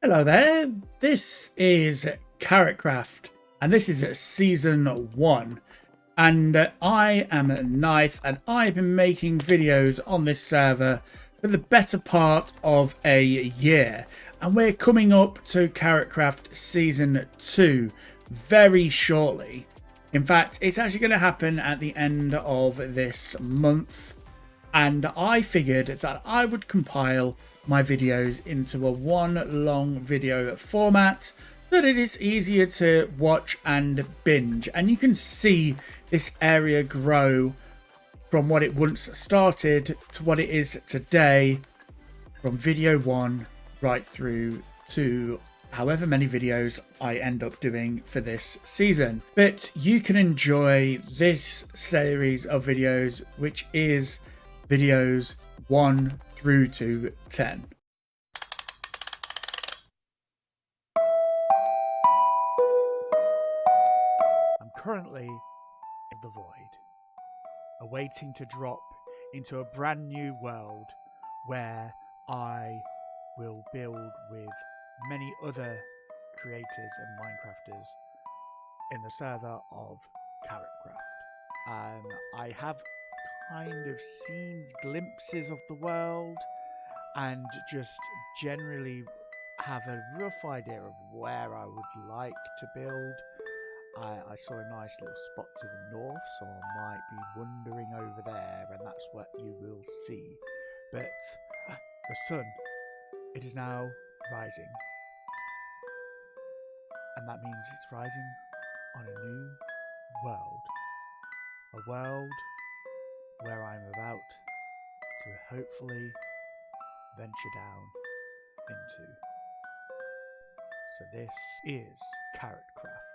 Hello there, this is KarotKraft, and this is season 1. And I am Nythe, and I've been making videos on this server for the better part of a year. And we're coming up to KarotKraft season 2 very shortly. In fact, it's actually going to happen at the end of this month. And I figured that I would compile my videos into a one long video format so that it is easier to watch and binge. And you can see this area grow from what it once started to what it is today, from video 1 right through to however many videos I end up doing for this season. But you can enjoy this series of videos, which is videos 1 through to 10. I'm currently in the void, awaiting to drop into a brand new world where I will build with many other creators and Minecrafters in the server of KarotKraft. I have kind of seen glimpses of the world and just generally have a rough idea of where I would like to build. I saw a nice little spot to the north, so I might be wandering over there, and that's what you will see. But the sun, it is now rising, and that means it's rising on a new world. A world where I'm about to hopefully venture down into. So this is KarotKraft.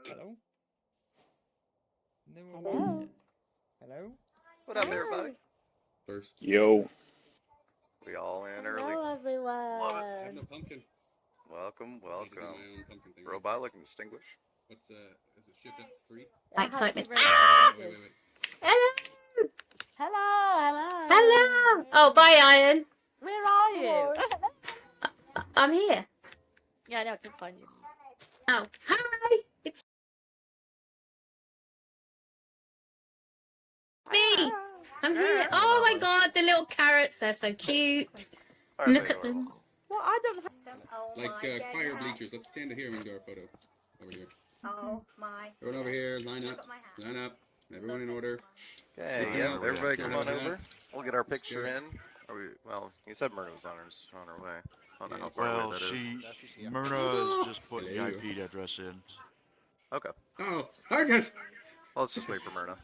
Hello? No one Hello? here. Hello? What up, everybody? First. Yo. We all in early. Hello, everyone. Love I have no pumpkin. Welcome, I have to do welcome. my own pumpkin thing. Robot looking distinguished. What's is it shift F3? Excitement. Wait, wait, wait. Hello! Hello. Hello! Oh, bye, Iron. Where are you? I'm here. Yeah, I know, I can find you. Oh, hi! It's me! I'm here. Oh my god, the little carrots, they're so cute. Aren't Look they at them. Well, I don't have. Oh Like my fire goodness. bleachers. Let's stand here and do our photo. Over here. Oh my. Everyone over here. Line Look up. at my hat. Line up. Everyone in order. Okay, Yeah, yeah, yeah, everybody yeah. come on Yeah. over. We'll get our picture Yeah. in. Are we, well, you said Myrna was on her way. I don't know Yeah. how far Well, away that is. Myrna is just putting the Hello. IP address in. Okay, Oh, hi guys. well, let's just wait for Myrna.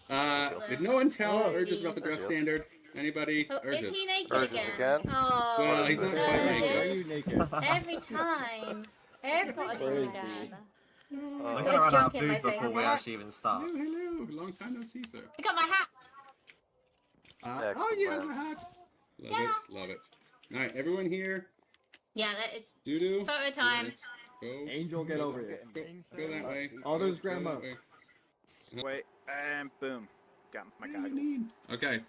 Did no one tell Urges about the dress Yes. standard? Anybody? Oh, is Urges. he naked Urges again? again? Oh, Well, he's not quite Urges. naked. Every time. Every time. Oh. There's We're gonna run out junk of in my food before face. we actually even start. Hello, hello. Long time no see, sir. I got my hat. Oh, yeah, it's a hat. Love it, love it. All right, everyone here. Yeah, that is Doo-doo. photo time. Go. Angel, get over here. Go that way. Oh, there's Go Grandma. that way. Wait, and boom. Got my What do you goggles. need? Okay,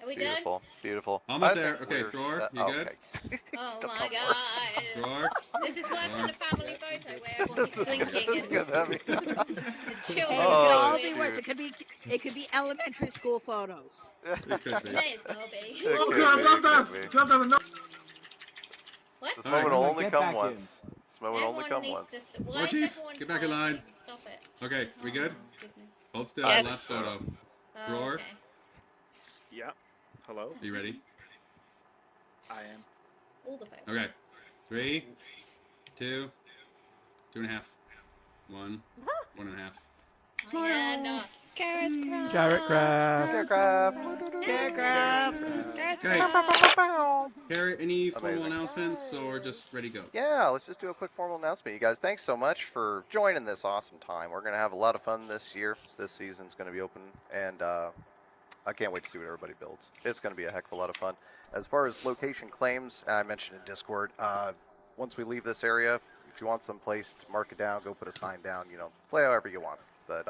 Are we good? Beautiful, beautiful. Almost I there. think Okay, we're Thor, set- you good? Okay. Oh Still my not god. Roar. This is worse than a family photo where everyone's blinking and Good, heavy. the children Oh, are all going be worse. It could be elementary school photos. It could be. May as well be. It could be. What? This All right, moment come will on, only get come back once. in. This moment will only Everyone come needs once. to why War is Chief, everyone get back in fighting? line. Stop it. Okay, we good? Oh, goodness. Hold still. Yes. Last photo. Oh, Roar. okay. Yep. Hello? Are you ready? I am. All the photos. Okay. 3, 2, 2.5, 1, 1.5. Yeah, no. KarotKraft. Okay. Carrot, any formal Amazing. announcements or just ready to go? Yeah, let's just do a quick formal announcement. You guys, thanks so much for joining this awesome time. We're going to have a lot of fun this year. This season's going to be open, and I can't wait to see what everybody builds. It's going to be a heck of a lot of fun. As far as location claims, I mentioned in Discord, once we leave this area, if you want some place to mark it down, go put a sign down, play however you want. But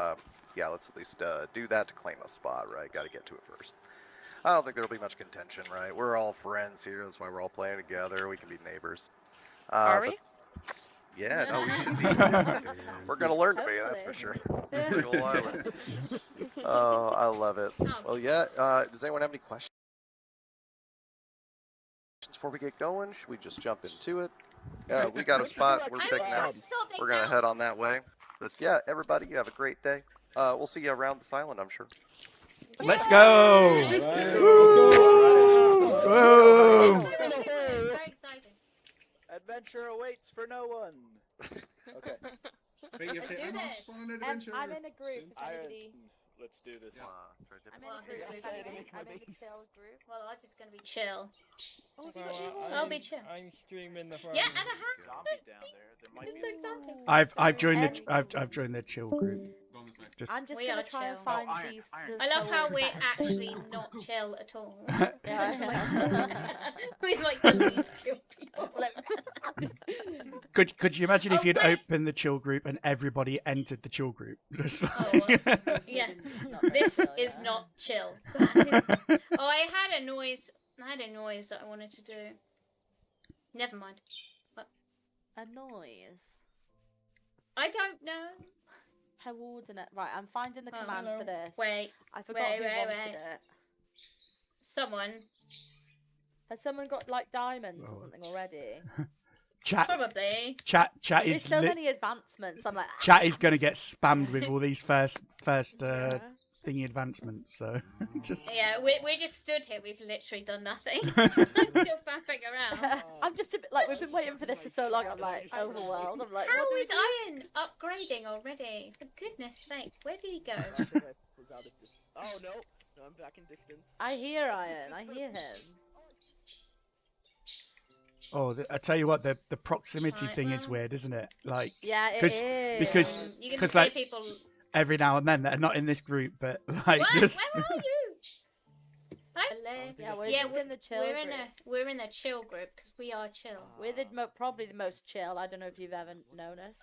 yeah, let's at least do that to claim a spot, right? Got to get to it first. I don't think there'll be much contention, right? We're all friends here. That's why we're all playing together. We can be neighbors. Are we? Yeah, no, we should be. We're going to learn to be, that's for sure. Big ol' island. Oh, I love it. Well, yeah, does anyone have any questions before we get going? Should we just jump into it? We got a spot. We're picking out. We're going to head on that way. But yeah, everybody, you have a great day. We'll see you around this island, I'm sure. Let's go! Let's Whoa! Very exciting. Adventure awaits for no one. Okay. Hey, you Let's say, do I'm this. off on an adventure. I'm in a group. If Iron. anybody... Let's do this. I'm in Well, a group. who's If gonna anybody- make my I'm in the base? chill group. Well, I'm just gonna be chill. Oh, I'll be chill. I'm streaming the Yeah, and a hat. Zombie down there. There might be. I've joined the I've joined the chill group. Go on this night. Just I'm just We gonna are try and chill. find Iron, these. iron. I love how the we're souls. actually not chill at all. Yeah. We're like the least chill people. could you imagine if Oh, you'd wait. opened the chill group and everybody entered the chill group? Just Yeah, this is not chill. Oh, I had a noise. I had a noise that I wanted to do. Never mind. A noise. I don't know. Coordinate. Right, I'm finding the Oh, command hello. for this. Wait, I forgot wait, who wait, wanted wait. it. someone Has someone got like diamonds or Oh. something already? Chat probably. chat There's is so many advancements. I'm like, chat is going to get spammed with all these first yeah. thingy advancements. So just Yeah, we just stood here. We've literally done nothing. I'm still faffing around. I'm just a bit like we've been waiting for this for so long. I'm like overwhelmed. I'm like, How what do we is do? Iron upgrading already? For goodness sake, where did he go? Oh no, I'm back in distance. I hear Iron. I hear him. I tell you what, the proximity Right, thing is well. weird, isn't it? Like Yeah, it 'cause- is. because- You can 'cause, see like, people. every now and then that are not in this group, but like What? just Where are you? Hi. Yeah, we're Yeah, just in the chill we're in group. we're in a chill group because we are chill. We're the probably the most chill. I don't know if you've ever noticed.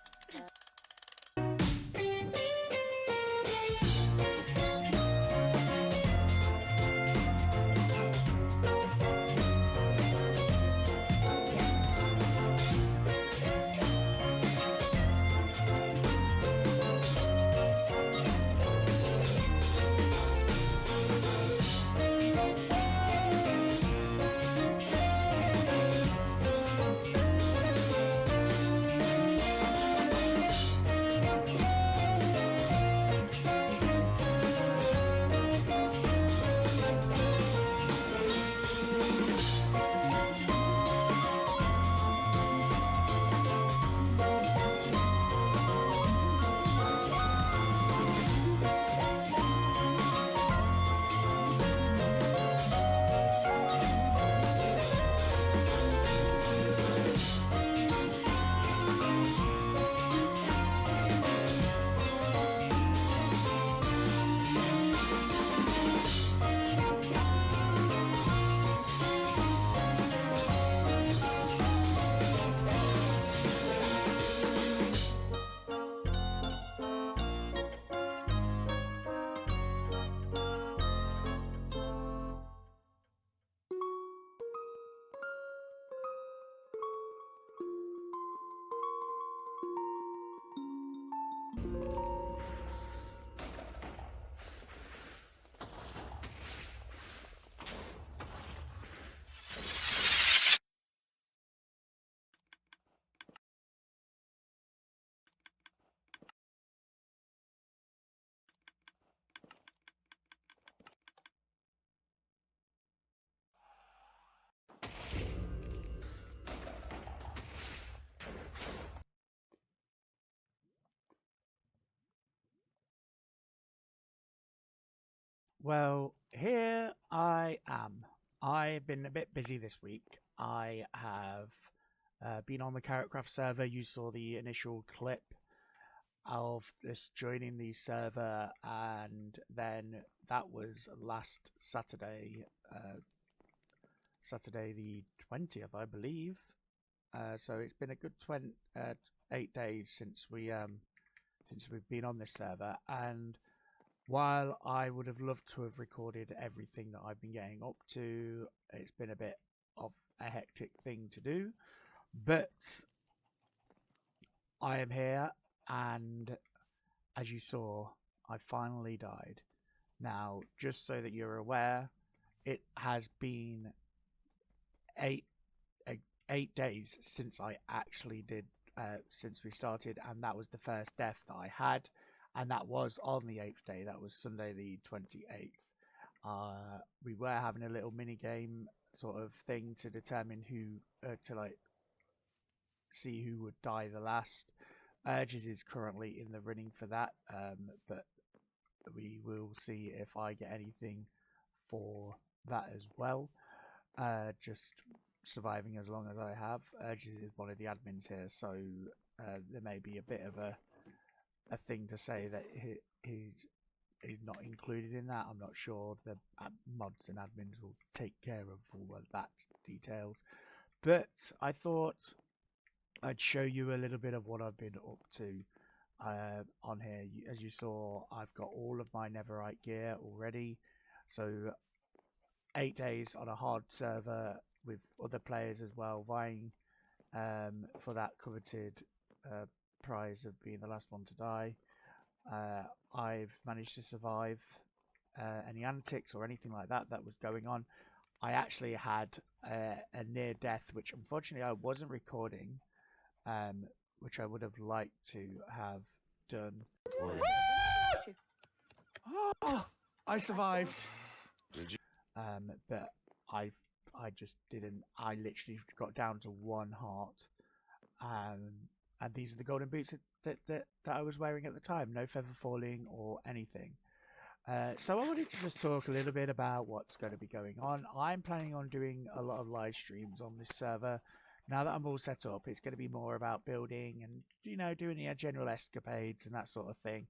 Well, here I am. I've been a bit busy this week. I have been on the KarotKraft server. You saw the initial clip. of this joining the server, and then that was last Saturday, Saturday the 20th, I believe. So it's been a good 8 days since we've been on this server, and while I would have loved to have recorded everything that I've been getting up to, it's been a bit of a hectic thing to do, but I am here, and as you saw, I finally died. Now, just so that you're aware, it has been eight days since I actually did, since we started, and that was the first death that I had, and that was on the 8th day. That was Sunday the 28th. We were having a little mini game sort of thing to determine who, to like see who would die the last. Urges is currently in the running for that, but we will see if I get anything for that as well. Just surviving as long as I have. Urges is one of the admins here, so there may be a bit of a thing to say that he's not included in that. I'm not sure. The mods and admins will take care of all of that details. But I thought I'd show you a little bit of what I've been up to on here. As you saw, I've got all of my Netherite gear already. So 8 days on a hard server with other players as well, vying for that coveted prize of being the last one to die. I've managed to survive any antics or anything like that was going on. I actually had a near death, which unfortunately I wasn't recording, which I would have liked to have done. Oh, I survived. Did you? But I just didn't. I literally got down to 1 heart, and these are the golden boots that I was wearing at the time. No feather falling or anything. So I wanted to just talk a little bit about what's going to be going on. I'm planning on doing a lot of live streams on this server. Now that I'm all set up, it's going to be more about building and, you know, doing the general escapades and that sort of thing.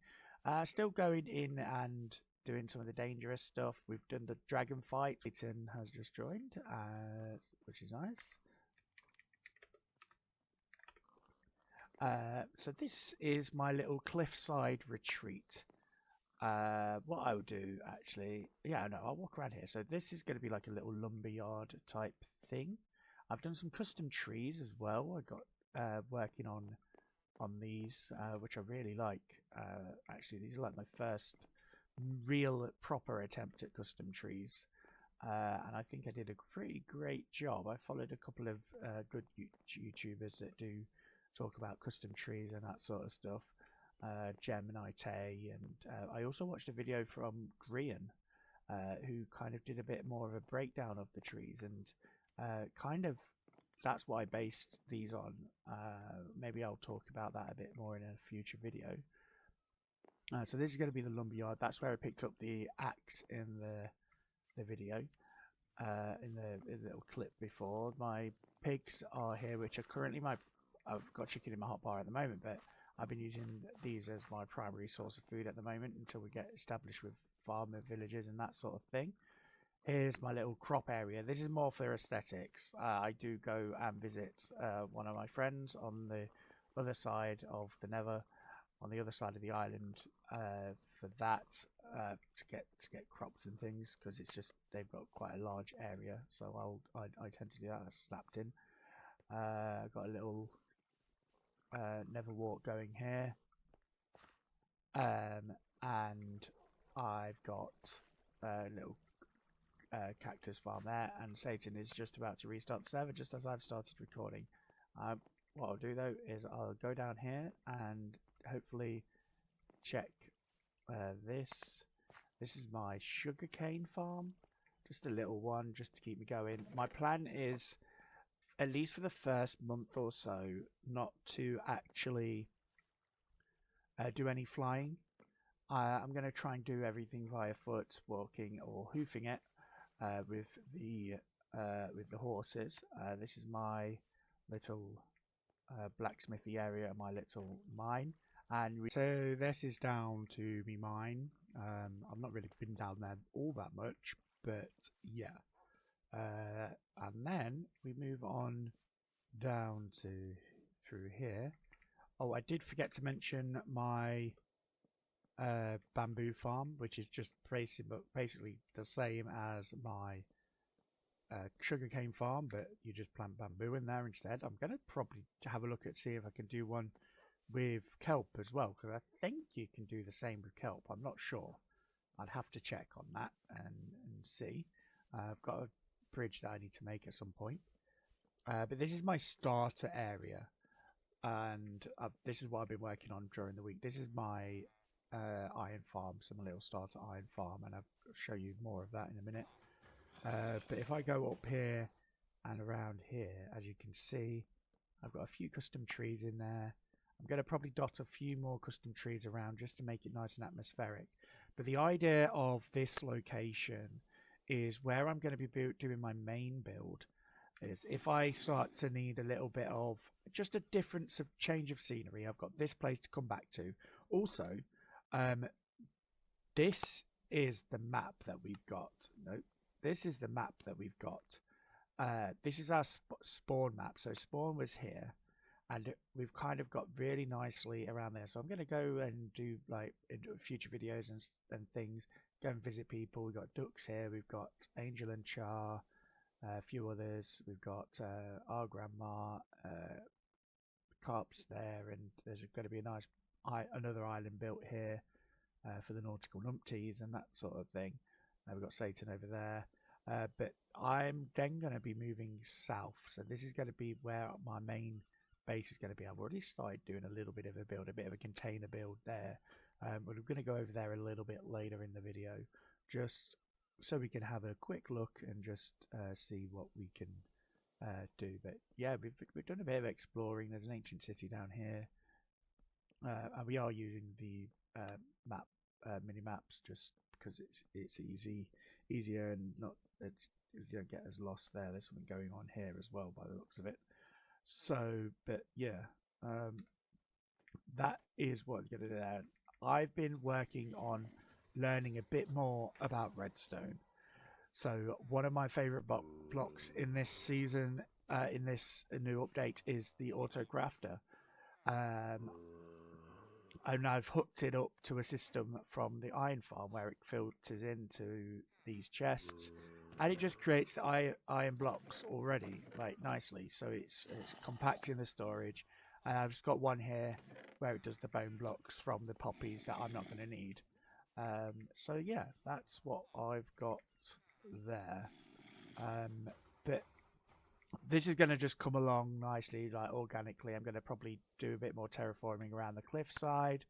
Still going in and doing some of the dangerous stuff. We've done the dragon fight. Ethan has just joined, which is nice. So this is my little cliffside retreat. What I would do, actually, yeah, no, I'll walk around here. So this is going to be like a little lumberyard type thing. I've done some custom trees as well. I got working on these, which I really like. Actually, these are like my first real proper attempt at custom trees, and I think I did a pretty great job. I followed a couple of good YouTubers that do talk about custom trees and that sort of stuff. Gem and Nythe, and I also watched a video from Grian, who kind of did a bit more of a breakdown of the trees, and kind of that's what I based these on. Maybe I'll talk about that a bit more in a future video. So this is going to be the lumberyard. That's where I picked up the axe in the video, in the little clip before. My pigs are here, which are currently I've got chicken in my hotbar at the moment, but I've been using these as my primary source of food at the moment until we get established with farmer villages and that sort of thing. Here's my little crop area. This is more for aesthetics. I do go and visit one of my friends on the other side of the Nether, on the other side of the island, for that, to get crops and things, because it's just they've got quite a large area. So I tend to do that. That's snapped in. I've got a little Nether walk going here, and I've got a little cactus farm there, and Satan is just about to restart the server just as I've started recording. What I'll do though is I'll go down here and hopefully check this. This is my sugarcane farm, just a little one just to keep me going. My plan is, at least for the first month or so, not to actually do any flying. I'm going to try and do everything via foot, walking or hoofing it with the horses. This is my little blacksmithy area, my little mine, And so this is down to me mine. I've not really been down there all that much, but yeah. And then we move on down to through here. Oh, I did forget to mention my bamboo farm, which is just basically the same as my sugarcane farm, but you just plant bamboo in there instead. I'm going to probably have a look at see if I can do one with kelp as well, because I think you can do the same with kelp. I'm not sure. I'd have to check on that and see. I've got a bridge that I need to make at some point. But this is my starter area, and this is what I've been working on during the week. This is my iron farm, so my little starter iron farm, and I'll show you more of that in a minute. But if I go up here and around here, as you can see, I've got a few custom trees in there. I'm going to probably dot a few more custom trees around just to make it nice and atmospheric. But the idea of this location is where I'm going to be doing my main build is if I start to need a little bit of just a difference of change of scenery, I've got this place to come back to. Also, this is the map that we've got. Nope. This is the map that we've got. This is our spawn map. So spawn was here, and we've kind of got really nicely around there. So I'm going to go and do like in future videos and things. Go and visit people. We've got ducks here. We've got Angel and Char. A few others. We've got our grandma. Carps there, and there's going to be a nice another island built here for the nautical numpties and that sort of thing. We've got Satan over there. But I'm then going to be moving south, so this is going to be where my main base is going to be. I've already started doing a little bit of a build, a bit of a container build there. But I'm going to go over there a little bit later in the video, just so we can have a quick look and just see what we can do. But yeah, we've done a bit of exploring. There's an ancient city down here, and we are using the map mini maps just because it's easier and not you don't get as lost there. There's something going on here as well by the looks of it. So, but yeah, that is what I'm going to do. I've been working on learning a bit more about redstone. So one of my favorite blocks in this season, in this new update, is the auto crafter. And I've hooked it up to a system from the iron farm where it filters into these chests, and it just creates the iron blocks already, like nicely. So it's compacting the storage, and I've just got one here where it does the bone blocks from the poppies that I'm not going to need. So yeah, that's what I've got there. But this is going to just come along nicely, like organically. I'm going to probably do a bit more terraforming around the cliffside.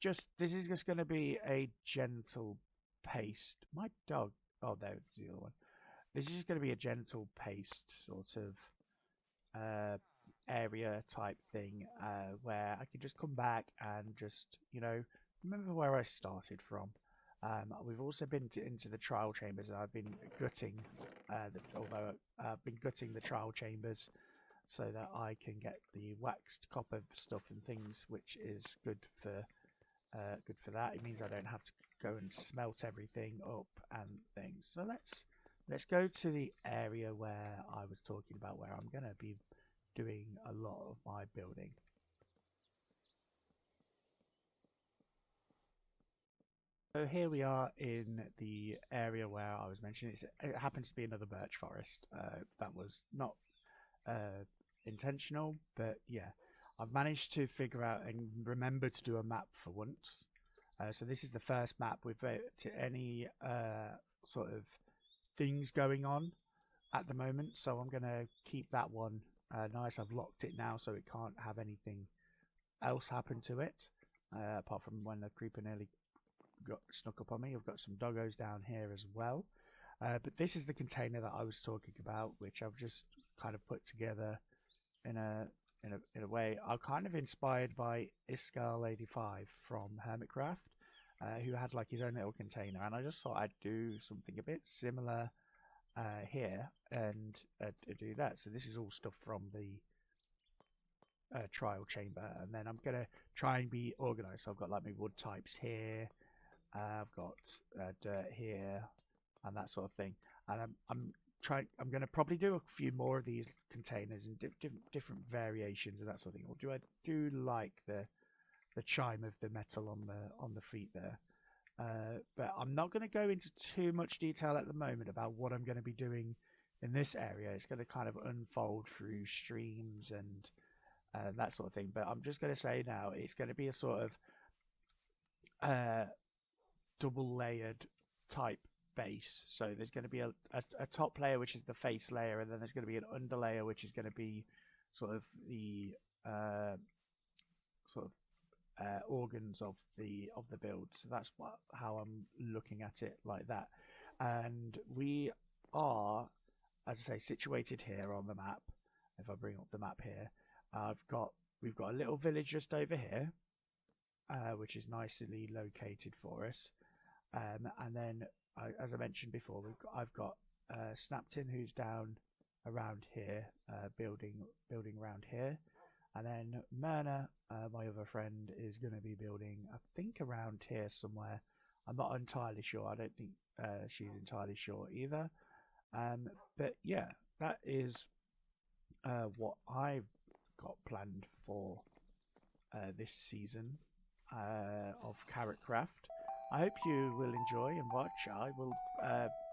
This is just going to be a gentle paced. My dog. Oh, there's the other one. This is just going to be a gentle paced sort of area type thing, where I can just come back and just, remember where I started from. We've also been into the trial chambers, and I've been gutting, although I've been gutting the trial chambers so that I can get the waxed copper stuff and things, which is good for that. It means I don't have to go and smelt everything up and things. So let's go to the area where I was talking about, where I'm going to be doing a lot of my building. So here we are in the area where I was mentioning. It happens to be another birch forest. That was not intentional, but yeah, I've managed to figure out and remember to do a map for once. So this is the first map with any sort of things going on at the moment. So I'm going to keep that one nice. I've locked it now so it can't have anything else happen to it, apart from when the creeper nearly got snuck up on me. I've got some doggos down here as well, but this is the container that I was talking about, which I've just kind of put together in a way. I'm kind of inspired by Iskal85 from KarotKraft, who had like his own little container, and I just thought I'd do something a bit similar here and do that. So this is all stuff from the trial chamber, and then I'm gonna try and be organized. So I've got like my wood types here, I've got dirt here, and that sort of thing. And I'm gonna probably do a few more of these containers and different variations and that sort of thing. Although I do like the chime of the metal on the feet there. But I'm not going to go into too much detail at the moment about what I'm going to be doing in this area. It's going to kind of unfold through streams and that sort of thing. But I'm just going to say now, it's going to be a sort of double layered type base. So there's going to be a top layer, which is the face layer, and then there's going to be an underlayer, which is going to be sort of the organs of the build. So that's how I'm looking at it, like that. And we are, as I say, situated here on the map. If I bring up the map here, we've got a little village just over here, which is nicely located for us. And then, as I mentioned before, I've got Snapton, who's down around here, building around here. And then Myrna, my other friend, is going to be building, I think, around here somewhere. I'm not entirely sure. I don't think she's entirely sure either. But yeah, that is what I've got planned for this season of KarotKraft. I hope you will enjoy and watch. I will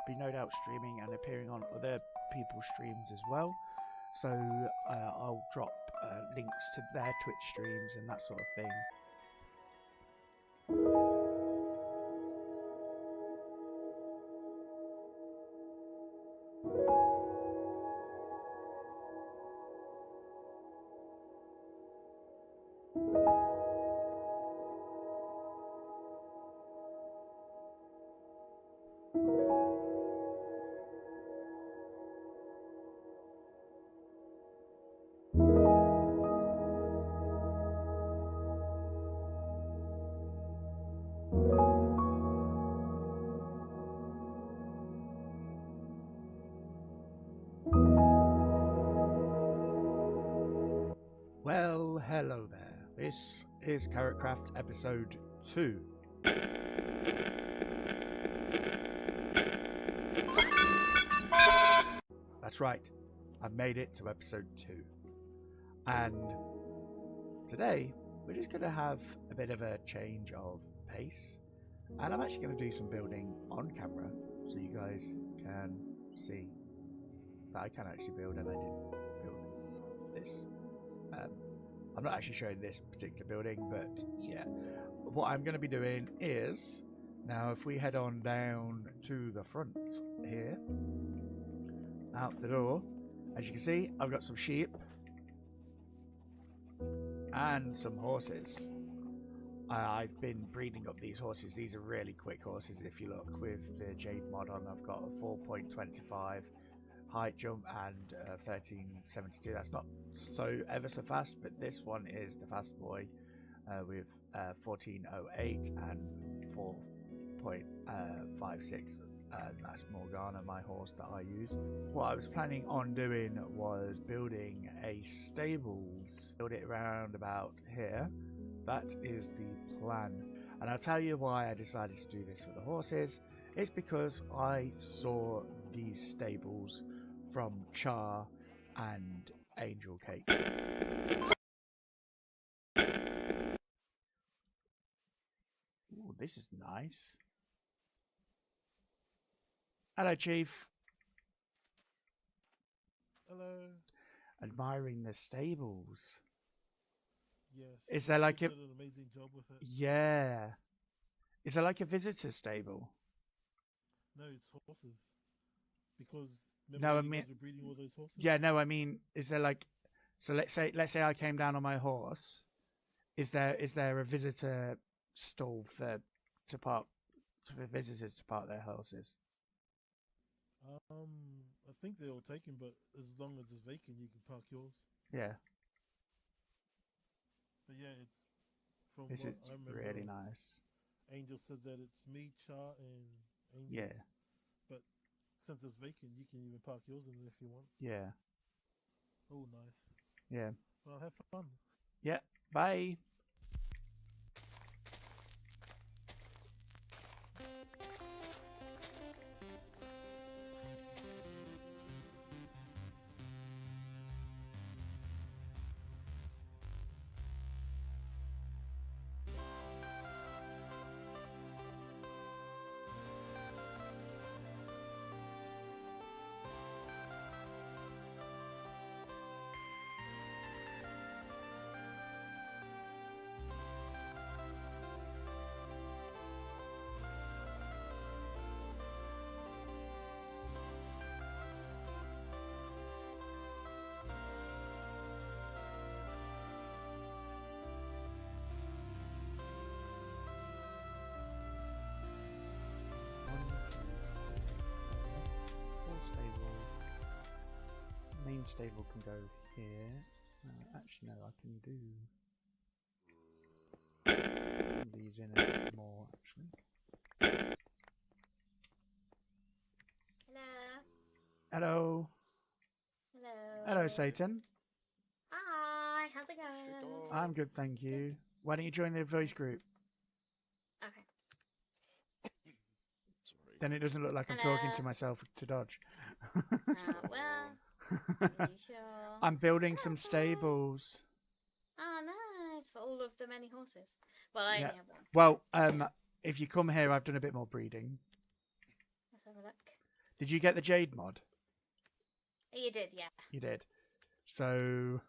be no doubt streaming and appearing on other people's streams as well. So I'll drop links to their Twitch streams and that sort of thing. Well, hello there. This is KarotKraft episode 2. That's right, I've made it to episode 2. And today, we're just going to have a bit of a change of pace. And I'm actually going to do some building on camera, so you guys can see that I can actually build, and I did build this. I'm not actually showing this particular building, but yeah. What I'm going to be doing is, now if we head on down to the front here, out the door, as you can see, I've got some sheep and some horses. I've been breeding up these horses. These are really quick horses. If you look with the Jade mod on, I've got a 4.25 height jump and 1372. That's not so ever so fast, but this one is the fast boy with 1408 and 4.56. That's Morgana, my horse that I use. What I was planning on doing was building a stables, build it around about here. That is the plan. And I'll tell you why I decided to do this for the horses. It's because I saw these stables from Char and Angel Cake. Ooh, this is nice. Hello, Chief. Hello. Admiring the stables. Yes. Is there like a... did an amazing job with it. Yeah. Is there like a visitor stable? No, it's horses. Because no, I mean, we're breeding all those horses? Yeah, no, I mean, is there like, so let's say I came down on my horse. Is there a visitor stall for visitors to park their horses? I think they're all taken, but as long as it's vacant, you can park yours. Yeah. But yeah, it's from this what is I remember. Really nice. Angel said that it's me, Char, and Angel. Yeah. But since it's vacant, you can even park yours in there if you want. Yeah. Oh, nice. Yeah. Well, have fun. Yeah. Bye. Main stable can go here. Actually, no, I can do these in a bit more. Actually. Hello. Hello. Hello. Hello, Satan. Hi. How's it going? I'm good, thank you. Why don't you join the voice group? Okay. Then it doesn't look like I'm talking to myself to dodge. Well. Are you sure? I'm building some stables. Oh, nice. For all of the many horses. Well, I Yeah. only have one. Well, if you come here, I've done a bit more breeding. Let's have a look. Did you get the Jade mod? You did, yeah. You did. So.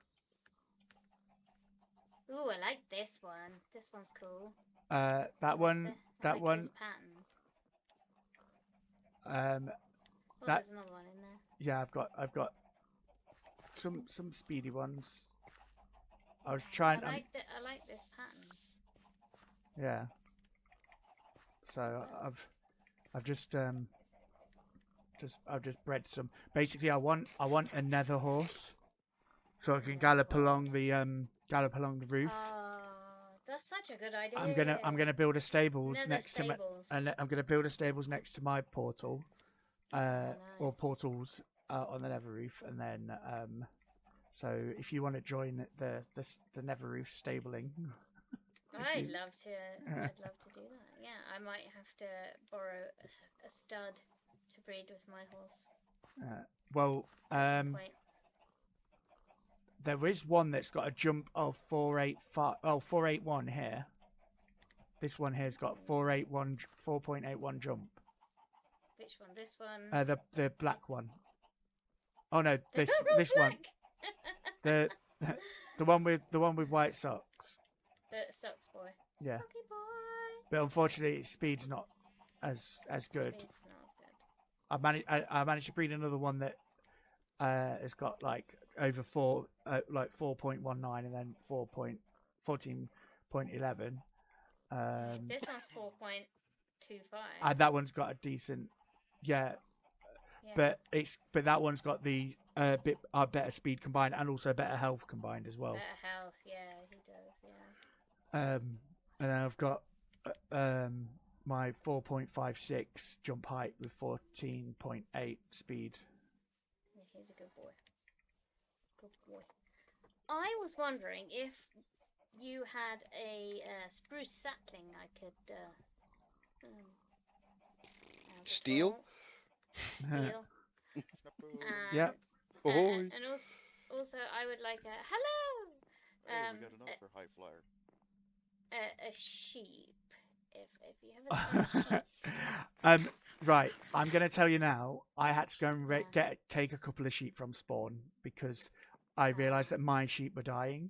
Ooh, I like this one. This one's cool. That one. I like this pattern. Oh, That. there's another one in there. Yeah, I've got some speedy ones. I was trying. I like this pattern. Yeah. So I've just bred some. Basically, I want a nether horse, so I can gallop along the roof. Oh, that's such a good idea. I'm gonna build a stables Nether next stables. to my, and I'm gonna build a stables next to my portal, Nice. or portals on the nether roof, and then so if you want to join the nether roof stabling. I'd love to. I'd love to do that. Yeah, I might have to borrow a stud to breed with my horse. Well, there is one that's got a jump of 481 here. This one here's got 4.81 jump. Which one? This one? The black one. Oh no, this black. one. The one with white socks. The socks boy. Yeah. Socky boy. But unfortunately, speed's not as good. Speed's not as good. I managed to breed another one that has got like over 4.19 and then 14.11. This one's 4.25. And that one's got a decent, yeah. But that one's got the better speed combined and also better health combined as well. Better health, yeah, he does, yeah. And then I've got my 4.56 jump height with 14.8 speed. Yeah, he's a good boy. Good boy. I was wondering if you had a spruce sapling I could steal. Steal. Yep. And also I would like a hello. Hey, we got another high flyer. A sheep. If you have a sheep. Right, I'm gonna tell you now. I had to go and take a couple of sheep from spawn because I realised that my sheep were dying.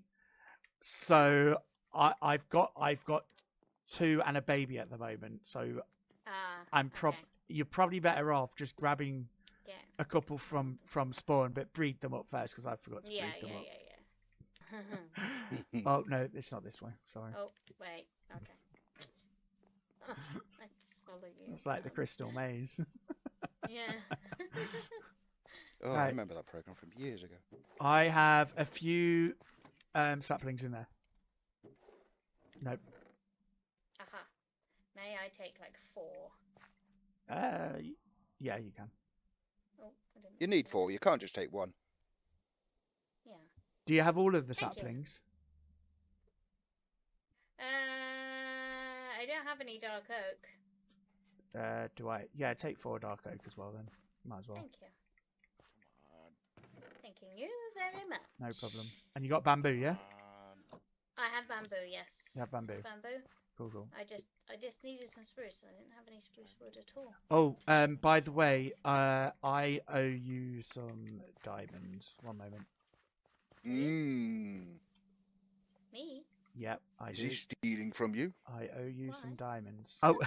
So I've got 2 and a baby at the moment. So you're probably better off just grabbing a couple from spawn, but breed them up first because I forgot to breed them up. Oh no, it's not this way. Sorry. Oh wait, okay. Let's follow you. It's like the crystal maze. Yeah. Oh, I remember that program from years ago. I have a few saplings in there. Nope. Aha. May I take like 4? Yeah, you can. Oh, I didn't. You need 4. You can't just take 1. Yeah. Do you have all of the Thank you. saplings? I don't have any dark oak. Do I? Yeah, take 4 dark oak as well then. Might as well. Thank you. Thanking you very much. No problem. And you got bamboo, yeah? I have bamboo, yes. You have bamboo. Bamboo. Cool, cool. I just needed some spruce. I didn't have any spruce wood at all. Oh, by the way, I owe you some diamonds. One moment. Me? Yep, I Is do. he stealing from you? I owe you some Why? diamonds. Oh,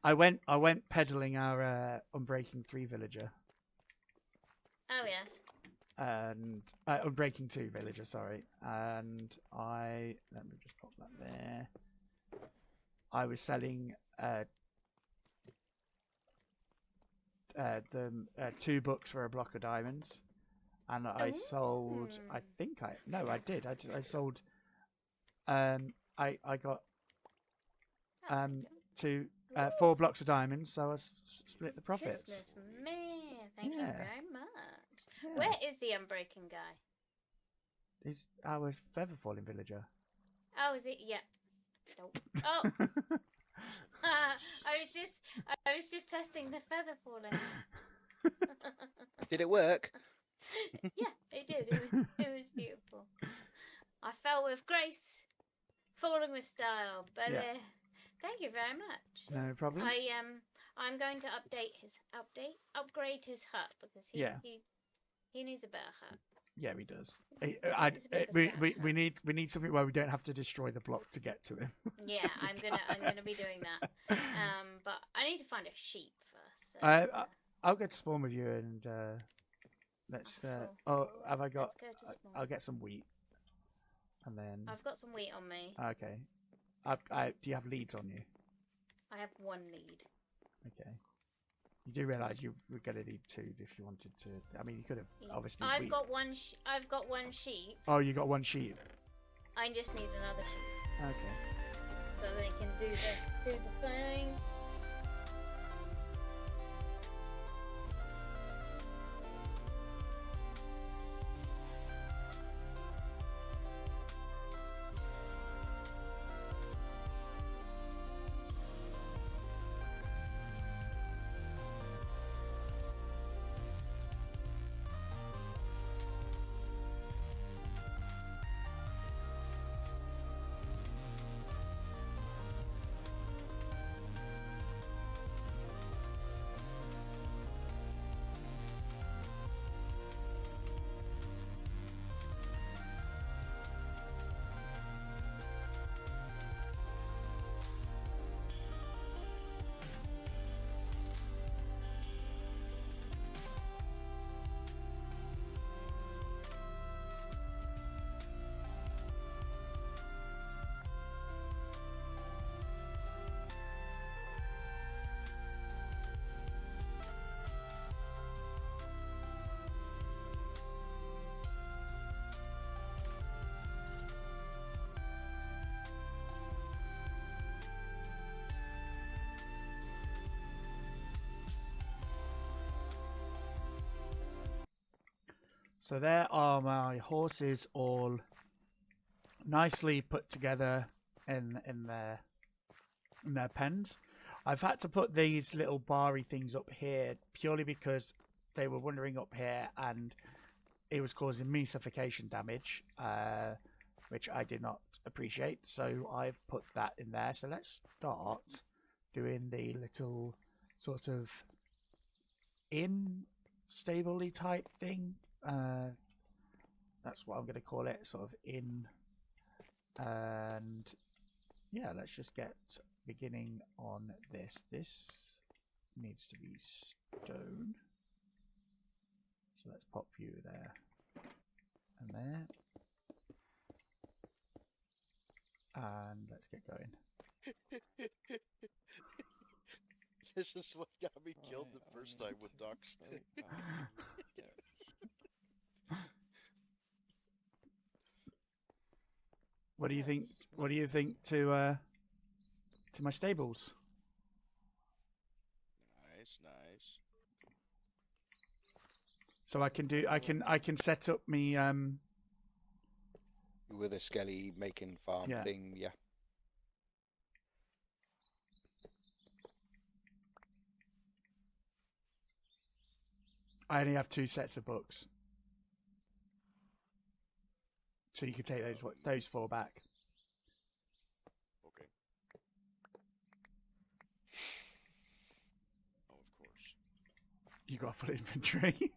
I went peddling our Unbreaking 3 villager. Oh yes. And Unbreaking 2 villager, sorry. And let me just pop that there. I was selling the 2 books for a block of diamonds, and I sold. I think I did. I sold. I got 4 blocks of diamonds, so I split the profits. Goodness me! Thank you Yeah. very much. Yeah. Where is the Unbreaking guy? He's our feather falling villager. Oh, is it? Yeah. Nope. Oh. I was just testing the feather falling. Did it work? Yeah, it did. It was beautiful. I fell with grace, falling with style. But Yeah. thank you very much. No problem. I'm going to upgrade his hut because he needs a better hut. Yeah, he does. He's a bit of a We need something where we don't have to destroy the block to get to him. Yeah, I'm gonna be doing that. But I need to find a sheep first. So, I'll get to spawn with you and let's. Cool. Oh, have I got? Let's go to spawn. I'll get some wheat, and then. I've got some wheat on me. Okay. Do you have leads on you? I have 1 lead. Okay. You do realise you were going to need 2 if you wanted to. I mean, you could have obviously. I've got one sheep. Oh, you got 1 sheep. I just need another sheep. Okay. So they can do the thing. So there are my horses all nicely put together in their pens. I've had to put these little barry things up here purely because they were wandering up here and it was causing me suffocation damage, which I did not appreciate. So I've put that in there. So let's start doing the little sort of stably type thing. That's what I'm going to call it, sort of in. And yeah, let's just get beginning on this. This needs to be stone. So let's pop you there and there. And let's get going. This is what got me killed the first time with ducks. What do you think? What do you think to my stables? Nice. So I can set up me with a skelly making farm Yeah. thing, yeah. I only have 2 sets of books, so you can take those 4 back. Okay. Oh, of course. You got full inventory.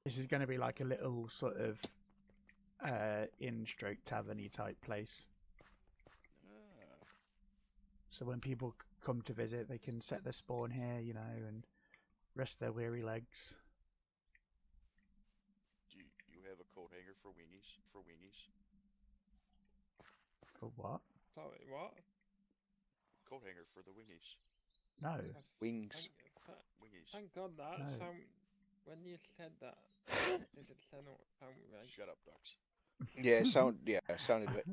This is going to be like a little sort of in-stroke tavern-y type place. Ah. So when people come to visit, they can set their spawn here, you know, and rest their weary legs. Do you have a coat hanger for weenies? For what? Sorry, what? Coat hanger for the wingies. No. Wings. Wingies. Thank God that No. sound. When you said that, did it sound right? Shut up, ducks. Yeah, it sounded a bit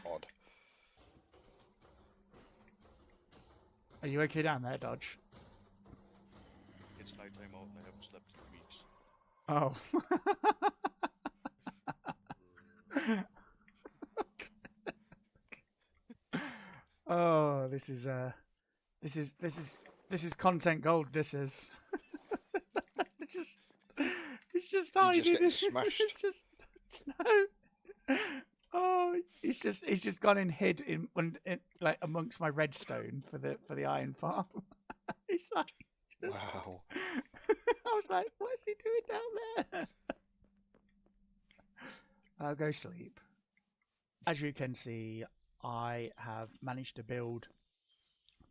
odd. Are you okay down there, Dodge? It's nighttime out and I haven't slept in weeks. Oh. Oh, this is content gold. This is. It's just hiding. Just getting smashed. It's just no. Oh, he's just gone and hid in like amongst my redstone for the iron farm. He's like, just... Wow. I was like, what is he doing down there? I'll go sleep. As you can see, I have managed to build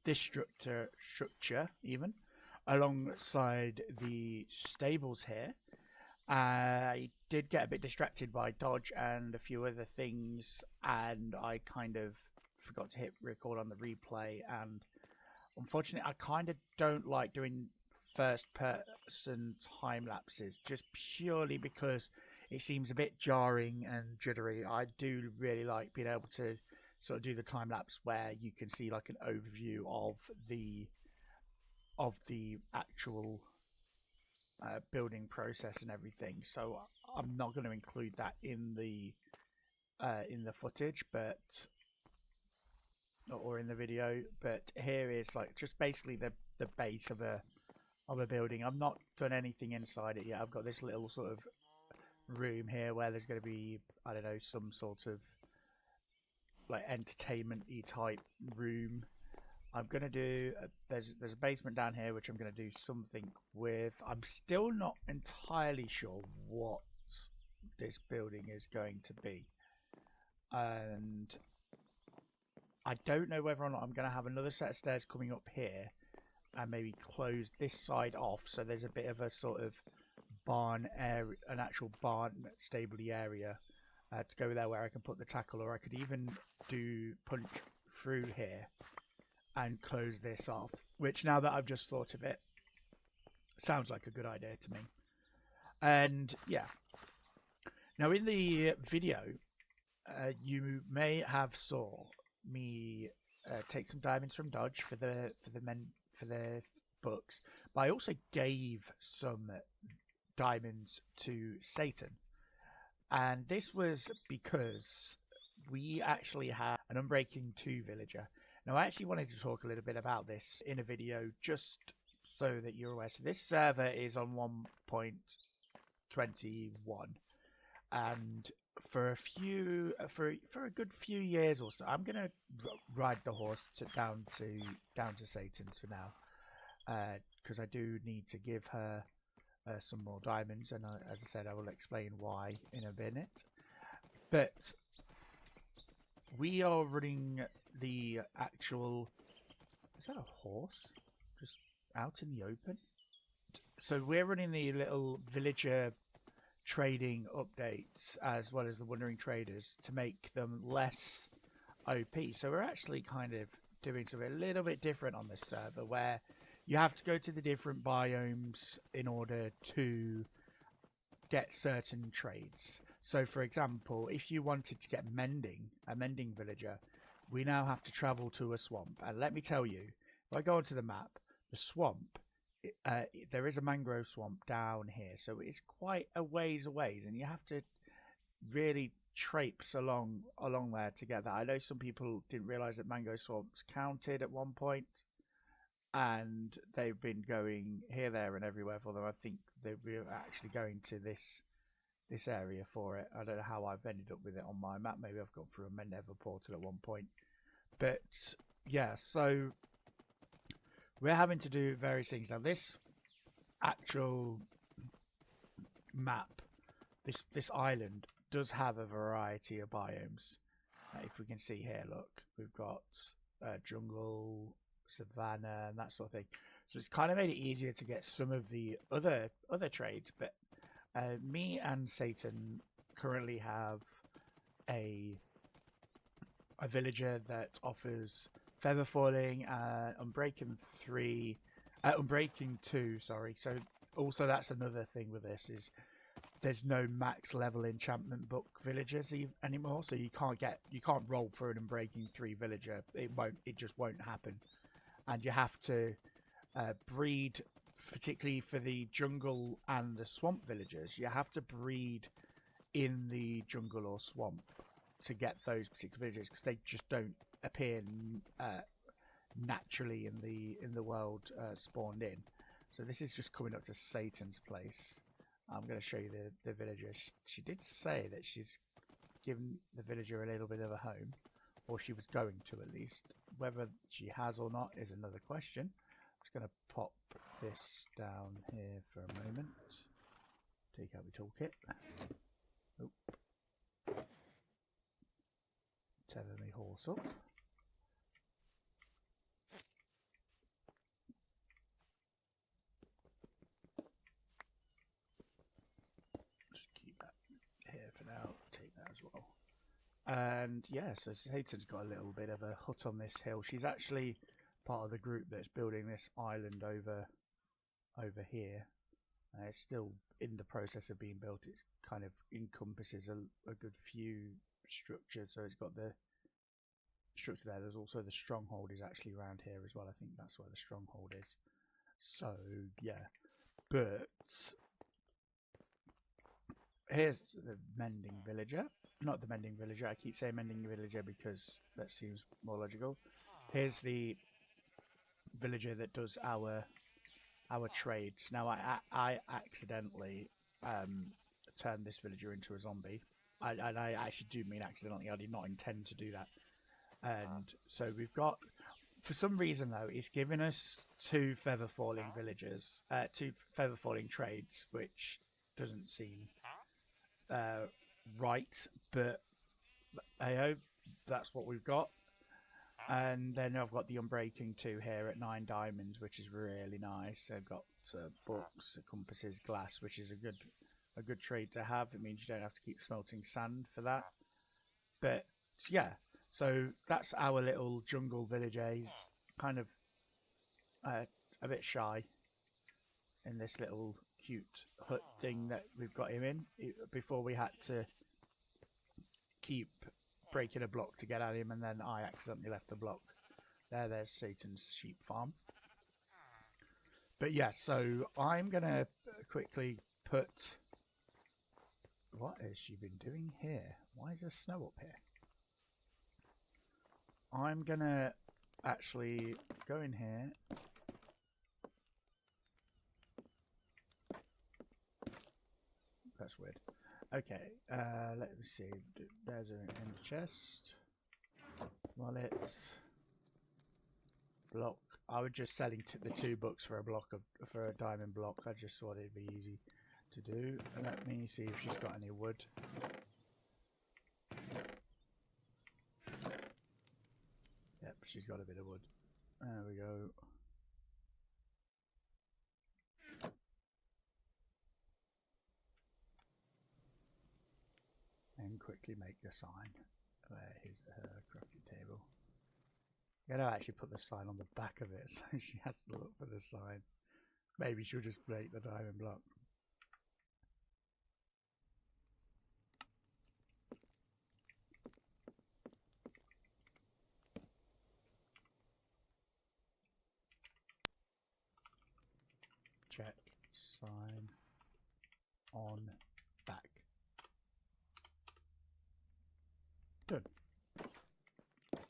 this structure even alongside the stables here. I did get a bit distracted by Dodge and a few other things, and I kind of forgot to hit record on the replay, and unfortunately I kind of don't like doing first person time lapses just purely because it seems a bit jarring and jittery. I do really like being able to sort of do the time lapse where you can see like an overview of the actual building process and everything. So I'm not going to include that in the footage, or in the video. But here is like just basically the base of a building. I've not done anything inside it yet. I've got this little sort of room here where there's going to be, I don't know, some sort of like entertainment-y type room. I'm gonna do there's a basement down here which I'm gonna do something with. I'm still not entirely sure what this building is going to be, and I don't know whether or not I'm gonna have another set of stairs coming up here and maybe close this side off so there's a bit of a sort of barn area, an actual barn stable-y area to go there where I can put the tackle, or I could even do punch through here and close this off, which now that I've just thought of it, sounds like a good idea to me. And yeah, now in the video, you may have saw me take some diamonds from Dodge for the books, but I also gave some diamonds to Satan, and this was because we actually had an Unbreaking 2 villager. Now, I actually wanted to talk a little bit about this in a video just so that you're aware. So this server is on 1.21, and for a good few years or so, I'm gonna ride the horse down to Satan's for now, because I do need to give her some more diamonds, and as I said, I will explain why in a minute. But we are running the actual... Is that a horse? Just out in the open? So we're running the little villager trading updates as well as the wandering traders to make them less OP. So we're actually kind of doing something a little bit different on this server where you have to go to the different biomes in order to get certain trades. So for example, if you wanted to get a mending villager, we now have to travel to a swamp. And let me tell you, if I go onto the map, the swamp there is a mangrove swamp down here, so it's quite a ways away, and you have to really traipse along there to get that. I know some people didn't realize that mangrove swamps counted at one point, and they've been going here, there, and everywhere for them. I think they were actually going to this area for it. I don't know how I've ended up with it on my map. Maybe I've gone through a Nether portal at one point. But yeah, so we're having to do various things. Now this actual map, this island does have a variety of biomes. If we can see here, look, we've got jungle, savanna, and that sort of thing. So it's kind of made it easier to get some of the other trades. But me and Satan currently have a villager that offers feather falling, unbreaking 2. Sorry. So also that's another thing with this is there's no max level enchantment book villagers anymore, so you can't roll for an unbreaking 3 villager. It just won't happen, and you have to breed, particularly for the jungle and the swamp villagers. You have to breed in the jungle or swamp to get those particular villagers because they just don't appear naturally in the world spawned in. So this is just coming up to Satan's place. I'm going to show you the villager. She did say that she's given the villager a little bit of a home, or she was going to at least. Whether she has or not is another question. I'm just going to pop this down here for a moment. Take out the toolkit. Oh. Tether my horse up. For now, take that as well. And yeah, so Satan's got a little bit of a hut on this hill. She's actually part of the group that's building this island over here. It's still in the process of being built. It kind of encompasses a good few structures. So it's got the structure there. There's also the stronghold is actually around here as well. I think that's where the stronghold is. So yeah, but here's the mending villager. Not the mending villager. I keep saying mending villager because that seems more logical. Here's the villager that does our trades. Now I accidentally turned this villager into a zombie. I actually do mean accidentally. I did not intend to do that. And so we've got, for some reason though, it's given us 2 feather falling villagers, 2 feather falling trades, which doesn't seem right, but I hope that's what we've got. And then I've got the unbreaking 2 here at 9 diamonds, which is really nice. I've got books, compasses, glass, which is a good trade to have. It means you don't have to keep smelting sand for that. But yeah, so that's our little jungle villager. He's kind of a bit shy in this little cute hut thing that we've got him in. Before we had to keep breaking a block to get at him, and then I accidentally left the block. There's Satan's sheep farm. But yeah, so I'm gonna quickly put, what has she been doing here? Why is there snow up here? I'm gonna actually go in here. That's weird. Okay, let me see. There's an end chest. Wallet. Block. I was just selling the 2 books for a diamond block. I just thought it'd be easy to do. Let me see if she's got any wood. Yep, she's got a bit of wood. There we go. And quickly make the sign. Where is her crafting table? I'm going to actually put the sign on the back of it, so she has to look for the sign. Maybe she'll just break the diamond block. sign on back. Done.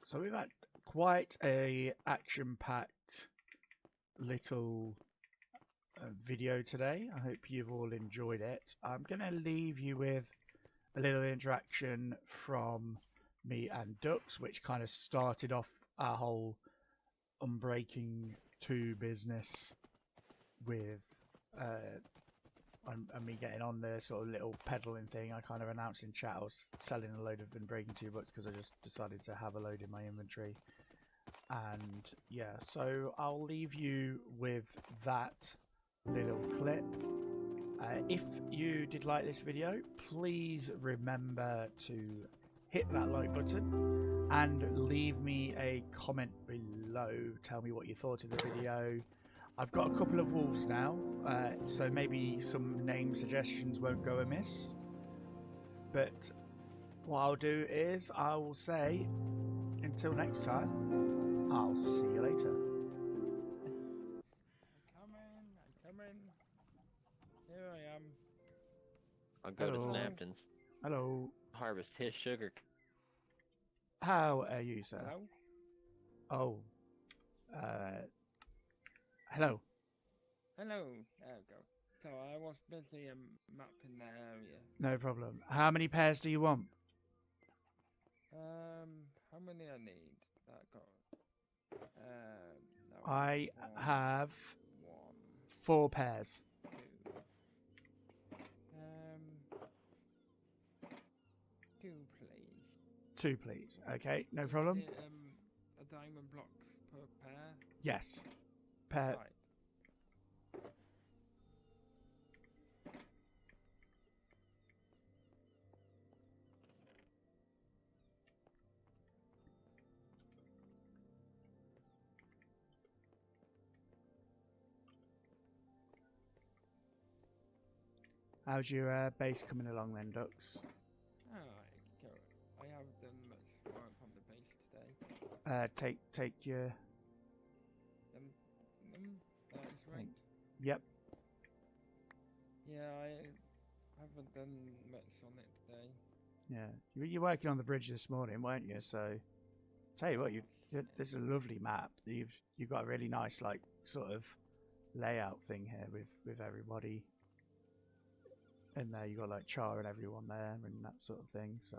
So we've had quite a action-packed little video today. I hope you've all enjoyed it. I'm going to leave you with a little interaction from me and Dux, which kind of started off our whole Unbreaking 2 business with and me getting on the sort of little peddling thing. I kind of announced in chat I was selling a load of Unbreaking 2 books because I just decided to have a load in my inventory. And yeah, so I'll leave you with that little clip. If you did like this video, please remember to hit that like button and leave me a comment below. Tell me what you thought of the video. I've got a couple of wolves now, so maybe some name suggestions won't go amiss. But what I'll do is I will say, until next time, I'll see you later. I'm coming. Here I am. I'll go Hello. to Snapton's. Hello. Harvest his sugar. How are you, sir? Hello? Oh. Hello. Hello. There we go. So I was busy mapping the area. No problem. How many pairs do you want? How many I need? That got. No, I one, have 4 one, pairs. 2. 2, please. 2, please. Okay, no Is problem. it, a diamond block per pair? Yes. Pair. Right. How's your base coming along then, Dux? Alright, go. I haven't done much work on the base today. Take your. That is right. Yep. Yeah, I haven't done much on it today. Yeah, you're working on the bridge this morning, weren't you? So, tell you what, this is a lovely map. You've got a really nice like sort of layout thing here with everybody. In there, you got like Char and everyone there and that sort of thing. So.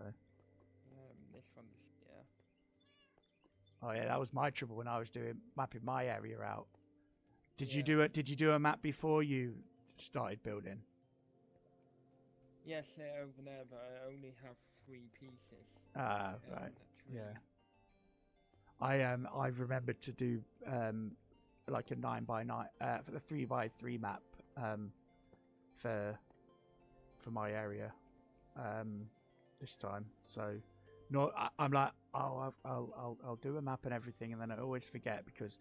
This one's yeah. Oh yeah, that was my trouble when I was mapping my area out. Did Yeah. you do a map before you started building? Yes, they're over there, but I only have 3 pieces. Ah, right. Yeah. I've remembered to do like a 9x9 for the 3x3 map for my area this time. So I'm like, oh, I'll do a map and everything, and then I always forget because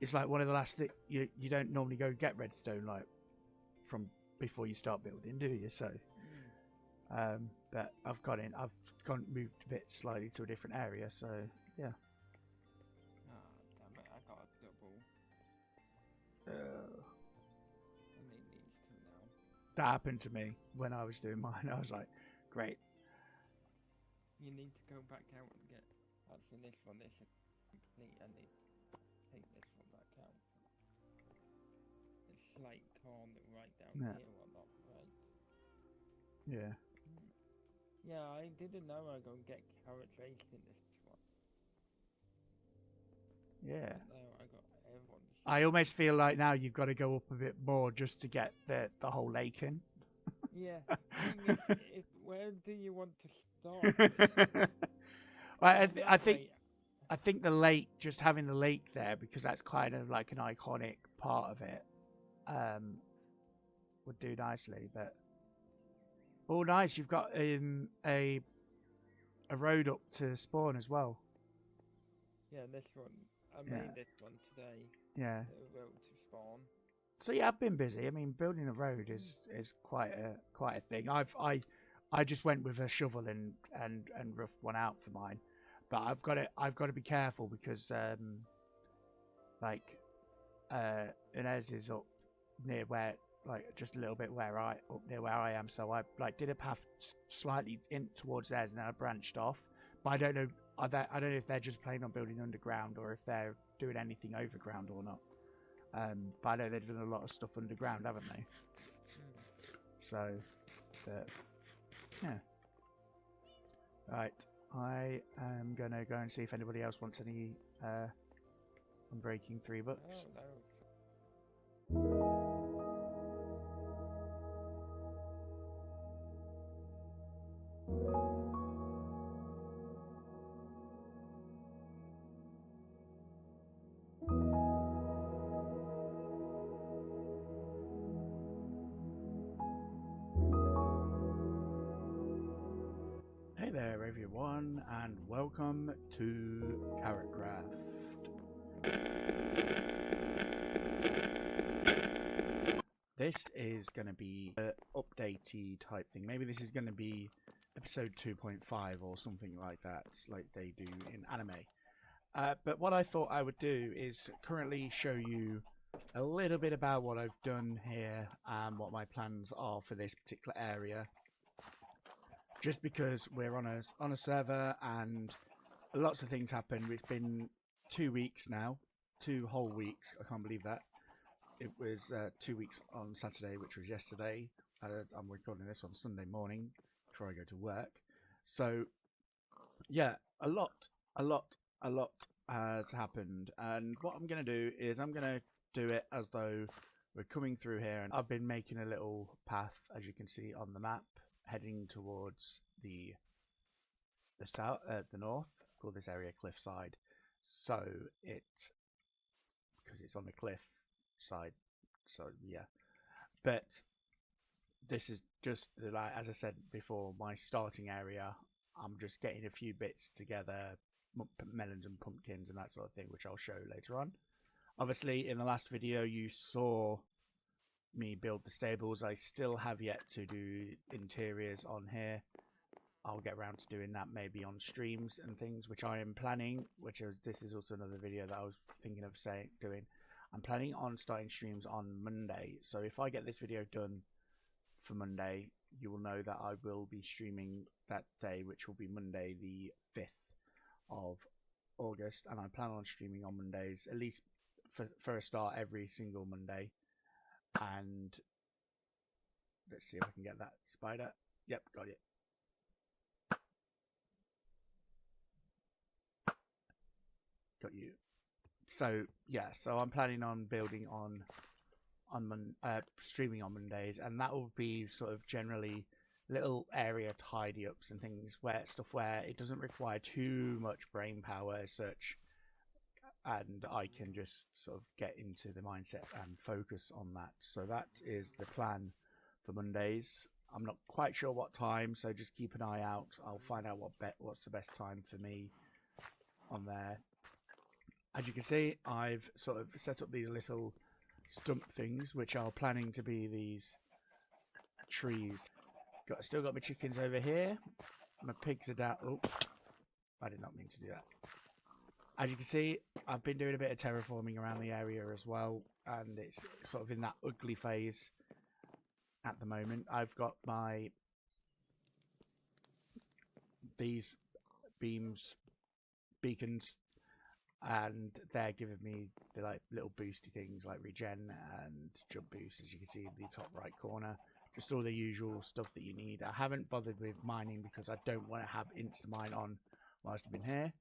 it's like one of the last things you don't normally go get redstone like from before you start building, do you? So but I've moved a bit slightly to a different area, so yeah. Ah, damn it, I got a double. I need these 2 now. That happened to me when I was doing mine. I was like, great. You need to go back out and get. That's in this one. This is complete. I need to take this one back out. It's like corn right down Yeah. here or not, right? Yeah. Yeah, I didn't know I go and get carrots raised in this one. Yeah. But now I got everyone's. I almost feel like now you've got to go up a bit more just to get the whole lake in. Yeah. Thing is, where do you want to start? Well, I think the lake, just having the lake there, because that's kind of like an iconic part of it, would do nicely. But oh, nice! You've got a road up to spawn as well. Yeah, this one. I Yeah. made this one today. Yeah. The road to spawn. So yeah, I've been busy. I mean, building a road is quite a thing. I just went with a shovel and roughed one out for mine, but I've got to be careful because like Inez is up near where like just a little bit up near where I am. So I like did a path slightly in towards theirs, and then I branched off. But I don't know. I don't know if they're just planning on building underground or if they're doing anything overground or not. But I know they've done a lot of stuff underground, haven't they? So, but yeah. Right, I am gonna go and see if anybody else wants any Unbreaking 3 books. Oh, no. Hey there everyone, and welcome to KarotKraft. This is going to be an updatey type thing. Maybe this is going to be episode 2.5 or something like that, like they do in anime. But what I thought I would do is currently show you a little bit about what I've done here and what my plans are for this particular area. Just because we're on a server and lots of things happen. It's been 2 weeks now, 2 whole weeks. I can't believe that. It was 2 weeks on Saturday, which was yesterday. I'm recording this on Sunday morning before I go to work. So yeah, a lot has happened. And what I'm going to do is I'm going to do it as though we're coming through here. And I've been making a little path, as you can see on the map, heading towards the south, the north. Call this area Cliffside. So because it's on the cliff side. So yeah, but this is just like, as I said before, my starting area. I'm just getting a few bits together, melons and pumpkins and that sort of thing, which I'll show later on. Obviously, in the last video you saw me build the stables. I still have yet to do interiors on here. I'll get around to doing that maybe on streams and things, which I am planning, this is also another video that I was thinking of doing. I'm planning on starting streams on Monday, so if I get this video done for Monday, you will know that I will be streaming that day, which will be Monday the 5th of August, and I plan on streaming on Mondays, at least for a start, every single Monday. And let's see if I can get that spider. Yep, got it. Got you. So yeah, so I'm planning on building on streaming on Mondays, and that will be sort of generally little area tidy ups and things where it doesn't require too much brain power as such, and I can just sort of get into the mindset and focus on that. So that is the plan for Mondays. I'm not quite sure what time, so just keep an eye out. I'll find out what's the best time for me on there. As you can see, I've sort of set up these little stump things, which are planning to be these trees. Still got my chickens over here. My pigs are down. Oh, I did not mean to do that. As you can see, I've been doing a bit of terraforming around the area as well, and it's sort of in that ugly phase at the moment. I've got these beacons, and they're giving me the like little boosty things like regen and jump boost, as you can see in the top right corner. Just all the usual stuff that you need. I haven't bothered with mining because I don't want to have insta-mine on whilst I've been here.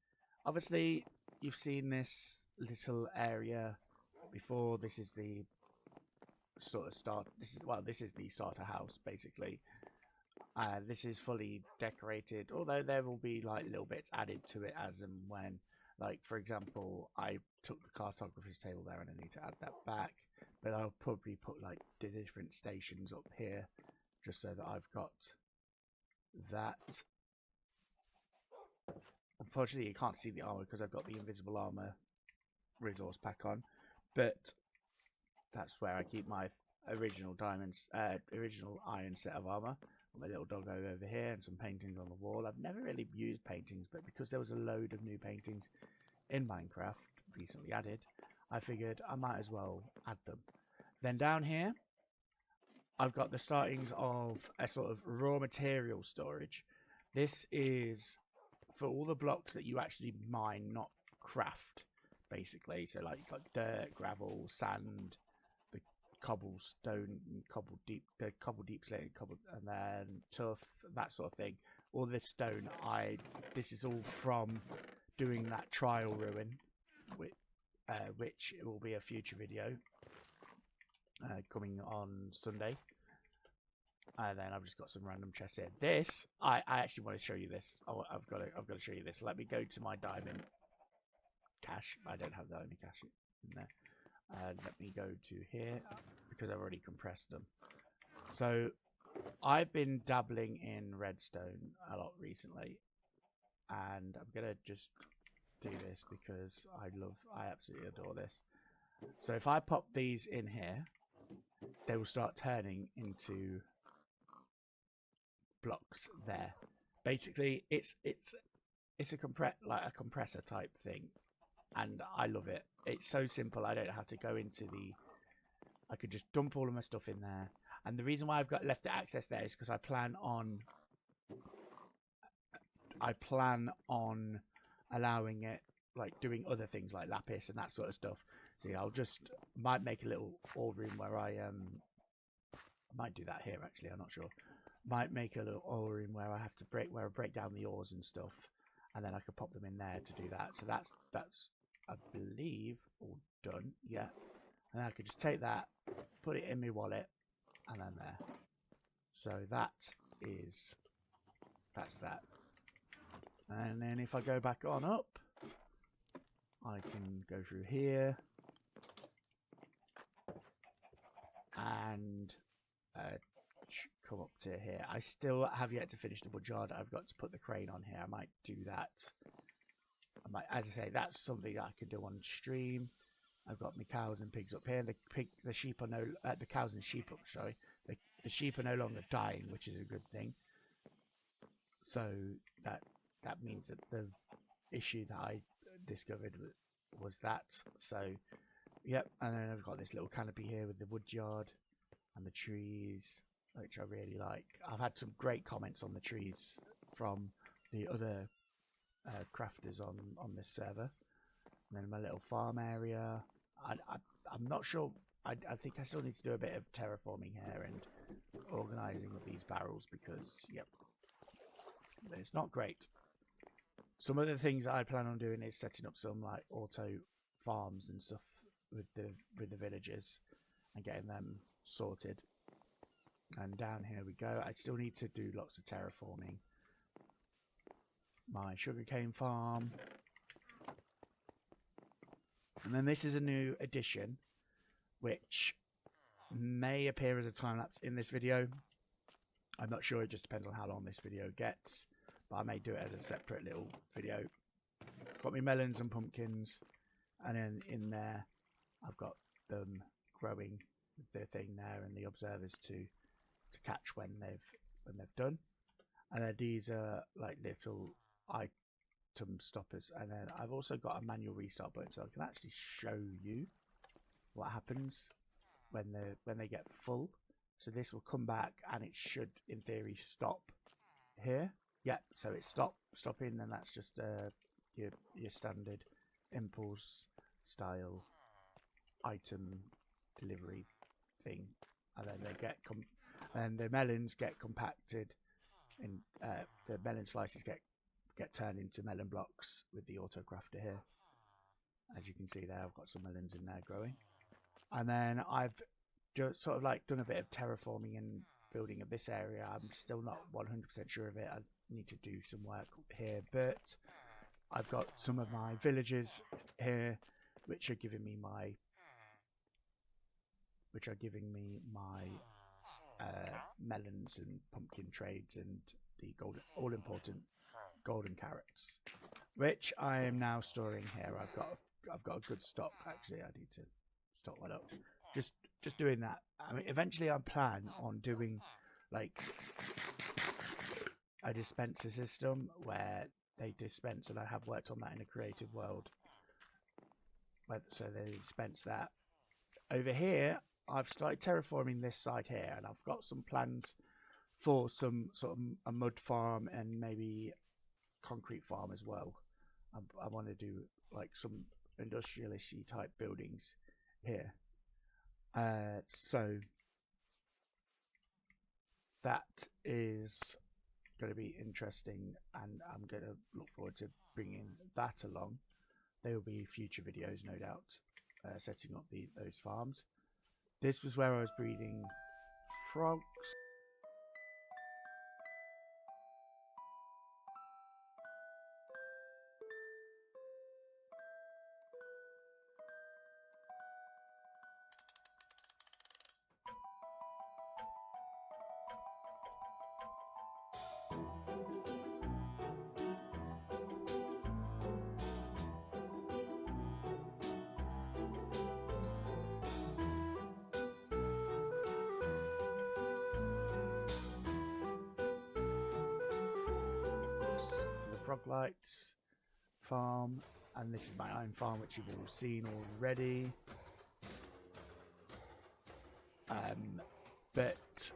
Obviously, you've seen this little area before. This is the sort of start. This is the starter house basically. This is fully decorated, although there will be like little bits added to it as and when. Like, for example, I took the cartographer's table there and I need to add that back. But I'll probably put like the different stations up here just so that I've got that. Unfortunately, you can't see the armor because I've got the invisible armor resource pack on. But that's where I keep my original original iron set of armor. My little doggo over here and some paintings on the wall. I've never really used paintings, but because there was a load of new paintings in Minecraft recently added, I figured I might as well add them. Then down here, I've got the startings of a sort of raw material storage. This is for all the blocks that you actually mine, not craft, basically. So like you've got dirt, gravel, sand, the cobblestone, the cobble deep slate, and then tuff, that sort of thing. All this stone, this is all from doing that trial ruin, which will be a future video coming on Sunday. And then I've just got some random chests here. This, I actually want to show you this. I've got to show you this. Let me go to my diamond cache. I don't have diamond cache in there. Let me go to here because I've already compressed them. So I've been dabbling in redstone a lot recently, and I'm gonna just do this because I absolutely adore this. So if I pop these in here, they will start turning into blocks there. Basically, it's a compressor type thing, and I love it. It's so simple. I don't have to go into I could just dump all of my stuff in there. And the reason why I've got left access there is because I plan on allowing it, like doing other things like lapis and that sort of stuff. See, might make a little ore room where I might do that here actually. I'm not sure. Might make a little ore room where I have to break down the ores and stuff, and then I could pop them in there to do that. So that's I believe all done. Yeah, and I could just take that, put it in my wallet, and then there. So that's that. And then if I go back on up, I can go through here and come up to here. I still have yet to finish the woodyard. I've got to put the crane on here. I might do that. As I say, that's something that I could do on stream. I've got my cows and pigs up here. The sheep are the cows and sheep up. Sorry, the sheep are no longer dying, which is a good thing. So that means that the issue that I discovered was that. So yep, and then I've got this little canopy here with the woodyard and the trees, which I really like. I've had some great comments on the trees from the other crafters on this server. And then my little farm area. I'm not sure. I think I still need to do a bit of terraforming here and organising of these barrels because, yep, it's not great. Some of the things I plan on doing is setting up some like auto farms and stuff with the villagers and getting them sorted. And down here we go. I still need to do lots of terraforming. My sugarcane farm. And then this is a new addition, which may appear as a time lapse in this video. I'm not sure, it just depends on how long this video gets, but I may do it as a separate little video. I've got my melons and pumpkins, and then in there I've got them growing the thing there and the observers to catch when they've done. And then these are like little item stoppers, and then I've also got a manual restart button, so I can actually show you what happens when they get full. So this will come back and it should in theory stop here. Yeah, so it's stopping, and that's just your standard impulse style item delivery thing. And then they get and the melons get compacted, and the melon slices get turned into melon blocks with the auto crafter here. As you can see there, I've got some melons in there growing. And then I've just sort of like done a bit of terraforming and building of this area. I'm still not 100% sure of it. I need to do some work here, but I've got some of my villagers here which are giving me my melons and pumpkin trades and the all important golden carrots, which I am now storing here. I've got a good stock. Actually, I need to stock one up. Just doing that. I mean, eventually I plan on doing like a dispenser system where they dispense, and I have worked on that in a creative world. So they dispense that. Over here, I've started terraforming this side here, and I've got some plans for some sort of a mud farm and maybe concrete farm as well. I want to do like some industrialist type buildings here. So that is going to be interesting, and I'm going to look forward to bringing that along. There will be future videos, no doubt, setting up those farms. This was where I was breeding frogs. For the frog lights farm, and this is my own farm, which you've all seen already. But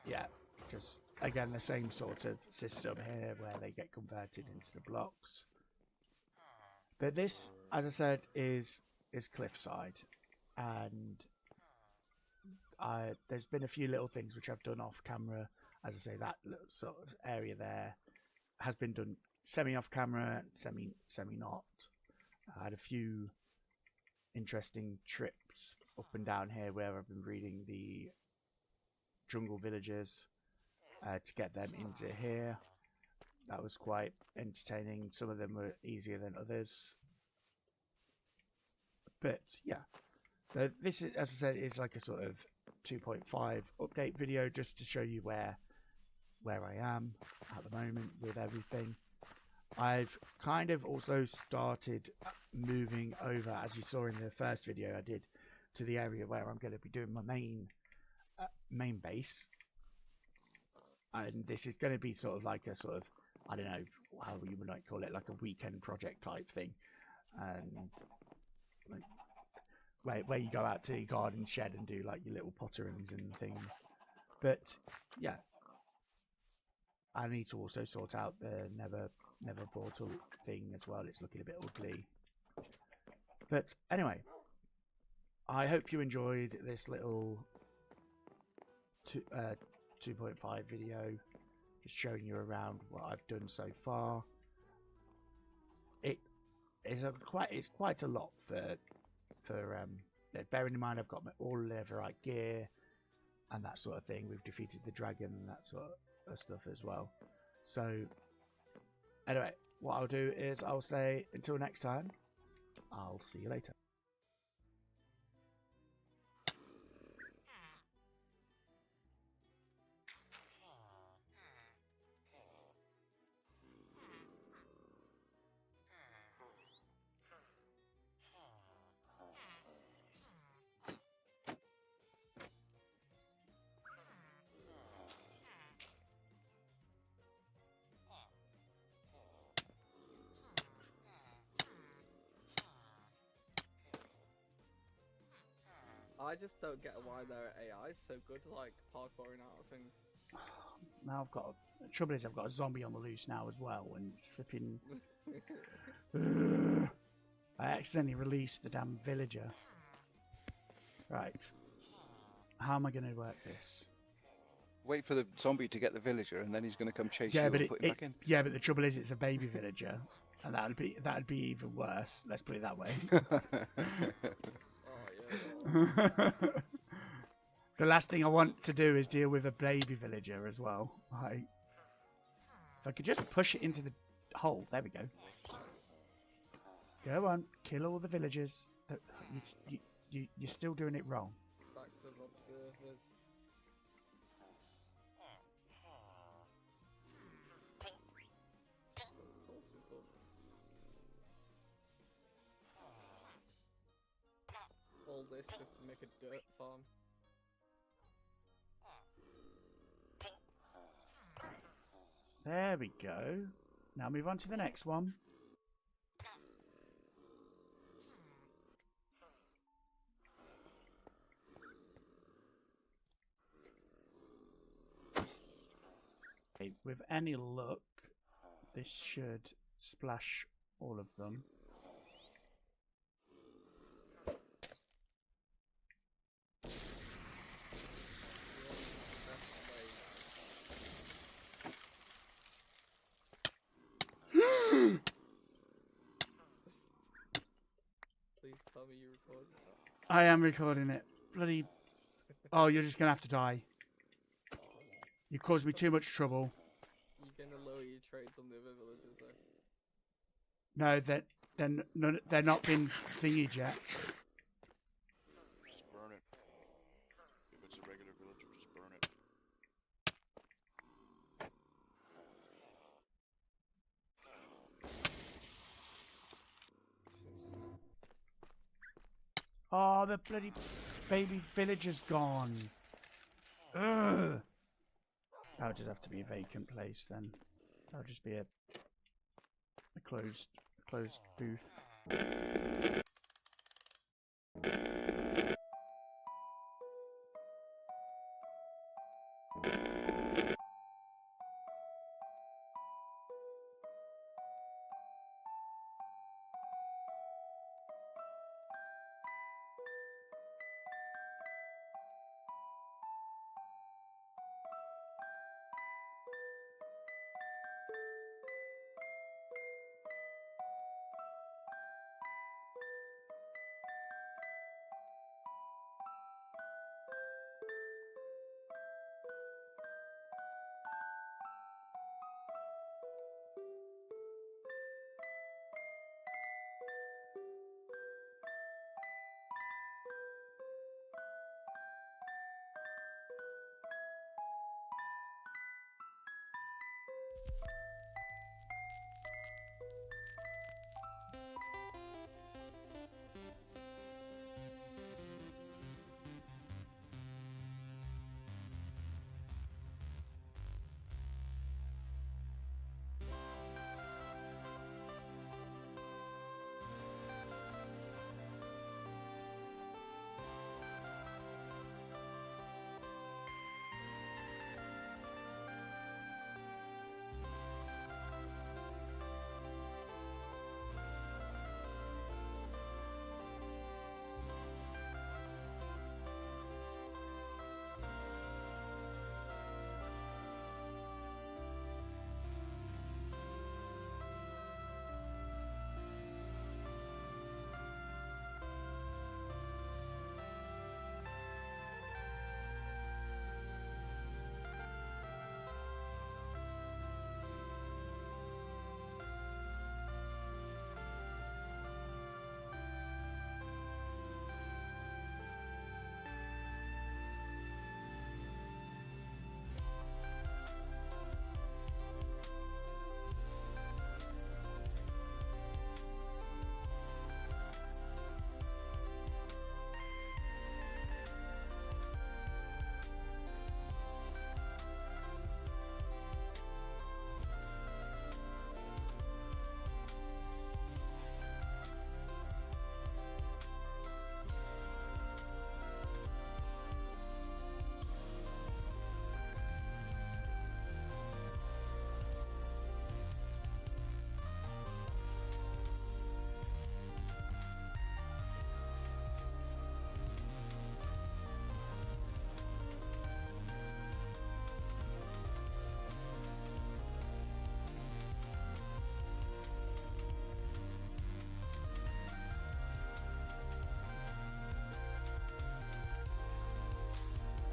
yeah, just again the same sort of system here where they get converted into the blocks. But this, as I said, is cliffside, and there's been a few little things which I've done off camera. As I say, that little sort of area there has been done semi off camera, semi not. I had a few interesting trips up and down here where I've been breeding the jungle villagers to get them into here. That was quite entertaining. Some of them were easier than others, but yeah. So this is, as I said, is like a sort of 2.5 update video just to show you where I am at the moment with everything. I've kind of also started moving over, as you saw in the first video I did, to the area where I'm going to be doing my main base. And this is going to be sort of like a sort of, I don't know how you might call it, like a weekend project type thing. And like, where you go out to your garden shed and do like your little potterings and things. But yeah, I need to also sort out the nether portal thing as well. It's looking a bit ugly. But anyway, I hope you enjoyed this little 2.5 video, just showing you around what I've done so far. It's quite a lot for bearing in mind I've got all the right gear and that sort of thing. We've defeated the dragon and that sort of stuff as well. So anyway, what I'll do is I'll say until next time, I'll see you later. I just don't get why their AI is so good, like parkouring out of things. Now I've got, the trouble is I've got a zombie on the loose now as well, and it's flipping. I accidentally released the damn villager. Right. How am I going to work this? Wait for the zombie to get the villager, and then he's going to come chase you and put him back in. Yeah, but the trouble is it's a baby villager, and that'd be even worse. Let's put it that way. The last thing I want to do is deal with a baby villager as well. Like, if I could just push it into the hole. There we go. Go on, kill all the villagers. You're still doing it wrong. Stacks of observers. All this just to make a dirt farm. There we go. Now move on to the next one. With any luck, this should splash all of them. Please tell me you recorded that. I am recording it. Bloody... Oh, you're just going to have to die. You caused me too much trouble. You're gonna lower your trades on the other villagers No, though. they're not been thingied yet. Just burn it. If it's a regular villager, just burn it. Oh, the bloody baby villager's gone. Ugh. That'll just have to be a vacant place then. That'll just be a closed booth.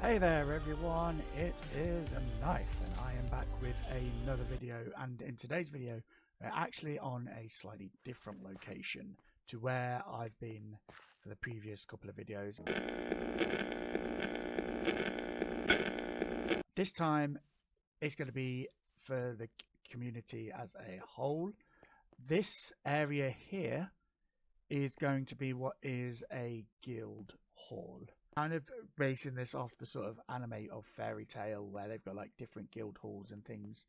Hey there everyone, it is Nythe and I am back with another video, and in today's video we're actually on a slightly different location to where I've been for the previous couple of videos. This time it's going to be for the community as a whole. This area here is going to be what is a guild hall. Kind of basing this off the sort of anime of Fairy Tail, where they've got like different guild halls and things.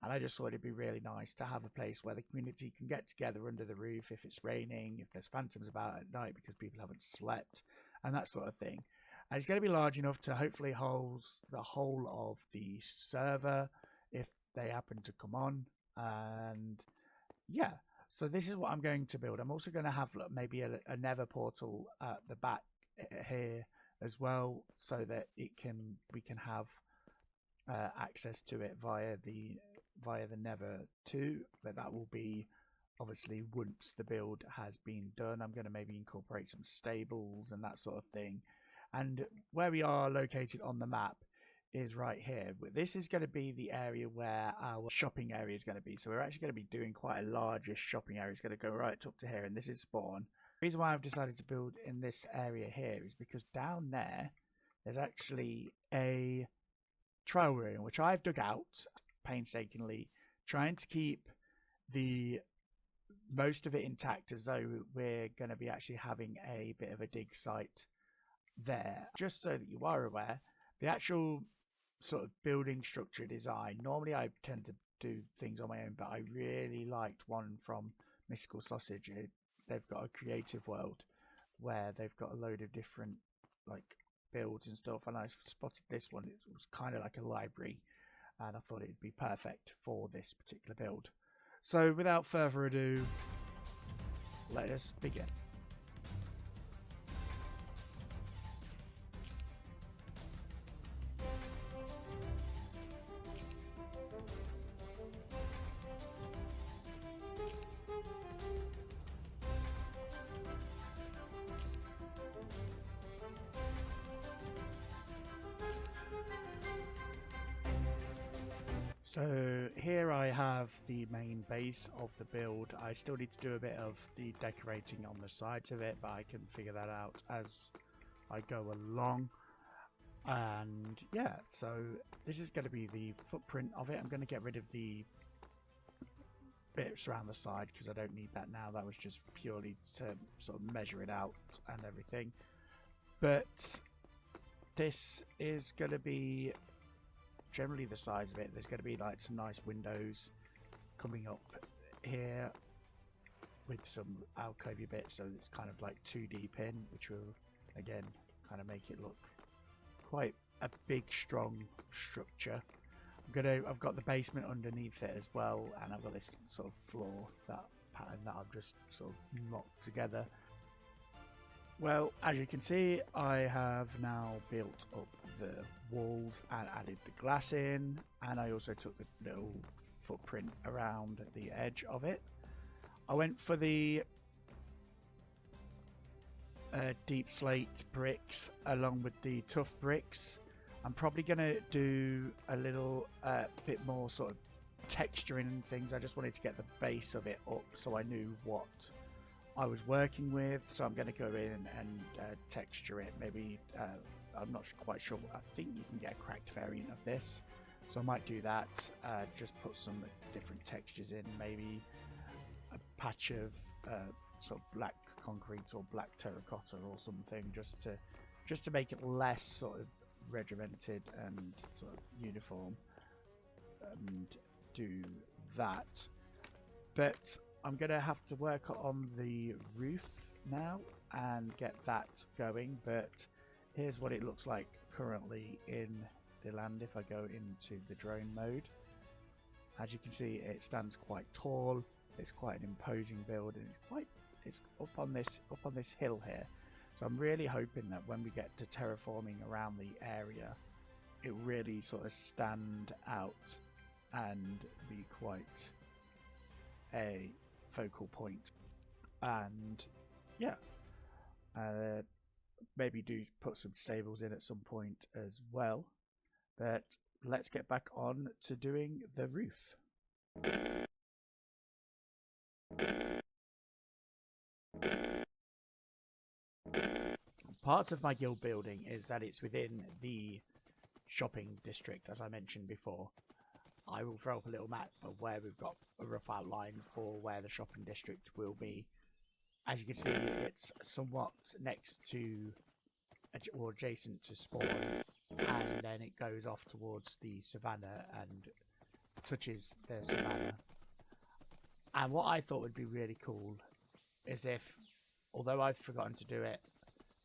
And I just thought it'd be really nice to have a place where the community can get together under the roof if it's raining, if there's phantoms about at night because people haven't slept, and that sort of thing. And it's going to be large enough to hopefully hold the whole of the server if they happen to come on. And yeah, so this is what I'm going to build. I'm also going to have maybe a nether portal at the back here as well, so that we can have access to it via the nether too. But that will be obviously once the build has been done. I'm going to maybe incorporate some stables and that sort of thing. And where we are located on the map is right here. This is going to be the area where our shopping area is going to be. So we're actually going to be doing quite a largish shopping area. It's going to go right up to here, and this is spawn. The reason why I've decided to build in this area here is because down there's actually a trial room which I've dug out painstakingly, trying to keep the most of it intact, as though we're going to be actually having a bit of a dig site there. Just so that you are aware, the actual sort of building structure design, normally I tend to do things on my own, but I really liked one from Mystical Sausage. They've got a creative world where they've got a load of different like builds and stuff, and I spotted this one. It was kind of like a library, and I thought it'd be perfect for this particular build. So without further ado, let us begin. So here I have the main base of the build. I still need to do a bit of the decorating on the sides of it, but I can figure that out as I go along. And yeah, so this is going to be the footprint of it. I'm going to get rid of the bits around the side because I don't need that now. That was just purely to sort of measure it out and everything. But this is going to be generally the size of it. There's going to be like some nice windows coming up here with some alcovey bits, so it's kind of like 2 deep in, which will again kind of make it look quite a big strong structure. I've got the basement underneath it as well, and I've got this sort of floor, that pattern that I've just sort of knocked together. Well, as you can see, I have now built up the walls and added the glass in, and I also took the little footprint around the edge of it. I went for the deep slate bricks along with the tough bricks. I'm probably going to do a little bit more sort of texturing and things. I just wanted to get the base of it up so I knew what I was working with, so I'm going to go in and texture it. Maybe I'm not quite sure. I think you can get a cracked variant of this, so I might do that. Just put some different textures in, maybe a patch of sort of black concrete or black terracotta or something, just to make it less sort of regimented and sort of uniform, and do that. But I'm going to have to work on the roof now and get that going. But here's what it looks like currently in the land if I go into the drone mode. As you can see, it stands quite tall. It's quite an imposing build, and it's up on this hill here. So I'm really hoping that when we get to terraforming around the area, it really sort of stand out and be quite a focal point. And yeah, maybe do put some stables in at some point as well. But let's get back on to doing the roof. Part of my guild building is that it's within the shopping district, as I mentioned before. I will throw up a little map of where we've got a rough outline for where the shopping district will be. As you can see, it's somewhat next to or adjacent to spawn, and then it goes off towards the savannah and touches the savannah. And what I thought would be really cool is if, although I've forgotten to do it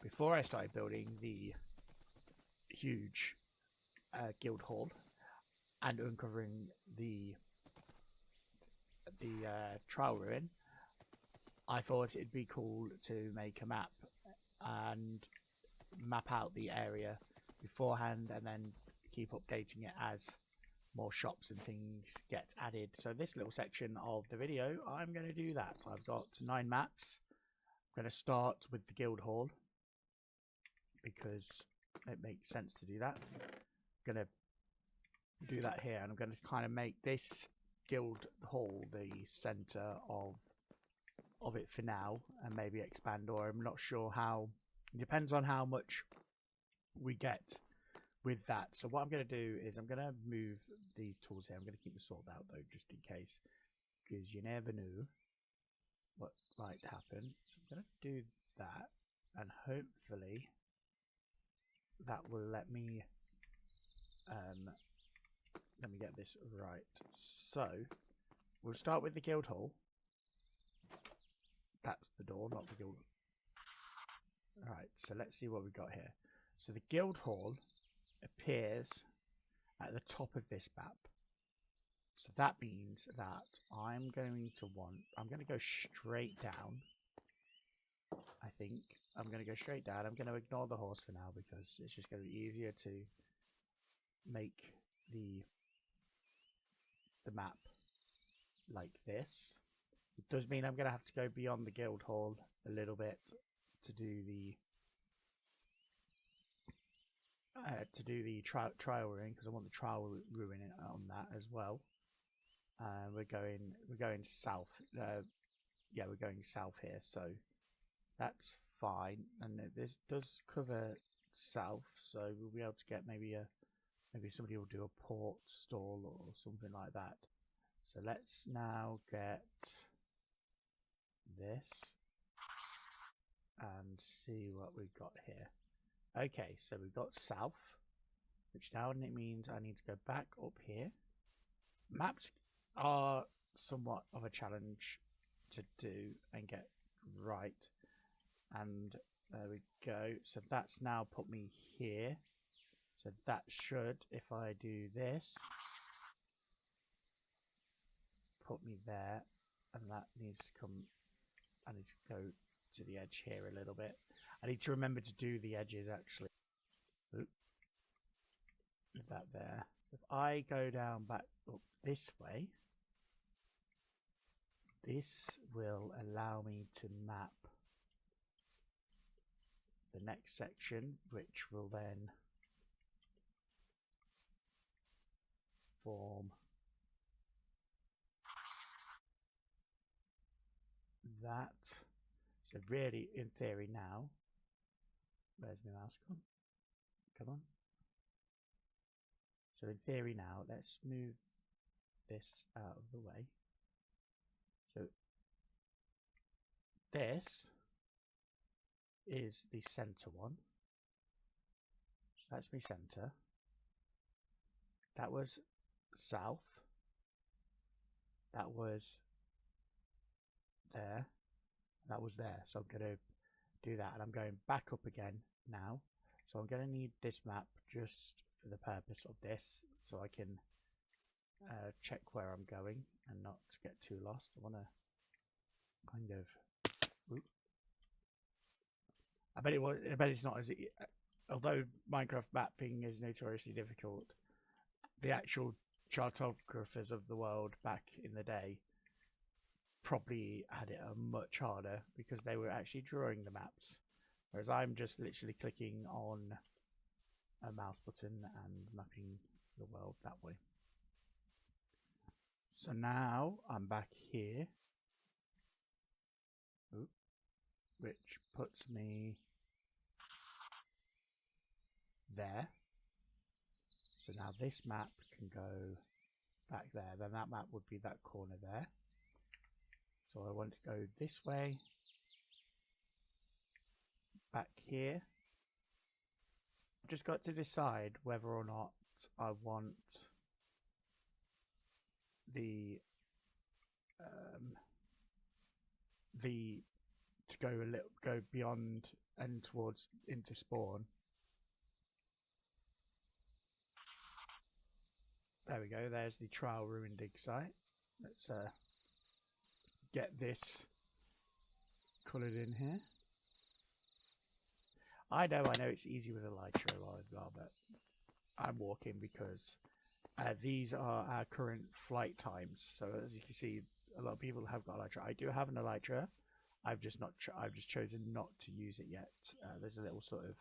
before I started building the huge guild hall, and uncovering the trial ruin, I thought it'd be cool to make a map and map out the area beforehand and then keep updating it as more shops and things get added. So this little section of the video, I'm going to do that. I've got 9 maps. I'm going to start with the guild hall because it makes sense to do that. I'm going to do that here, and I'm going to kind of make this guild hall the center of it for now, and maybe expand, or I'm not sure how. It depends on how much we get with that. So what I'm going to do is I'm going to move these tools here. I'm going to keep the sword out though, just in case, because you never know what might happen. So I'm going to do that, and hopefully that will let me get this right. So we'll start with the guild hall. That's the door, not the guild. Right, so let's see what we've got here. So the guild hall appears at the top of this map. So that means that I'm going to go straight down. I think I'm going to go straight down. I'm going to ignore the horse for now because it's just going to be easier to make the map like this. It does mean I'm going to have to go beyond the guild hall a little bit to do the trial ruin, because I want the trial ruin on that as well. We're going south. Yeah, we're going south here, so that's fine. And this does cover south, so we'll be able to get maybe somebody will do a port stall or something like that. So let's now get this and see what we've got here. Okay, so we've got south, which now means I need to go back up here. Maps are somewhat of a challenge to do and get right, and there we go. So that's now put me here. So that should, if I do this, put me there, and that needs to come. I need to go to the edge here a little bit. I need to remember to do the edges actually. Oop. That there. If I go down back up this way, this will allow me to map the next section, which will then form that. So really, in theory now, where's my mouse gone? Come on. So in theory now, let's move this out of the way. So this is the center one. So that's my center. That was south. That was there. That was there. So I'm going to do that, and I'm going back up again now. So I'm going to need this map just for the purpose of this, so I can check where I'm going and not get too lost. I want to kind of. Oops. I bet it's not as. Although Minecraft mapping is notoriously difficult, the actual cartographers of the world back in the day probably had it much harder because they were actually drawing the maps, whereas I'm just literally clicking on a mouse button and mapping the world that way. So now I'm back here, which puts me there. So now this map can go back there, then that map would be that corner there. So I want to go this way, back here. I've just got to decide whether or not I want the to go beyond and towards into spawn. There we go. There's the trial ruin dig site. Let's get this coloured in here. I know it's easy with Elytra as well, but I'm walking because these are our current flight times. So as you can see, a lot of people have got Elytra. I do have an Elytra. I've just chosen not to use it yet. There's a little sort of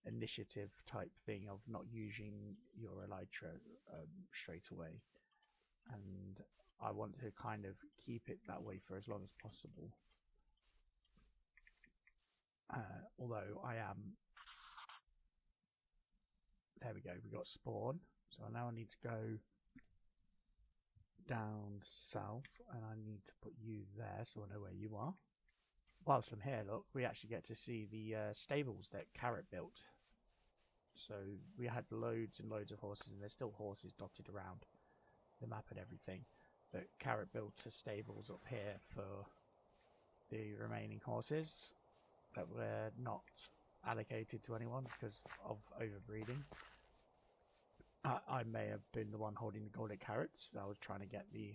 initiative type thing of not using your Elytra straight away, and I want to kind of keep it that way for as long as possible. Although I am, there we go, we got spawn, so now I need to go down south and I need to put you there so I know where you are. Whilst I'm here, look, we actually get to see the stables that Karot built. So we had loads and loads of horses, and there's still horses dotted around the map and everything. But Karot built stables up here for the remaining horses that were not allocated to anyone because of overbreeding. I may have been the one holding the golden carrots. I was trying to get the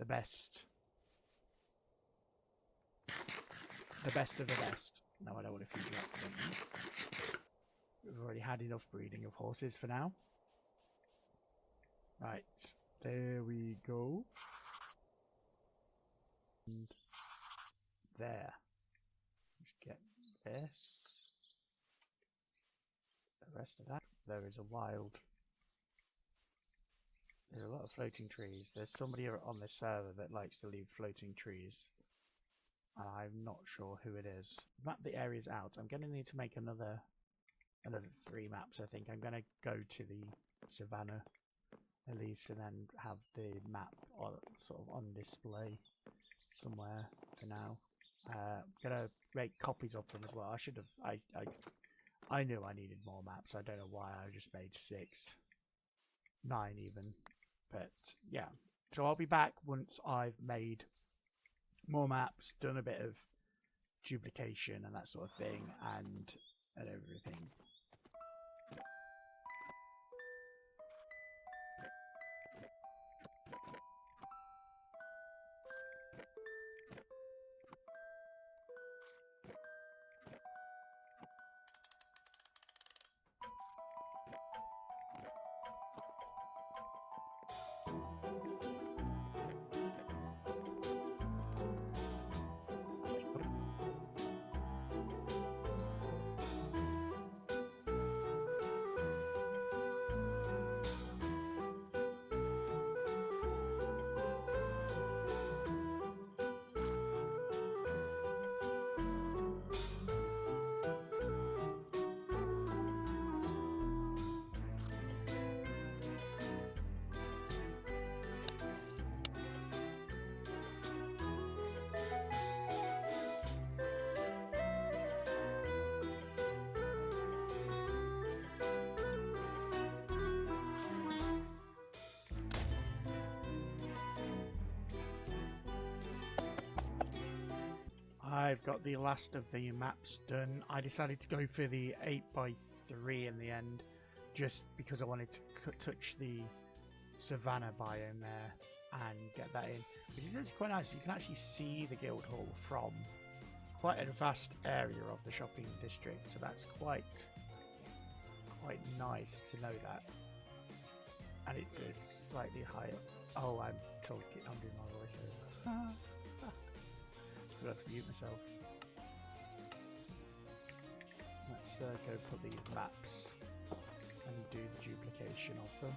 best of the best. No, I don't want to feed you accidentally. We've already had enough breeding of horses for now. Right, there we go. And there. Let's get this. The rest of that. There is a wild. There's a lot of floating trees. There's somebody on this server that likes to leave floating trees. And I'm not sure who it is. Map the areas out. I'm going to need to make another 3 maps, I think. I'm going to go to the savannah at least and then have the map sort of on display somewhere for now. I'm going to make copies of them as well. I should have. I knew I needed more maps. I don't know why I just made 6, 9 even. But yeah, so I'll be back once I've made more maps, done a bit of duplication and that sort of thing, and everything. I've got the last of the maps done. I decided to go for the 8x3 in the end, just because I wanted to touch the savannah biome there and get that in. Which is quite nice. You can actually see the guild hall from quite a vast area of the shopping district, so that's quite nice to know that. And it's a slightly higher. Oh, I'm doing my voiceover. Forgot to mute myself. Let's go put these maps and do the duplication of them.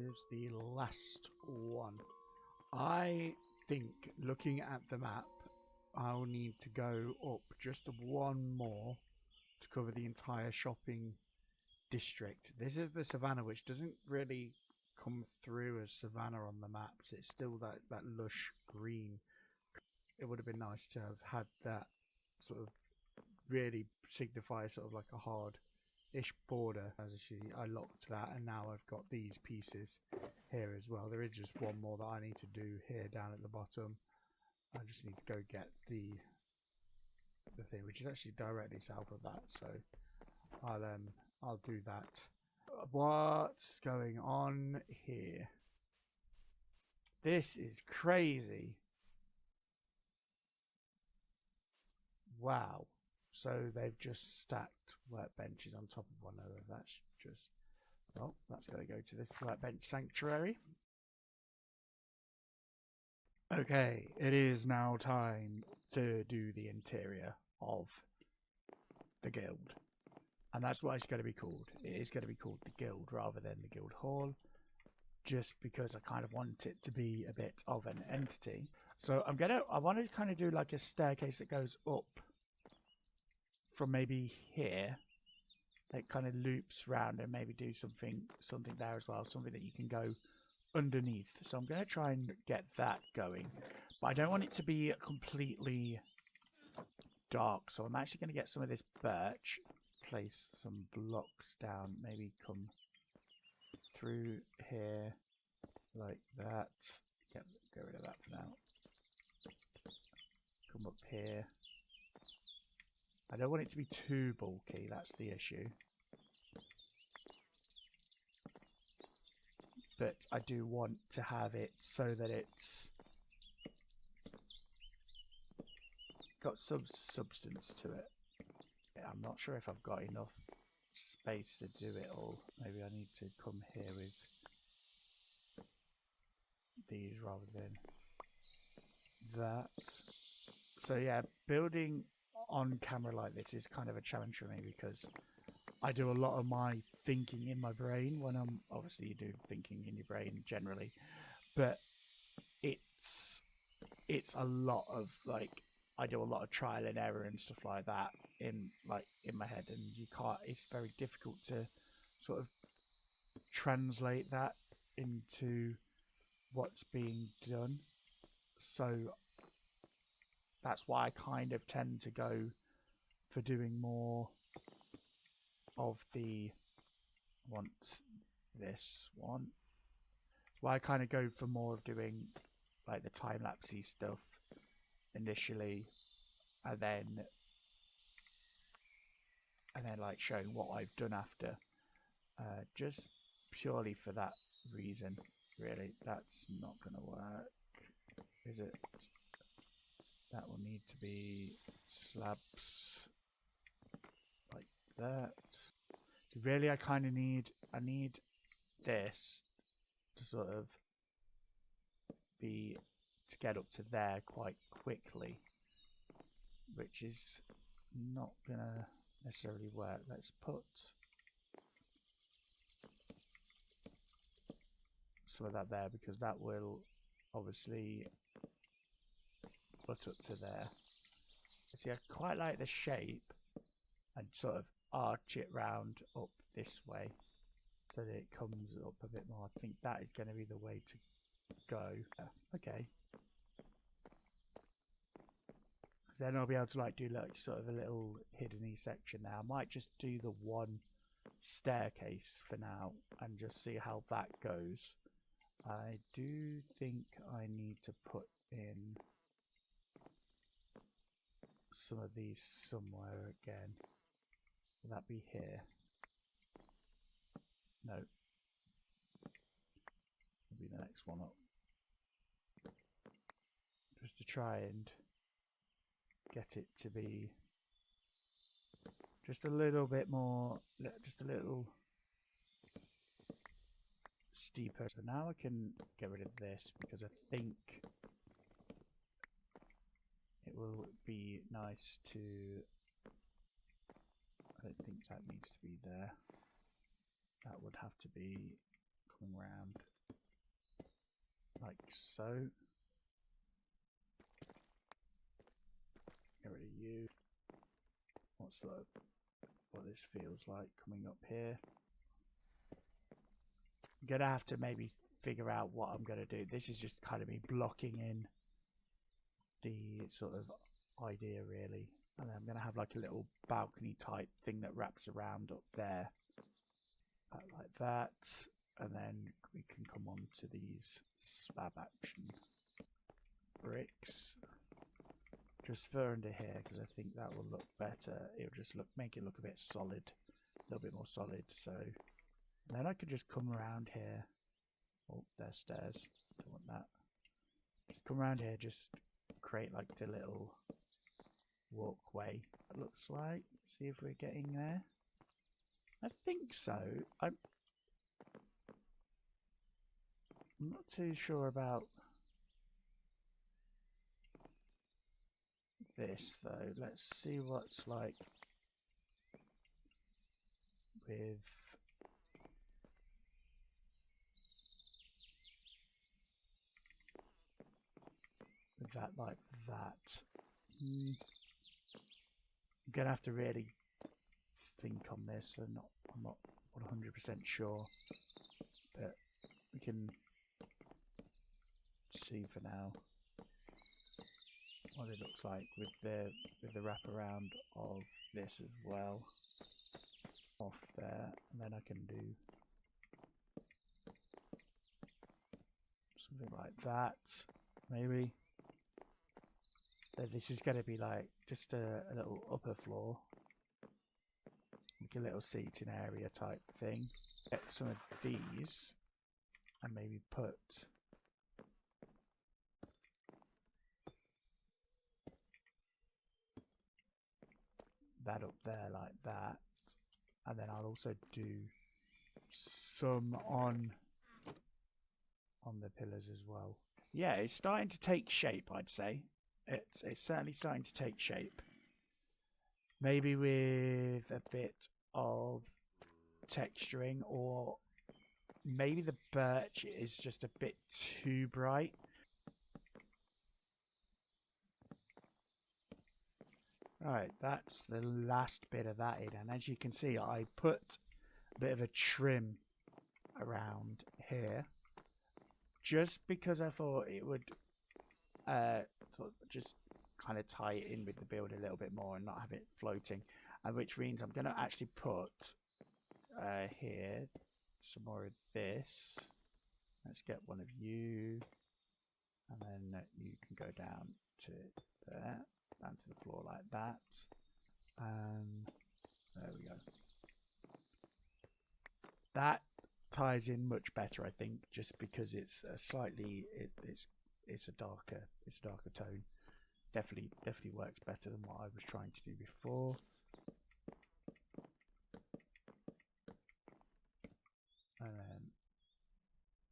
is the last one. I think, looking at the map, I'll need to go up just one more to cover the entire shopping district. This is the savannah, which doesn't really come through as savannah on the maps. It's still that lush green. It would have been nice to have had that sort of really signify sort of like a hard-ish border. As you see, I locked that, and now I've got these pieces here as well. There is just one more that I need to do here down at the bottom. I just need to go get the thing, which is actually directly south of that, so I'll do that. What's going on here? This is crazy. Wow. So they've just stacked workbenches on top of one another. That's just... well, that's going to go to this workbench sanctuary. Okay, it is now time to do the interior of the guild. And that's what it's going to be called. It is going to be called the guild rather than the guild hall. Just because I kind of want it to be a bit of an entity. So I want to kind of do like a staircase that goes up from maybe here. It kind of loops round and maybe do something there as well. Something that you can go underneath. So I'm going to try and get that going. But I don't want it to be completely dark. So I'm actually going to get some of this birch. Place some blocks down. Maybe come through here like that. Get rid of that for now. Come up here. I don't want it to be too bulky, that's the issue. But I do want to have it so that it's got some substance to it. I'm not sure if I've got enough space to do it all. Maybe I need to come here with these rather than that. So yeah, building on camera like this is kind of a challenge for me because I do a lot of my thinking in my brain when I'm... obviously you do thinking in your brain generally, but it's a lot of like... I do a lot of trial and error and stuff like that in my head, and you can't... it's very difficult to sort of translate that into what's being done. So that's why I kind of tend to go for doing more of the... I want this one. Why I kind of go for more of doing like the time-lapsey stuff initially, and then like showing what I've done after, just purely for that reason. Really, that's not gonna work, is it? That will need to be slabs like that. So really, I kind of need this to sort of be to get up to there quite quickly, which is not gonna necessarily work. Let's put some of that there because that will obviously butt up to there. See, I quite like the shape and sort of arch it round up this way so that it comes up a bit more. I think that is going to be the way to go. Okay. Then I'll be able to like do like sort of a little hidden-y section there. I might just do the one staircase for now and just see how that goes. I do think I need to put in some of these somewhere again. Will that be here? No. It'll be the next one up. Just to try and get it to be just a little bit more, just a little steeper. So now I can get rid of this because I think it will be nice to... I don't think that needs to be there. That would have to be coming round like so. Get rid of you. What's the what this feels like coming up here? I'm gonna have to maybe figure out what I'm gonna do. This is just kind of me blocking in the sort of idea really, and then I'm gonna have like a little balcony type thing that wraps around up there, like that, and then we can come on to these slab action bricks just further under here because I think that will look better. It'll just make it look a bit solid, a little bit more solid. So and then I could just come around here. Oh, there's stairs. Don't want that. Just come around here, just create like the little walkway. It looks like. See if we're getting there. I think so. I'm not too sure about this though. Let's see what's like with that, like that. I'm gonna have to really think on this, and I'm not 100% sure, but we can see for now what it looks like with the wraparound of this as well off there, and then I can do something like that maybe. This is going to be like just a little upper floor, like a little seating area type thing. Get some of these and maybe put that up there like that, and then I'll also do some on the pillars as well. Yeah, it's starting to take shape, I'd say. It's certainly starting to take shape. Maybe with a bit of texturing, or maybe the birch is just a bit too bright. Right, that's the last bit of that in, and as you can see I put a bit of a trim around here just because I thought it would sort of just kind of tie it in with the build a little bit more and not have it floating, and which means I'm going to actually put here some more of this. Let's get one of you, and then you can go down to there, down to the floor like that, and there we go. That ties in much better, I think, just because it's a slightly it's a darker tone. Definitely works better than what I was trying to do before. And then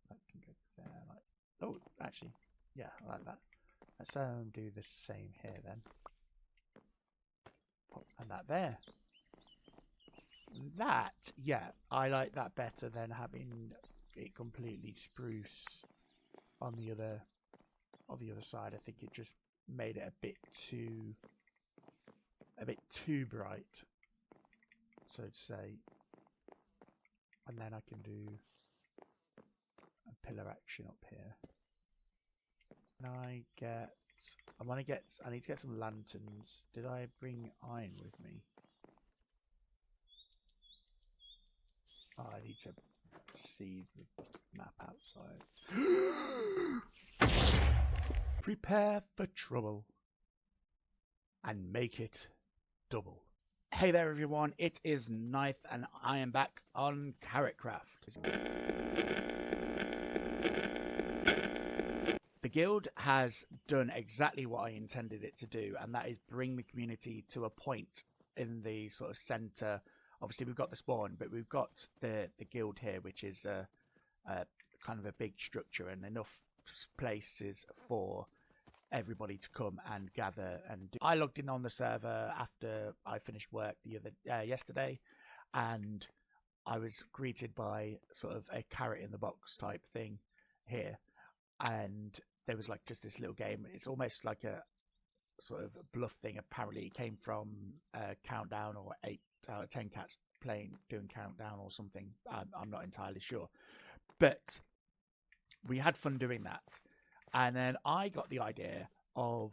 that can go there, like, oh, actually, yeah, I like that. Let's do the same here then. Oh, and that there. That, yeah, I like that better than having it completely spruce on the other side. I think it just made it a bit too bright, so to say. And then I can do a pillar action up here. And I need to get some lanterns. Did I bring iron with me? Oh, I need to see the map outside. Prepare for trouble and make it double. Hey there everyone, it is Nythe and I am back on KarotKraft. The guild has done exactly what I intended it to do, and that is bring the community to a point in the sort of centre. Obviously we've got the spawn, but we've got the guild here, which is a kind of a big structure and enough places for everybody to come and gather and do. I logged in on the server after I finished work yesterday, and I was greeted by sort of a carrot in the box type thing here, and there was like just this little game. It's almost like a sort of bluff thing. Apparently, it came from Countdown or 8 out of 10 Cats doing Countdown or something. I'm not entirely sure, but we had fun doing that. And then I got the idea of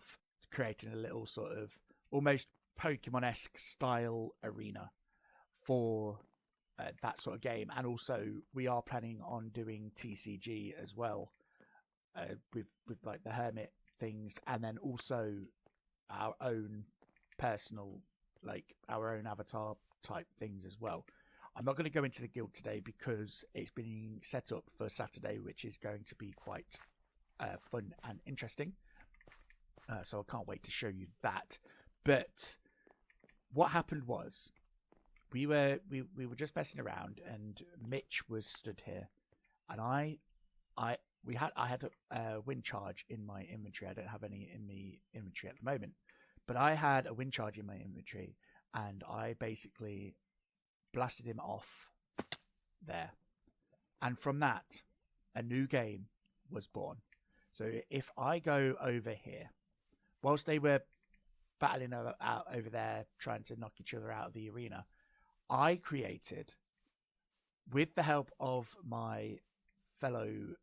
creating a little sort of almost Pokemon-esque style arena for that sort of game. And also we are planning on doing TCG as well, with like the hermit things, and then also our own personal, like our own avatar type things as well. I'm not going to go into the guild today because it's being set up for Saturday, which is going to be quite fun and interesting. So I can't wait to show you that. But what happened was we were just messing around, and Mitch was stood here, and I had a wind charge in my inventory. I don't have any in the inventory at the moment, but I had a wind charge in my inventory, and I basically blasted him off there. And from that, a new game was born. So if I go over here, whilst they were battling out over there, trying to knock each other out of the arena, I created, with the help of my fellow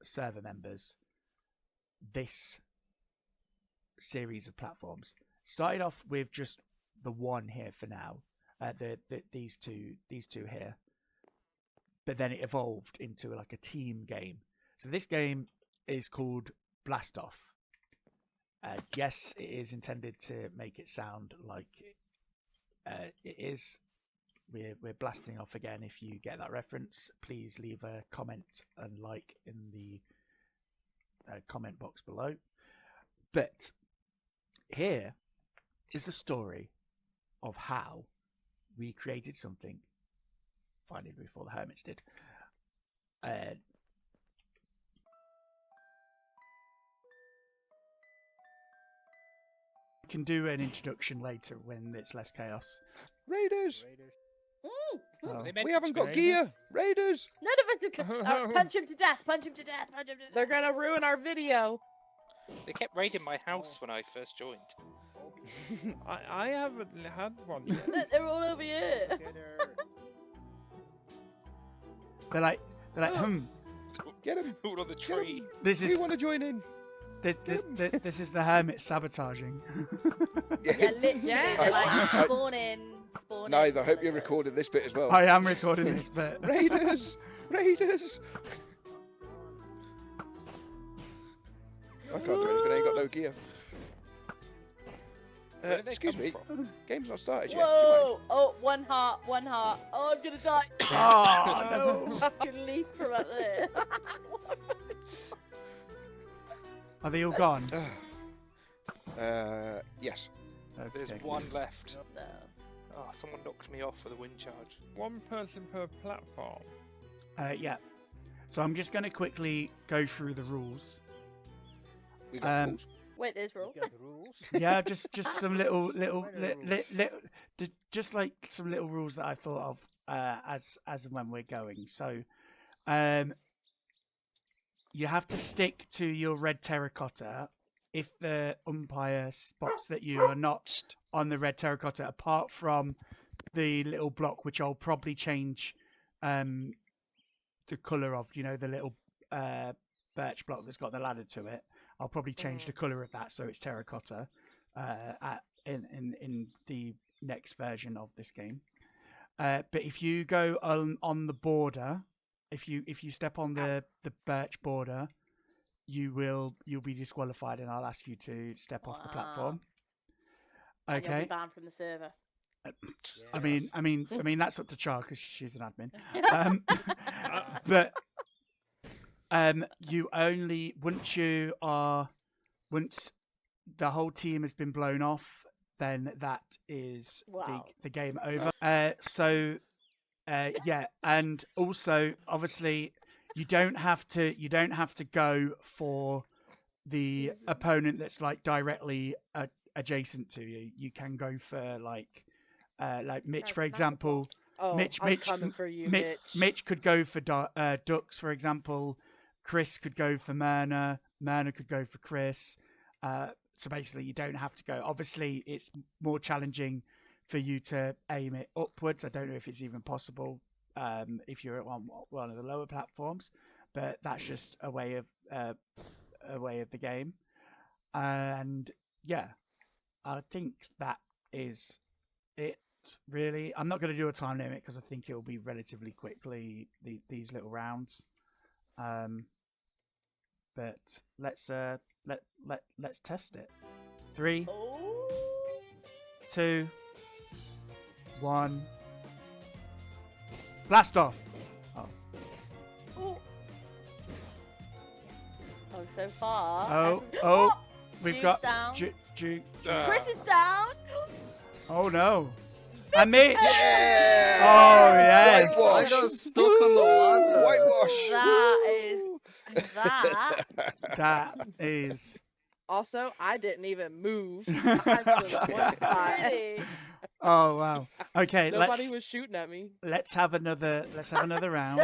server members, this series of platforms. Started off with just the one here for now, these two here, but then it evolved into like a team game. So this game is called Blast Off. Yes, it is intended to make it sound like it is. We're blasting off again. If you get that reference, please leave a comment and like in the comment box below. But here is the story of how we created something, finally before the hermits did. Can do an introduction later when it's less chaos. Raiders! Oh. We haven't got gear! Raiders! None of us can. Punch him to death! Punch him to death! Punch him to death! They're gonna ruin our video. They kept raiding my house when I first joined. I haven't had one yet. Look, they're all over here. They're like, Get him! All on the tree. We want to join in. This is the hermit sabotaging. Yeah, literally. Like, spawn in. Nythe, I hope you're recording this bit as well. I am recording this bit. Raiders! Raiders! I can't do anything, I ain't got no gear. Excuse me, game's not started yet. Whoa! Oh, one heart. Oh, I'm gonna die. Oh, no. Fucking leaf from up there. Are they all gone? Yes. Okay. There's one left. No. Oh, someone knocked me off with a wind charge. One person per platform. Yeah. So I'm just going to quickly go through the rules. We got rules. Wait, there's rules. Yeah, just some little just like some little rules that I thought of as and when we're going. So, you have to stick to your red terracotta if the umpire spots that you are not on the red terracotta, apart from the little block, which I'll probably change the colour of, the little birch block that's got the ladder to it. I'll probably change the colour of that so it's terracotta in the next version of this game. But if you go on the border, if you step on the birch border, you'll be disqualified, and I'll ask you to step off the platform. And you'll Okay. be banned from the server. I mean that's up to Char because she's an admin. But you only once the whole team has been blown off, then that is the game over. Yeah, and also obviously you don't have to go for the opponent that's like directly adjacent to you. You can go for like Mitch, for example. Oh, I'm coming for you, Mitch. Mitch could go for ducks, for example. Chris could go for Myrna. Myrna could go for Chris. So basically, you don't have to go. Obviously, it's more challenging for you to aim it upwards. I don't know if it's even possible if you're on one of the lower platforms, but that's just a way of the game. And yeah, I think that is it. Really, I'm not going to do a time limit because I think it'll be relatively quickly these little rounds. But let's test it. 3, 2, 1. Blast off. Oh, so far. Oh, we've Juke's got down. Juke. Chris is down. Oh no. And me. Yeah! Oh yes. Whitewash. I got stuck on the ladder. That is. Also, I didn't even move. I stood in one spot. Really? Oh wow. Okay, Nobody was shooting at me. Let's have another round.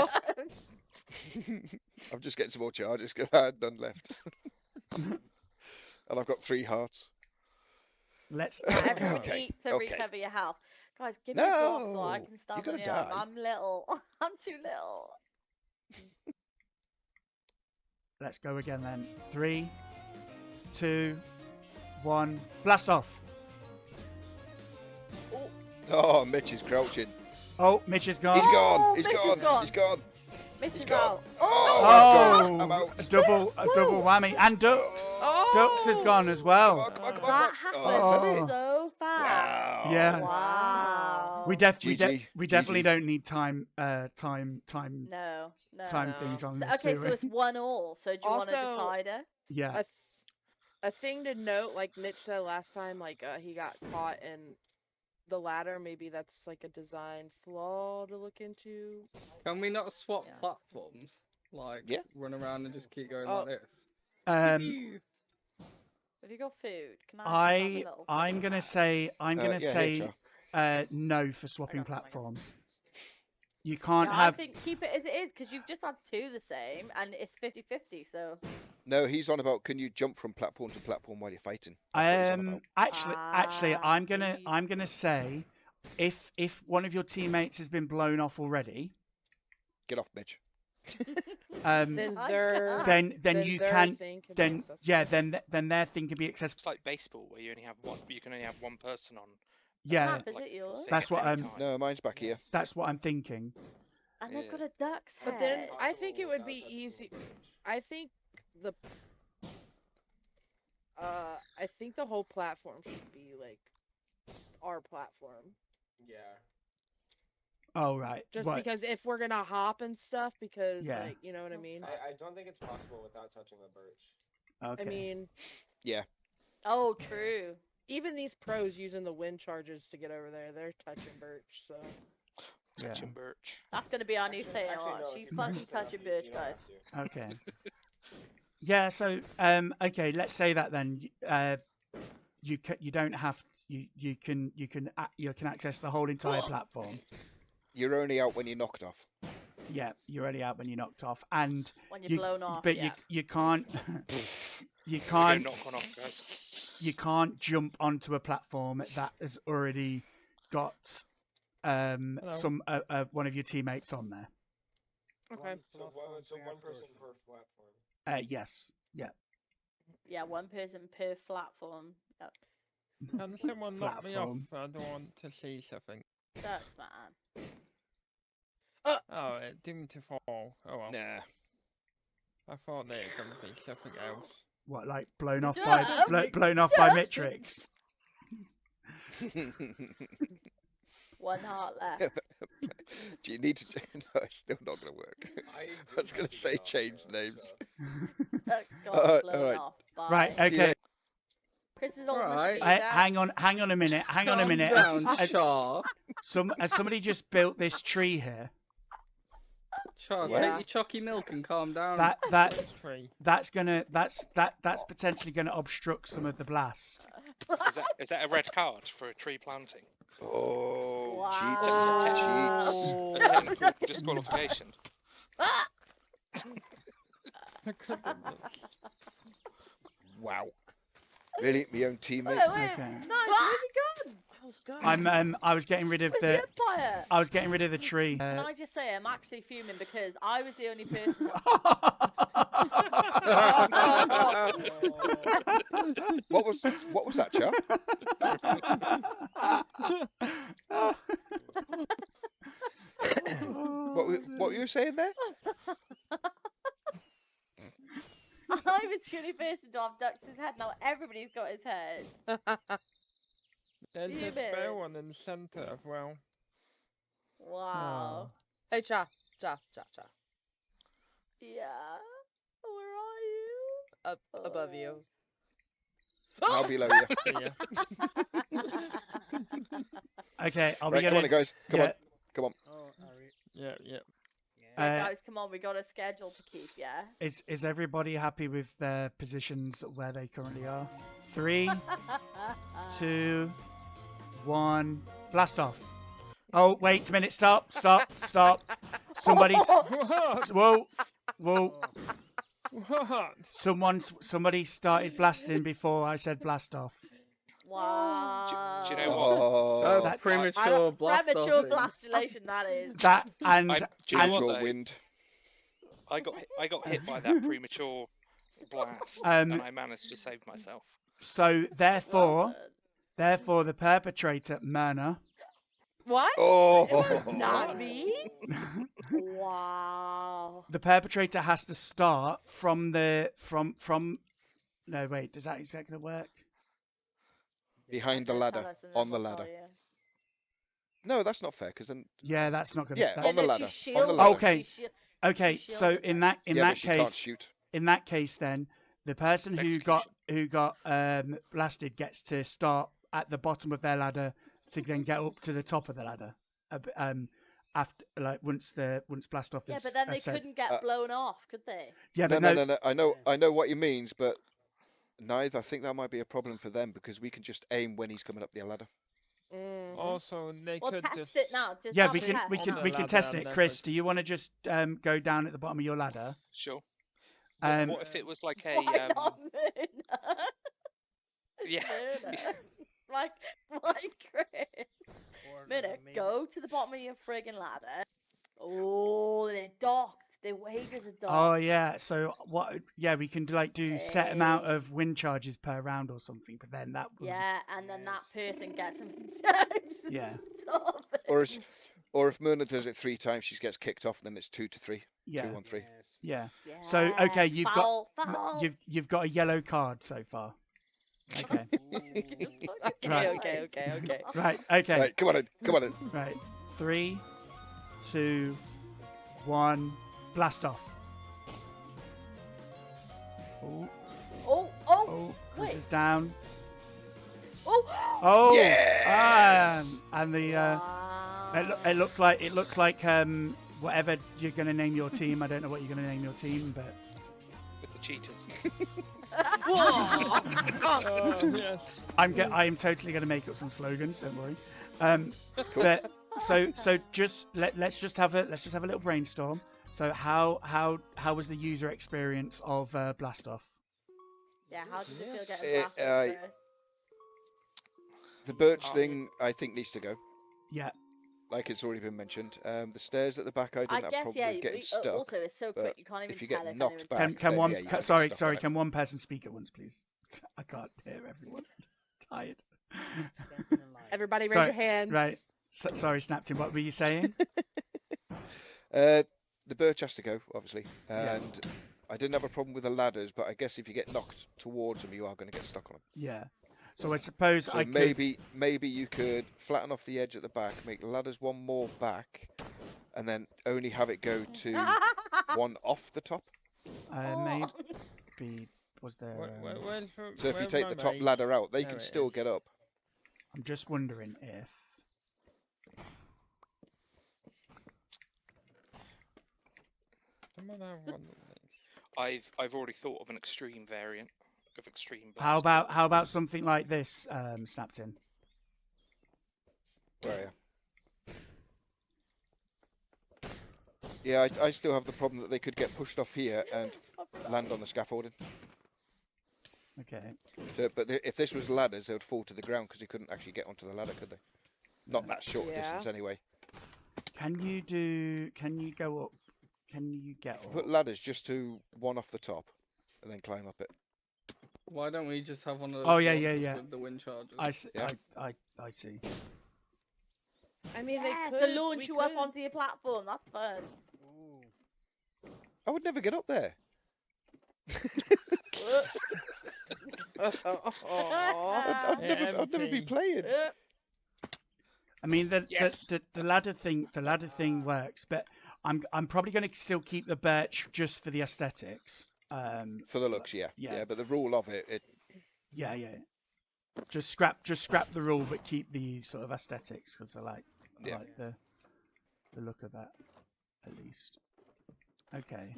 I'm just getting some more charges because I had none left. And I've got 3 hearts. Let's. Everyone Okay, eat to okay. recover your health. Guys, give me a block so I No, can stand you're on the gonna arm. die. I'm little. I'm too little. Let's go again then. 3, 2, 1. Blast off. Oh, Mitch is crouching. Oh, Mitch is gone. He's gone. He's Mitch is gone. gone. He's gone. Mitch He's is gone. out. Oh, I'm out. A double whammy. And Dux. Dux is gone as well. Come on. That happened Oh. so fast. Wow. Yeah. Wow. We GG. definitely GG. don't need time No. things on this. Okay, do so we? it's 1-1. So do you want to Also- decide it? Yeah. A thing to note, like Mitch said last time, like he got caught in the ladder. Maybe that's like a design flaw to look into. Can we not swap platforms? Like, run around and just keep going like this? Have you got food? Can I have a little I'm gonna say here, no for swapping platforms. You can't I have. think keep it as it is because you've just had 2 the same and it's 50-50. So. No, he's on about can you jump from platform to platform while you're fighting? That's what he's on about. Actually, I'm gonna say, if one of your teammates has been blown off already, Get off, Mitch. Then their then then you their can thing can be then accessible. yeah then their thing can be accessible. It's like baseball where you only have one. You can only have one person on. Yeah, Map, is it yours? that's what I'm. No, mine's back here. That's what I'm thinking. And they've got a duck's head. But then I think it would be easy. I think the whole platform should be like our platform. Yeah. Oh right. Just Right. because if we're gonna hop and stuff, because Yeah. like you know what I mean. I don't think it's possible without touching the birch. Okay. I mean, Yeah. Oh, true. even these pros using the wind charges to get over there, they're touching birch. So Touching birch. That's gonna be our new saying. She's fucking touching birch, guys. Okay. Yeah. So okay. Let's say that then. You don't have you can access the whole entire platform. You're only out when you're knocked off. Yeah, you're only out when you're knocked off, and When you're blown off, but yeah. you can't We're getting knocked on off, guys. you can't jump onto a platform that has already got some one of your teammates on there. okay. So one person per platform. Yes. Yeah. Yeah, 1 person per platform. Yep. Can someone knock me off? Platform. I don't want to see something. Ducks, man. Oh, it didn't fall. Oh well. Nah. I thought they were going to be something else. What, like blown off Yeah. by blown off by Mitrix? 1 heart left. Do you need to? No, it's still not going to work. I was going to say change names. Ducks got blown alright. off by... Right. Okay. Chris is all Alright. Hang on a minute. Hang on a minute. Calm down, Char. Has somebody just built this tree here? Char, Yeah. take your chalky milk and calm down. That's potentially gonna obstruct some of the blast. Is that a red card for a tree planting? Oh, Wow. A technical disqualification. Wow. Really? My own teammates? Wait, Okay. Nice, where's he gone? Oh god. I was getting rid of Where's the. the Empire? I was getting rid of the tree. Can I just say I'm actually fuming because I was the only person. What was that, chap? What were you saying there? I was the only person to have ducks his head. Now everybody's got his head. There's a Fuming. spare one in the centre as well. Wow. Hey, Cha. Cha. Yeah. Where are you? Up above you. I'll below you. Okay, are we Right, gonna? come on, guys. Come on. Come on. Yeah. Yeah, guys, come on, we got a schedule to keep, yeah? Is everybody happy with their positions where they currently are? 3, 2, 1, blast off. Oh, wait a minute, stop. Somebody's... Whoa. What? Somebody started blasting before I said blast off. Wow. Do you know what? That's premature blast off. Premature blastulation, that is. That and Do you know what, Premature though? wind. I got hit by that premature blast, and I managed to save myself. So therefore the perpetrator, Myrna. What? Oh. It was not me. Wow. The perpetrator has to start from the from. No, wait. Is that going to work? Behind the ladder. On the ladder. No, that's not fair, because then... Yeah, that's not good. Yeah, that's on the ladder. On the ladder. Okay. So in that But she can't case, shoot. in that case, then the person who got blasted gets to start at the bottom of their ladder to then get up to the top of the ladder. After once blast off is. Yeah, but then they said. couldn't get blown off, could they? Yeah, but no. I know what he means, but Nythe, I think that might be a problem for them because we can just aim when he's coming up the ladder. Also, they could test just... it now. Just Yeah, have we a can test test now. it. Chris, do you want to just go down at the bottom of your ladder? Sure. What if it was like a Why not Myrna? Yeah. Why Chris? Myrna, go to the bottom of your friggin' ladder. Oh, they're docked. Their wages are docked. Oh yeah. So what? Yeah, we can do set amount of wind charges per round or something. But then that. Will... Yeah, and then that person gets them. Yeah. Or if Myrna does it 3 times, she gets kicked off, and then it's 2 to 3. Yeah. 2 on 3. Yeah. So okay, foul. you've got a yellow card so far. Okay. Right. Okay. Right. Okay. Right. Come on in. Right. 3, 2, 1, blast off. Oh. This Wait. is down. Oh. Yes! And the Wow. it looks like whatever you're gonna name your team. I don't know what you're gonna name your team, but With the cheaters. Yes. I am totally gonna make up some slogans. Don't worry. But so just let's just have a little brainstorm. So how was the user experience of Blast Off? Yeah, how did it feel getting blasted? The birch thing, I think, needs to go. Yeah. Like it's already been mentioned. The stairs at the back, I didn't have problems with getting stuck. Also, it's so quick you can't even if you tell get if knocked anyone's back, Can then, one? yeah, you get Sorry. stuck on it. Can one person speak at once, please? I can't hear everyone. I'm tired. Everybody raise Sorry, your hands. Right. Sorry, Snapton. What were you saying? The birch has to go, obviously, Yeah. and I didn't have a problem with the ladders, but I guess if you get knocked towards them, you are going to get stuck on them. Yeah. So I suppose So I could. maybe you could flatten off the edge at the back, make the ladders one more back, and then only have it go to one off the top. Maybe was there? So if you take the top ladder out, they can still get up. I'm just wondering if. I've already thought of an extreme variant of extreme. How about something like this, Snapton? Where are you? Yeah, I still have the problem that they could get pushed off here, and land on the scaffolding. Okay. So, but if this was ladders, they would fall to the ground because you couldn't actually get onto the ladder, could they? Not that short a distance anyway. Can you go up? Can you get up? Put ladders just to one off the top, and then climb up it. Why don't we just have one of those? Oh yeah, with the wind charges. I see. Yeah. I see. I mean, they Yeah, could to launch we you up could- onto your platform. That's fun. I would never get up there. I'd never be playing. I mean, the ladder thing works, but I'm probably going to still keep the birch just for the aesthetics. For the looks, yeah. But the rule of it. Yeah. Just scrap the rule, but keep the sort of aesthetics because I like the look of that at least. Okay.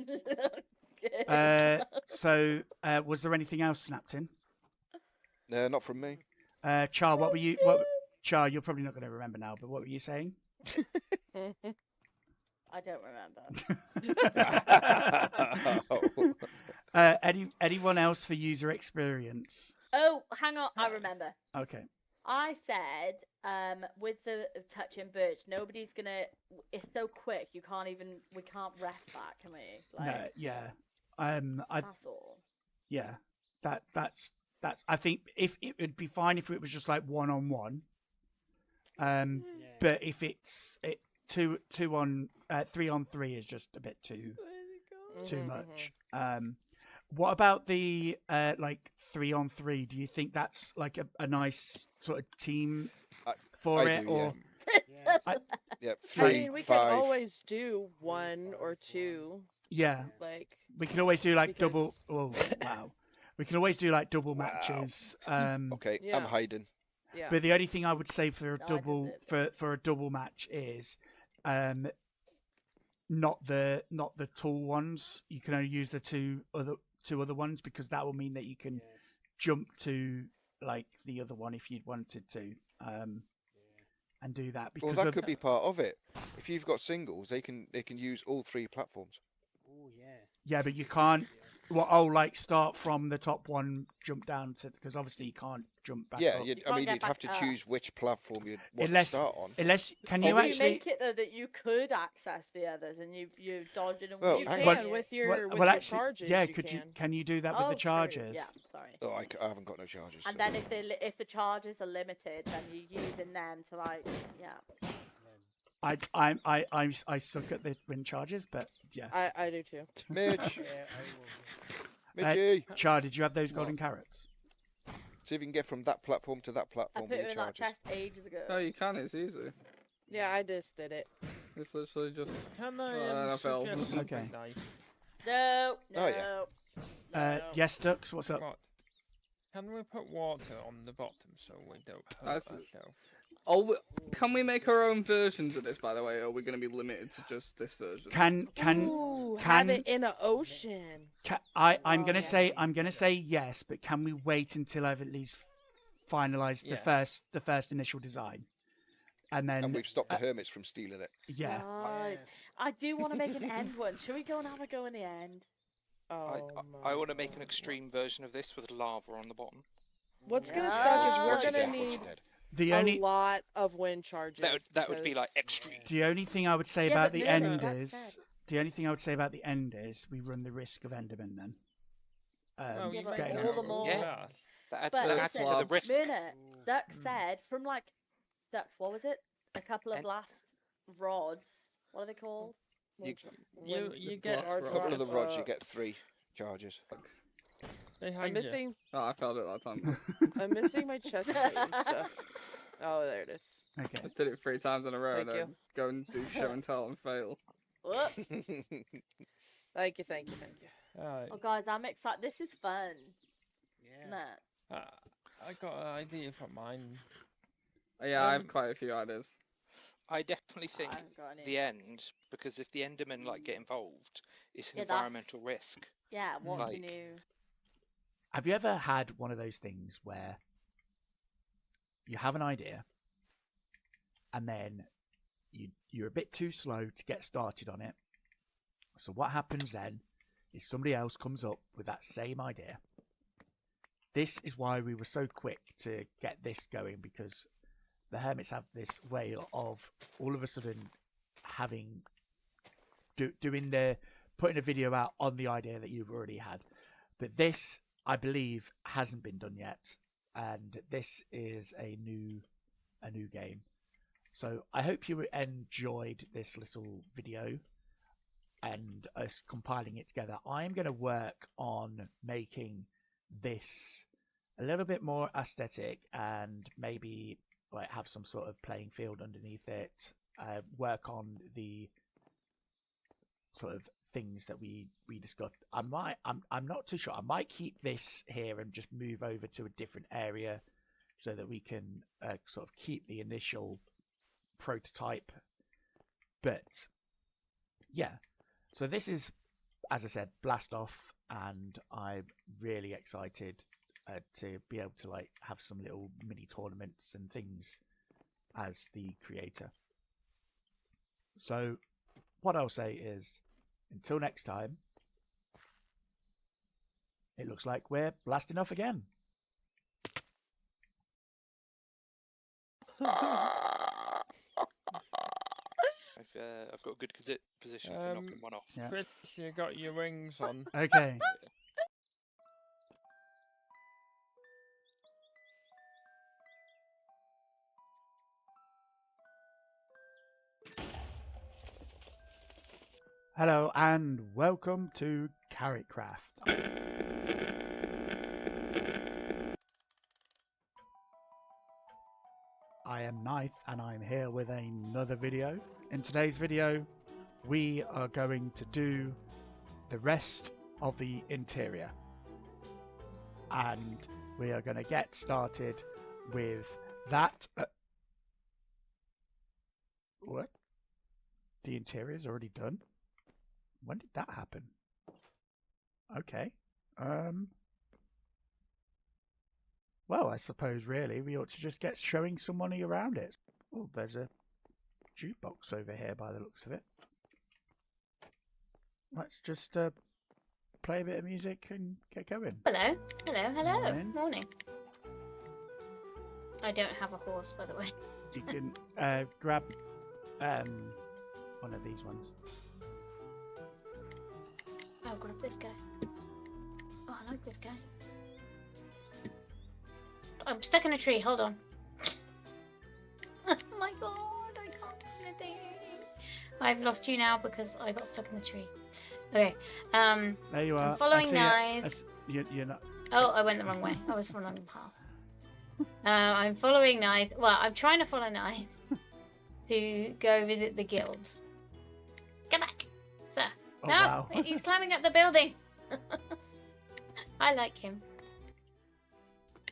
So was there anything else snapped in? Not from me. Char, what were you? Char, you're probably not going to remember now, but what were you saying? I don't remember. Anyone else for user experience? Oh, hang on. I remember. Okay. I said, with the touching birch, nobody's gonna. It's so quick. We can't ref that, can we? No, yeah. That's all. Yeah. That's. I think if it would be fine if it was just like 1-on-1. But if it's 3-on-3 is just a bit too much. What about the like 3-on-3? Do you think that's like a nice sort of team for it, or? Yeah, I mean, we can always do 1 or 2. Yeah. Like we can always do like double. Oh wow. We can always do like double matches. Okay, Yeah. I'm hiding. Yeah. But the only thing I would say for a double double match is, not the tall ones. You can only use the two other ones because that will mean that you can jump to like the other one if you wanted to, and do that. Because Well, that could be part of it. If you've got singles, they can use all 3 platforms. Oh yeah. Yeah, but you can't. Well, oh, like start from the top one, jump down to, because obviously you can't jump back Yeah, up. you'd have to choose which platform you'd want to Unless, start on. can you actually? make it though that you could access the others and you dodge it and Well, you hang can on. with your actually, charges. yeah. You Could can. you? Can you do that with the true. charges? Yeah, sorry. Oh, I haven't got no charges. And so- then if the charges are limited, then you're using them to like I suck at the wind charges, but yeah. I do too. Mitch. Mitchy. Char, did you have those golden carrots? See if you can get from that platform to that I platform put with her in your that charges. chest ages ago. Oh, you can. It's easy. Yeah, I just did it. It's literally just. Can I fell. suggest something, Okay. Nythe? No. Oh, yeah. Yes, Dux. What's up? Right. Can we put water on the bottom so we don't hurt That's- ourselves? Oh, can we make our own versions of this, by the way, or are we going to be limited to just this version? Ooh, have it in an ocean. I'm gonna say yes, but can we wait until I've at least finalised the first initial design, and then And we've stopped the hermits from stealing it. yeah. Nice. I do want to make an end one. Should we go and have a go in the end? Oh, I want to make an extreme version of this with lava on the bottom. What's gonna suck is we're Once you're gonna dead, once need you're dead. The a only lot of wind charges. That would be like because- extreme. the only thing I would say Yeah, about but the no, end that is said. the only thing I would say about the end is we run the risk of Enderman then. Well, Yeah, you but make getting all it the more. Yeah. That But adds listen, to the risk. minute. Duck said from like Dux, what was it? A couple of And- last rods. What are they called? You get A couple of the rods, you get 3 charges. They I'm hang missing. Oh, I failed it that time. I'm missing my chest plate and stuff. Oh, there it is. Okay. Just did it 3 times in a row Thank and then you. go and do show and tell and fail. Whoop. Thank you. Alright. Oh guys, I'm excited. This is fun. Yeah. Nah. I got an idea for mine. Yeah, I have quite a few ideas. I definitely think I haven't got any. the end, because if the Endermen like get involved, it's an Yeah, that's- environmental risk. Yeah, what Like- can you? Have you ever had one of those things where you have an idea and then you're a bit too slow to get started on it? So what happens then is somebody else comes up with that same idea. This is why we were so quick to get this going, because the hermits have this way of all of a sudden putting a video out on the idea that you've already had. But this, I believe, hasn't been done yet, and this is a new game. So I hope you enjoyed this little video and us compiling it together. I'm going to work on making this a little bit more aesthetic and maybe like have some sort of playing field underneath it. Work on the sort of things that we discussed. I'm not too sure. I might keep this here and just move over to a different area so that we can sort of keep the initial prototype. But yeah, so this is, as I said, Blast Off, and I'm really excited to be able to like have some little mini tournaments and things as the creator. So what I'll say is, until next time, it looks like we're blasting off again. I've got a good position for knocking one off. Yeah. Chris, you got your rings on. Okay. Hello and welcome to KarotKraft. I am Nythe and I'm here with another video. In today's video, we are going to do the rest of the interior. And we are going to get started with that. What? The interior is already done? When did that happen? Okay. Well, I suppose really we ought to just get showing some money around it. Oh, there's a jukebox over here by the looks of it. Let's just play a bit of music and get going. Hello. Hello. Morning. Morning. I don't have a horse, by the way. You can grab one of these ones. I'll grab this guy. Oh, I like this guy. I'm stuck in a tree. Hold on. Oh my god, I can't do anything. I've lost you now because I got stuck in the tree. Okay. There you are. I'm following Nythe. You're not. Oh, I went the wrong way. I was following the path. I'm following Nythe. Well, I'm trying to follow Nythe to go visit the guild. Come back, sir. Oh, no, wow. He's climbing up the building. I like him.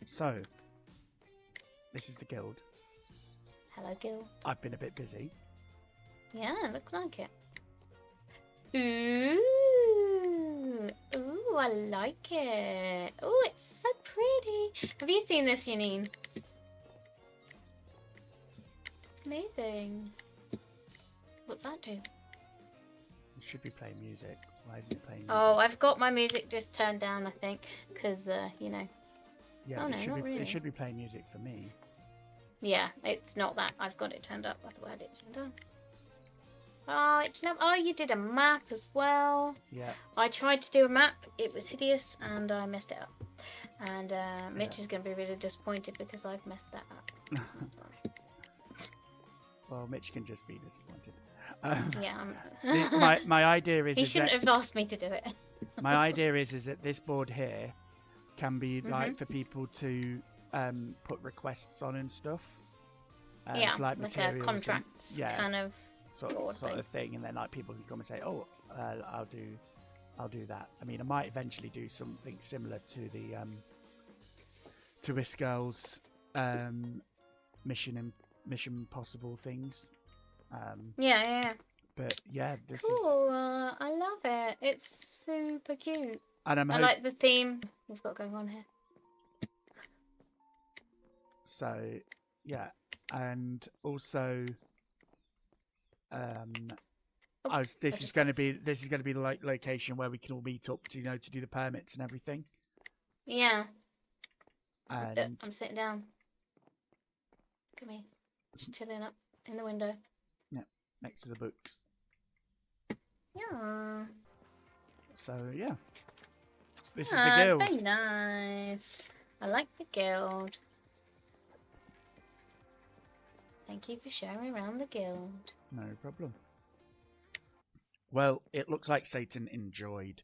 So, this is the guild. Hello, guild. I've been a bit busy. Yeah, looks like it. Ooh, I like it. Oh, it's so pretty. Have you seen this, Janine? It's amazing. What's that do? It should be playing music. Why isn't it playing music? Oh, I've got my music just turned down, I think, because, you know. Yeah, Oh, no, it, should not be, really. it should be playing music for me. Yeah, it's not that. I've got it turned up. I've had it turned on. Oh, it's not. Oh, you did a map as well. Yeah. I tried to do a map. It was hideous, and I messed it up. And Mitch is going to be really disappointed because I've messed that up. Well, Mitch can just be disappointed. Yeah. my idea is. He is shouldn't that, have asked me to do it. My idea is that this board here can be like for people to put requests on and stuff. Yeah, for, like materials a contracts kind of sort of thing, and then like people can come and say, "Oh, I'll do that." I mean, I might eventually do something similar to the to Iskel's Mission Impossible things. Yeah. But yeah, this cool. is. I love it. It's super cute. And I like the theme we've got going on here. So yeah, and also This is going to be the like location where we can all meet up to to do the permits and everything. Yeah. And I'm sitting down. Look at me. Just chilling up in the window. yeah, next to the books. Yeah. So yeah, this is the guild. It's very nice. I like the guild. Thank you for showing me around the guild. No problem. Well, it looks like Satan enjoyed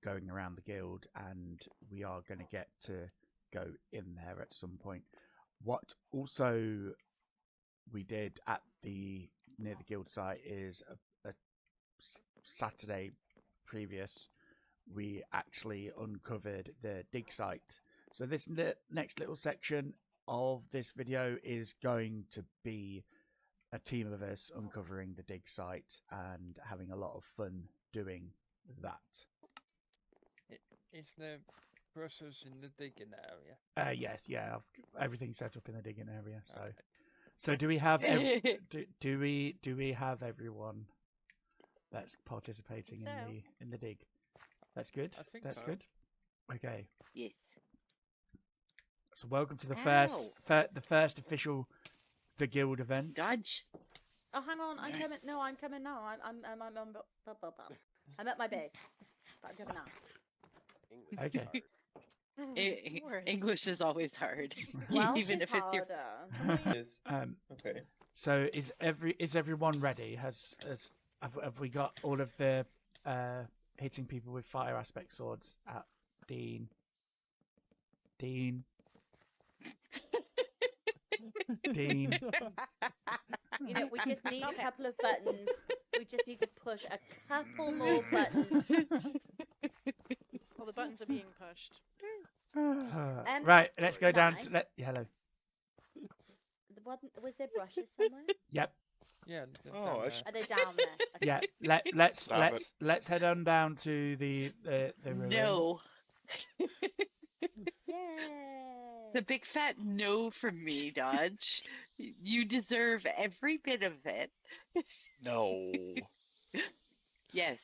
going around the guild, and we are going to get to go in there at some point. What also we did at near the guild site is a Saturday previous, we actually uncovered the dig site. So this next little section of this video is going to be a team of us uncovering the dig site and having a lot of fun doing that. Is the brushes in the digging area? Yes, yeah, everything's set up in the digging area. So do we have do we have everyone that's participating in the dig? That's good. I think That's so. good. Okay. Yes. So welcome to the first official the guild event. Dodge. Oh, hang on, I'm coming. No, I'm coming now. I'm at my base. But I'm coming now. Okay. English is always hard, Welsh even is if it's your. harder. Okay. So is everyone ready? Have we got all of the hitting people with fire aspect swords at Dean? Dean. You know, we just need a couple of buttons. We just need to push a couple more buttons. Well, the buttons are being pushed. Right, let's go down to hello. Was there brushes somewhere? Yep. Yeah. Oh, Are they down there? Okay. Yeah. Let's head on down to the ruin. No. Yay. It's a big fat no from me, Dodge. You deserve every bit of it. No. Yes.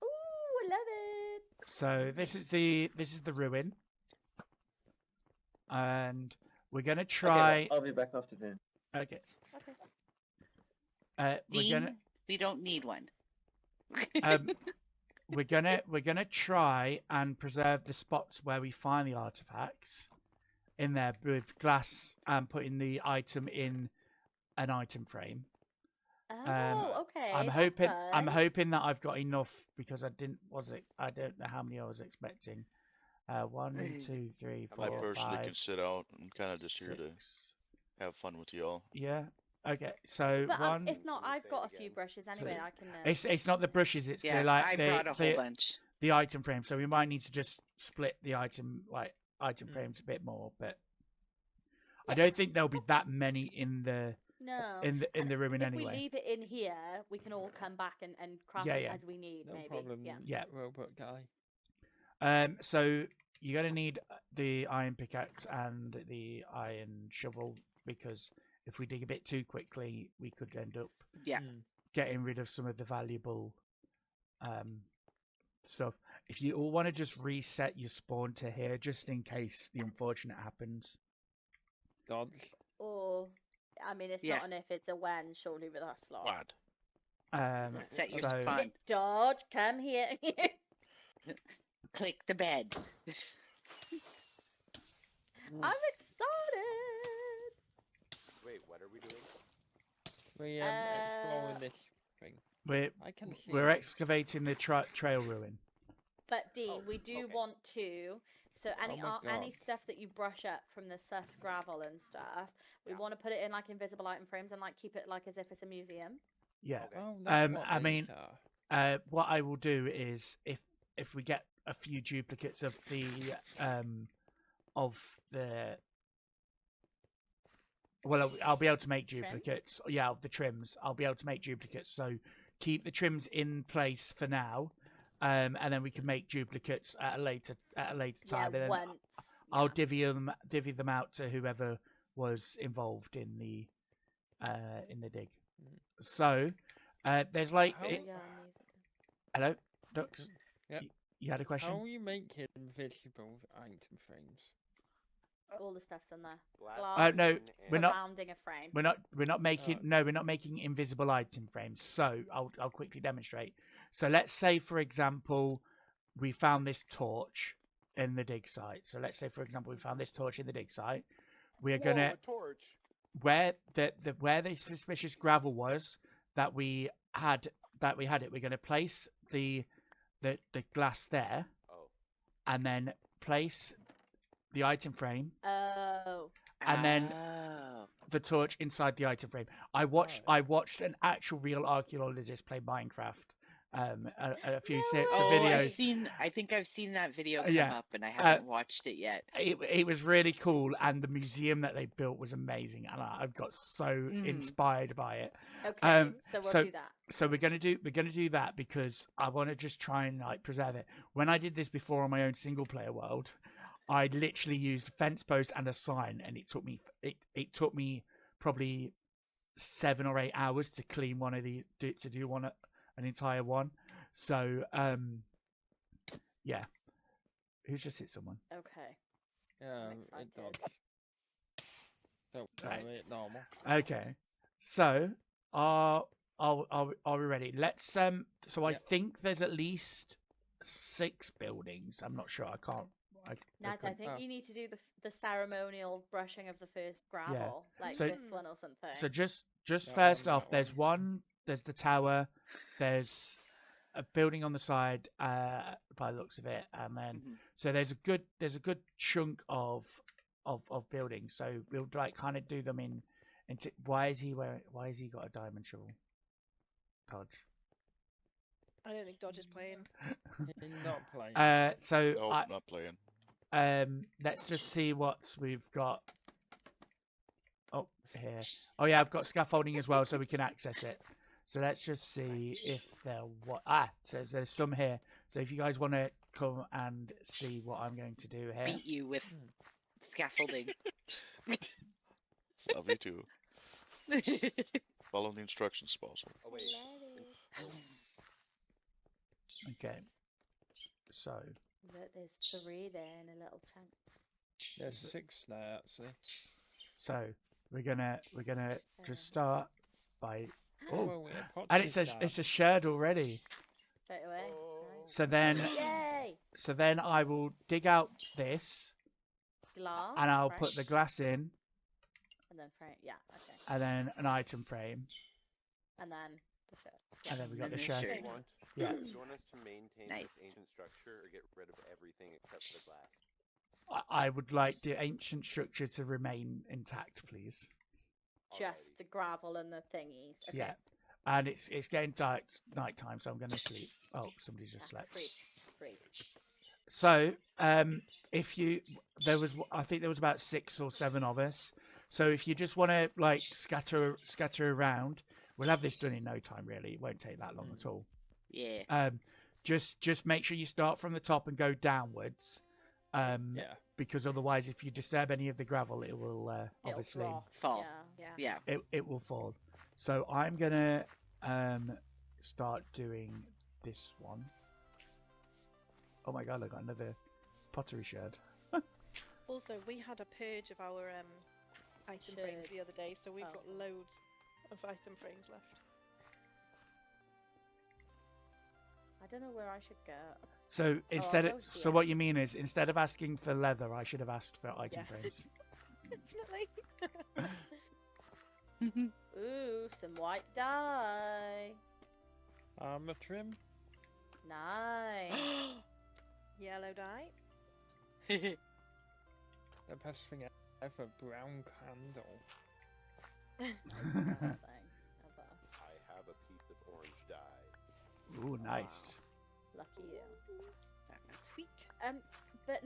Ooh, I love it. So this is the ruin, and we're gonna try. Okay, I'll be back after then. Okay. Okay. Dean, we don't need one. We're gonna try and preserve the spots where we find the artifacts in there with glass and putting the item in an item frame. Oh, okay. I'm that's hoping that I've got enough because I don't know how many I was expecting. 1, 2, 3, 4, I personally 5, can sit out. I'm kind of just here to have fun with y'all. Yeah. Okay. So But if not, I've got a few brushes anyway. I can. It's not the brushes. It's Yeah, I brought a whole bunch. The item frame. So we might need to just split the item frames a bit more. But I don't think there'll be that many in the ruin anyway. If we leave it in here, we can all come back and craft it as we need. No maybe. problem. Yeah. Robot guy. So you're gonna need the iron pickaxe and the iron shovel because if we dig a bit too quickly, we could end up getting rid of some of the valuable stuff. If you all want to just reset your spawn to here, just in case the unfortunate happens. Dodge. Or, I mean, it's not an if, it's a when, surely with us lot. Set your spawn. Dodge, come here. Click the bed. I'm excited. Wait, what are we doing? We exploring this thing. We're excavating the trail ruin. But Dean, we do want to. So any stuff that you brush up from the sus gravel and stuff, we want to put it in like invisible item frames and like keep it like as if it's a museum. Yeah. Okay. I mean, what I will do is if we get a few duplicates of the well, I'll be able to make duplicates. Trim? Yeah, of the trims. I'll be able to make duplicates. So keep the trims in place for now, and then we can make duplicates at a later time. Yeah, and then I'll divvy them out to whoever was involved in the dig. So there's like hello, Dux. Yep. You had a question? How are you making invisible item frames? All the stuff's in there. Glass No, we're not. surrounding a frame. We're not making. No, we're not making invisible item frames. So I'll quickly demonstrate. So let's say, for example, we found this torch in the dig site. So let's say, for example, we found this torch in the dig site. We're gonna a torch. where the suspicious gravel was that we had it. We're gonna place the glass there. Oh. And then place the item frame. Oh. And then the torch inside the item frame. I watched an actual real archaeologist play Minecraft. A few sets of videos. I think I've seen that video come up, and I haven't watched it yet. It was really cool, and the museum that they built was amazing, and I got so inspired by it. Okay, so we'll do that. So we're gonna do that because I want to just try and like preserve it. When I did this before on my own single player world, I literally used a fence post and a sign, and it took me probably 7 or 8 hours to clean one of the to do an entire one. So yeah. Who's just hit someone? Okay. It dogs. Don't worry, it's normal. Okay. So are we ready? Let's so I think there's at least 6 buildings. I'm not sure. I can't. Nythe, I think you need to do the ceremonial brushing of the first gravel, like this one or something. So just first off, there's the tower, there's a building on the side, by the looks of it, and then so there's a good chunk of buildings. So we'll like kind of do them into why has he got a diamond shovel? Dodge. I don't think Dodge is playing. He's not playing. So nope, not playing. Let's just see what we've got. Oh, here. Oh yeah, I've got scaffolding as well, so we can access it. So let's just see if so there's some here. So if you guys want to come and see what I'm going to do here. Beat you with scaffolding. Love you too. Follow the instructions, sponsor. Oh wait. Okay. So. There's 3 there in a little chunk. There's 6 there actually. So we're gonna just start by and it's a shed already. Straight away. So then I will dig out this glass and I'll put the glass in. And then frame, okay. And then an item frame. And then the shed. Yeah. And then we got the shed. Do you want us to maintain this ancient structure or get rid of everything except for the glass? I would like the ancient structure to remain intact, please. Just the gravel and the thingies. Okay. Yeah. And it's getting dark night time, so I'm going to sleep. Oh, somebody's just slept. Free. So, I think there was about 6 or 7 of us. So if you just want to like scatter around, we'll have this done in no time. Really, it won't take that long at all. Yeah. Just make sure you start from the top and go downwards. Because otherwise, if you disturb any of the gravel, it will obviously fall. Yeah. It will fall. So I'm gonna start doing this one. Oh my god! I got another pottery shed. Also, we had a purge of our item frames the other day, so we've got loads of item frames left. I don't know where I should go. So so what you mean is instead of asking for leather, I should have asked for item frames. Definitely. Ooh, some white dye. Armor trim. Nice. Yellow dye. The best thing ever, brown candle. I have a piece of orange dye. Ooh, nice. Wow. Lucky you. Sweet. But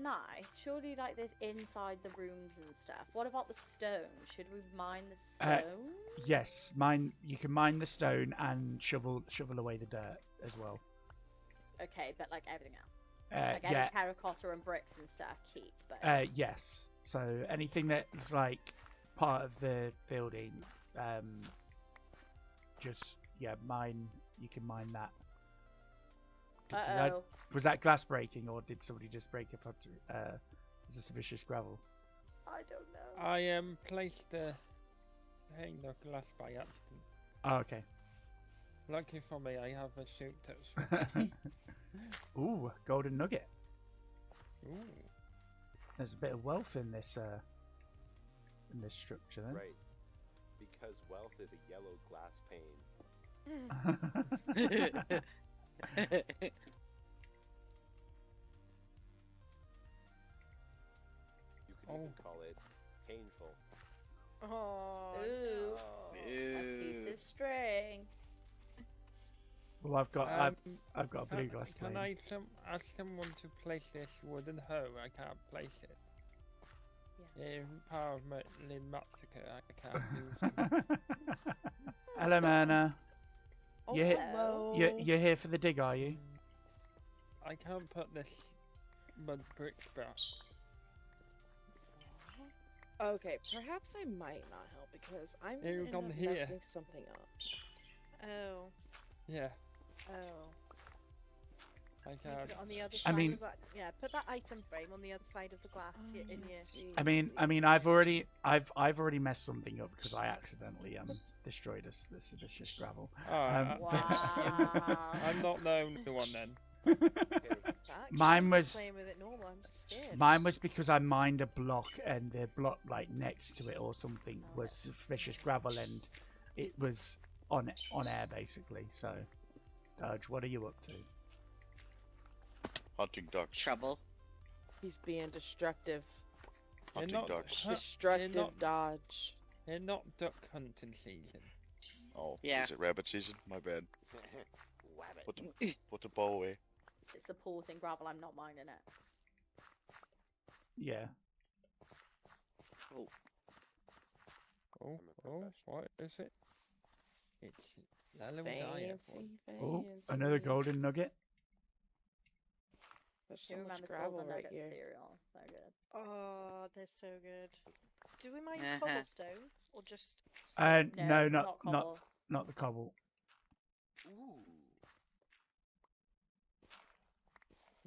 surely like there's inside the rooms and stuff. What about the stone? Should we mine the stone? Yes, you can mine the stone and shovel away the dirt as well. Okay, but like everything else. Like any terracotta and bricks and stuff keep. But yes. So anything that's like part of the building, just mine. You can mine that. Was that glass breaking, or did somebody just break up onto suspicious gravel? I don't know. I placed the hang the glass by accident. Oh, okay. Lucky for me, I have a suit that's. Ooh, golden nugget. Ooh. There's a bit of wealth in this structure, then. Right. Because wealth is a yellow glass pane. You could even call it painful. Oh, Ooh. no. A piece of string. Well, I've got a blue glass Can plane. I ask someone to place this wooden hoe? I can't place it. Yeah. In part of my massacre, I can't use it. Hello, Myrna. Oh, You're here for the dig, are you? I can't put this mud brick back. Okay, perhaps I might not help because I'm Yeah, gonna you've end gone up here. messing something up. Oh. Yeah, Oh. I You can't. put it on the other I side mean- of that. Yeah, put that item frame on the other side of the glass. In your. I mean, I've already messed something up because I accidentally destroyed the suspicious gravel. Oh, Wow. I'm not the only one then. Mine I'm was just playing with it normal. I'm just scared. Mine was because I mined a block and the block like next to it or something was suspicious gravel and it was on air basically. So, Dodge, what are you up to? Hunting ducks. Trouble. He's being destructive. Hunting ducks. Destructive dodge. They're not duck hunting season. Oh, Yeah. is it rabbit season? My bad. Put the bow away. It's a pool thing, gravel. I'm not minding it. Yeah. Oh, what is it? It's Lalo Fancy. Oh, another golden nugget. There's Who so much remembers gravel golden right nugget here. cereal? So good. Oh, they're so good. Do we mind Uh-huh. cobblestone or just? No, not cobble. not the cobble.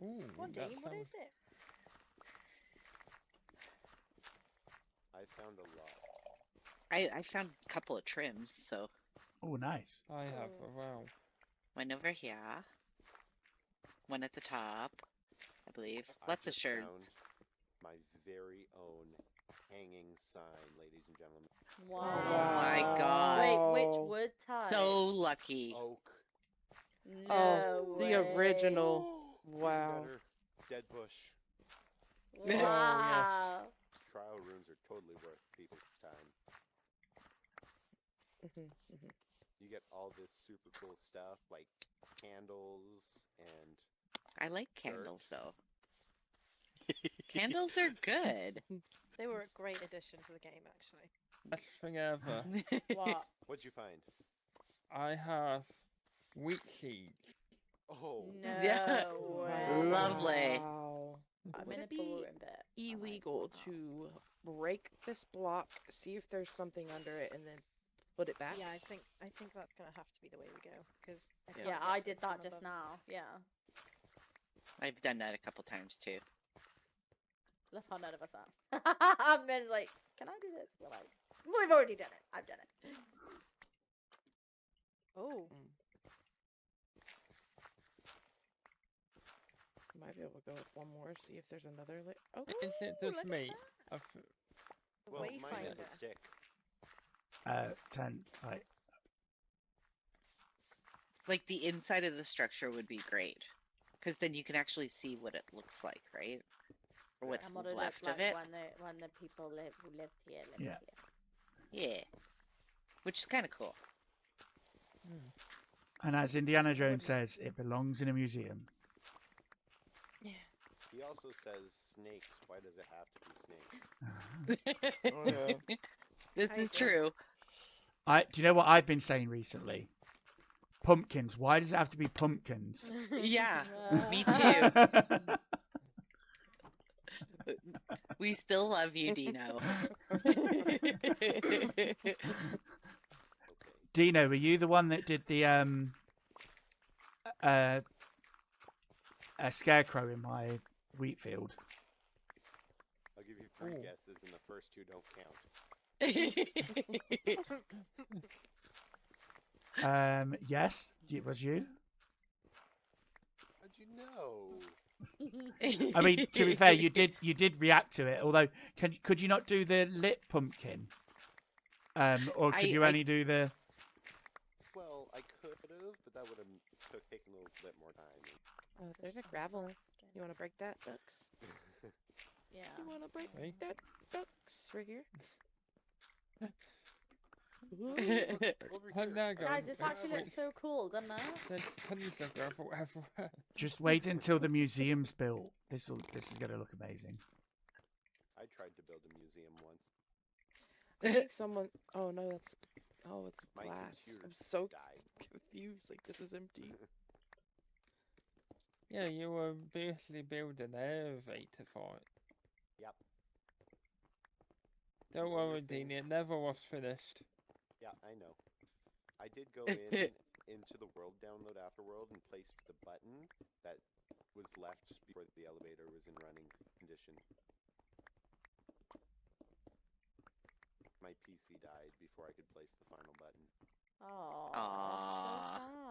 Ooh, Come on, that Dean, what sounds- is it? I found a lot. I found a couple of trims, so Oh, nice. I have a wow. one over here, one at the top, I believe. I Lots of just shards. found my very own hanging sign, ladies and gentlemen. Wow. Oh my god. Wait, which wood type? So lucky. Oak. No the way. original. Even Wow. better, dead bush. Wow. Trial runes are totally worth people's time. You get all this super cool stuff like candles and I like candles though. Candles are good. They were a great addition to the game, actually. Best thing ever. What? What'd you find? I have wheat seeds. Oh. No Yeah. way. Lovely. Wow. I'm Would in a it be boring bit. illegal to break this block, see if there's something under it, and then put it back? Yeah, I think that's gonna have to be the way we go because. Yeah, I did that just now. Yeah. I've done that a couple times too. Love how none of us are. I'm just like, can I do this? We're like, we've already done it. I've done it. Oh. Might be able to go with one more, see if there's another. Oh, Is it look just at me? Well, mine is Wayfinder. a stick. 10. Right. Like the inside of the structure would be great, because then you can actually see what it looks like, right? Or what's And what it left looked of like it. when the people who lived here lived Yeah. here. Yeah, which is kind of cool. And as Indiana Jones says, it belongs in a museum. He also says snakes. Why does it have to be snakes? Oh yeah. This is true. Do you know what I've been saying recently? Pumpkins. Why does it have to be pumpkins? Yeah, me too. We still love you, Dino. Dino, were you the one that did the a scarecrow in my wheat field? I'll give you 3 guesses, and the first 2 don't count. Yes, it was you. How'd you know? I mean, to be fair, you did react to it. Although, could you not do the lit pumpkin? Or could you only do the? Well, I could have, but that would have taken a little bit more time. Oh, there's a gravel. You want to break that, Ducks? Yeah. You want to break that, Ducks? Right here. Guys, this actually looks so cool, doesn't it? There's tons of gravel everywhere. Just wait until the museum's built. This is gonna look amazing. I tried to build a museum once. I think someone. Oh no, that's. Oh, it's My glass. computer I'm so died. confused. Like this is empty. Yeah, you were basically building an elevator for it. Yep. Don't worry, Dean, it never was finished. Yeah, I know. I did go into the world download afterworld and placed the button that was left before the elevator was in running condition. My PC died before I could place the final button. Oh, so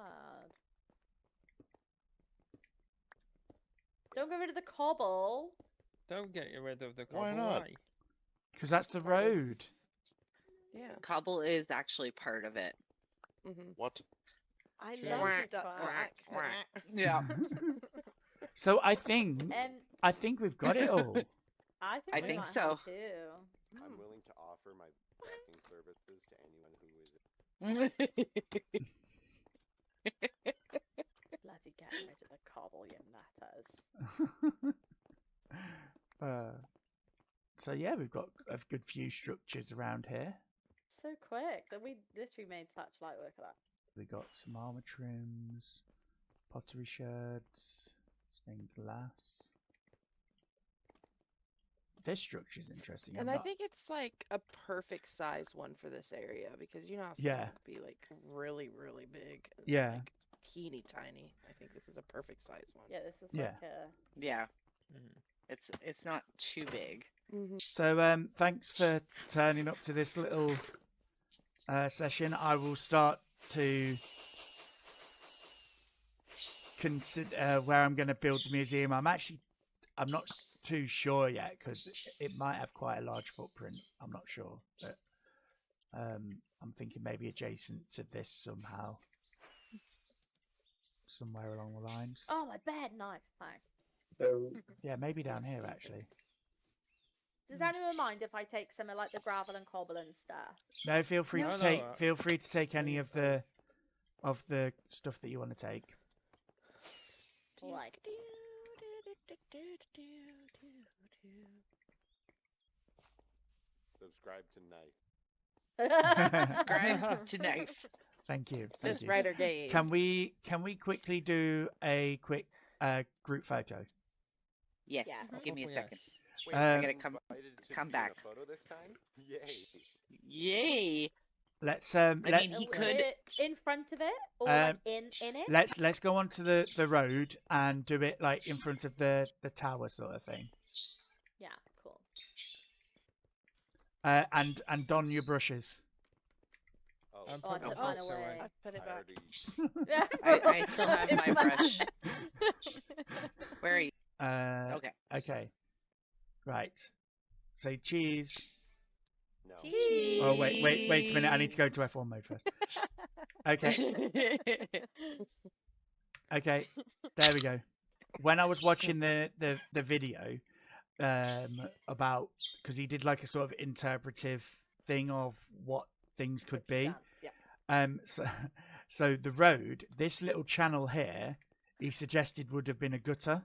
sad. Don't get rid of the cobble. Don't get rid of the cobble. Why not? Because that's the road. Yeah. Cobble is actually part of it. What? I Sure. love the duck quack. Yeah. So I think we've got it all. I I we think might so. have too. I'm willing to offer my backing services to anyone who is. Bloody get rid of the cobble, you nutters. So yeah, we've got a good few structures around here. So quick that we literally made such light work of that. We got some armor trims, pottery sherds, stained glass. This structure's interesting. And I think it's like a perfect size one for this area because you know how some Yeah. would be like really, really big. And Yeah. Like teeny tiny. I think this is a perfect size one. Yeah, this is Yeah. like a. Yeah. It's not too big. So Thanks for turning up to this little session. I will start to consider where I'm going to build the museum. I'm not too sure yet because it might have quite a large footprint. I'm not sure, but I'm thinking maybe adjacent to this somehow, somewhere along the lines. Oh, my bed, nice, thanks. Yeah, maybe down here actually. Does anyone mind if I take some of like the gravel and cobble and stuff? No, feel free to take any of the stuff that you want to take. Like. Subscribe to Nythe. Subscribe to Nythe. Thank you. This writer game. Can we quickly do a quick group photo? Yes. Give me a second. Wait, I I'm gotta invited to come be in back. a photo this time? Yay! Yay! Let's I mean, he could. In front of it or like in it. Let's go onto the road and do it like in front of the tower sort of thing. Yeah, cool. And don your brushes. Oh, I put mine away. I put it back. I still have my brush. Where are you? Okay. Okay. Right. Say cheese. No. Cheese. Oh wait a minute. I need to go to F1 mode first. Okay. Okay. There we go. When I was watching the video about because he did like a sort of interpretive thing of what things could be. Yeah. So the road, this little channel here, he suggested would have been a gutter.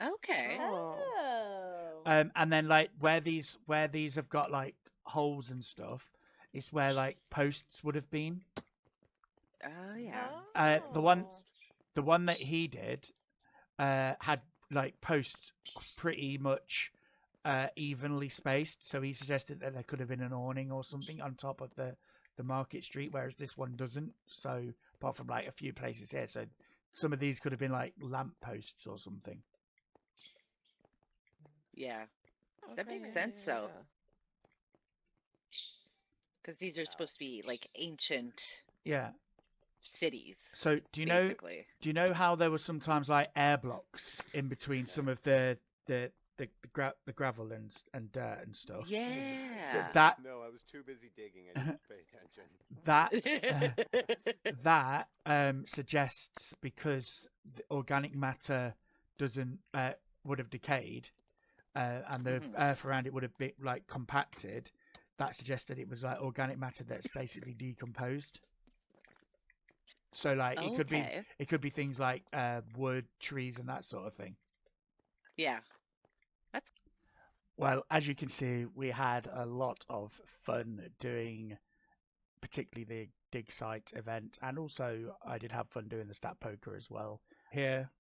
Okay. Oh. And then like where these have got like holes and stuff, it's where like posts would have been. Oh yeah. The one that he did had like posts pretty much evenly spaced. So he suggested that there could have been an awning or something on top of the market street, whereas this one doesn't. So apart from like a few places here, so some of these could have been like lamp posts or something. Yeah, that makes sense though. Because these are supposed to be like ancient cities. So do you know how there were sometimes like air blocks in between some of the gravel and dirt and stuff? Yeah. No, I was too busy digging. I didn't pay attention. That suggests, because the organic matter would have decayed, and the earth around it would have been like compacted. That suggested it was like organic matter that's basically decomposed. So like it could be things like wood, trees, and that sort of thing. Yeah. Well, as you can see, we had a lot of fun doing particularly the dig site event, and also I did have fun doing the stat poker as well. Here,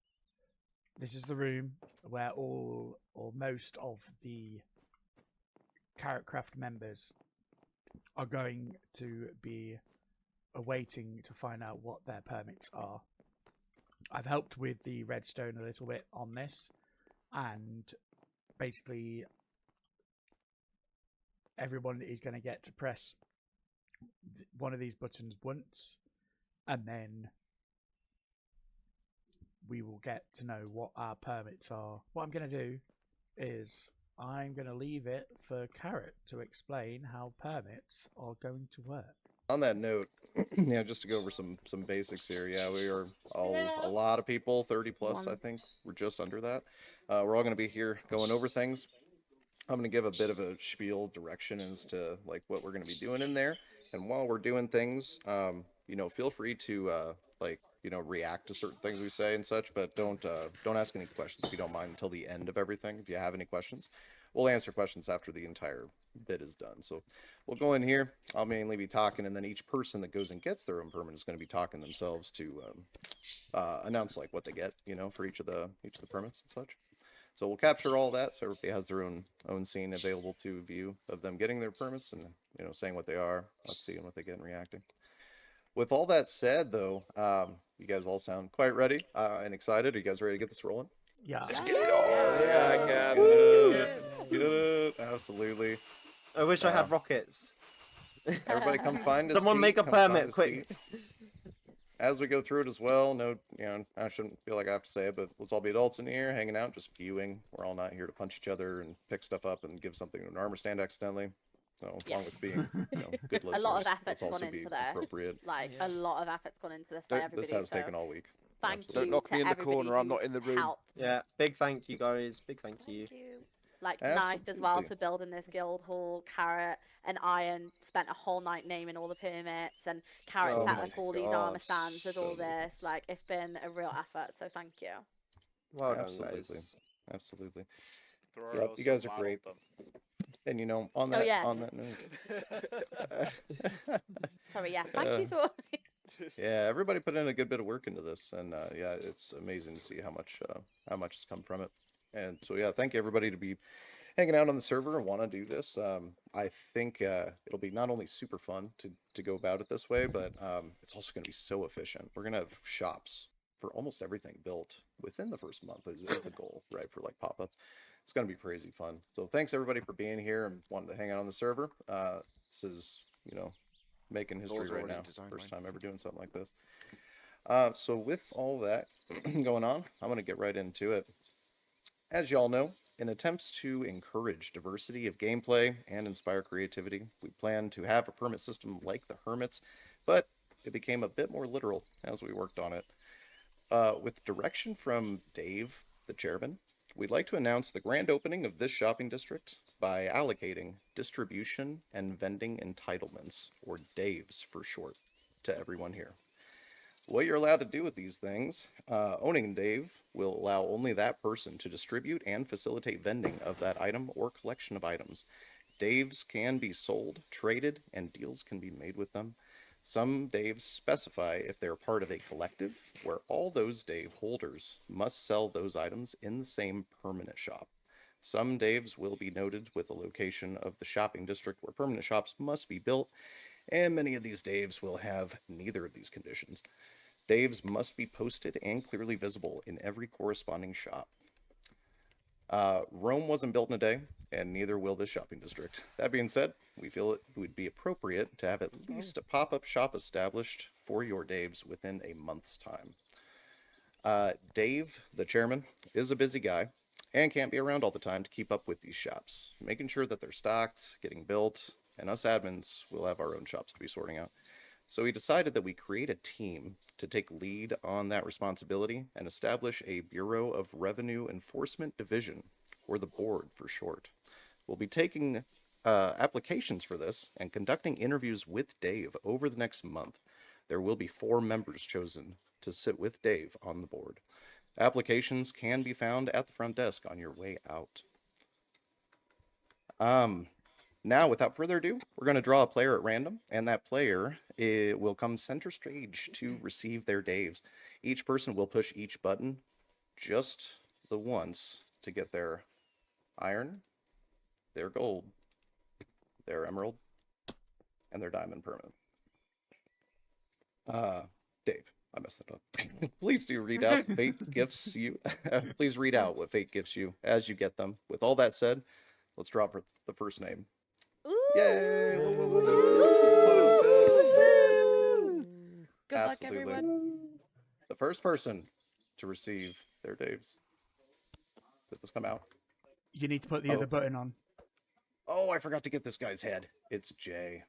this is the room where all or most of the KarotKraft members are going to be awaiting to find out what their permits are. I've helped with the redstone a little bit on this, and basically everyone is going to get to press one of these buttons once, and then we will get to know what our permits are. What I'm going to do is I'm going to leave it for Karot to explain how permits are going to work. On that note, yeah, just to go over some basics here. Yeah, we are a lot of people, 30 plus, I think. We're just under that. We're all going to be here going over things. I'm going to give a bit of a spiel direction as to like what we're going to be doing in there. And while we're doing things, you know, feel free to like, you know, react to certain things we say and such, but don't ask any questions if you don't mind until the end of everything. If you have any questions, we'll answer questions after the entire bit is done. So we'll go in here. I'll mainly be talking, and then each person that goes and gets their own permit is going to be talking themselves to announce like what they get, you know, for each of the permits and such. So we'll capture all that, so everybody has their own scene available to view of them getting their permits and, you know, saying what they are, us seeing what they get and reacting. With all that said, though, you guys all sound quite ready and excited. Are you guys ready to get this rolling? Yeah. Let's get it on. Yeah, let's get it. Absolutely. I wish I had rockets. Everybody come find a Someone seat. make a Come find permit, a quick. seat. As we go through it as well, no, you know, I shouldn't feel like I have to say it, but let's all be adults in here, hanging out, just viewing. We're all not here to punch each other and pick stuff up and give something to an armor stand accidentally. So, along with being, you know, good listeners, a lot of effort's let's also gone be into there. appropriate. Like a lot of effort's gone into this by everybody. This has so taken all week. Thank Absolutely. you Don't knock to me in the everybody corner, I'm not who's in the room. helped. Yeah, big thank you guys, big thank you. Like Nythe as well Absolutely. for building this guild hall. Karot and Iron spent a whole night naming all the permits, and Karot Oh set my up all these armor gosh, stands with all so many this. Like it's been a real effort, so thank you. Well done, Absolutely. guys. Absolutely. There Yep, you guys are great. And you know, on that on that note. Sorry, yes, thank you so Yeah, everybody put in a good bit of work into this, and yeah, it's amazing to see how much has come from it. And so yeah, thank you everybody to be hanging out on the server and want to do this. I think it'll be not only super fun to go about it this way, but it's also going to be so efficient. We're gonna have shops for almost everything built within the first month is the goal, right? For like pop-ups. It's going to be crazy fun. So thanks everybody for being here and wanting to hang out on the server. This is, you know, making history Doors right already now. designed, First mate. time ever doing something like this. So with all that going on, I'm going to get right into it. As y'all know, in attempts to encourage diversity of gameplay and inspire creativity, we plan to have a permit system like the Hermits, but it became a bit more literal as we worked on it. With direction from Dave, the chairman, we'd like to announce the grand opening of this shopping district by allocating distribution and vending entitlements, or DAVEs for short, to everyone here. What you're allowed to do with these things, owning Dave will allow only that person to distribute and facilitate vending of that item or collection of items. Daves can be sold, traded, and deals can be made with them. Some Daves specify if they're part of a collective, where all those Dave holders must sell those items in the same permanent shop. Some Daves will be noted with the location of the shopping district where permanent shops must be built, and many of these Daves will have neither of these conditions. Daves must be posted and clearly visible in every corresponding shop. Rome wasn't built in a day, and neither will this shopping district. That being said, we feel it would be appropriate to have at least a pop-up shop established for your Daves within a month's time. Dave, the chairman, is a busy guy and can't be around all the time to keep up with these shops, making sure that they're stocked, getting built, and us admins will have our own shops to be sorting out. So we decided that we create a team to take lead on that responsibility and establish a Bureau of Revenue Enforcement Division, or the board for short. We'll be taking applications for this and conducting interviews with Dave over the next month. There will be 4 members chosen to sit with Dave on the board. Applications can be found at the front desk on your way out. Now, without further ado, we're going to draw a player at random, and that player will come center stage to receive their Daves. Each person will push each button just the once to get their iron, their gold, their emerald, and their diamond permanent. Dave, I messed that up. Please do read out fate gifts you. Please read out what fate gifts you as you get them. With all that said, let's draw for the first name. Yay! Good luck, everyone. The first person to receive their Daves. Did this come out? You need to put the other button on. Oh, I forgot to get this guy's head. It's Jay.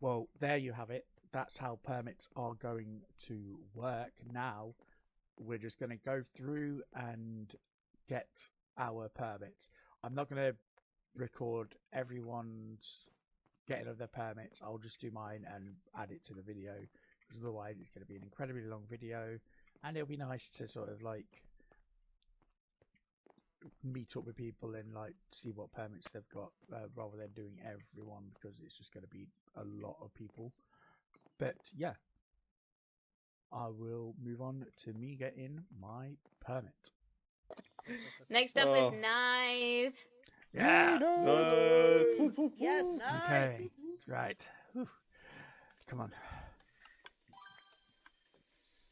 Well, there you have it. That's how permits are going to work now. We're just going to go through and get our permits. I'm not going to record everyone's getting of their permits. I'll just do mine and add it to the video, because otherwise it's going to be an incredibly long video, and it'll be nice to sort of like meet up with people and like see what permits they've got, rather than doing everyone, because it's just going to be a lot of people. But yeah, I will move on to me getting my permit. Next up is Nythe. Yeah. Yes, nice. Okay. Right. Whew. Come on.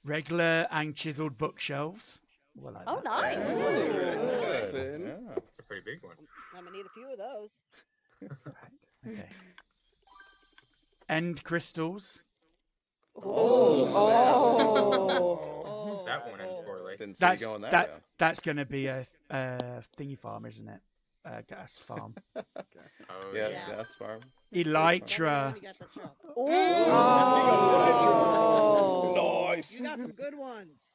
Regular and chiseled bookshelves. Well, like that. Nice. Yeah, it's a pretty big one. I'm gonna need a few of those. Right. Okay. End crystals. That one in poorly. Didn't see you going that way. That's going to be a thingy farm, isn't it? Gas farm. Yeah, gas farm. Elytra. Nice. You got some good ones.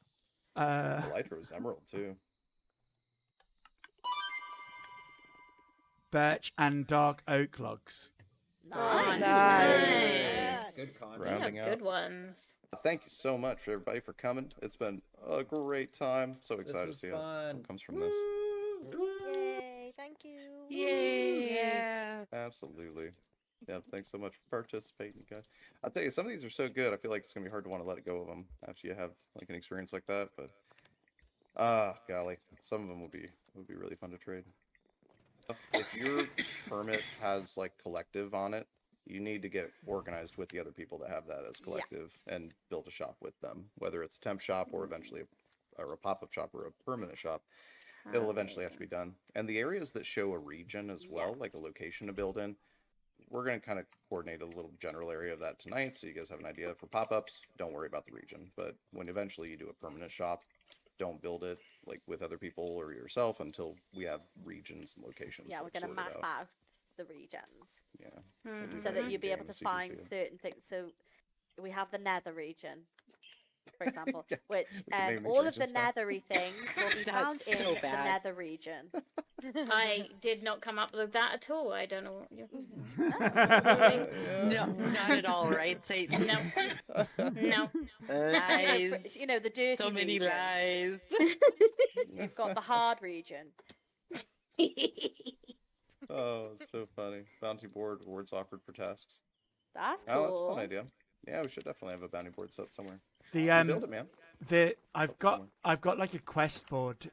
Elytra was emerald too. Birch and dark oak logs. Nice. Good content. Rounding out. Good ones. Thank you so much, everybody, for coming. It's been a great time. So excited to see what comes from this. Yay! Thank you. Yay! Yeah. Absolutely. Yeah, thanks so much for participating, guys. I'll tell you, some of these are so good, I feel like it's going to be hard to want to let it go of them after you have like an experience like that, but golly, some of them would be really fun to trade. If your permit has like collective on it, you need to get organized with the other people that have that as collective and build a shop with them, whether it's temp shop or eventually a pop-up shop or a permanent shop. It'll eventually have to be done. And the areas that show a region as well, like a location to build in, we're going to kind of coordinate a little general area of that tonight, so you guys have an idea. For pop-ups, don't worry about the region, but when eventually you do a permanent shop, don't build it like with other people or yourself until we have regions and locations. Yeah, we're going to map out the regions. Yeah. So that you'll be able to find certain things. So we have the nether region, for example, which all of the nethery things will be found in the nether region. I did not come up with that at all. I don't know what you're No, not at all, right, Satan? No. No. Lies. You know, the dirty So many region. lies. You've got the hard region. Oh, it's so funny. Bounty board, rewards offered for tasks. That's cool. Oh, that's a fun idea. Yeah, we should definitely have a bounty board set up somewhere. The build it, man. I've got like a quest board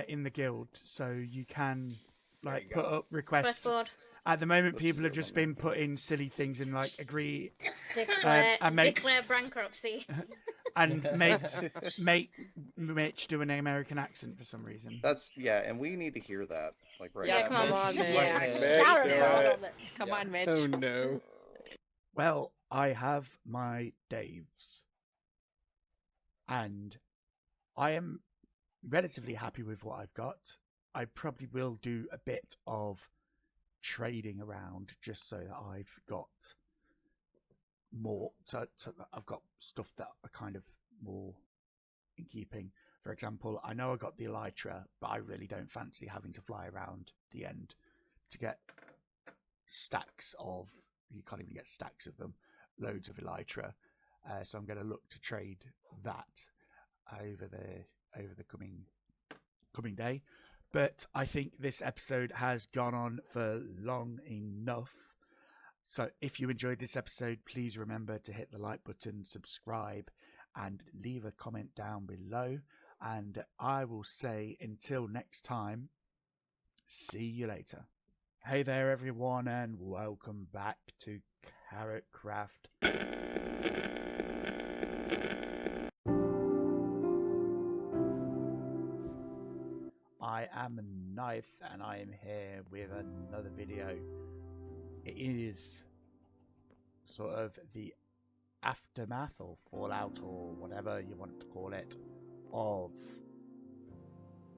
in the guild, so you can like put up requests. Questboard. At the moment, people have just been putting silly things in, like agree Declare, and make declare bankruptcy. and make Mitch do an American accent for some reason. That's and we need to hear that. Like right Yeah, now. come on, Mitch. Come on, Mitch. Oh no. Well, I have my Daves, and I am relatively happy with what I've got. I probably will do a bit of trading around just so that I've got more. So I've got stuff that are kind of more in keeping. For example, I know I got the elytra, but I really don't fancy having to fly around the end to get stacks of. You can't even get stacks of them. Loads of elytra. So I'm going to look to trade that over the coming day. But I think this episode has gone on for long enough. So if you enjoyed this episode, please remember to hit the like button, subscribe, and leave a comment down below. And I will say until next time, see you later. Hey there everyone, and welcome back to KarotKraft. I am Nythe, and I am here with another video. It is sort of the aftermath or fallout or whatever you want to call it of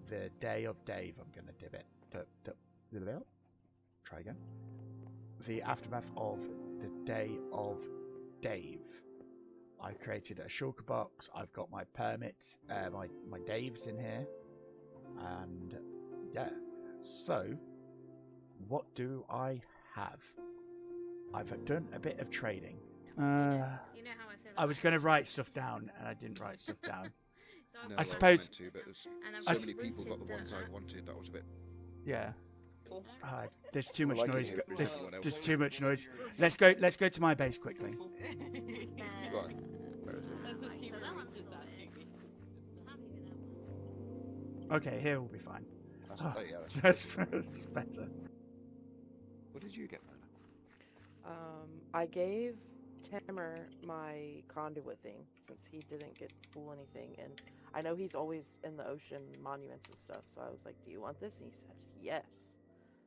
the Day of Dave. I'm going to dip it. Try again. The aftermath of the Day of Dave. I created a shulker box. I've got my permits, my Daves in here. And yeah, so what do I have? I've done a bit of trading. You know how I feel. I was going to write stuff down and I didn't write stuff down. No, I suppose. I was meant to, but so many people got the ones I wanted. That was a bit. Yeah. There's too much Well, I noise. can hear There's too much noise. Let's go to my base quickly. Go on. Where is it? Okay, here we'll be fine. That's better. What did you get, Mona? I gave Timmer my conduit thing since he didn't get to pull anything, and I know he's always in the ocean monuments and stuff. So I was like, "Do you want this?" And he said, "Yes."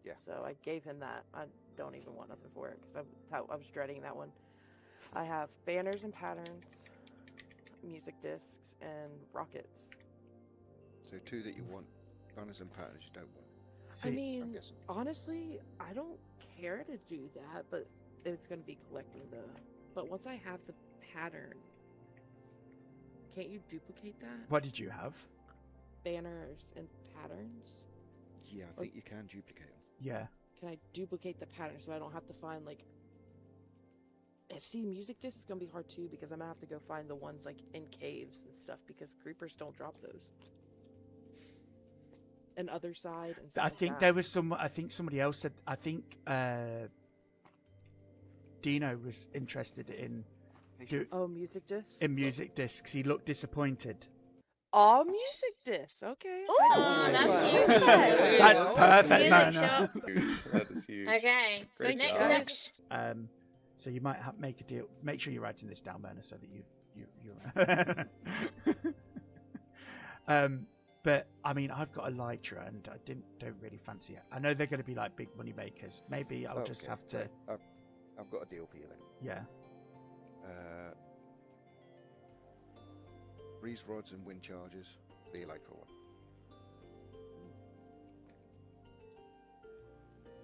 Yeah. So I gave him that. I don't even want nothing for it because I was dreading that one. I have banners and patterns, music discs, and rockets. So 2 that you want, banners and patterns you don't want. I mean, honestly, I don't care to do that, but it's going to be collecting the... But once I have the pattern, can't you duplicate that? What did you have? Banners and patterns? Yeah, I think you can duplicate them. Yeah. Can I duplicate the pattern so I don't have to find, like... See, music disc is going to be hard, too, because I'm going to have to go find the ones, like, in caves and stuff, because creepers don't drop those. And other side and stuff I think like there was some. I think somebody else said. I think Dino was interested in. Music discs. In music discs, he looked disappointed. Oh, music discs. Okay. Oh, that's huge. That's perfect, Mona. That is huge. Okay. Great Next job. up. So you might make a deal. Make sure you're writing this down, Mona, so that you. But I mean, I've got Elytra, and I don't really fancy it. I know they're going to be like big money makers. Maybe I'll just have to. I've got a deal for you then. Yeah. Breeze rods and wind charges, the Elytra one.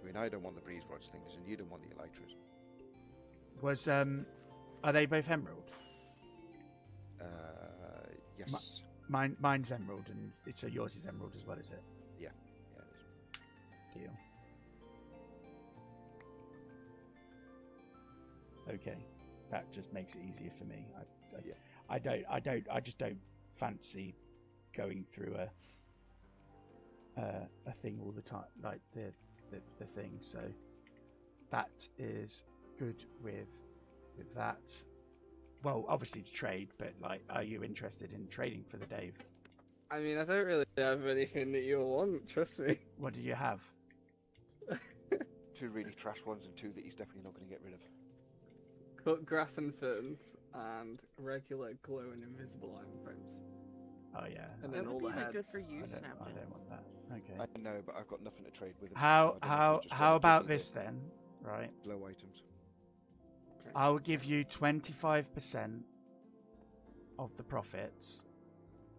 I mean, I don't want the breeze rods things, and you don't want the Elytras. Was are they both emerald? Yes. Mine's emerald, and yours is emerald as well, is it? Yeah, it is. Deal. Okay, that just makes it easier for me. I just don't fancy going through a thing all the time, like the thing. So that is good with that. Well, obviously to trade, but like, are you interested in trading for the Dave? I mean, I don't really have anything that you'll want, trust me. What do you have? 2 really trash ones and 2 that he's definitely not going to get rid of. Cut grass and ferns and regular glowing invisible iron frames. Oh yeah. And That then would all be the heads. good for you, I Snapman. don't want that. Okay. I know, but I've got nothing to trade with him. How about this then? Right. Low items. I'll give you 25% of the profits,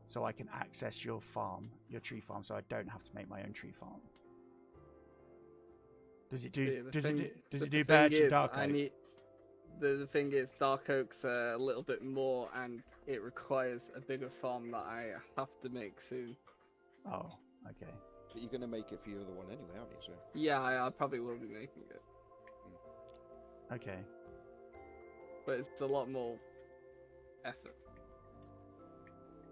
so I can access your farm, your tree farm, so I don't have to make my own tree farm. Does it do? Does it do birch and dark oak? The thing is, dark oak's a little bit more, and it requires a bigger farm that I have to make soon. Oh, okay. But you're going to make it for your other one anyway, aren't you? So. Yeah, I probably will be making it. Okay. But it's a lot more effort.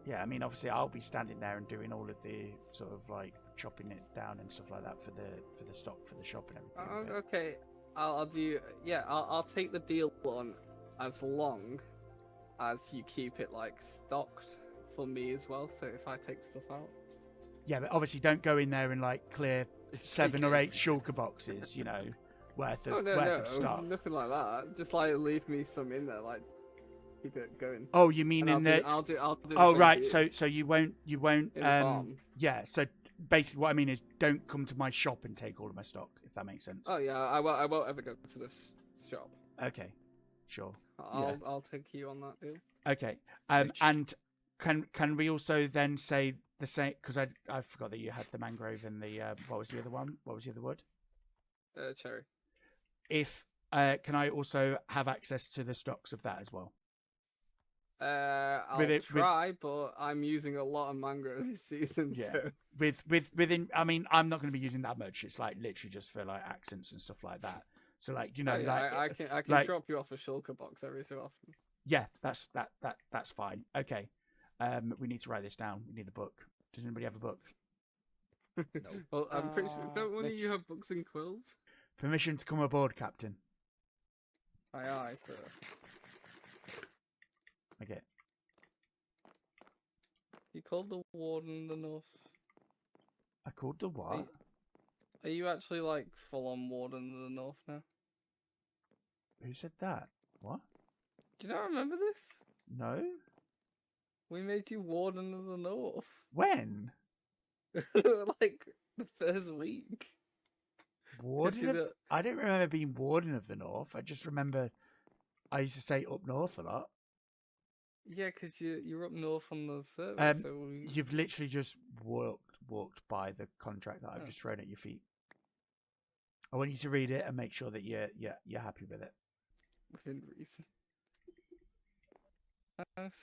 Yeah, I mean, obviously, I'll be standing there and doing all of the sort of like chopping it down and stuff like that for the stock for the shop and everything. Oh, okay, I'll do. Yeah, I'll take the deal on as long as you keep it like stocked for me as well. So if I take stuff out. Yeah, but obviously don't go in there and like clear 7 or 8 shulker boxes, you know, worth of stock. Nothing like that. Just like leave me some in there, like keep it going. Oh, you mean in the? I'll do. Oh, right. So you won't. farm. Yeah. So basically, what I mean is, don't come to my shop and take all of my stock, if that makes sense. Oh yeah, I won't ever go to this shop. Okay. Sure. I'll take you on that deal. Okay. And can we also then say the same? Because I forgot that you had the mangrove and the what was the other one? What was the other wood? Cherry. If can I also have access to the stocks of that as well? I'll try, but I'm using a lot of mangrove this season. Yeah. So. Within, I mean, I'm not going to be using that much. It's like literally just for like accents and stuff like that. So like, you know, I can drop you off a shulker box every so often. Yeah, that's fine. Okay. We need to write this down. We need a book. Does anybody have a book? No. Well, I'm pretty sure. Don't one of you have books and quills? Permission to come aboard, Captain. Aye, aye, sir. Okay. You called the warden the North. I called the what? Are you actually like full on warden of the North now? Who said that? What? Do you not remember this? No. We made you warden of the North. When? Like the first week. Warden of... I don't remember being warden of the North. I just remember I used to say up north a lot. Yeah, because you're up north on the server. So You've literally just walked by the contract that I've just thrown at your feet. I want you to read it and make sure that you're happy with it. Within reason.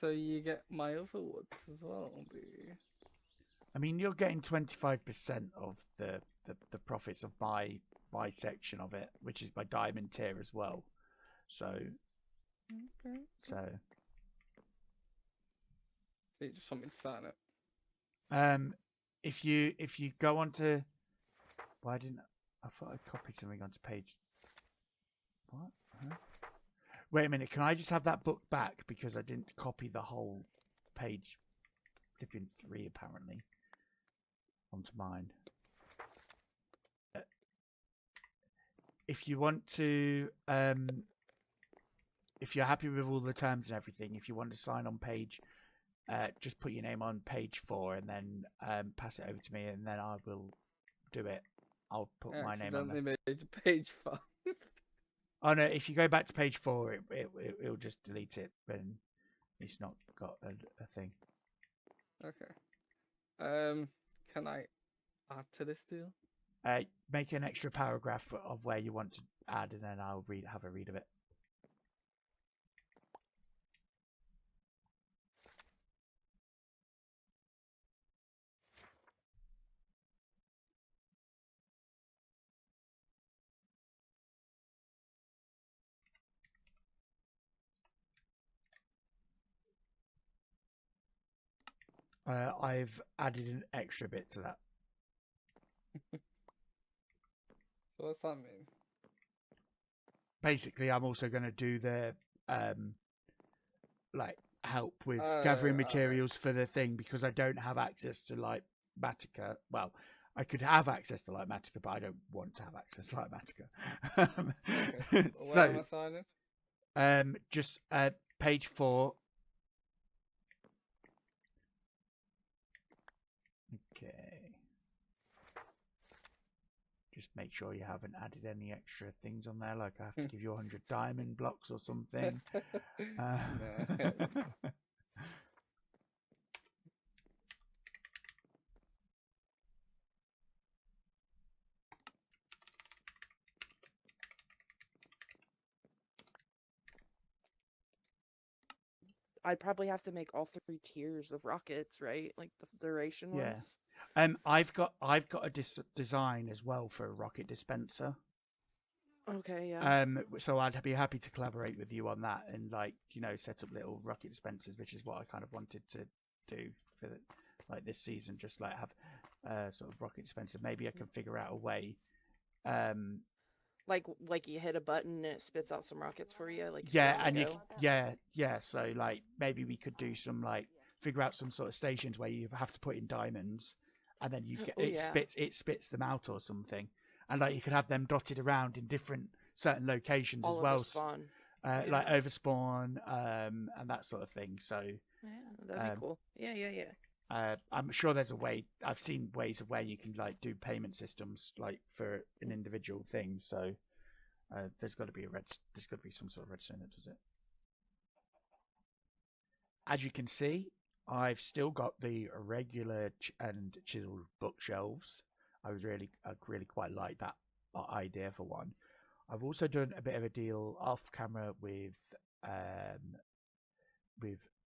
So you get my other woods as well, do you? I mean, you're getting 25% of the profits of my section of it, which is my diamond tier as well. So. Okay. So you just want me to sign it? If you go on to, why didn't I thought I copied something onto page. What? Huh? Wait a minute. Can I just have that book back because I didn't copy the whole page? Flipping 3 apparently onto mine. If you want to, if you're happy with all the terms and everything, if you want to sign on page. Just put your name on page 4 and then pass it over to me, and then I will do it. I'll put my name on there. Made page 5. Oh no! If you go back to page 4, it'll just delete it when it's not got a thing. Okay. Can I add to this deal? Make an extra paragraph of where you want to add, and then I'll have a read of it. I've added an extra bit to that. So what's that mean? Basically, I'm also going to do the like help with gathering materials for the thing because I don't have access to like Matica. Well, I could have access to Lightmatica, but I don't want to have access to Lightmatica. Okay. So, Where am I signing? just page 4. Okay. Just make sure you haven't added any extra things on there, like I have to give you 100 diamond blocks or something. No. I'd probably have to make all 3 tiers of rockets, right? Like the duration Yeah. ones. I've got a design as well for a rocket dispenser. Okay, yeah. So I'd be happy to collaborate with you on that and like, you know, set up little rocket dispensers, which is what I kind of wanted to do for like this season, just like have sort of rocket dispenser. Maybe I can figure out a way. Like you hit a button and it spits out some rockets for you, like Yeah, on and the you go. yeah. So like maybe we could do some like figure out some sort of stations where you have to put in diamonds, and then you get Oh, yeah. it spits them out or something, and like you could have them dotted around in different certain locations All as over well, spawn. like overspawn and that sort of thing. So Yeah, that'd be cool. Yeah. I'm sure there's a way. I've seen ways of where you can like do payment systems like for an individual thing. So there's got to be some sort of redstone that does it. As you can see, I've still got the regular and chiseled bookshelves. I really quite like that idea for one. I've also done a bit of a deal off camera with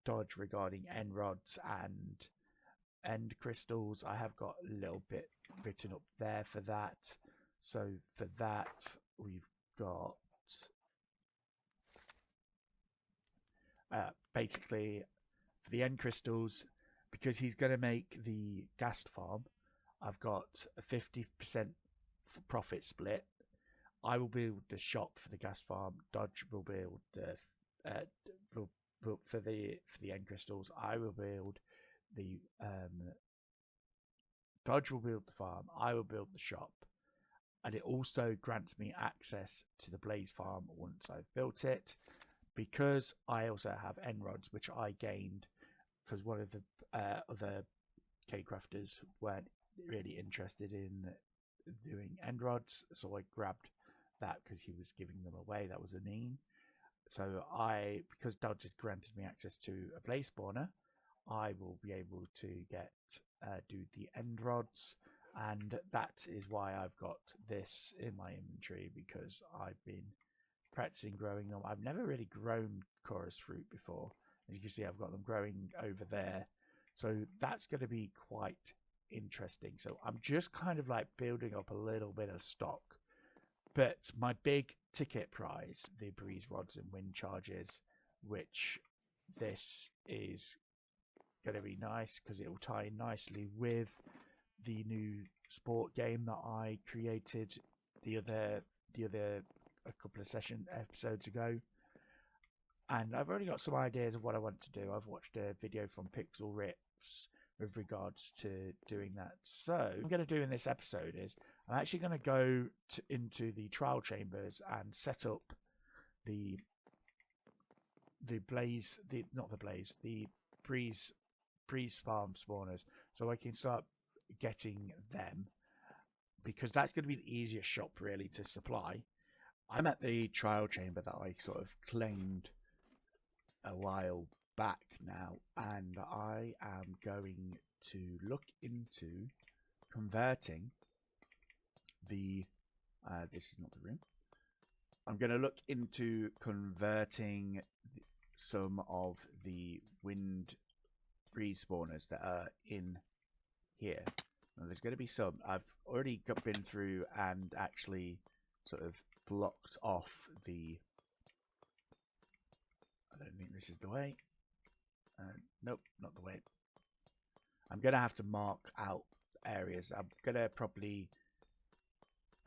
Dodge regarding end rods and end crystals. I have got a little bit written up there for that. So for that, we've got basically for the end crystals, because he's going to make the ghast farm, I've got a 50% profit split. I will build the shop for the ghast farm. Dodge will build for the end crystals. I will build the Dodge will build the farm. I will build the shop, and it also grants me access to the blaze farm once I've built it, because I also have end rods, which I gained because one of the other K-crafters weren't really interested in doing end rods, so I grabbed that because he was giving them away. That was a mean. So because Dodge has granted me access to a blaze spawner, I will be able to do the end rods, and that is why I've got this in my inventory, because I've been practicing growing them. I've never really grown chorus fruit before. As you can see, I've got them growing over there, so that's going to be quite interesting. So I'm just kind of like building up a little bit of stock, but my big ticket prize, the breeze rods and wind charges, which this is going to be nice because it will tie in nicely with the new sport game that I created a couple of episodes ago. And I've already got some ideas of what I want to do. I've watched a video from Pixel Rips with regards to doing that. So what I'm going to do in this episode is I'm actually going to go into the trial chambers and set up the breeze farm spawners, so I can start getting them, because that's going to be the easiest shop really to supply. I'm at the trial chamber that I sort of claimed a while back now, and I am going to look into converting the this is not the room. I'm going to look into converting some of the wind breeze spawners that are in here. Now, there's going to be some. I've already been through and actually sort of blocked off the... I don't think this is the way. Nope, not the way. I'm going to have to mark out areas. I'm going to probably...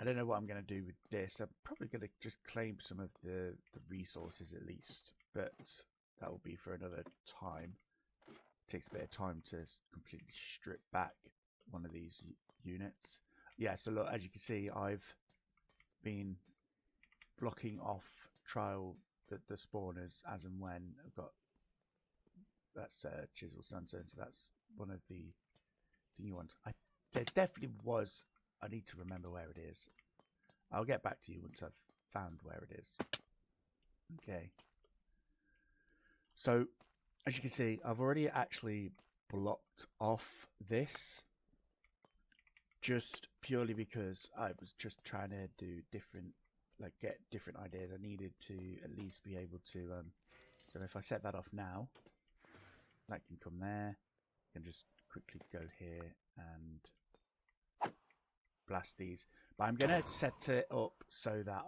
I don't know what I'm going to do with this. I'm probably going to just claim some of the resources at least, but that will be for another time. It takes a bit of time to completely strip back one of these units. Yeah, so look, as you can see, I've been blocking off the spawners as and when. I've got that's chisel sunstone, so that's one of the thingy ones. There definitely was. I need to remember where it is. I'll get back to you once I've found where it is. Okay. So, as you can see, I've already actually blocked off this just purely because I was just trying to do different, like get different ideas. I needed to at least be able to, so if I set that off now, that can come there. I can just quickly go here and blast these. But I'm going to set it up so that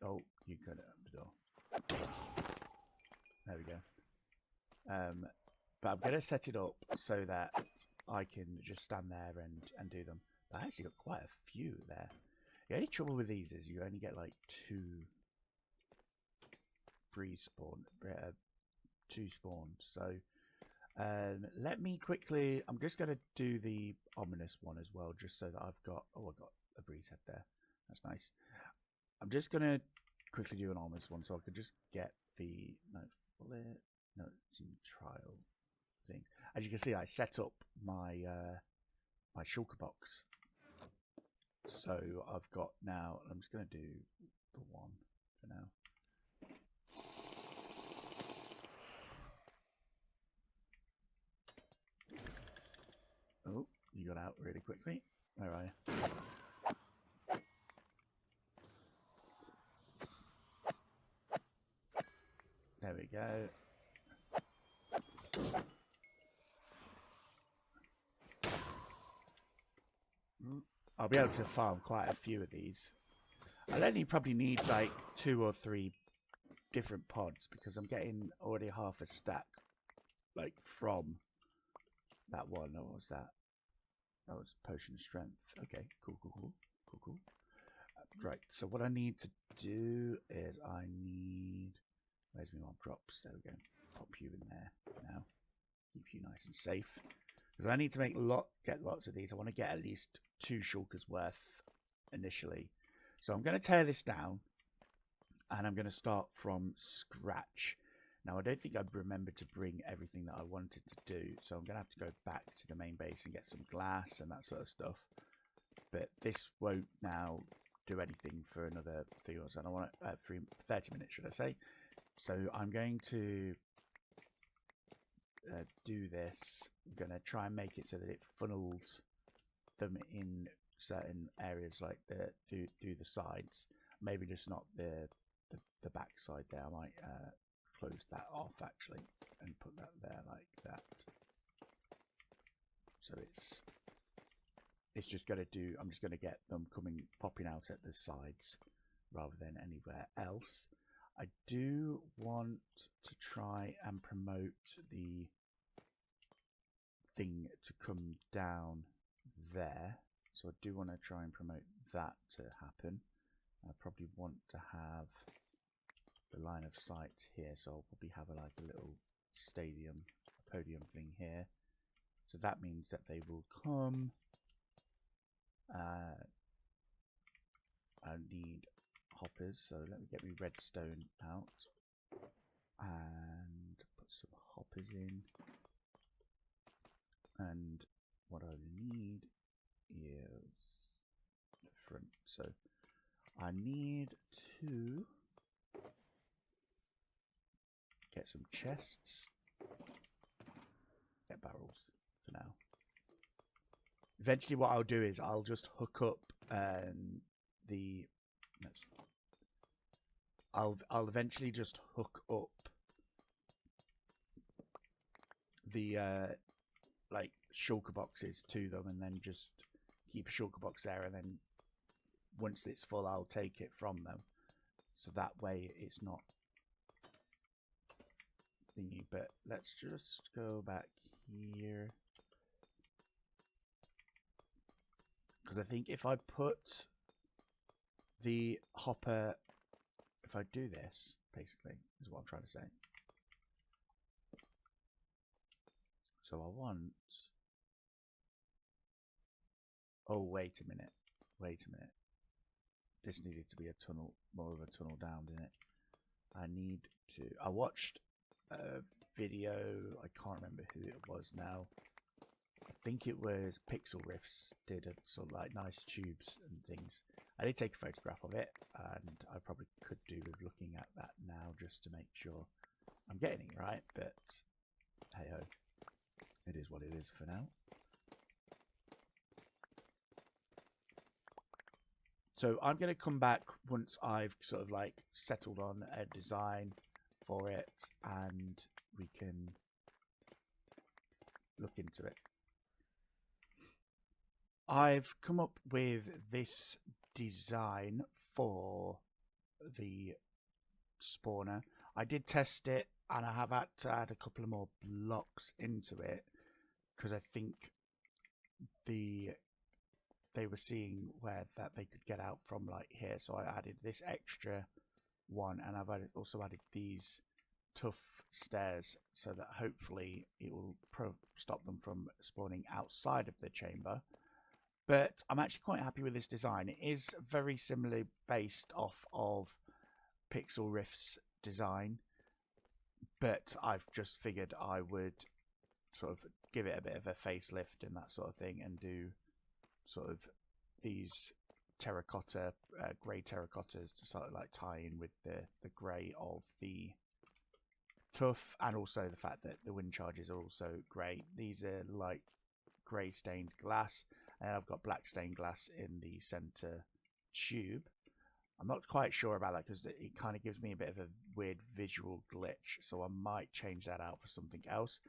oh, you got it at the door. There we go. But I'm going to set it up so that I can just stand there and do them. But I actually got quite a few there. The only trouble with these is you only get like 2 breeze spawn, 2 spawns. So let me quickly, I'm just going to do the ominous one as well, just so that I've got, oh, I've got a breeze head there. That's nice. I'm just going to quickly do an ominous one so I can just get the, no, it's in trial thing. As you can see, I set up my my shulker box. So I've got now, I'm just going to do the one for now. Oh, you got out really quickly. Where are you? There we go. I'll be able to farm quite a few of these. I'll only probably need like 2 or 3 different pods because I'm getting already half a stack like from that one. What was that? That was potion strength. Okay, cool. Right, so what I need to do is I need, where's my mob drops? There we go. Pop you in there now. Keep you nice and safe. Because I need to get lots of these. I want to get at least 2 shulkers worth initially. So I'm going to tear this down and I'm going to start from scratch. Now I don't think I've remembered to bring everything that I wanted to do, so I'm going to have to go back to the main base and get some glass and that sort of stuff. But this won't now do anything for another thing or so. I don't want it 30 minutes, should I say? So I'm going to do this. I'm going to try and make it so that it funnels them in certain areas, like do the sides. Maybe just not the back side there. I might close that off actually and put that there like that. So it's just going to do, I'm just going to get them popping out at the sides rather than anywhere else. I do want to try and promote the thing to come down there. So I do want to try and promote that to happen. I probably want to have the line of sight here, so I'll probably have like a little stadium, a podium thing here. So that means that they will come. I need hoppers, so let me get my redstone out and put some hoppers in. And what I need is the front. So I need to get some chests, get barrels for now. Eventually what I'll do is I'll just hook up I'll eventually just hook up the like shulker boxes to them and then just keep a shulker box there, and then once it's full I'll take it from them, so that way it's not thingy. But let's just go back here, because I think if I put the hopper, if I do this basically is what I'm trying to say. So I want Oh, wait a minute. Wait a minute. This needed to be a tunnel, more of a tunnel down, didn't it? I need to... I watched a video, I can't remember who it was now. I think it was Pixel Riffs did some like nice tubes and things. I did take a photograph of it, and I probably could do with looking at that now just to make sure I'm getting it right, but hey ho, it is what it is for now. So I'm going to come back once I've sort of like settled on a design for it, and we can look into it. I've come up with this design for the spawner. I did test it, and I have had to add a couple of more blocks into it because I think they were seeing where that they could get out from like here. So I added this extra one, and I've also added these tough stairs so that hopefully it will stop them from spawning outside of the chamber. But I'm actually quite happy with this design. It is very similarly based off of Pixel Riff's design, but I've just figured I would sort of give it a bit of a facelift and that sort of thing, and do sort of these terracotta, grey terracottas to sort of like tie in with the grey of the tough, and also the fact that the wind charges are also grey. These are light grey stained glass, and I've got black stained glass in the center tube. I'm not quite sure about that because it kind of gives me a bit of a weird visual glitch, so I might change that out for something else.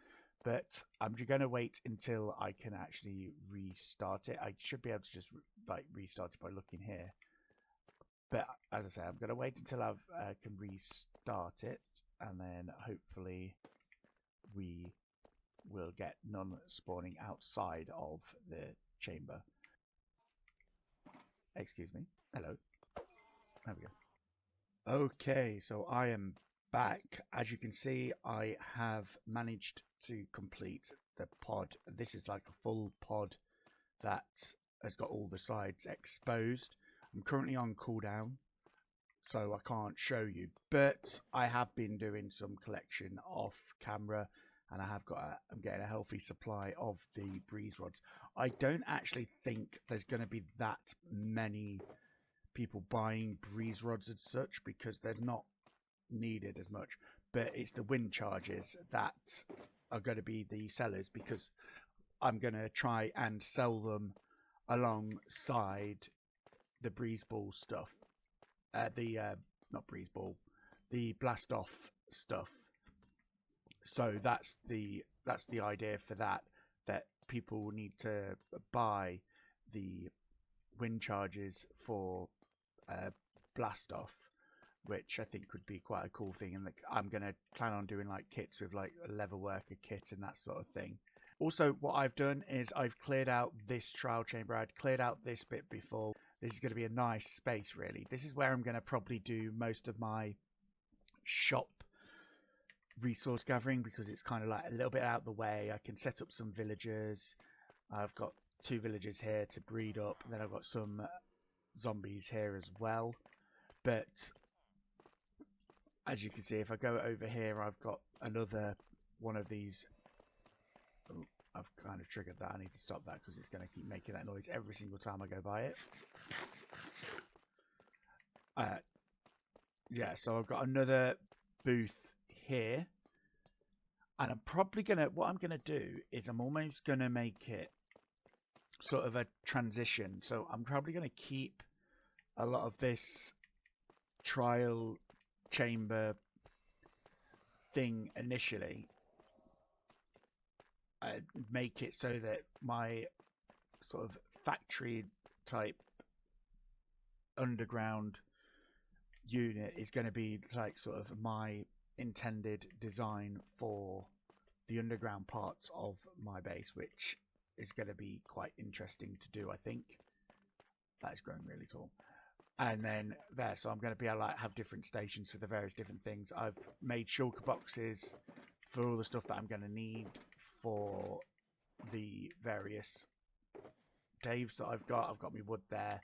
But I'm going to wait until I can actually restart it. I should be able to just like restart it by looking here. But as I say, I'm going to wait until I can restart it, and then hopefully we will get none spawning outside of the chamber. Excuse me. Hello. There we go. Okay, so I am back. As you can see, I have managed to complete the pod. This is like a full pod that has got all the sides exposed. I'm currently on cooldown, so I can't show you, but I have been doing some collection off camera, and I'm getting a healthy supply of the breeze rods. I don't actually think there's going to be that many people buying breeze rods as such, because they're not needed as much, but it's the wind charges that are going to be the sellers, because I'm going to try and sell them alongside the breeze ball stuff, not breeze ball, the blast off stuff. So that's the idea for that people need to buy the wind charges for blast off, which I think would be quite a cool thing. And I'm going to plan on doing like kits with like a leather worker kit and that sort of thing. Also, what I've done is I've cleared out this trial chamber. I'd cleared out this bit before. This is going to be a nice space, really. This is where I'm going to probably do most of my shop resource gathering, because it's kind of like a little bit out of the way. I can set up some villagers. I've got 2 villagers here to breed up, and then I've got some zombies here as well. But as you can see, if I go over here, I've got another one of these. Oh, I've kind of triggered that. I need to stop that because it's going to keep making that noise every single time I go by it. Yeah, so I've got another booth here, and I'm probably gonna, what I'm gonna do is I'm almost gonna make it sort of a transition. So I'm probably gonna keep a lot of this trial chamber thing initially, make it so that my sort of factory type underground unit is going to be like sort of my intended design for the underground parts of my base, which is going to be quite interesting to do. I think that is growing really tall. And then there, so I'm going to be able to like have different stations for the various different things. I've made shulker boxes for all the stuff that I'm going to need for the various Dave's that I've got my wood there.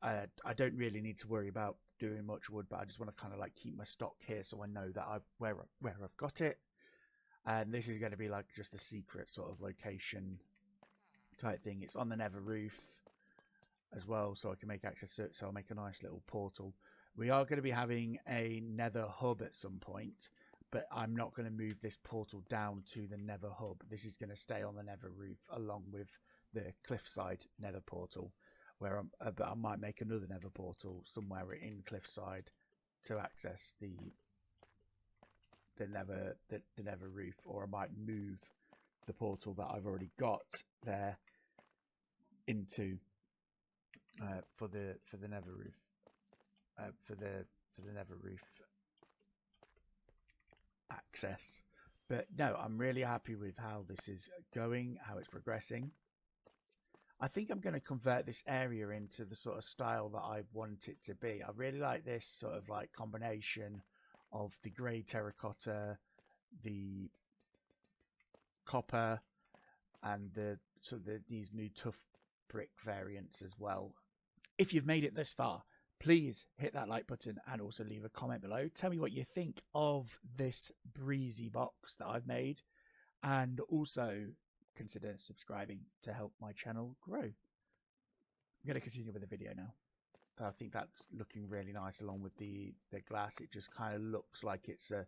I don't really need to worry about doing much wood, but I just want to kind of like keep my stock here so I know that where I've got it. And this is going to be like just a secret sort of location type thing. It's on the nether roof as well, so I can make access to it. So I'll make a nice little portal. We are going to be having a nether hub at some point, but I'm not going to move this portal down to the nether hub. This is going to stay on the nether roof along with the cliffside nether portal, where but I might make another nether portal somewhere in cliffside to access the nether roof, or I might move the portal that I've already got there into for the nether roof for the nether roof access. But no, I'm really happy with how this is going, how it's progressing. I think I'm going to convert this area into the sort of style that I want it to be. I really like this sort of like combination of the grey terracotta, the copper, and these new tough brick variants as well. If you've made it this far, please hit that like button and also leave a comment below. Tell me what you think of this breezy box that I've made, and also consider subscribing to help my channel grow. I'm going to continue with the video now. I think that's looking really nice along with the glass. It just kind of looks like it's a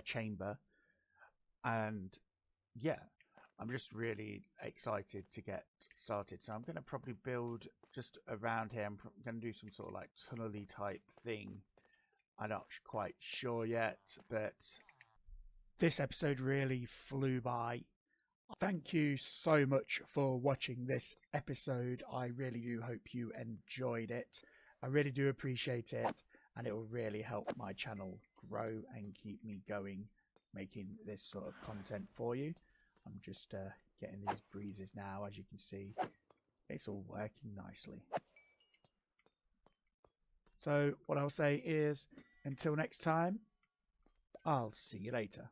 chamber. And yeah, I'm just really excited to get started. So I'm going to probably build just around here. I'm going to do some sort of like tunnel-y type thing. I'm not quite sure yet, but this episode really flew by. Thank you so much for watching this episode. I really do hope you enjoyed it. I really do appreciate it, and it will really help my channel grow and keep me going, making this sort of content for you. I'm just getting these breezes now. As you can see, it's all working nicely. So what I'll say is, until next time, I'll see you later.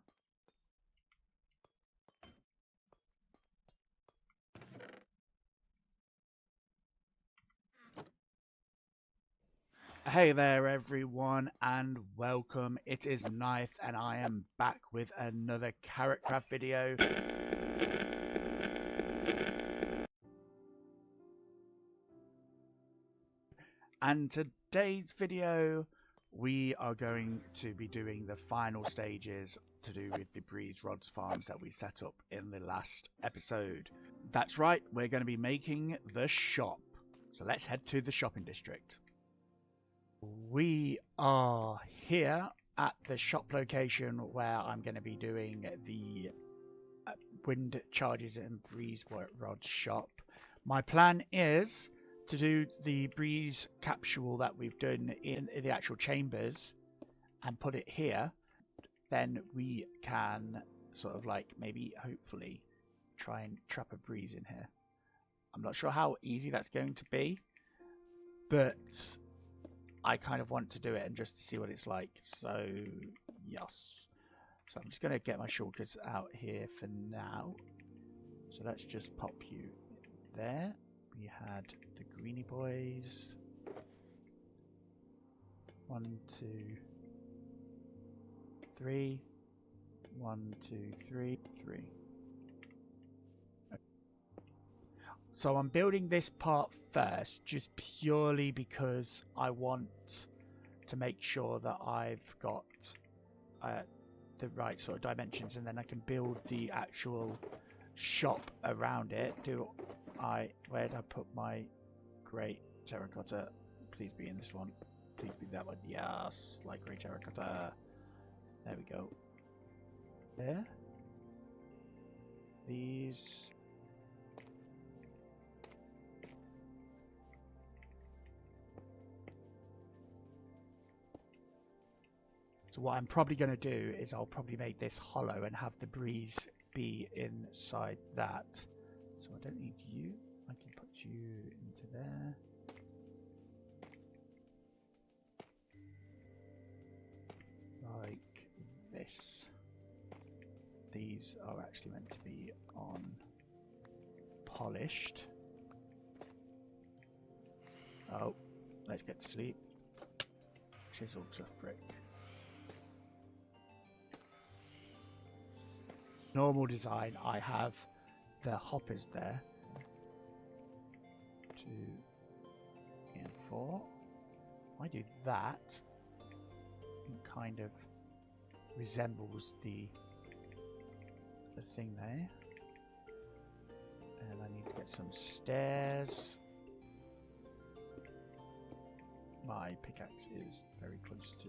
Hey there everyone, and welcome. It is Nythe, and I am back with another KarotKraft video. And today's video, we are going to be doing the final stages to do with the breeze rods farms that we set up in the last episode. That's right, we're going to be making the shop. So let's head to the shopping district. We are here at the shop location where I'm going to be doing the wind charges and breeze rod shop. My plan is to do the breeze capsule that we've done in the actual chambers and put it here. Then we can sort of like maybe hopefully try and trap a breeze in here. I'm not sure how easy that's going to be, but I kind of want to do it and just to see what it's like. So yes, so I'm just going to get my shulkers out here for now. So let's just pop you there. We had the greeny boys. 1, 2, 3. 1, 2, 3, 3. So I'm building this part first, just purely because I want to make sure that I've got the right sort of dimensions, and then I can build the actual shop around it. Where did I put my great terracotta? Please be in this one. Please be that one. Yes, like great terracotta. There we go. There. These. So what I'm probably going to do is I'll probably make this hollow and have the breeze be inside that. So I don't need you. I can put you into there. Like this. These are actually meant to be on polished. Oh, let's get to sleep. Chisel to frick. Normal design, I have the hoppers there. 2 and 4. I do that. It kind of resembles the thing there. And I need to get some stairs. My pickaxe is very close to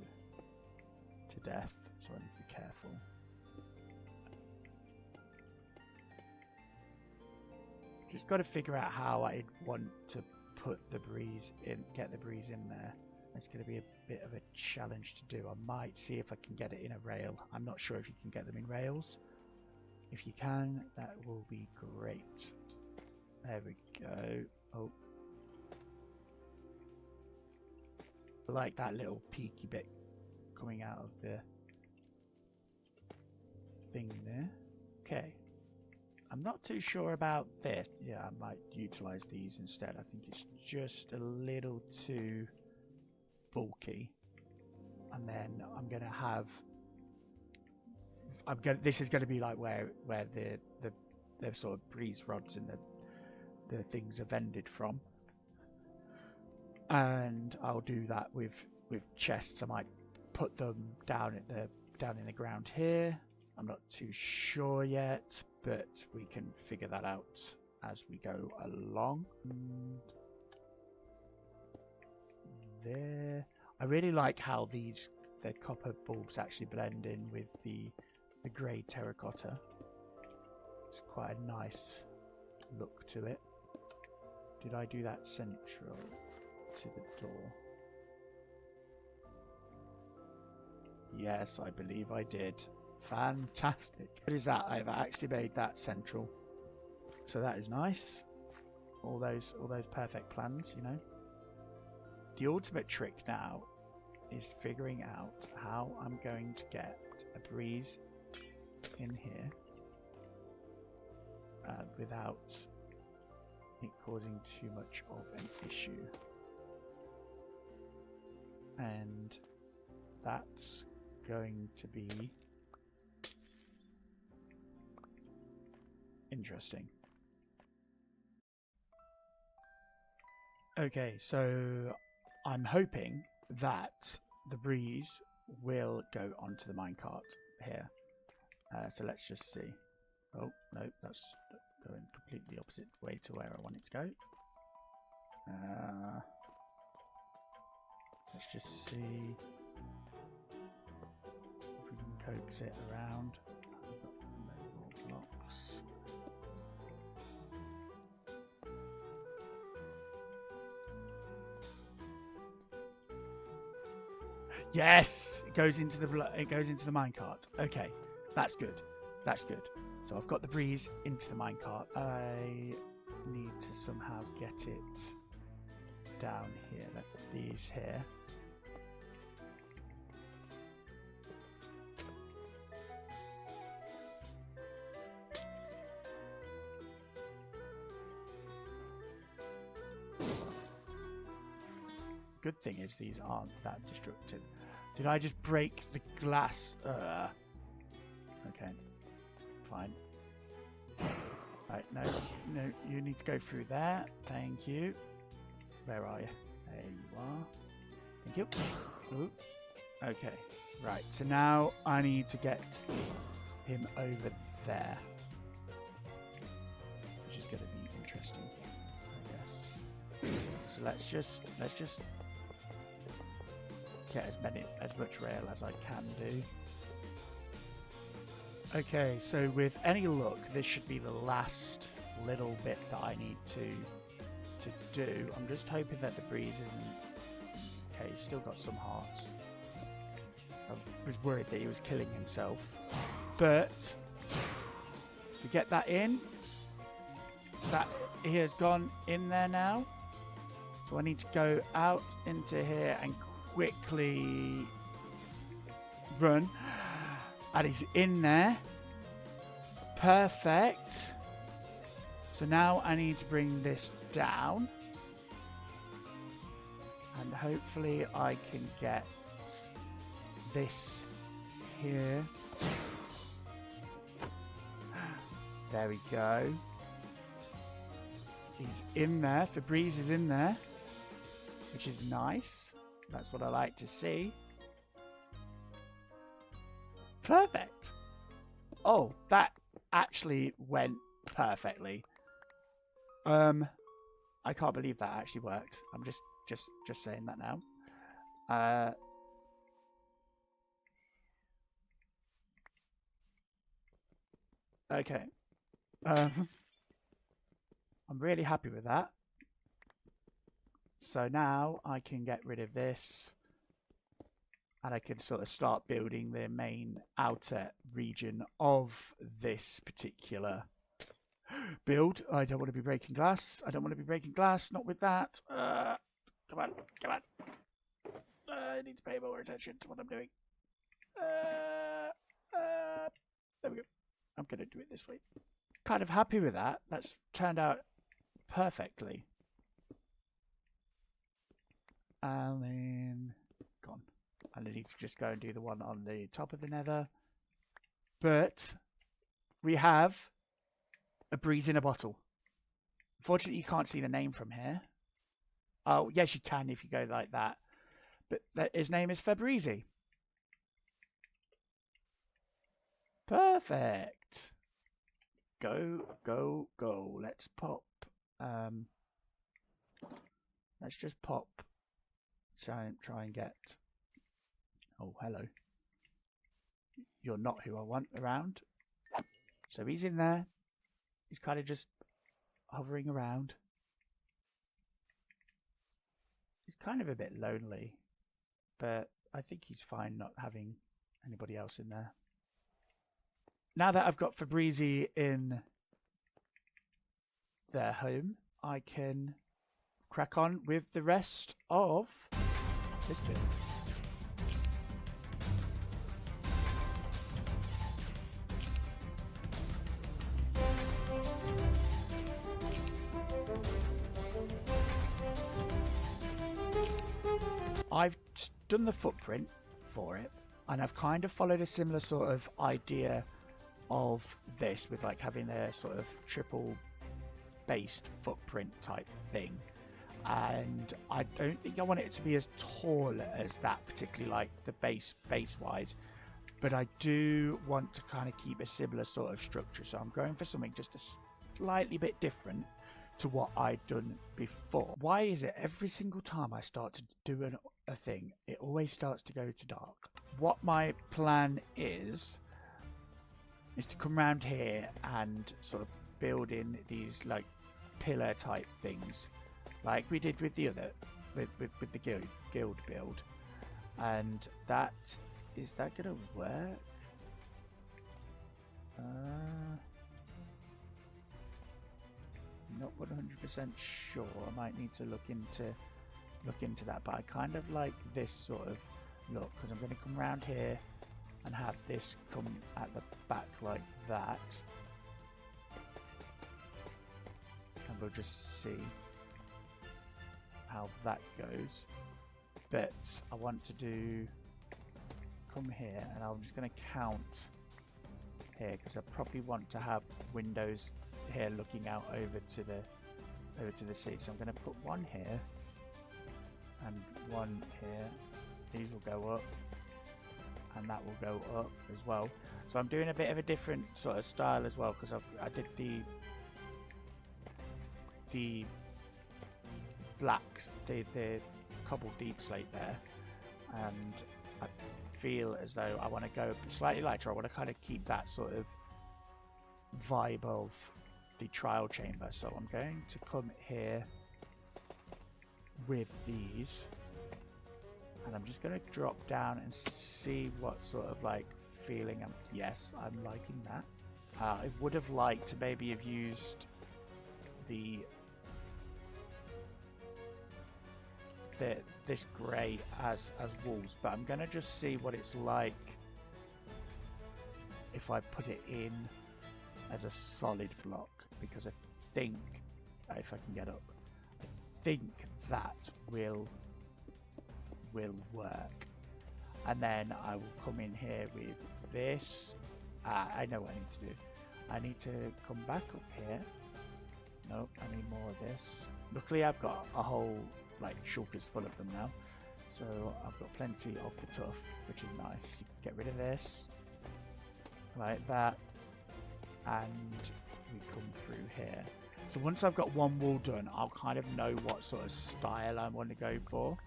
death, so I need to be careful. Just got to figure out how I'd want to put the breeze in, get the breeze in there. It's going to be a bit of a challenge to do. I might see if I can get it in a rail. I'm not sure if you can get them in rails. If you can, that will be great. There we go. Oh. I like that little peaky bit coming out of the thing there. Okay. I'm not too sure about this. Yeah, I might utilize these instead. I think it's just a little too bulky. And then I'm gonna have this is gonna be like where the sort of breeze rods and the things are vended from. And I'll do that with chests. I might put them down in the ground here. I'm not too sure yet, but we can figure that out as we go along. And there, I really like how the copper bulbs actually blend in with the grey terracotta. It's quite a nice look to it. Did I do that central to the door? Yes, I believe I did. Fantastic. What is that? I've actually made that central. So that is nice. All those perfect plans, you know. The ultimate trick now is figuring out how I'm going to get a breeze in here without it causing too much of an issue. And that's going to be interesting. Okay, so I'm hoping that the breeze will go onto the minecart here. So let's just see. Oh, no, that's going completely opposite way to where I want it to go. Let's just see if we can coax it around. I've got no more blocks. Yes, it goes into the minecart. Okay, that's good. That's good. So I've got the breeze into the minecart. I need to somehow get it down here. Like these here. Good thing is these aren't that destructive. Did I just break the glass? Okay, fine. Right, no, you need to go through there. Thank you. Where are you? There you are. Thank you. Ooh. Okay, right. So now I need to get him over there, which is going to be interesting, I guess. So let's just get as much rail as I can do. Okay, so with any luck, this should be the last little bit that I need to do. I'm just hoping that the breeze isn't... Okay, he's still got some hearts. I was worried that he was killing himself. But we get that in. That he has gone in there now. So I need to go out into here and quickly run. And he's in there. Perfect. So now I need to bring this down. hopefully I can get this here. There we go. He's in there. Febreze is in there, which is nice. That's what I like to see. Perfect. Oh, that actually went perfectly. I can't believe that actually worked. I'm just saying that now. Okay. I'm really happy with that. So now I can get rid of this, and I can sort of start building the main outer region of this particular build. I don't want to be breaking glass. I don't want to be breaking glass. Not with that. Come on. Come on. I need to pay more attention to what I'm doing. There we go. I'm going to do it this way. Kind of happy with that. That's turned out perfectly. And then gone. And I need to just go and do the one on the top of the nether. But we have a breeze in a bottle. Unfortunately, you can't see the name from here. Oh, yes, you can if you go like that. But his name is Febreze. Perfect. Go, go, go. Let's pop. Let's just pop. Try and get. Oh, hello. You're not who I want around. So he's in there. He's kind of just hovering around. He's kind of a bit lonely, but I think he's fine not having anybody else in there. Now that I've got Febreze in their home, I can crack on with the rest of this build. I've done the footprint for it, and I've kind of followed a similar sort of idea of this, with like having a sort of triple based footprint type thing. And I don't think I want it to be as tall as that, particularly like the base wise, but I do want to kind of keep a similar sort of structure, so I'm going for something just a slightly bit different to what I'd done before. Why is it every single time I start to do a thing, it always starts to go to dark? What my plan is to come around here and sort of build in these like pillar type things, like we did with the other, with the guild build. And that, is that gonna work? Not 100% sure. I might need to look into that, but I kind of like this sort of look, because I'm going to come around here and have this come at the back like that, and we'll just see how that goes. But I want to come here, and I'm just going to count here, because I probably want to have windows here looking out over to the sea. So I'm going to put one here and one here. These will go up, and that will go up as well. So I'm doing a bit of a different sort of style as well, because I did the blacks, the cobble deep slate there, and I feel as though I want to go slightly lighter. I want to kind of keep that sort of vibe of the trial chamber. So I'm going to come here with these, and I'm just going to drop down and see what sort of like feeling yes, I'm liking that. I would have liked to maybe have used this grey as walls, but I'm going to just see what it's like if I put it in as a solid block, because I think, if I can get up, I think that will will work. And then I will come in here with this. I know what I need to do. I need to come back up here. Nope, I need more of this. Luckily I've got a whole like shulkers full of them now. So I've got plenty of the tuff, which is nice. Get rid of this. Like that. And we come through here. So once I've got one wall done, I'll kind of know what sort of style I want to go for.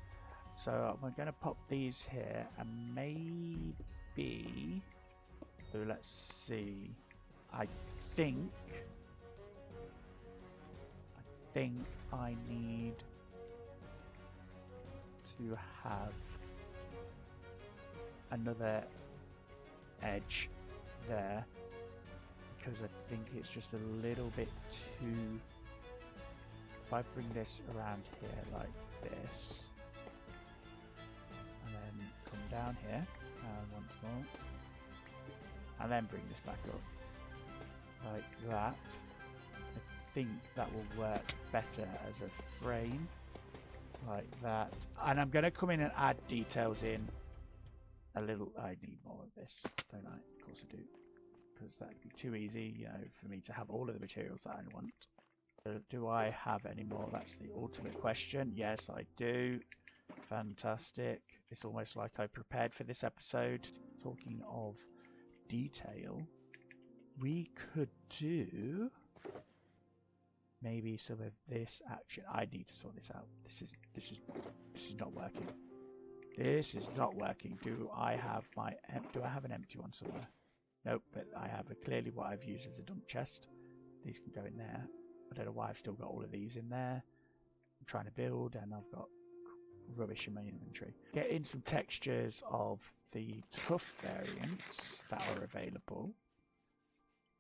So I'm going to pop these here and maybe, so let's see, I think I need to have another edge there, because I think it's just a little bit too, if I bring this around here like this, and then come down here once more, and then bring this back up like that, I think that will work better as a frame like that. And I'm going to come in and add details in a little. I need more of this, don't I? Of course I do, because that'd be too easy, you know, for me to have all of the materials that I want. So do I have any more? That's the ultimate question. Yes, I do. Fantastic. It's almost like I prepared for this episode. Talking of detail, we could do maybe some of this action. I need to sort this out. This is not working. This is not working. Do I have an empty one somewhere? Nope, but I have clearly what I've used as a dump chest. These can go in there. I don't know why I've still got all of these in there. I'm trying to build and I've got rubbish in my inventory. Get in some textures of the tough variants that are available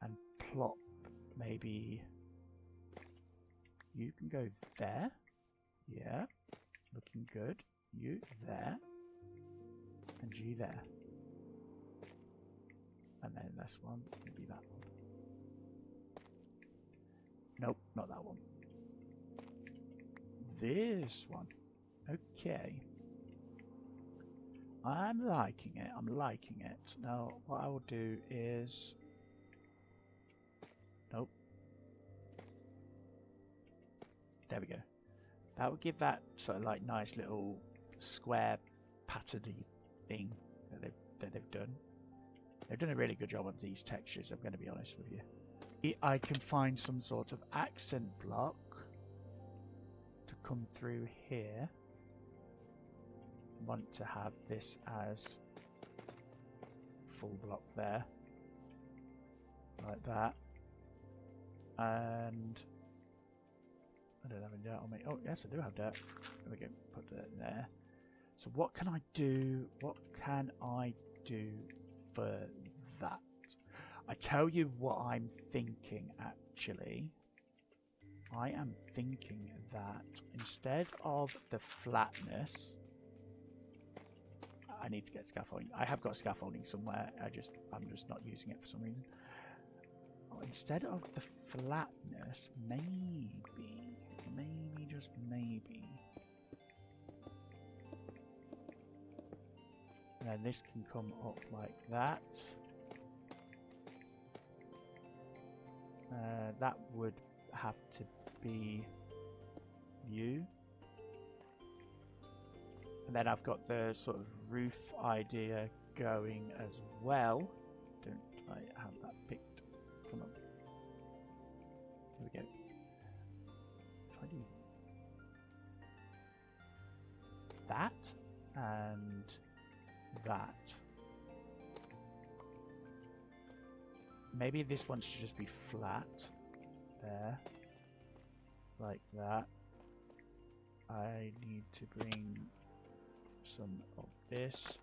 and plop maybe, you can go there. Yeah, looking good. You there. And you there. And then this one, maybe that one. Nope, not that one. This one. Okay. I'm liking it. I'm liking it. Now, what I will do is... Nope. There we go. That will give that sort of like nice little square patterny thing that they've done. They've done a really good job of these textures, I'm going to be honest with you. I can find some sort of accent block to come through here. Want to have this as full block there. Like that. And I don't have any dirt on me. Oh, yes, I do have dirt. There we go. Put dirt in there. So what can I do? What can I do for that? I tell you what I'm thinking, actually. I am thinking that instead of the flatness, I need to get scaffolding. I have got scaffolding somewhere. I'm just not using it for some reason. Instead of the flatness, maybe, just maybe. And then this can come up like that. That would have to be you. And then I've got the sort of roof idea going as well. Don't I have that picked? Come on. Here we go. If I do that and that. Maybe this one should just be flat. There. Like that. I need to bring some of this.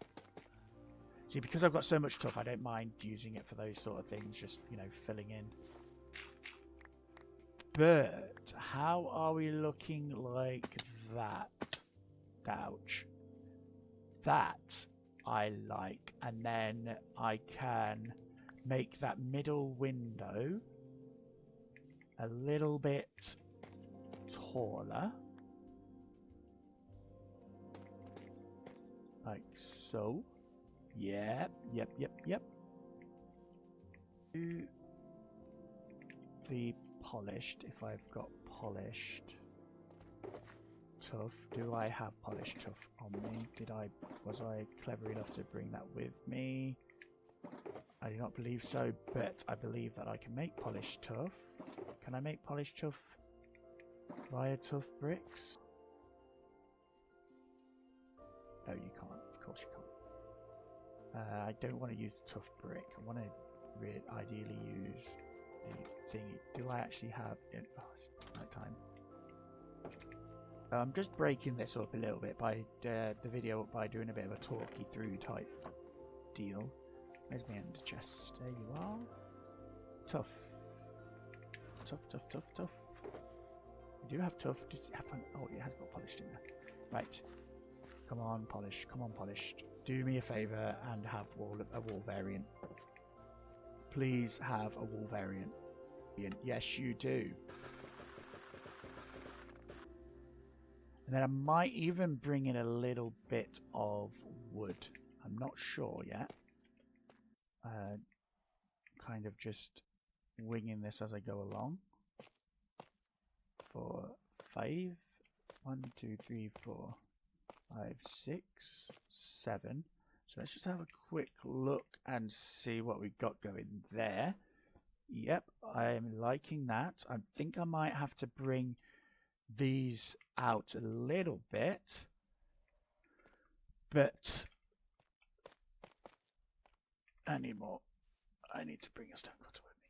See, because I've got so much stuff, I don't mind using it for those sort of things, just, you know, filling in. But how are we looking like that? Ouch. That I like. And then I can make that middle window a little bit taller. like so. Yep. The polished, if I've got polished tuff. Do I have polished tuff on me? Was I clever enough to bring that with me? I do not believe so, but I believe that I can make polished tuff. Can I make polished tuff via tuff bricks? No, you can't. Of course you can't. I don't want to use the tough brick. I want to ideally use the thingy. Do I actually have it? Oh, it's night time. I'm just breaking this up a little bit by the video up by doing a bit of a talky through type deal. Where's my ender chest? There you are. Tough. We do have tough. Does it have fun? Oh, it has got polished in there. Right. Come on, polished. Come on, polished. Do me a favour and have a wall variant. Please have a wall variant. Yes, you do. And then I might even bring in a little bit of wood. I'm not sure yet. Kind of just winging this as I go along. For 5. 1, 2, 3, 4, 5, 6, 7. So let's just have a quick look and see what we've got going there. Yep, I'm liking that. I think I might have to bring these out a little bit, but I need more. I need to bring a stone cutter with me.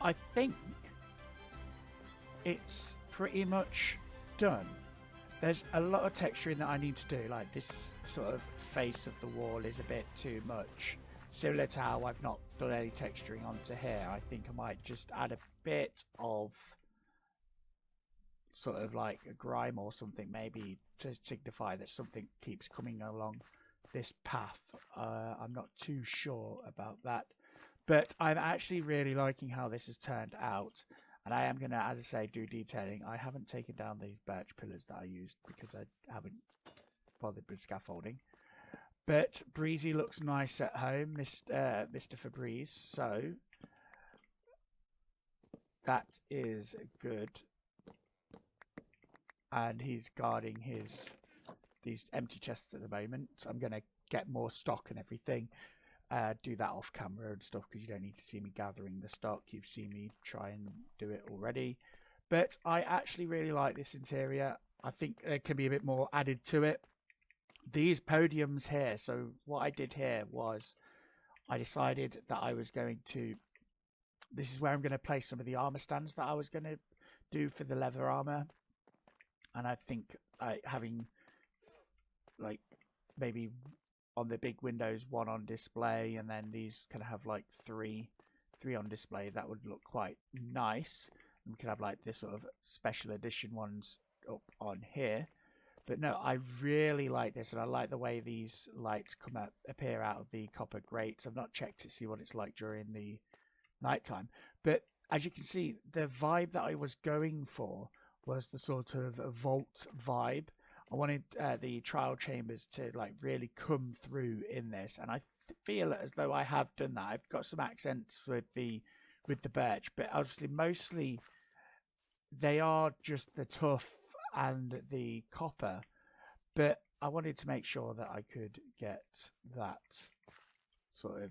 I think it's pretty much done. There's a lot of texturing that I need to do, like this sort of face of the wall is a bit too much. Similar to how I've not done any texturing onto here, I think I might just add a bit of sort of like a grime or something, maybe to signify that something keeps coming along this path. I'm not too sure about that. But I'm actually really liking how this has turned out. And I am going to, as I say, do detailing. I haven't taken down these birch pillars that I used because I haven't bothered with scaffolding. But Breezy looks nice at home, Mr. Febreze. So that is good. And he's guarding these empty chests at the moment. I'm going to get more stock and everything. Do that off camera and stuff because you don't need to see me gathering the stock. You've seen me try and do it already. But I actually really like this interior. I think there can be a bit more added to it. These podiums here, so what I did here was I decided that I was going to, this is where I'm going to place some of the armor stands that I was going to do for the leather armor. And I think having like maybe on the big windows, one on display, and then these can have like three on display. That would look quite nice. And we could have like this sort of special edition ones up on here. But no, I really like this, and I like the way these lights appear out of the copper grates. I've not checked to see what it's like during the nighttime, but as you can see, the vibe that I was going for was the sort of vault vibe. I wanted the trial chambers to like really come through in this, and I feel as though I have done that. I've got some accents with with the birch, but obviously mostly they are just the tuff and the copper, but I wanted to make sure that I could get that sort of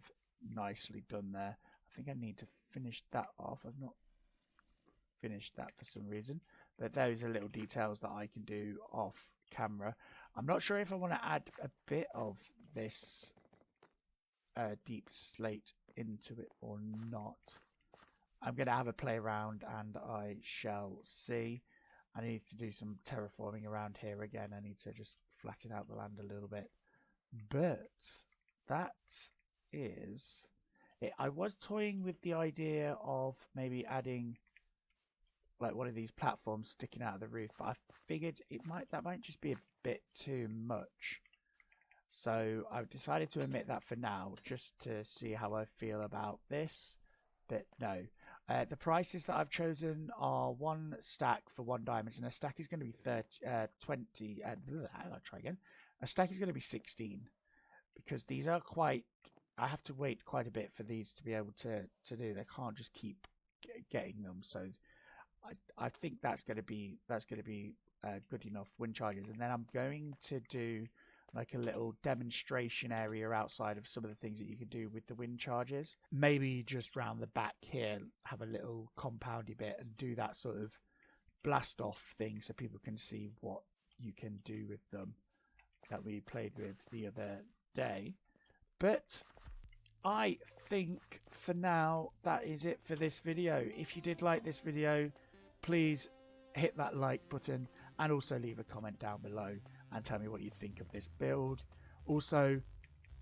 nicely done there. I think I need to finish that off. I've not finished that for some reason, but those are little details that I can do off camera. I'm not sure if I want to add a bit of this deep slate into it or not. I'm going to have a play around and I shall see. I need to do some terraforming around here again. I need to just flatten out the land a little bit. But that is it. I was toying with the idea of maybe adding like one of these platforms sticking out of the roof, but I figured that might just be a bit too much. So I've decided to omit that for now, just to see how I feel about this. But no, the prices that I've chosen are 1 stack for 1 diamond, and a stack is going to be 20. I'll try again. A stack is going to be 16, because these are quite. I have to wait quite a bit for these to be able to do. They can't just keep getting them. So I think that's going to be good enough wind charges, and then I'm going to do like a little demonstration area outside of some of the things that you can do with the wind charges. Maybe just round the back here, have a little compoundy bit and do that sort of blast off thing so people can see what you can do with them that we played with the other day. But I think for now that is it for this video. If you did like this video, please hit that like button and also leave a comment down below and tell me what you think of this build. Also,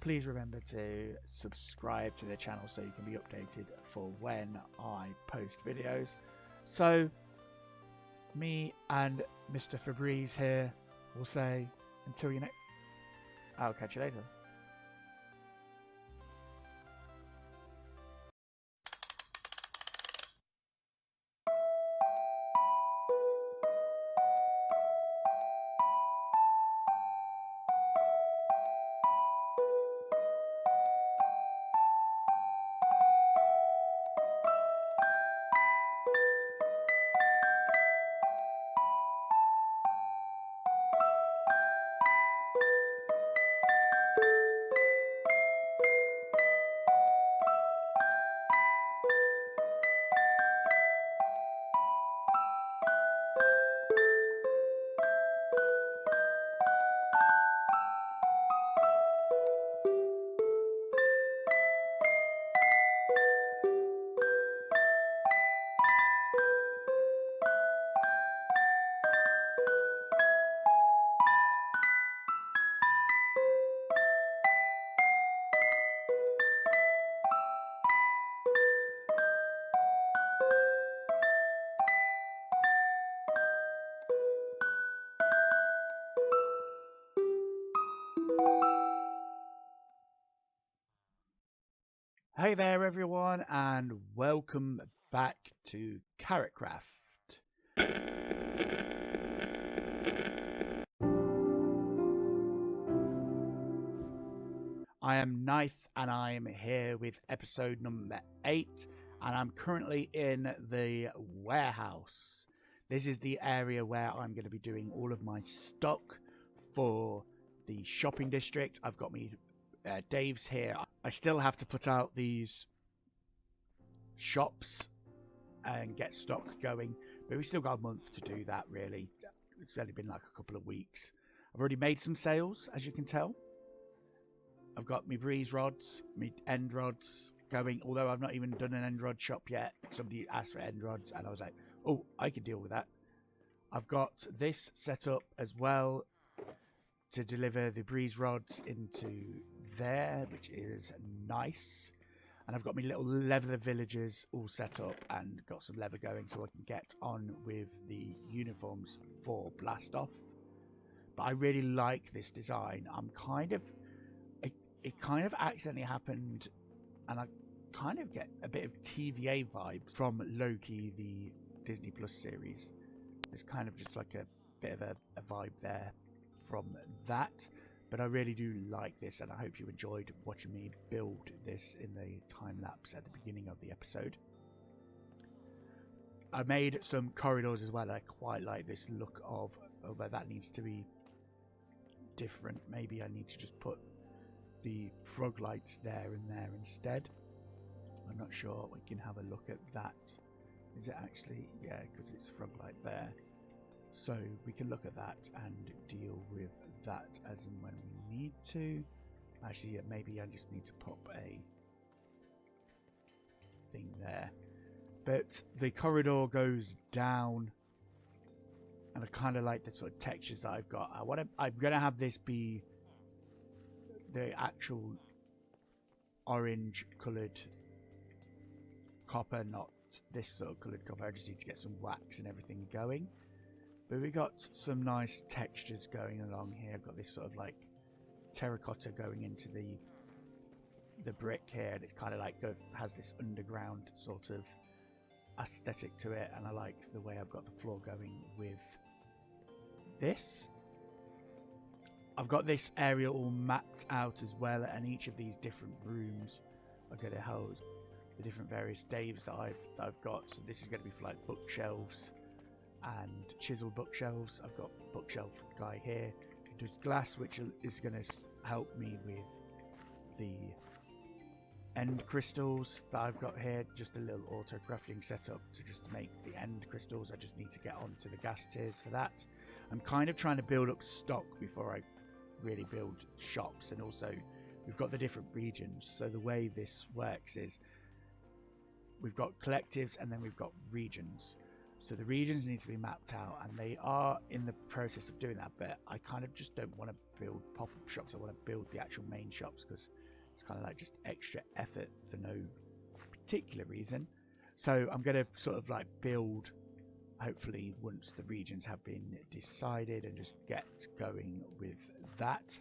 please remember to subscribe to the channel so you can be updated for when I post videos. So, me and Mr. Febreze here will say until you next. I'll catch you later. Hey there everyone, and welcome back to KarotKraft. I am Nythe and I'm here with episode number 8, and I'm currently in the warehouse. This is the area where I'm going to be doing all of my stock for the shopping district. I've got me Dave's here. I still have to put out these shops and get stock going, but we still got a month to do that really. It's only been like a couple of weeks. I've already made some sales, as you can tell. I've got my breeze rods, my end rods going, although I've not even done an end rod shop yet. Somebody asked for end rods and I was like, oh, I can deal with that. I've got this set up as well to deliver the breeze rods into there, which is nice. And I've got my little leather villagers all set up and got some leather going so I can get on with the uniforms for blast off. But I really like this design. I'm kind of it kind of accidentally happened, and I kind of get a bit of TVA vibes from Loki, the Disney Plus series. There's kind of just like a bit of a vibe there from that, but I really do like this, and I hope you enjoyed watching me build this in the time lapse at the beginning of the episode. I made some corridors as well. I quite like this look of, although that needs to be different. Maybe I need to just put the frog lights there and there instead. I'm not sure. We can have a look at that. Is it actually? Yeah, because it's frog light there. So we can look at that and deal with that as and when we need to. Actually, yeah, maybe I just need to pop a thing there. But the corridor goes down, and I kind of like the sort of textures that I've got. I'm gonna have this be the actual orange coloured copper, not this sort of coloured copper. I just need to get some wax and everything going. But we got some nice textures going along here. I've got this sort of like terracotta going into the brick here, and it's kind of like has this underground sort of aesthetic to it, and I like the way I've got the floor going with this. I've got this area all mapped out as well, and each of these different rooms are going to house the different various Daves that I've got. So this is going to be for like bookshelves and chiseled bookshelves. I've got bookshelf guy here who does glass, which is going to help me with the end crystals that I've got here. Just a little auto crafting setup to just make the end crystals. I just need to get onto the gas tiers for that. I'm kind of trying to build up stock before I really build shops, and also we've got the different regions. So the way this works is we've got collectives and then we've got regions. So the regions need to be mapped out, and they are in the process of doing that, but I kind of just don't want to build pop-up shops. I want to build the actual main shops because it's kind of like just extra effort for no particular reason. So I'm going to sort of like build, hopefully once the regions have been decided, and just get going with that.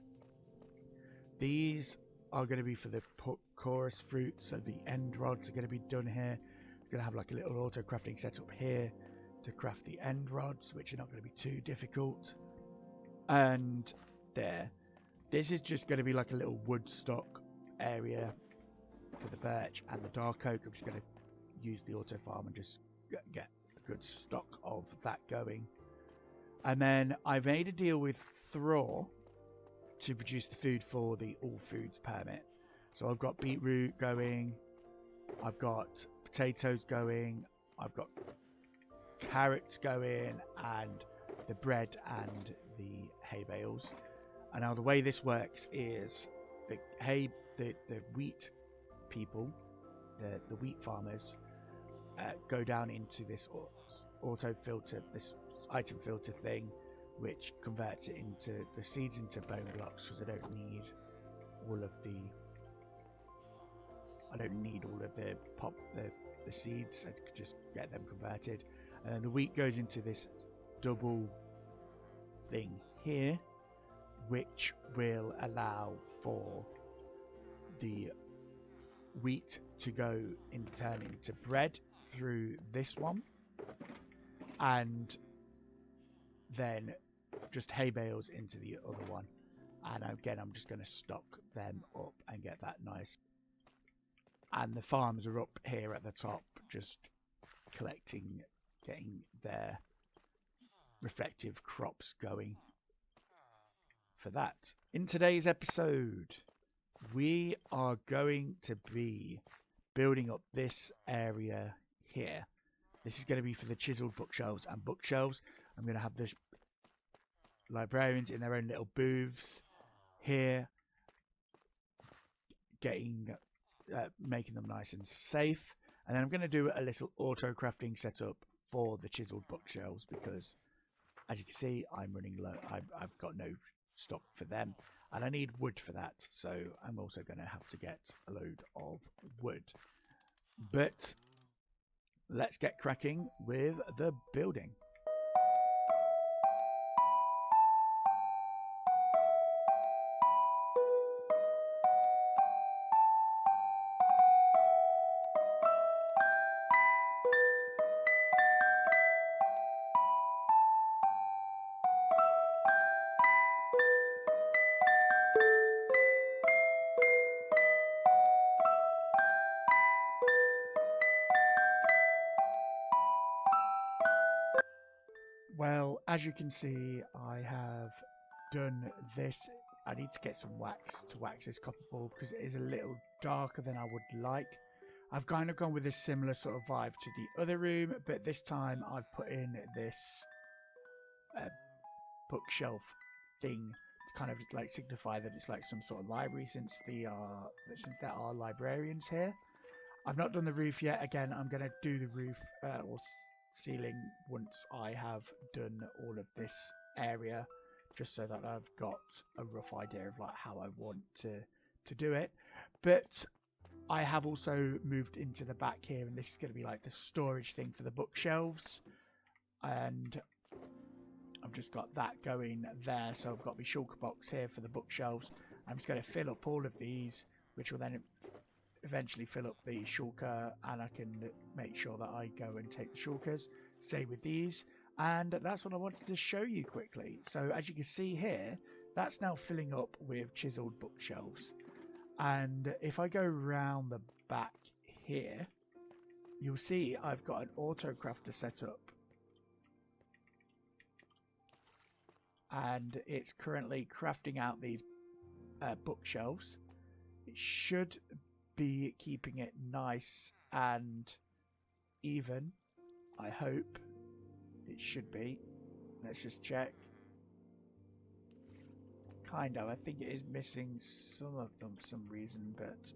These are going to be for the chorus fruit, so the end rods are going to be done here. I'm going to have like a little auto crafting setup here to craft the end rods, which are not going to be too difficult. And there, this is just going to be like a little wood stock area for the birch and the dark oak. I'm just going to use the auto farm and just get a good stock of that going. And then I made a deal with Thror to produce the food for the all foods permit. So I've got beetroot going, I've got potatoes going, I've got carrots going, and the bread and the hay bales. And now the way this works is the wheat people, the wheat farmers, go down into this auto filter, this item filter thing, which converts it into the seeds into bone blocks, because I don't need all of the the seeds. I could just get them converted, and then the wheat goes into this double thing here, which will allow for the wheat to go in turn into bread through this one, and then just hay bales into the other one. And again, I'm just going to stock them up and get that nice. And the farms are up here at the top, just collecting, getting their reflective crops going for that. In today's episode, we are going to be building up this area here. This is going to be for the chiseled bookshelves and bookshelves. I'm going to have the librarians in their own little booths here, making them nice and safe. And then I'm going to do a little auto crafting setup for the chiseled bookshelves, because as you can see, I'm running low. I've got no stock for them, and I need wood for that, so I'm also going to have to get a load of wood. But let's get cracking with the building. Well, as you can see, I have done this. I need to get some wax to wax this copper ball because it is a little darker than I would like. I've kind of gone with a similar sort of vibe to the other room, but this time I've put in this bookshelf thing to kind of like signify that it's like some sort of library since there are librarians here. I've not done the roof yet. Again, I'm going to do the roof or ceiling once I have done all of this area, just so that I've got a rough idea of like how I want to do it. But I have also moved into the back here, and this is going to be like the storage thing for the bookshelves, and I've just got that going there. So I've got my shulker box here for the bookshelves. I'm just going to fill up all of these, which will then eventually fill up the shulker, and I can make sure that I go and take the shulkers. Same with these, and that's what I wanted to show you quickly. So as you can see here, that's now filling up with chiseled bookshelves. And if I go round the back here, you'll see I've got an autocrafter set up, and it's currently crafting out these bookshelves. It should be keeping it nice and even. I hope it should be. Let's just check. Kind of. I think it is missing some of them for some reason, but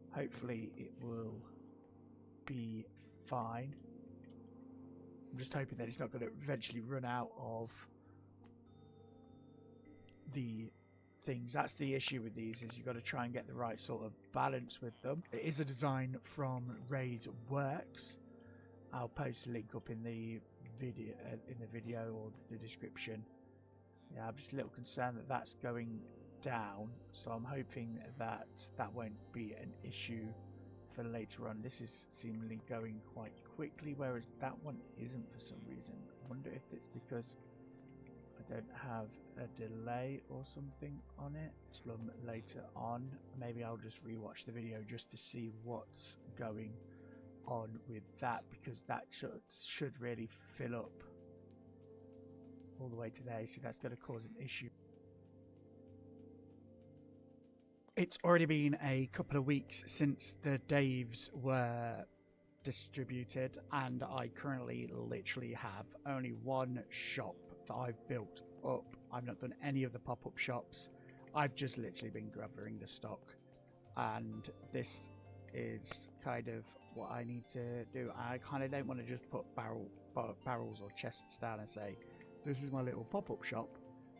hopefully it will be fine. I'm just hoping that it's not going to eventually run out of the things. That's the issue with these, is you've got to try and get the right sort of balance with them. It is a design from Ray's Works. I'll post a link up in the video or the description. Yeah, I'm just a little concerned that that's going down, so I'm hoping that that won't be an issue for later on. This is seemingly going quite quickly, whereas that one isn't for some reason. I wonder if it's because I don't have a delay or something on it. Later on, maybe I'll just rewatch the video just to see what's going on with that, because that should really fill up all the way to there. So that's going to cause an issue. It's already been a couple of weeks since the Daves were distributed, and I currently literally have only one shop that I've built up. I've not done any of the pop-up shops. I've just literally been gathering the stock, and this is kind of what I need to do. I kind of don't want to just put barrels or chests down and say, this is my little pop-up shop.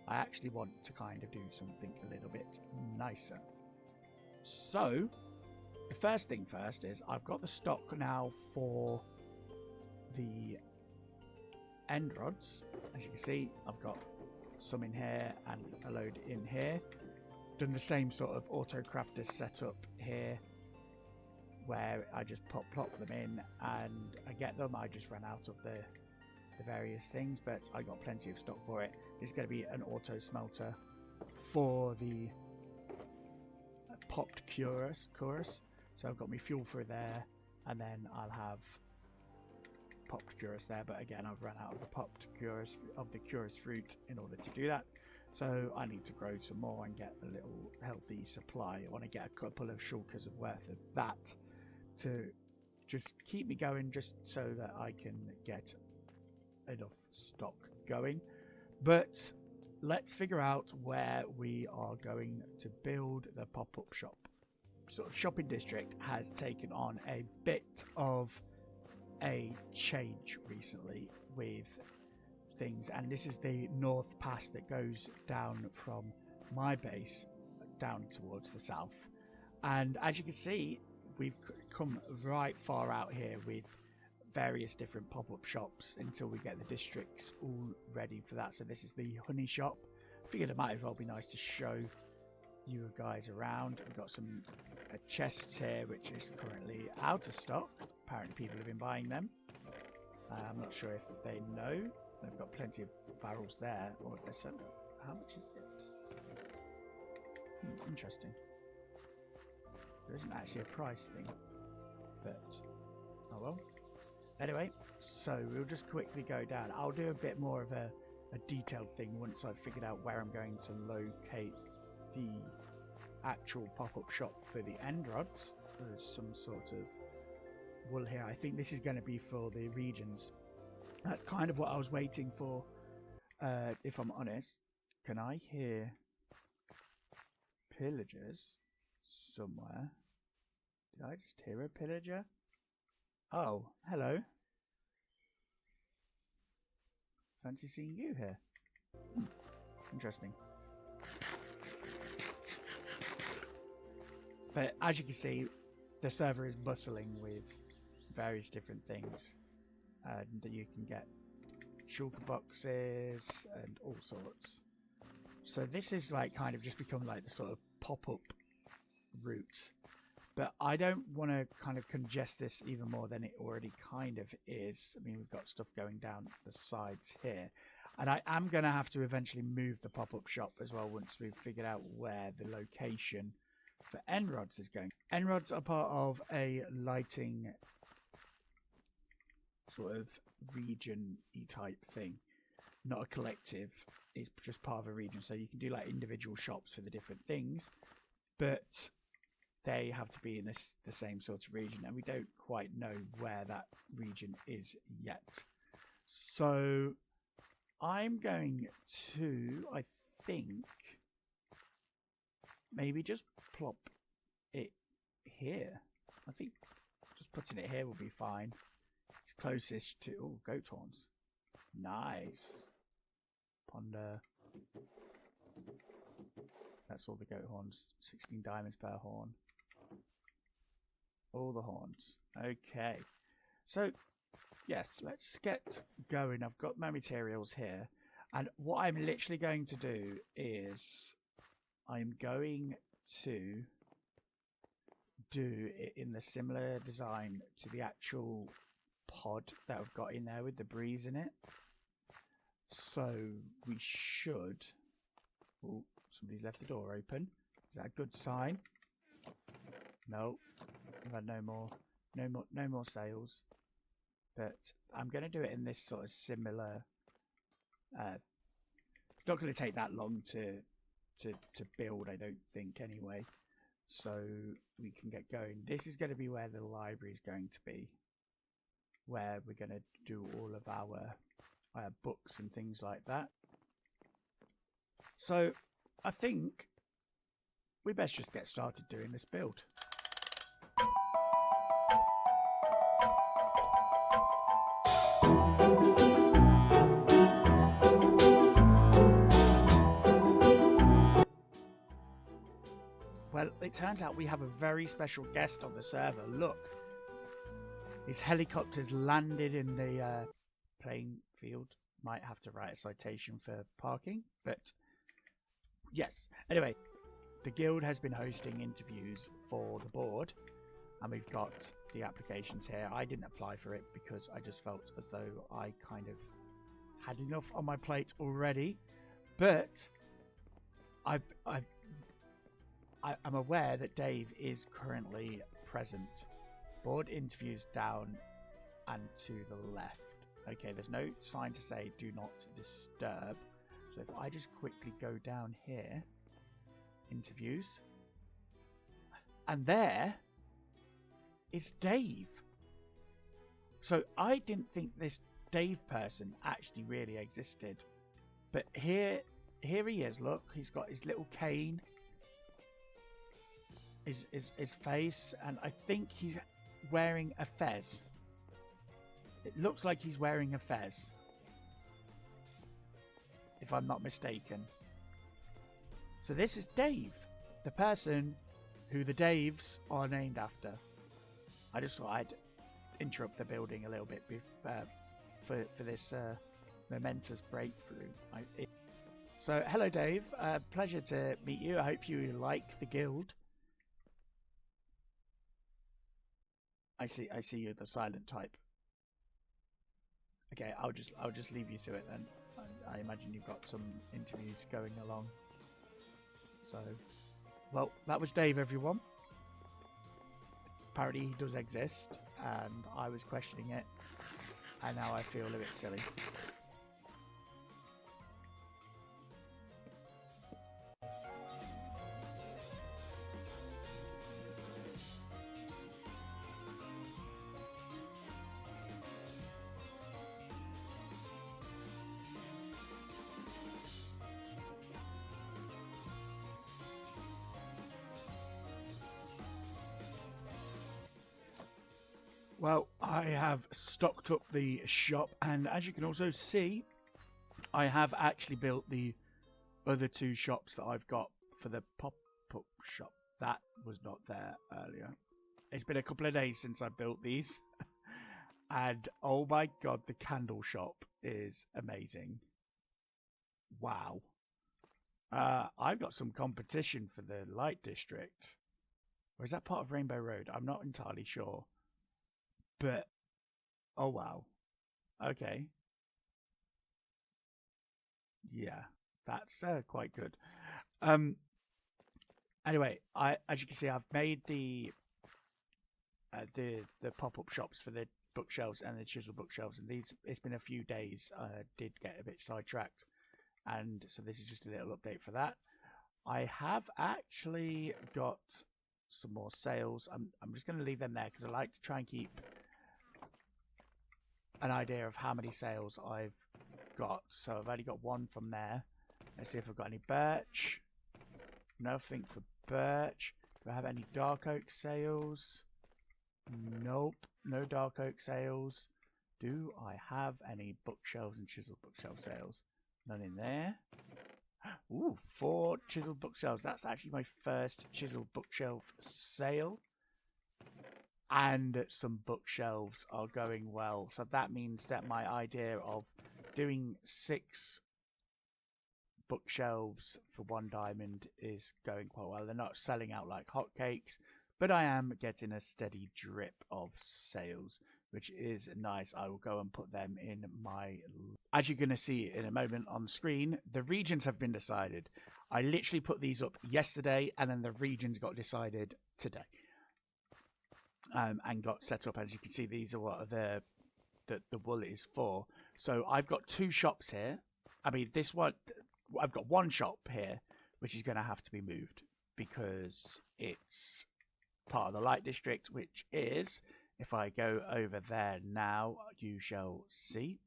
I actually want to kind of do something a little bit nicer. So, the first thing first is I've got the stock now for the end rods. As you can see, I've got some in here and a load in here. Done the same sort of autocrafter setup here, where I just plop them in and I get them. I just ran out of the various things, but I got plenty of stock for it. It's going to be an auto smelter for the popped chorus. So I've got my fuel for there, and then I'll have popped chorus there. But again, I've run out of the popped chorus of the chorus fruit in order to do that. So I need to grow some more and get a little healthy supply. I want to get a couple of shulkers of worth of that to just keep me going, just so that I can get enough stock going. But let's figure out where we are going to build the pop-up shop. Sort of shopping district has taken on a bit of a change recently with things, and this is the north pass that goes down from my base down towards the south. And as you can see, we've come right far out here with various different pop-up shops until we get the districts all ready for that. So this is the honey shop. Figured it might as well be nice to show you guys around. We've got some chests here which is currently out of stock. Apparently people have been buying them. I'm not sure if they know. They've got plenty of barrels there, or if they said, how much is it? Interesting. There isn't actually a price thing, but oh well. Anyway, so we'll just quickly go down. I'll do a bit more of a detailed thing once I've figured out where I'm going to locate the actual pop-up shop for the end rods. There's some sort of wool here. I think this is going to be for the regions. That's kind of what I was waiting for, if I'm honest. Can I hear pillagers somewhere? Did I just hear a pillager? Oh, hello. Fancy seeing you here. Interesting. But as you can see, the server is bustling with various different things. And you can get shulker boxes and all sorts. So this is like kind of just become like the sort of pop-up route. But I don't want to kind of congest this even more than it already kind of is. I mean, we've got stuff going down the sides here. And I am going to have to eventually move the pop-up shop as well once we've figured out where the location for end rods is going. End rods are part of a lighting sort of region-y type thing. Not a collective. It's just part of a region. So you can do like individual shops for the different things. But they have to be in the same sort of region, and we don't quite know where that region is yet. So I'm going to, I think, maybe just plop it here. I think just putting it here will be fine. It's closest to, oh, goat horns. Nice. Ponder. That's all the goat horns. 16 diamonds per horn. All the horns. Okay. So, yes, let's get going. I've got my materials here. And what I'm literally going to do is I'm going to do it in the similar design to the actual pod that I've got in there with the breeze in it. So we should... Oh, somebody's left the door open. Is that a good sign? No. I've had no more sales. But I'm going to do it in this sort of similar... it's not going to take that long to build, I don't think, anyway. So we can get going. This is going to be where the library is going to be. Where we're going to do all of our books and things like that. So I think we best just get started doing this build. Well, it turns out we have a very special guest on the server. Look, his helicopter's landed in the playing field. Might have to write a citation for parking, but yes. Anyway, the guild has been hosting interviews for the board, and we've got the applications here. I didn't apply for it because I just felt as though I kind of had enough on my plate already, but I'm aware that Dave is currently present. Board interviews down and to the left. Okay, there's no sign to say do not disturb. So if I just quickly go down here, interviews, and there is Dave. So I didn't think this Dave person actually really existed, but here he is. Look, he's got his little cane, his face, and I think he's wearing a fez. It looks like he's wearing a fez, if I'm not mistaken. So this is Dave, the person who the Daves are named after. I just thought I'd interrupt the building a little bit for this momentous breakthrough. So hello Dave, pleasure to meet you. I hope you like the guild. I see you're the silent type. Okay, I'll just leave you to it then. I imagine you've got some interviews going along. So, well, that was Dave, everyone. apparently he does exist, and I was questioning it, and now I feel a bit silly. Well, I have stocked up the shop, and as you can also see, I have actually built the other 2 shops that I've got for the pop-up shop. That was not there earlier. It's been a couple of days since I built these, and oh my god, the candle shop is amazing. Wow. I've got some competition for the Light District. Or is that part of Rainbow Road? I'm not entirely sure. But, oh wow. Okay. Yeah, that's quite good. Anyway, as you can see, I've made the pop-up shops for the bookshelves and the chisel bookshelves, and it's been a few days. I did get a bit sidetracked, and so this is just a little update for that. I have actually got some more sales. I'm just going to leave them there because I like to try and keep an idea of how many sales I've got. So I've only got 1 from there. Let's see if I've got any birch. Nothing for birch. Do I have any dark oak sales? Nope, no dark oak sales. Do I have any bookshelves and chisel bookshelf sales? None in there. Ooh, 4 chisel bookshelves. That's actually my first chisel bookshelf sale. And some bookshelves are going well. So that means that my idea of doing 6 bookshelves for 1 diamond is going quite well. They're not selling out like hotcakes, but I am getting a steady drip of sales, which is nice. I will go and put them in my... As you're going to see in a moment on screen, the regions have been decided. I literally put these up yesterday, and then the regions got decided today. And got set up. As you can see, these are what the wool is for. So I've got 2 shops here. I mean, this one, I've got 1 shop here, which is going to have to be moved because it's part of the Light District, which is, if I go over there now, you shall see.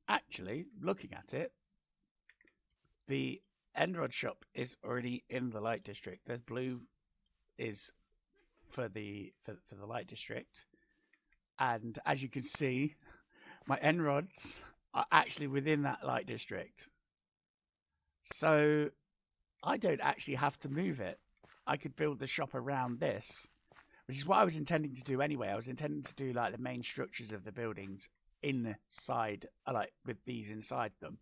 Actually, looking at it, the Enrod shop is already in the Light District. There's blue is for the Light District, and as you can see, my Enrods are actually within that Light District, so I don't actually have to move it. I could build the shop around this, which is what I was intending to do anyway. I was intending to do like the main structures of the buildings inside, like with these inside them.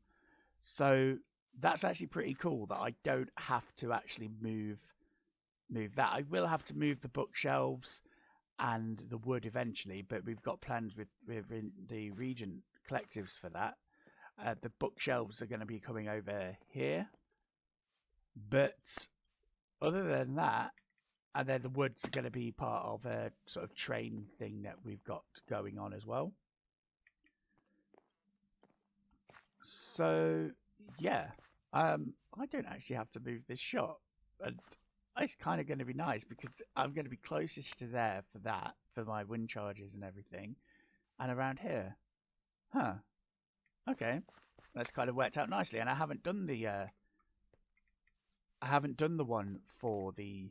So that's actually pretty cool that I don't have to actually move that. I will have to move the bookshelves and the wood eventually, but we've got plans with the region collectives for that. The bookshelves are going to be coming over here, but other than that, and then the woods are going to be part of a sort of train thing that we've got going on as well. So yeah, I don't actually have to move this shop, and it's kind of going to be nice because I'm going to be closest to there for that, for my wind charges and everything, and around here. Okay, that's kind of worked out nicely, and I haven't done the one for the,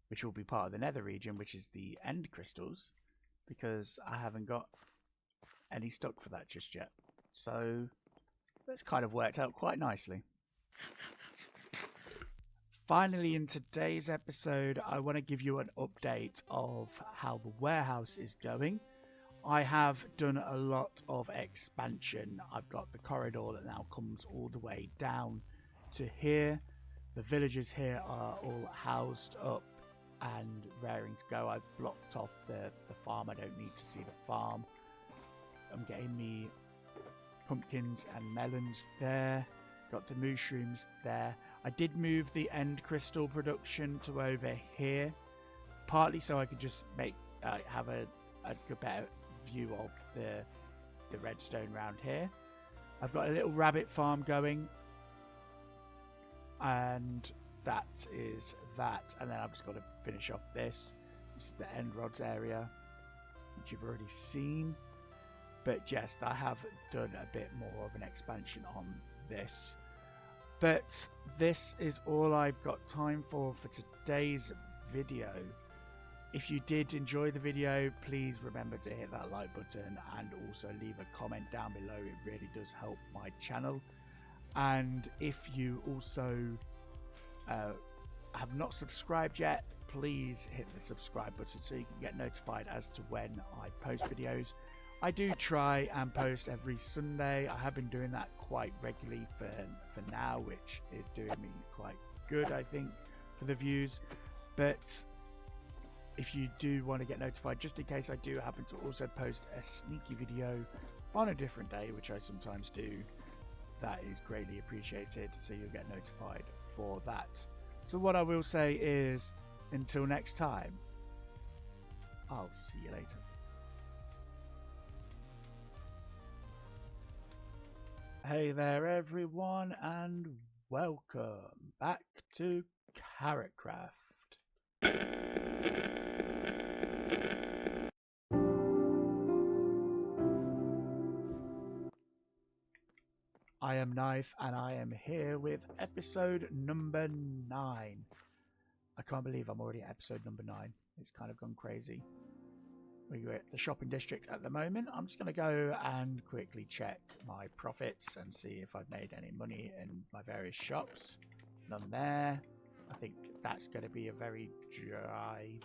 which will be part of the nether region, which is the end crystals, because I haven't got any stock for that just yet. So that's kind of worked out quite nicely. Finally, in today's episode, I want to give you an update of how the warehouse is going. I have done a lot of expansion. I've got the corridor that now comes all the way down to here. The villagers here are all housed up and raring to go. I've blocked off the farm. I don't need to see the farm. I'm getting me pumpkins and melons there. Got the mushrooms there. I did move the end crystal production to over here, partly so I could just make have a good better view of the redstone round here. I've got a little rabbit farm going, and that is that. And then I've just got to finish off this. This is the end rods area, which you've already seen. But yes, I have done a bit more of an expansion on this. But this is all I've got time for today's video. If you did enjoy the video, please remember to hit that like button and also leave a comment down below. It really does help my channel. And if you also have not subscribed yet, please hit the subscribe button so you can get notified as to when I post videos. I do try and post every Sunday. I have been doing that quite regularly for now, which is doing me quite good, I think, for the views. But if you do want to get notified, just in case I do happen to also post a sneaky video on a different day, which I sometimes do, that is greatly appreciated, so you'll get notified for that. So what I will say is, until next time, I'll see you later. Hey there everyone, and welcome back to KarotKraft. I am Nythe, and I am here with episode number 9. I can't believe I'm already at episode number 9. It's kind of gone crazy. We're at the shopping district at the moment. I'm just going to go and quickly check my profits and see if I've made any money in my various shops. None there. I think that's going to be a very dry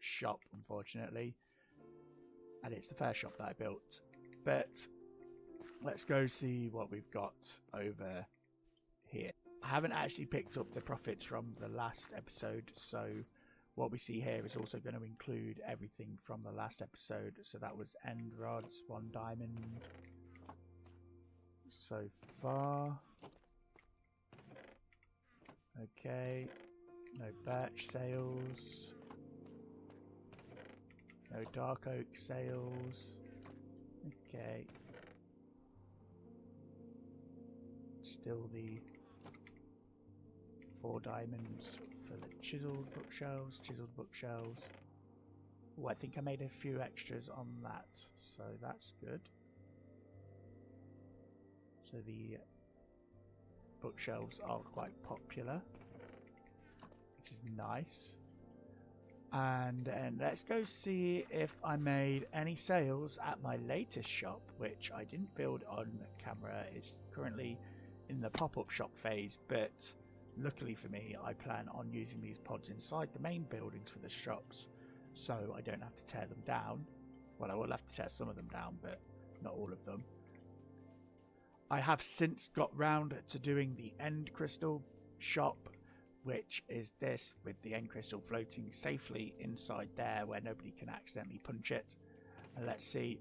shop, unfortunately. And it's the first shop that I built. But let's go see what we've got over here. I haven't actually picked up the profits from the last episode, so what we see here is also going to include everything from the last episode. So that was end rods, 1 diamond so far. Okay, no birch sales, no dark oak sales. Okay, still the 4 diamonds for the chiseled bookshelves. Oh, I think I made a few extras on that, so that's good. So the bookshelves are quite popular, which is nice. And let's go see if I made any sales at my latest shop, which I didn't build on camera. It's currently in the pop-up shop phase, but luckily for me, I plan on using these pods inside the main buildings for the shops, so I don't have to tear them down. Well, I will have to tear some of them down, but not all of them. I have since got round to doing the end crystal shop, which is this, with the end crystal floating safely inside there where nobody can accidentally punch it. And let's see,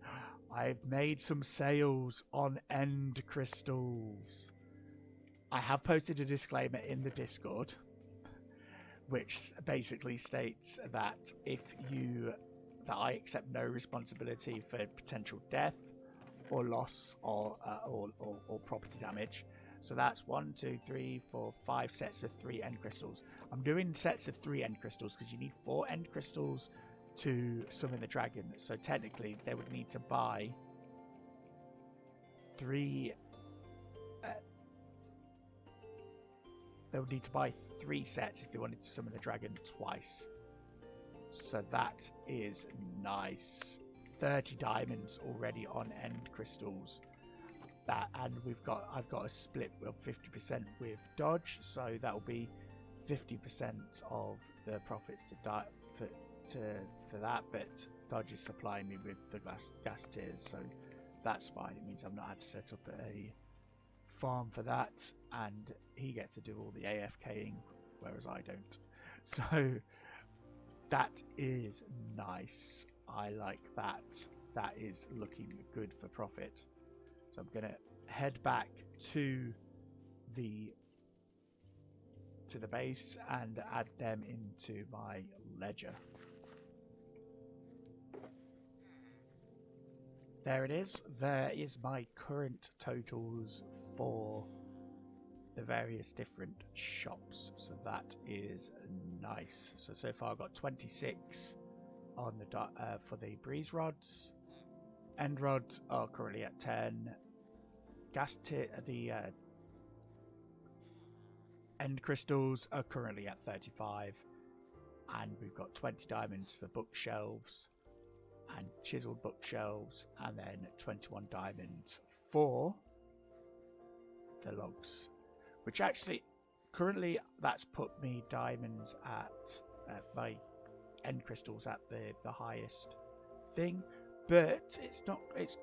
I've made some sales on end crystals. I have posted a disclaimer in the Discord, which basically states that that I accept no responsibility for potential death or loss or property damage. So that's 1, 2, 3, 4, 5 sets of 3 end crystals. I'm doing sets of 3 end crystals because you need 4 end crystals to summon the dragon. So technically they would need to buy 3 sets if they wanted to summon the dragon twice. So that is nice. 30 diamonds already on end crystals. That, and I've got a split of 50% with dodge, so that will be 50% of the profits for that. But dodge is supplying me with the gas tiers, so that's fine. It means I've not had to set up a farm for that, and he gets to do all the AFKing, whereas I don't. So that is nice. I like that. That is looking good for profit. So I'm gonna head back to to the base and add them into my ledger. There it is. There is my current totals for the various different shops. So that is nice. So far I've got 26 on the for the breeze rods. End rods are currently at 10. The end crystals are currently at 35. And we've got 20 diamonds for bookshelves and chiseled bookshelves, and then 21 diamonds for the logs, which actually currently that's put me diamonds at my end crystals at the highest thing, but it's not, it's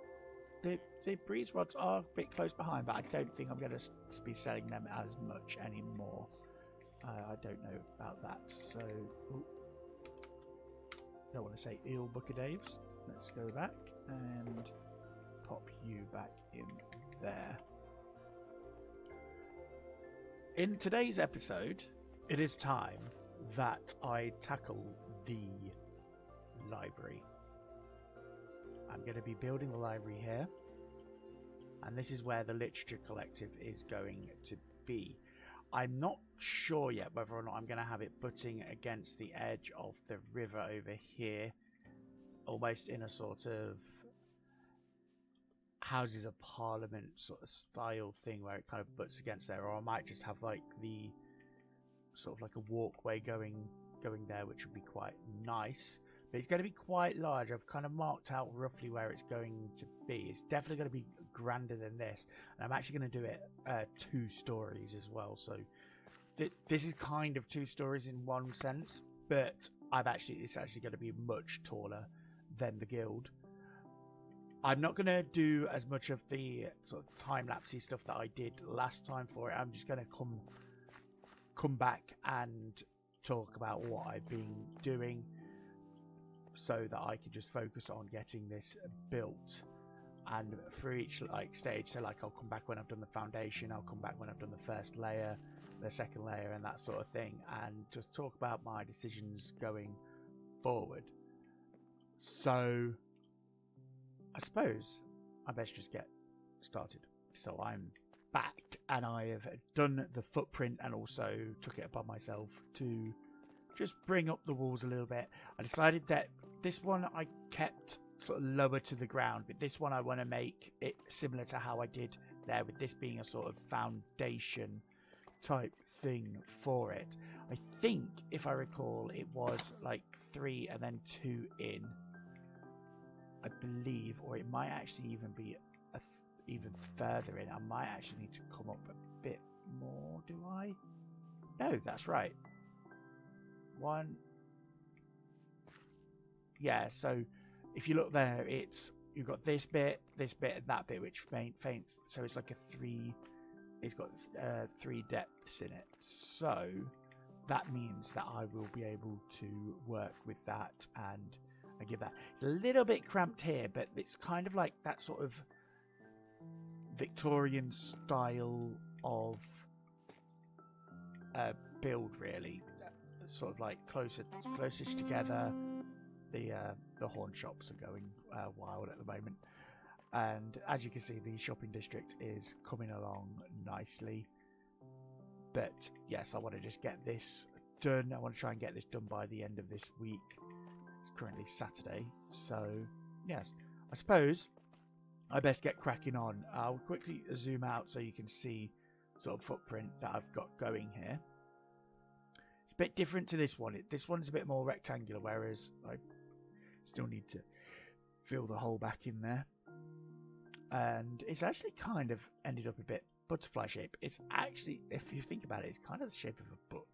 the breeze rods are a bit close behind, but I don't think I'm going to be selling them as much anymore. I don't know about that, so don't want to say eel buckadaves. Let's go back and pop you back in there. In today's episode, it is time that I tackle the library. I'm going to be building the library here, and this is where the literature collective is going to be. I'm not sure yet whether or not I'm going to have it butting against the edge of the river over here, almost in a sort of Houses of Parliament sort of style thing where it kind of butts against there, or I might just have like the sort of like a walkway going there, which would be quite nice. But it's going to be quite large. I've kind of marked out roughly where it's going to be. It's definitely going to be grander than this, and I'm actually going to do it 2 stories as well. So this is kind of 2 stories in one sense, but it's actually going to be much taller than the guild. I'm not going to do as much of the sort of time-lapsey stuff that I did last time for it. I'm just going to come back and talk about what I've been doing, so that I can just focus on getting this built. And for each stage, so I'll come back when I've done the foundation, I'll come back when I've done the first layer, the second layer, and that sort of thing, and just talk about my decisions going forward. So I suppose I best just get started. So I'm back, and I have done the footprint and also took it upon myself to just bring up the walls a little bit. I decided that this one I kept sort of lower to the ground, but this one I want to make it similar to how I did there, with this being a sort of foundation type thing for it. I think, if I recall, it was like 3 and then 2 in, I believe, or it might actually even be even further in. I might actually need to come up a bit more, do I? No, that's right. 1. Yeah, so if you look there, you've got this bit, and that bit, which faint. So it's like a 3. It's got 3 depths in it. So that means that I will be able to work with that, and I give that. It's a little bit cramped here, but it's kind of like that sort of Victorian style of build, really. Sort of like closest together. The horn shops are going wild at the moment, and as you can see, the shopping district is coming along nicely. But yes, I want to just get this done. I want to try and get this done by the end of this week. It's currently Saturday, so yes, I suppose I best get cracking on. I'll quickly zoom out so you can see sort of footprint that I've got going here. It's a bit different to this one. This one's a bit more rectangular, whereas I still need to fill the hole back in there. And it's actually kind of ended up a bit butterfly shape. It's actually, if you think about it, it's kind of the shape of a book.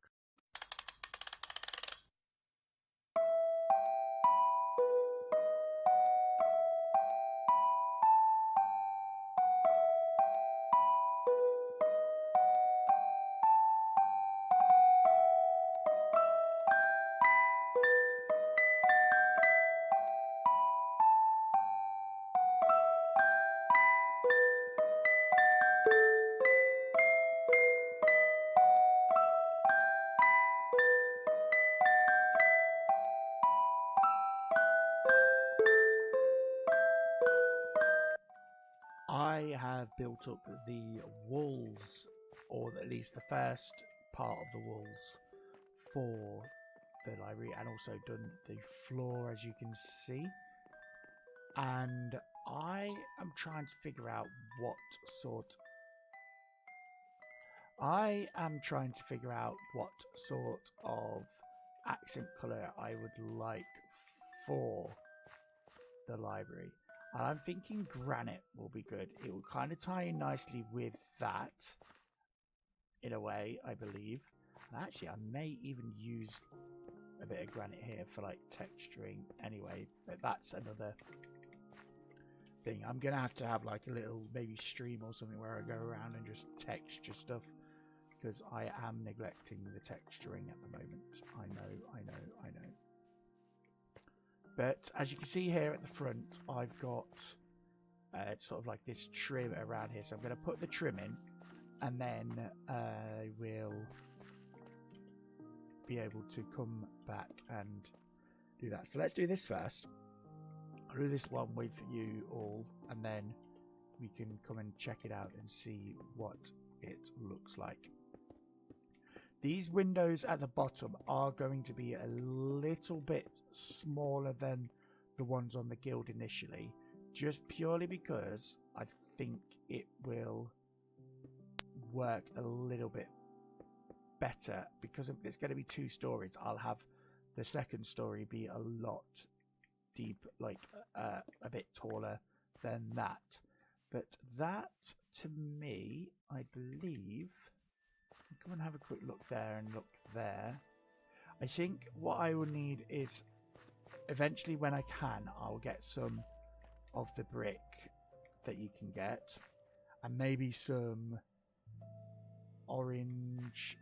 I have built up the walls, or at least the first part of the walls for the library, and also done the floor, as you can see. And I am trying to figure out what sort of accent colour I would like for the library. And I'm thinking granite will be good. It will kind of tie in nicely with that, in a way, I believe. And actually, I may even use a bit of granite here for like texturing anyway, but that's another thing. I'm gonna have to have like a little maybe stream or something where I go around and just texture stuff, because I am neglecting the texturing at the moment. I know. But as you can see here at the front, I've got sort of like this trim around here, so I'm going to put the trim in, and then I will be able to come back and do that. So let's do this first. I'll do this one with you all, and then we can come and check it out and see what it looks like. These windows at the bottom are going to be a little bit smaller than the ones on the guild initially, just purely because I think it will work a little bit better, because if it's going to be 2 stories, I'll have the second story be a lot deep, like a bit taller than that. But that, to me, I believe, come and have a quick look there and look there. I think what I will need is, eventually when I can, I'll get some of the brick that you can get, and maybe some orange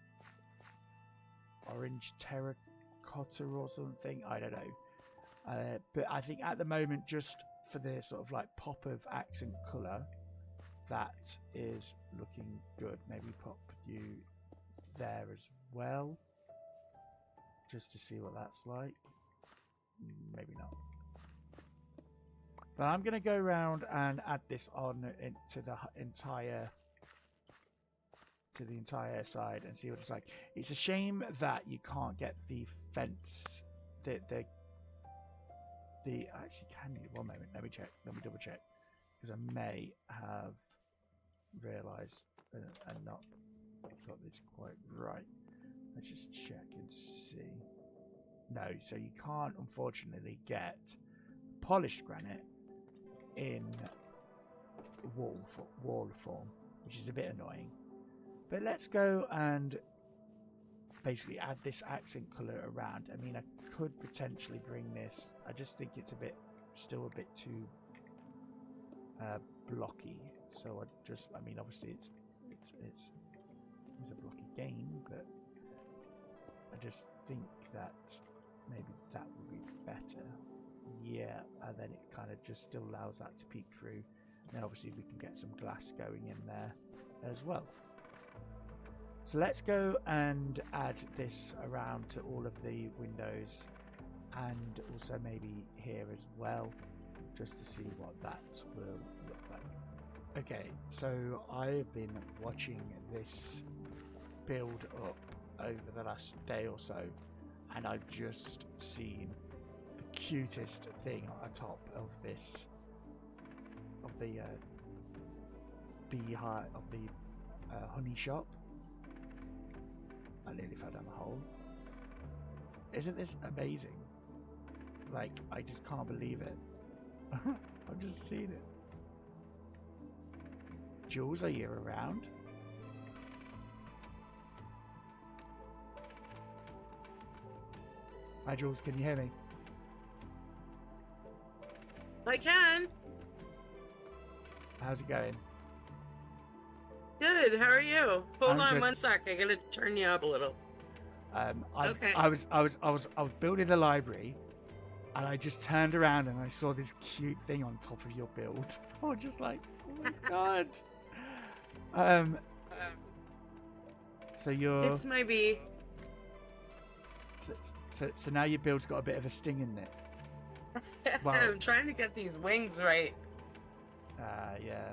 terracotta or something, I don't know. But I think at the moment, just for the sort of like pop of accent colour, that is looking good. Maybe pop you there as well, just to see what that's like. Maybe not. But I'm going to go around and add this on into the entire side and see what it's like. It's a shame that you can't get the fence. The actually, can you? One moment. Let me check. Let me double check, because I may have realised and not got this quite right. Let's just check and see. No, so you can't unfortunately get polished granite in wall form, which is a bit annoying. But let's go and basically add this accent colour around. I mean, I could potentially bring this. I just think it's still a bit too blocky. So I mean, obviously it's a blocky game, but I just think that maybe that would be better. Yeah, and then it kind of just still allows that to peek through. And then obviously we can get some glass going in there as well. So let's go and add this around to all of the windows, and also maybe here as well, just to see what that will look like. Okay, so I've been watching this build up over the last day or so, and I've just seen the cutest thing on top of this, of the beehive, of the honey shop. I nearly fell down the hole. Isn't this amazing? Like, I just can't believe it. I've just seen it. Jules, are you around? Hi Jules, can you hear me? I can. How's it going? Good. How are you? Hold I'm on good. 1 sec. I gotta turn you up a little. Okay. I was building the library, and I just turned around and I saw this cute thing on top of your build. I was just like, oh my god. So you're. It's my bee. So now your build's got a bit of a sting in it. Well, I'm trying to get these wings right. yeah.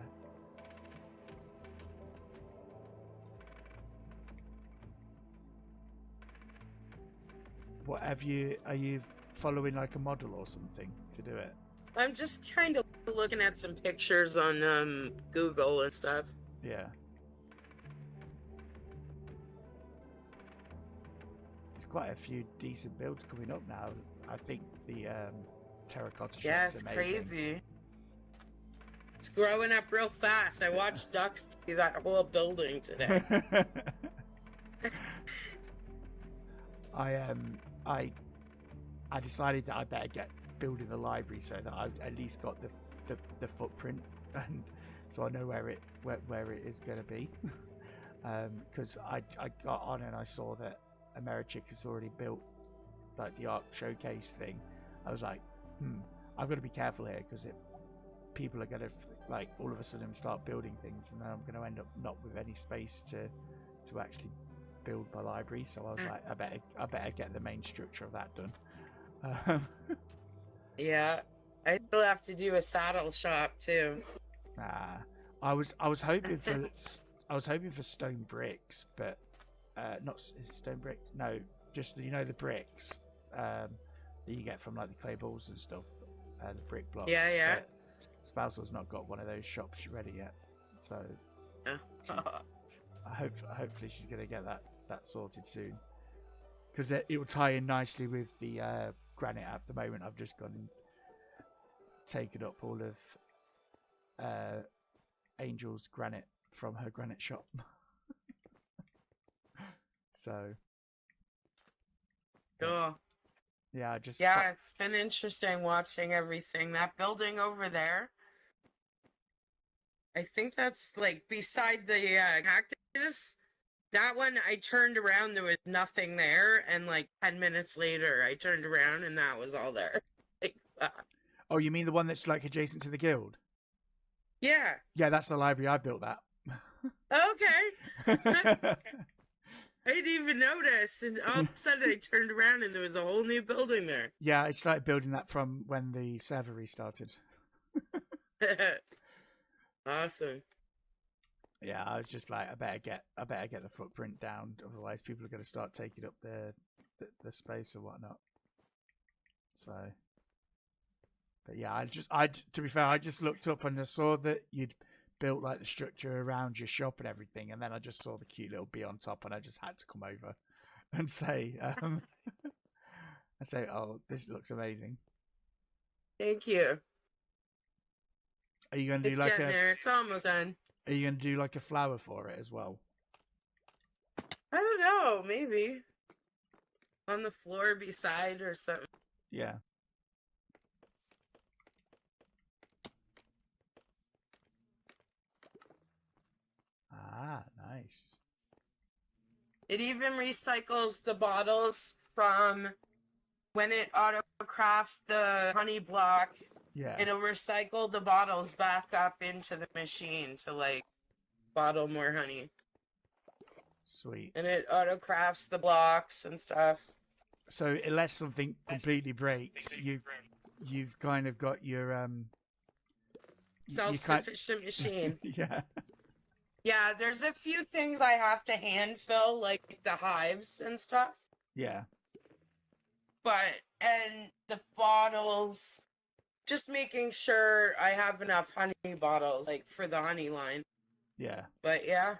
What have you? Are you following like a model or something to do it? I'm just kind of looking at some pictures on Google and stuff. Yeah. There's quite a few decent builds coming up now. I think the terracotta shop's Yeah, it's amazing. crazy. It's growing up real fast. I watched ducks do that whole building today. I decided that I better get building the library so that I've at least got the footprint, and so I know where it is going to be. Because I got on and I saw that Americhick has already built like the Ark Showcase thing. I was like, I've got to be careful here because people are going to like all of a sudden start building things, and then I'm going to end up not with any space to actually build my library. So I was like, I better get the main structure of that done. Yeah, I still have to do a saddle shop too. I was hoping for stone bricks, but not is it stone bricks? No, just the bricks that you get from like the clay balls and stuff, the brick blocks. Yeah. But Spousal's not got one of those shops ready yet, so hopefully she's gonna get that sorted soon, because it will tie in nicely with the granite. At the moment, I've just gone and taken up all of Angel's granite from her granite shop. So cool. Yeah, it's been interesting watching everything. That building over there, I think that's like beside the cactus. That one, I turned around, there was nothing there, and like 10 minutes later, I turned around and that was all there. Oh, you mean the one that's like adjacent to the guild? Yeah. Yeah, that's the library. I built that. Okay. I didn't even notice, and all of a sudden I turned around and there was a whole new building there. Yeah, I started building that from when the server restarted. Awesome. Yeah, I was just like, I better get the footprint down, otherwise people are going to start taking up the space or whatnot. So, but yeah, to be fair, I just looked up and I saw that you'd built like the structure around your shop and everything, and then I just saw the cute little bee on top, and I just had to come over and say, oh, this looks amazing. Thank you. Are you going to do It's like getting there. It's almost done. Are you going to do like a flower for it as well? I don't know. Maybe on the floor beside or something. Yeah. Ah, nice. It even recycles the bottles from when it auto-crafts the honey block. Yeah. It'll recycle the bottles back up into the machine to like bottle more honey. Sweet. And it auto-crafts the blocks and stuff. So unless something completely breaks, you've kind of got your self-sufficient machine. Yeah. Yeah, there's a few things I have to hand fill, like the hives and stuff. Yeah. And the bottles, just making sure I have enough honey bottles, like for the honey line. Yeah. But yeah.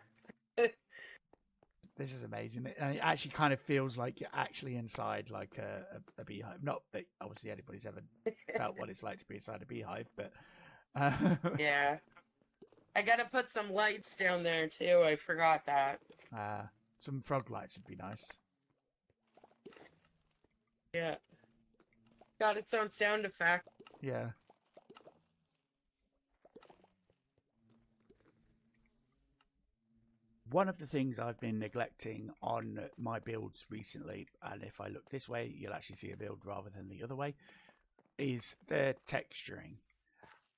This is amazing. And it actually kind of feels like you're actually inside like a beehive. Not that obviously anybody's ever felt what it's like to be inside a beehive, but yeah. I gotta put some lights down there too. I forgot that. Some frog lights would be nice. Yeah. Got its own sound effect. Yeah. One of the things I've been neglecting on my builds recently, and if I look this way, you'll actually see a build rather than the other way, is the texturing.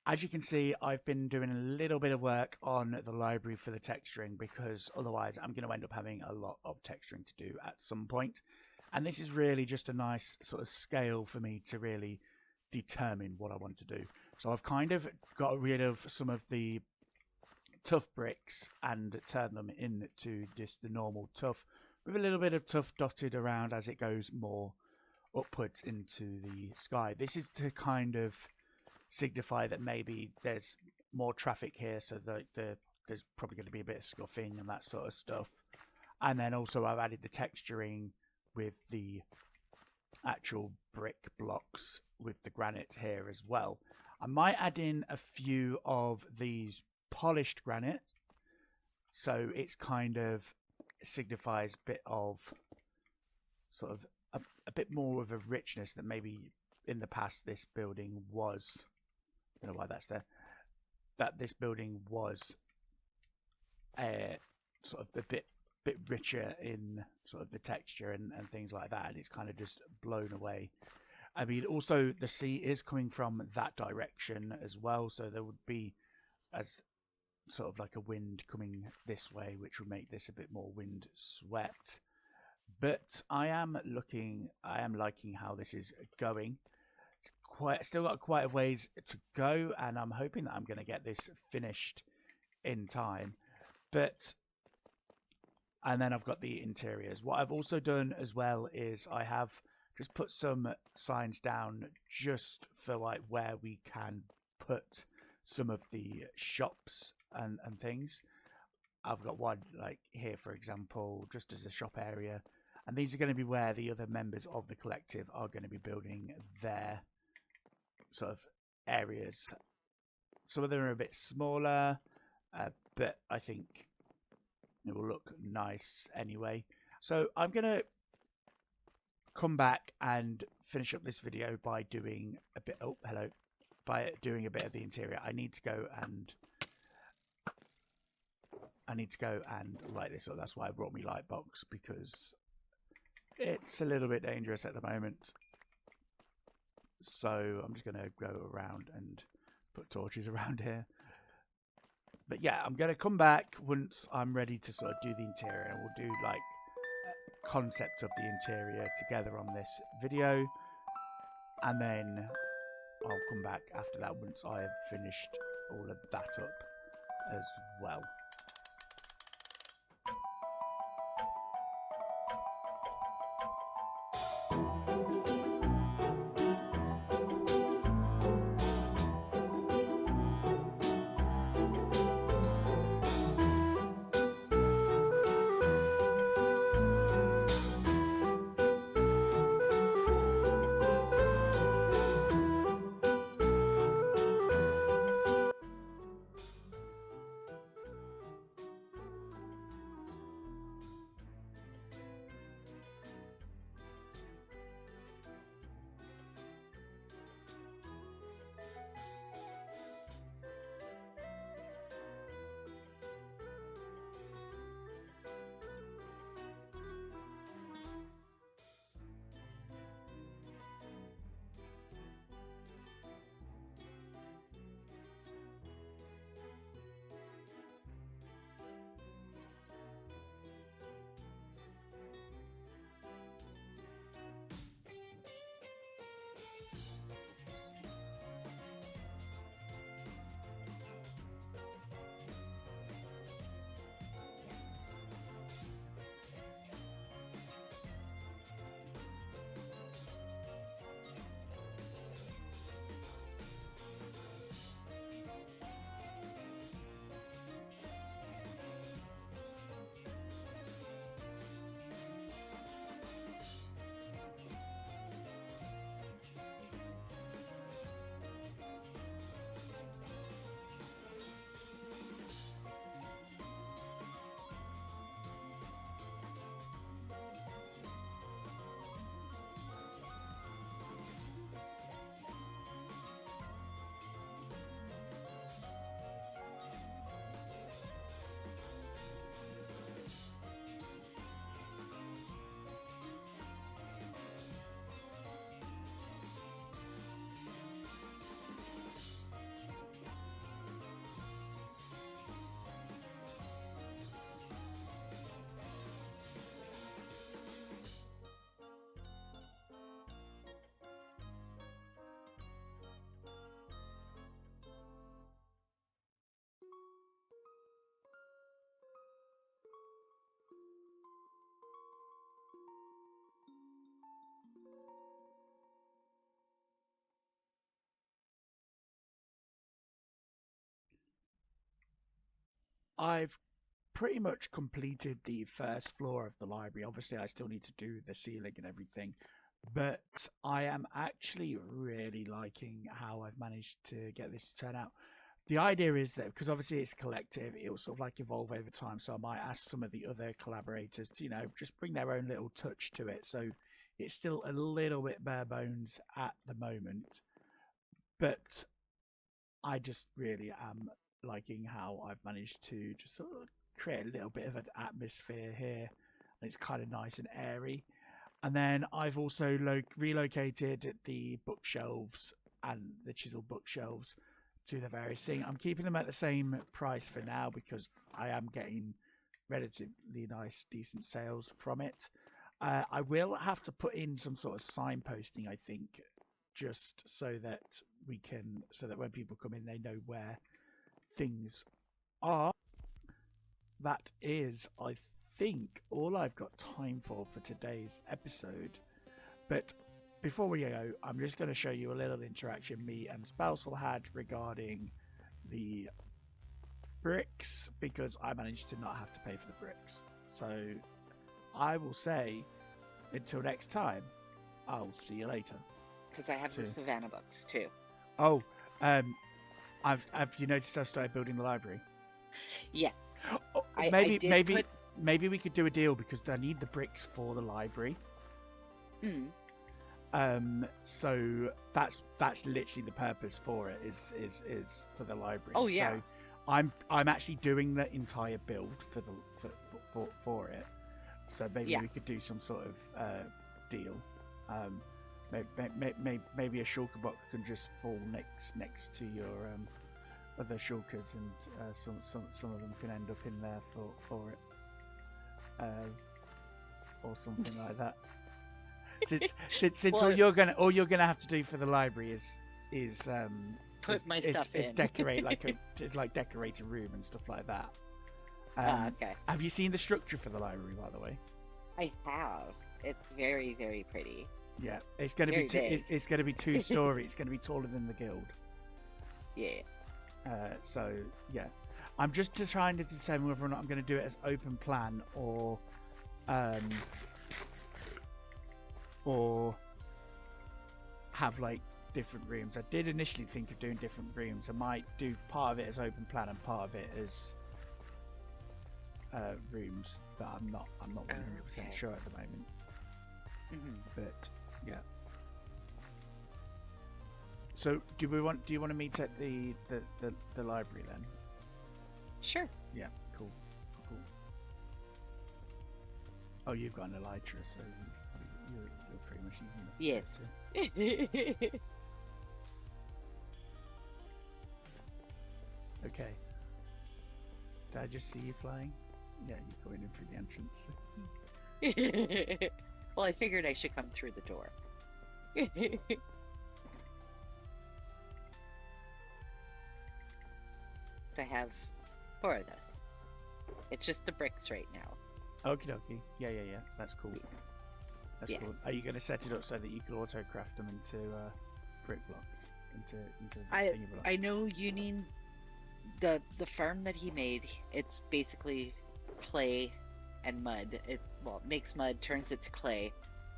As you can see, I've been doing a little bit of work on the library for the texturing, because otherwise I'm going to end up having a lot of texturing to do at some point. And this is really just a nice sort of scale for me to really determine what I want to do. So I've kind of got rid of some of the tough bricks and turn them into just the normal tough, with a little bit of tough dotted around as it goes more upwards into the sky. This is to kind of signify that maybe there's more traffic here, so that there's probably going to be a bit of scuffing and that sort of stuff. And then also I've added the texturing with the actual brick blocks with the granite here as well. I might add in a few of these polished granite, so it's kind of signifies a bit of sort of a bit more of a richness that maybe in the past this building was. I don't know why that's there. That this building was sort of a bit richer in sort of the texture and things like that, and it's kind of just blown away. I mean, also the sea is coming from that direction as well, so there would be as sort of like a wind coming this way, which would make this a bit more wind swept. But I am liking how this is going. It's still got quite a ways to go, and I'm hoping that I'm going to get this finished in time. And then I've got the interiors. What I've also done as well is I have just put some signs down just for like where we can put some of the shops and things. I've got one like here, for example, just as a shop area. And these are going to be where the other members of the collective are going to be building their sort of areas. Some of them are a bit smaller, but I think it will look nice anyway. So I'm going to come back and finish up this video by doing a bit doing a bit of the interior. I need to go and light this up. That's why I brought me light box, because it's a little bit dangerous at the moment. So I'm just going to go around and put torches around here. But yeah, I'm going to come back once I'm ready to sort of do the interior, and we'll do like concept of the interior together on this video, and then I'll come back after that once I have finished all of that up as well. I've pretty much completed the first floor of the library. Obviously, I still need to do the ceiling and everything, but I am actually really liking how I've managed to get this to turn out. The idea is that because obviously it's collective, it will sort of like evolve over time. So I might ask some of the other collaborators to, just bring their own little touch to it. So it's still a little bit bare bones at the moment, but I just really am liking how I've managed to just sort of create a little bit of an atmosphere here, and it's kind of nice and airy. And then I've also relocated the bookshelves and the chisel bookshelves to the various things. I'm keeping them at the same price for now because I am getting relatively nice, decent sales from it. I will have to put in some sort of signposting, I think, just so that when people come in, they know where things are. That is, I think, all I've got time for today's episode. But before we go, I'm just going to show you a little interaction me and Spousal had regarding the bricks, because I managed to not have to pay for the bricks. So I will say, until next time, I'll see you later. Because I have the Savannah books too. Oh, have you noticed I've started building the library? Yeah. Oh, maybe we could do a deal because I need the bricks for the library. So that's literally the purpose for it is for the library. Oh yeah. So I'm actually doing the entire build for it. So maybe we could do some sort of deal. Maybe a shulker box can just fall next to your other shulkers, and some of them can end up in there for it, or something like that. Since all you're gonna have to do for the library is put my stuff in, decorate decorate a room and stuff like that. Okay. Have you seen the structure for the library, by the way? I have. It's very, very pretty. Yeah, it's going to be it's going to be 2-story. It's going to be taller than the guild. Yeah. So yeah, I'm just trying to determine whether or not I'm going to do it as open plan or have like different rooms. I did initially think of doing different rooms. I might do part of it as open plan and part of it as rooms, but I'm not 100% sure at the moment. But yeah. So do you want to meet at the library then? Sure. Yeah. Cool. Oh, you've got an elytra, so you're pretty much easy enough to get to. Okay. Did I just see you flying? Yeah, you're going in through the entrance. Well, I figured I should come through the door. I have 4 of this. It's just the bricks right now. Okie dokie. Yeah. That's cool. That's cool. Are you going to set it up so that you can auto craft them into brick blocks? Into thingy blocks? I know you need the farm that he made. It's basically clay and mud. It makes mud, turns it to clay,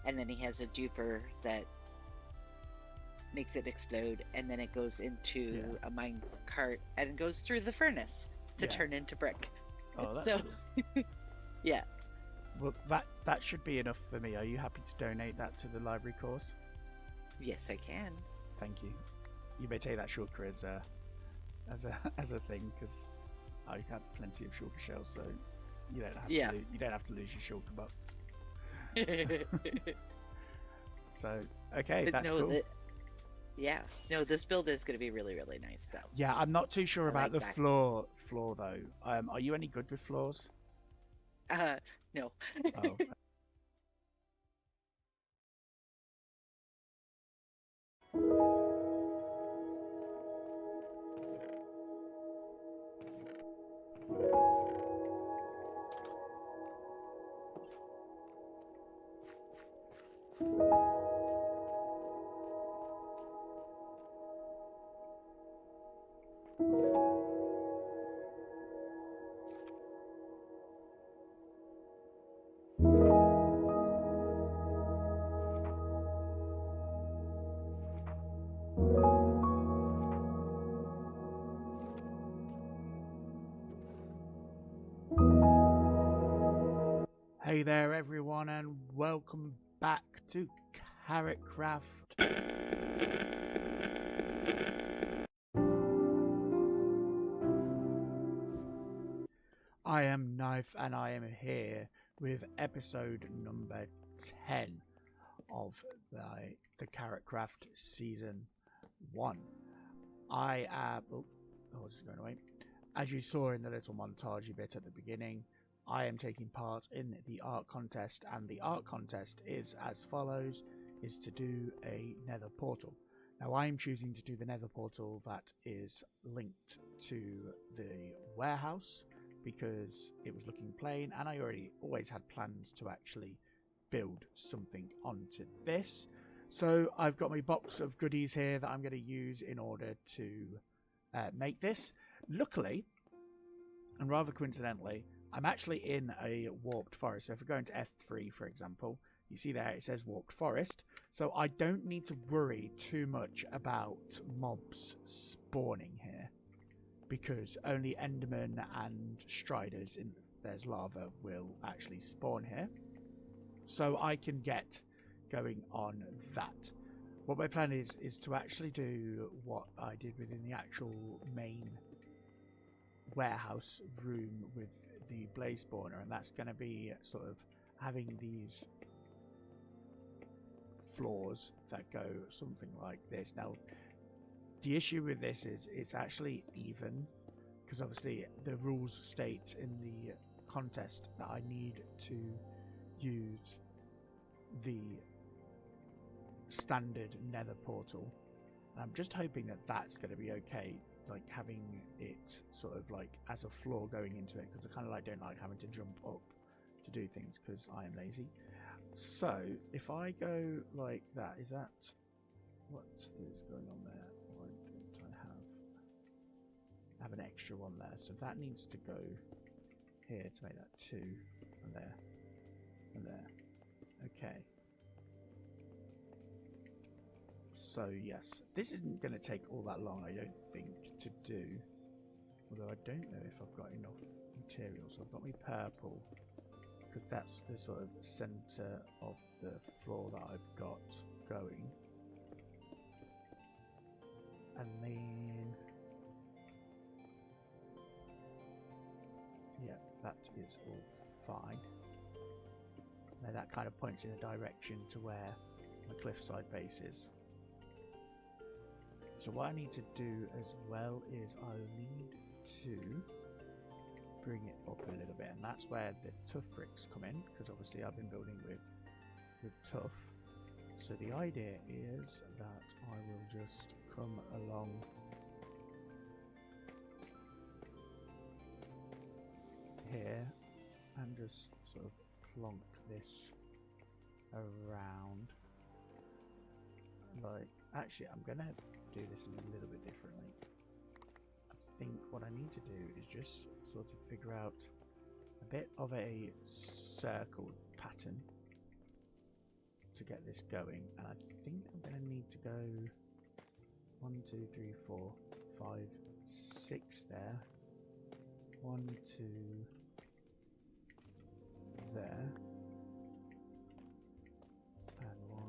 and then he has a duper that makes it explode, and then it goes into a mine cart and goes through the furnace to turn into brick. Oh, that's cool. Yeah. Well, that should be enough for me. Are you happy to donate that to the library course? Yes, I can. Thank you. You may take that shulker as a thing, because I have plenty of shulker shells, so you don't have to lose your shulker box. So okay, but that's cool. No, this build is going to be really, really nice, though. Yeah, I'm not too sure about the floor though. Are you any good with floors? No. Oh. there everyone, and welcome back to KarotKraft. I am Nythe, and I am here with episode number 10 of the KarotKraft Season 1. I am... Oh, it's going away. As you saw in the little montagey bit at the beginning, I am taking part in the art contest, and the art contest is as follows, is to do a nether portal. Now I am choosing to do the nether portal that is linked to the warehouse because it was looking plain, and I always had plans to actually build something onto this. So I've got my box of goodies here that I'm going to use in order to make this. Luckily, and rather coincidentally, I'm actually in a warped forest. So if we go into F3, for example, you see there it says warped forest. So I don't need to worry too much about mobs spawning here, because only Endermen and Striders, if there's lava, will actually spawn here. So I can get going on that. What my plan is to actually do what I did within the actual main warehouse room with the blaze spawner, and that's going to be sort of having these floors that go something like this. Now the issue with this is it's actually even, because obviously the rules state in the contest that I need to use the standard nether portal. I'm just hoping that that's going to be okay, like having it sort of like as a floor going into it, because I kind of don't like having to jump up to do things because I am lazy. So if I go like that, is that what is going on there? Why don't I have an extra one there? So that needs to go here to make that 2, and there, and there. Okay. So yes, this isn't going to take all that long, I don't think, to do. Although I don't know if I've got enough material. So I've got my purple, because that's the sort of centre of the floor that I've got going. And then... yeah, that is all fine. Now that kind of points in a direction to where my cliffside base is. So what I need to do as well is I'll need to bring it up a little bit, and that's where the tough bricks come in, because obviously I've been building with tough. So the idea is that I will just come along here and just sort of plonk this around. Like, actually I'm gonna do this a little bit differently. I think what I need to do is just sort of figure out a bit of a circle pattern to get this going, and I think I'm going to need to go 1, 2, 3, 4, 5, 6 there, 1, 2 there, and 1,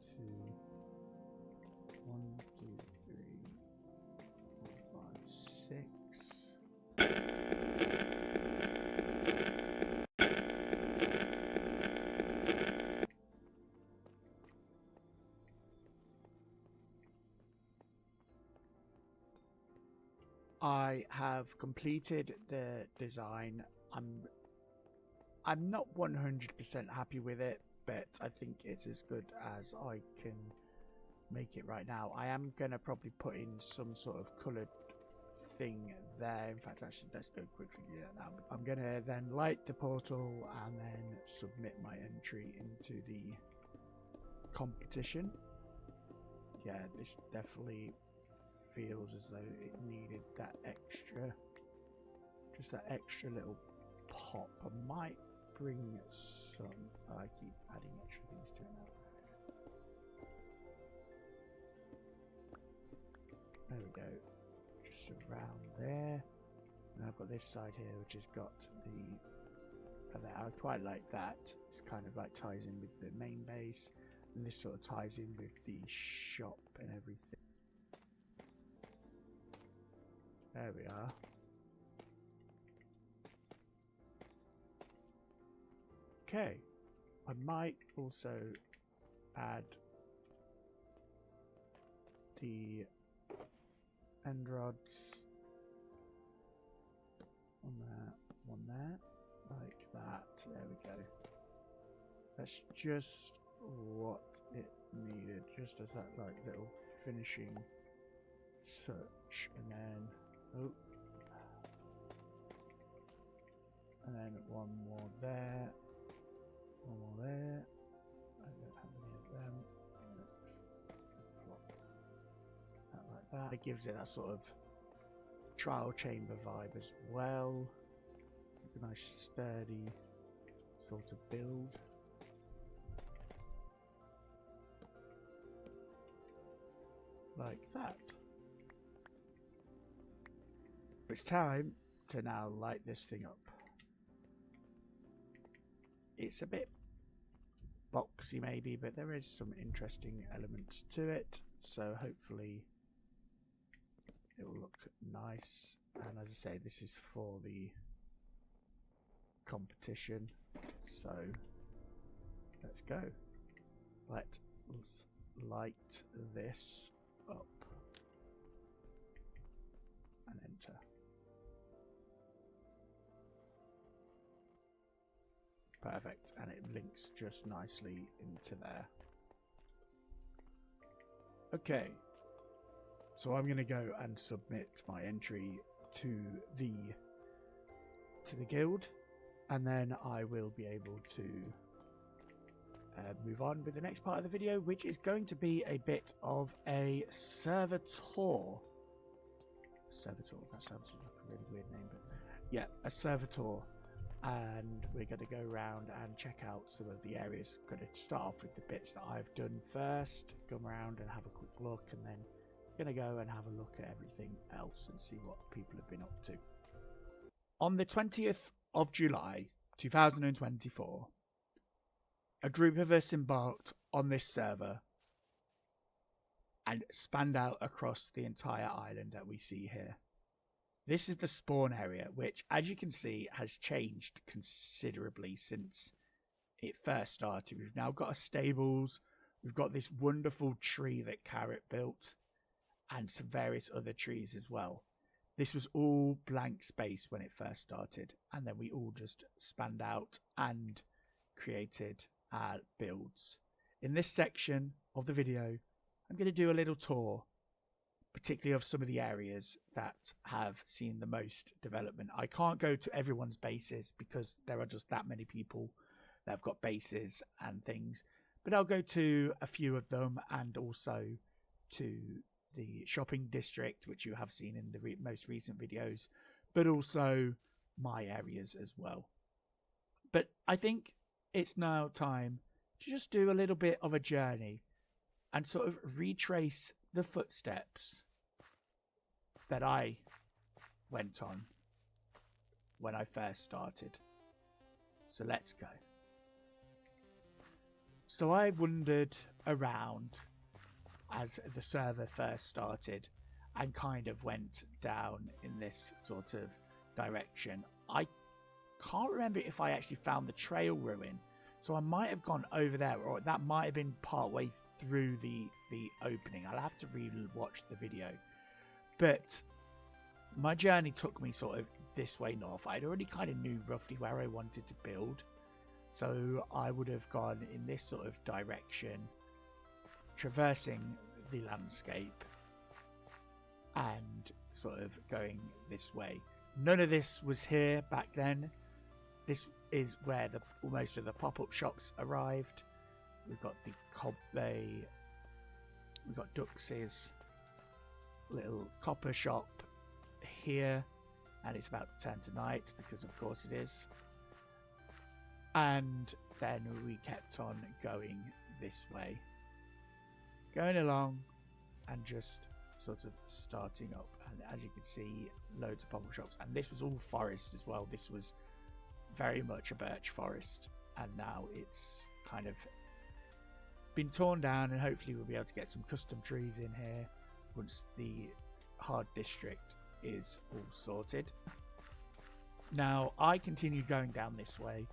2, 1, 2, 3, 4, 5, 6. I have completed the design. I'm not 100% happy with it, but I think it's as good as I can make it right now. I am gonna probably put in some sort of coloured thing there. In fact, actually, let's go quickly do that now. I'm gonna then light the portal and then submit my entry into the competition. Yeah, this definitely feels as though it needed that extra, just that extra little pop. I might bring some, I keep adding extra things to it now. There we go, just around there. And I've got this side here, which has got the. I quite like that. It's kind of like ties in with the main base, and this sort of ties in with the shop and everything. There we are. Okay, I might also add the end rods on there, one there, like that. There we go. That's just what it needed, just as that like little finishing touch, and then and then one more there, one more there. I don't have any of them. Let's just plop that like that. It gives it that sort of trial chamber vibe as well. Like a nice sturdy sort of build. Like that. It's time to now light this thing up. It's a bit boxy maybe, but there is some interesting elements to it, so hopefully it will look nice. And as I say, this is for the competition, so let's go. Let's light this up and enter. Perfect, and it links just nicely into there. Okay, so I'm going to go and submit my entry to the guild, and then I will be able to move on with the next part of the video, which is going to be a bit of a server tour. Server tour, that sounds like a really weird name, but yeah, a server tour. And we're going to go around and check out some of the areas. I'm going to start off with the bits that I've done first, come around and have a quick look, and then going to go and have a look at everything else and see what people have been up to. On the 20th of July 2024, a group of us embarked on this server and spanned out across the entire island that we see here. This is the spawn area, which, as you can see, has changed considerably since it first started. We've now got a stables, we've got this wonderful tree that Karot built, and some various other trees as well. This was all blank space when it first started, and then we all just spanned out and created our builds. In this section of the video, I'm going to do a little tour, particularly of some of the areas that have seen the most development. I can't go to everyone's bases because there are just that many people that have got bases and things, but I'll go to a few of them, and also to the shopping district, which you have seen in the most recent videos, but also my areas as well. But I think it's now time to just do a little bit of a journey and sort of retrace the footsteps that I went on when I first started. So let's go. So I wandered around as the server first started and kind of went down in this sort of direction. I can't remember if I actually found the trail ruin, so I might have gone over there, or that might have been part way through the opening. I'll have to re-watch the video. But my journey took me sort of this way north. I'd already kind of knew roughly where I wanted to build, so I would have gone in this sort of direction, traversing the landscape and sort of going this way. None of this was here back then. This is where most of the pop-up shops arrived. We've got the we've got Dux's little copper shop here, and it's about to turn to night because of course it is. And then we kept on going this way, going along and just sort of starting up, and as you can see, loads of pop-up shops, and this was all forest as well. This was very much a birch forest, and now it's kind of been torn down, and hopefully we'll be able to get some custom trees in here once the hard district is all sorted. Now I continued going down this way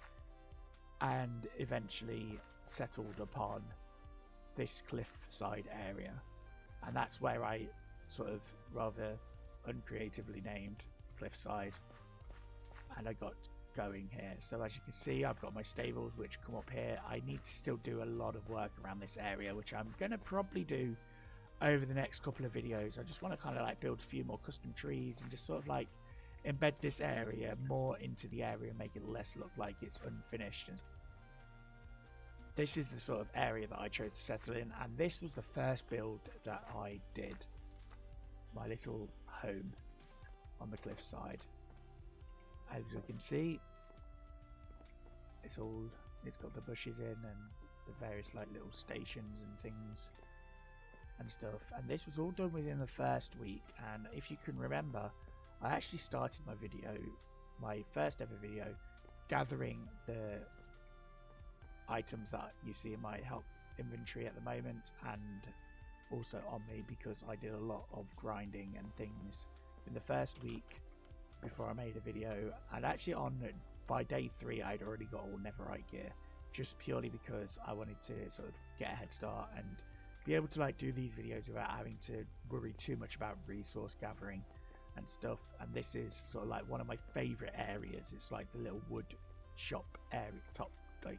and eventually settled upon this cliffside area, and that's where I sort of rather uncreatively named cliffside, and I got going here. So as you can see, I've got my stables which come up here. I need to still do a lot of work around this area, which I'm gonna probably do over the next couple of videos. I just want to kind of like build a few more custom trees and just sort of like embed this area more into the area and make it less look like it's unfinished. And this is the sort of area that I chose to settle in, and this was the first build that I did, my little home on the cliffside. As you can see, it's got the bushes in and the various like little stations and things and stuff, and this was all done within the first week. And if you can remember, I actually started my first ever video, gathering the items that you see in my help inventory at the moment, and also on me, because I did a lot of grinding and things in the first week before I made a video. And actually by day 3 I'd already got all netherite gear, just purely because I wanted to sort of get a head start and be able to like do these videos without having to worry too much about resource gathering and stuff. And this is sort of like one of my favorite areas. It's like the little wood shop area, top like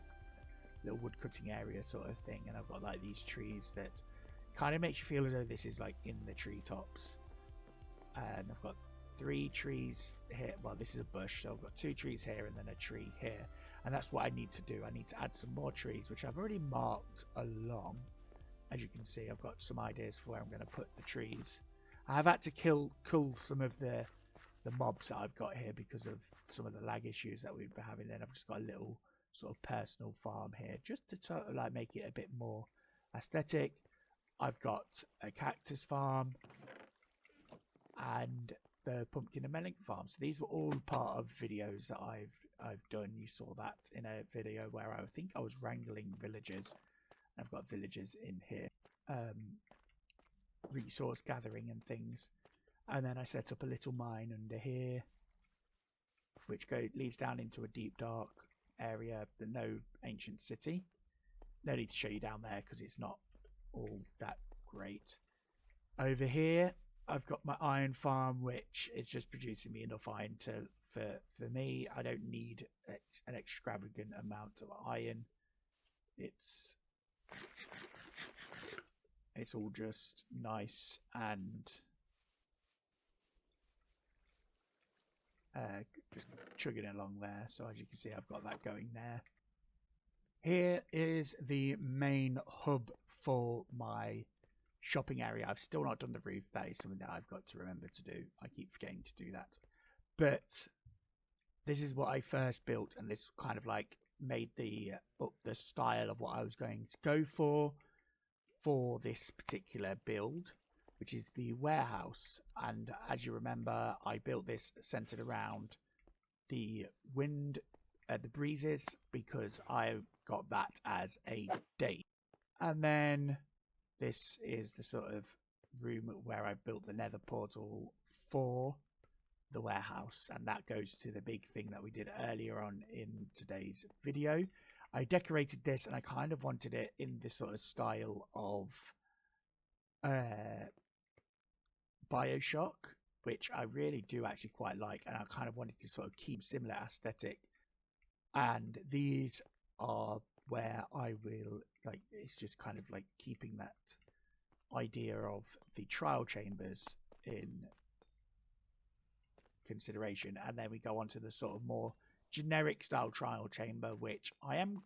little wood cutting area sort of thing, and I've got like these trees that kind of makes you feel as though this is like in the treetops. And I've got 3 trees here. Well, this is a bush, so I've got 2 trees here and then a tree here, and that's what I need to do. I need to add some more trees, which I've already marked along. As you can see, I've got some ideas for where I'm going to put the trees. I've had to kill some of the mobs that I've got here because of some of the lag issues that we've been having. Then I've just got a little sort of personal farm here, just to like make it a bit more aesthetic. I've got a cactus farm and the pumpkin and melon farm. So these were all part of videos that I've done. You saw that in a video where I think I was wrangling villagers. I've got villagers in here, resource gathering and things. And then I set up a little mine under here, which leads down into a deep dark area, but no ancient city. No need to show you down there because it's not all that great. Over here I've got my iron farm, which is just producing me enough iron for me. I don't need an extravagant amount of iron. It's all just nice and just chugging along there. So as you can see, I've got that going there. Here is the main hub for my shopping area. I've still not done the roof. That is something that I've got to remember to do. I keep forgetting to do that. But this is what I first built, and this kind of like made the style of what I was going to go for this particular build, which is the warehouse. And as you remember, I built this centered around the wind, the breezes, because I got that as a date. And then this is the sort of room where I built the nether portal for the warehouse, and that goes to the big thing that we did earlier on in today's video. I decorated this, and I kind of wanted it in this sort of style of Bioshock, which I really do actually quite like, and I kind of wanted to sort of keep similar aesthetic. And these are where I will, like, it's just kind of like keeping that idea of the trial chambers in consideration. And then we go on to the sort of more generic style trial chamber, which I am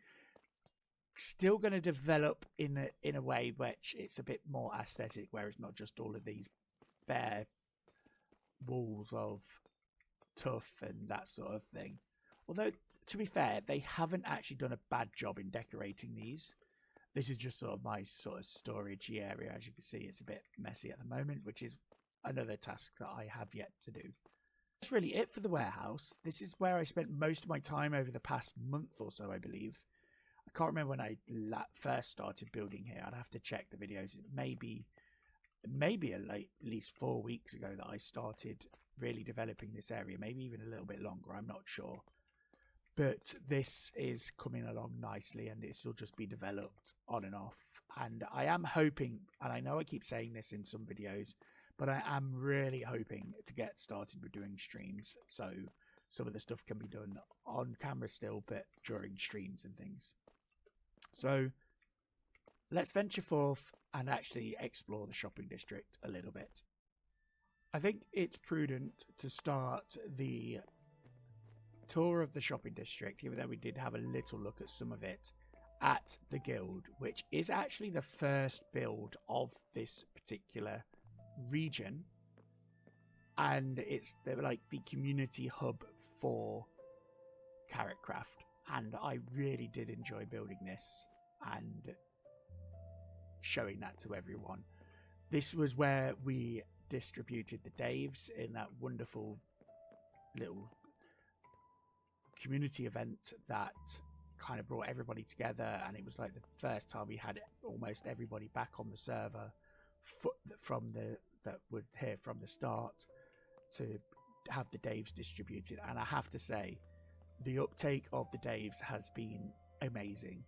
still going to develop in a way which it's a bit more aesthetic, where it's not just all of these bare walls of tuff and that sort of thing. Although, to be fair, they haven't actually done a bad job in decorating these. this is just sort of my sort of storagey area. As you can see, it's a bit messy at the moment, which is another task that I have yet to do. That's really it for the warehouse. This is where I spent most of my time over the past month or so, I believe. I can't remember when I first started building here. I'd have to check the videos. It may be at least 4 weeks ago that I started really developing this area. Maybe even a little bit longer. I'm not sure. But this is coming along nicely, and this will just be developed on and off. And I am hoping, and I know I keep saying this in some videos, but I am really hoping to get started with doing streams. So some of the stuff can be done on camera still, but during streams and things. So let's venture forth and actually explore the shopping district a little bit. I think it's prudent to start the tour of the shopping district, even though we did have a little look at some of it, at the guild, which is actually the first build of this particular region, and it's like the community hub for KarotKraft, and I really did enjoy building this and showing that to everyone. This was where we distributed the Daves in that wonderful little community event that kind of brought everybody together, and it was like the first time we had almost everybody back on the server that were here from the start to have the Daves distributed. And I have to say, the uptake of the Daves has been amazing.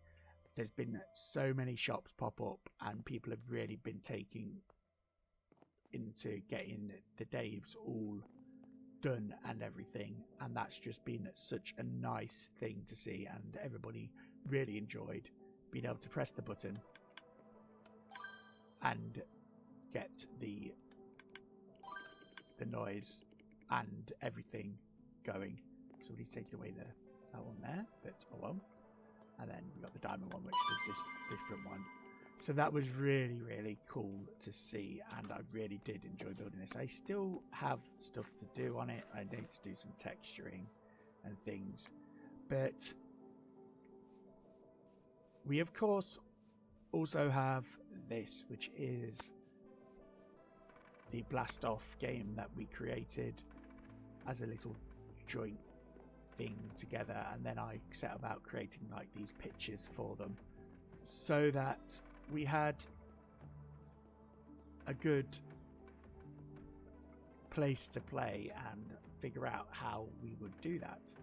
There's been so many shops pop up, and people have really been taking into getting the Daves all done and everything, and that's just been such a nice thing to see, and everybody really enjoyed being able to press the button and get the noise and everything going. Somebody's taken away that one there, but oh well. And then we got the diamond one, which does this different one. So that was really, really cool to see, and I really did enjoy building this. I still have stuff to do on it. I need to do some texturing and things. But we, of course, also have this, which is the Blast Off game that we created as a little joint thing together, and then I set about creating like these pictures for them so that we had a good place to play and figure out how we would do that.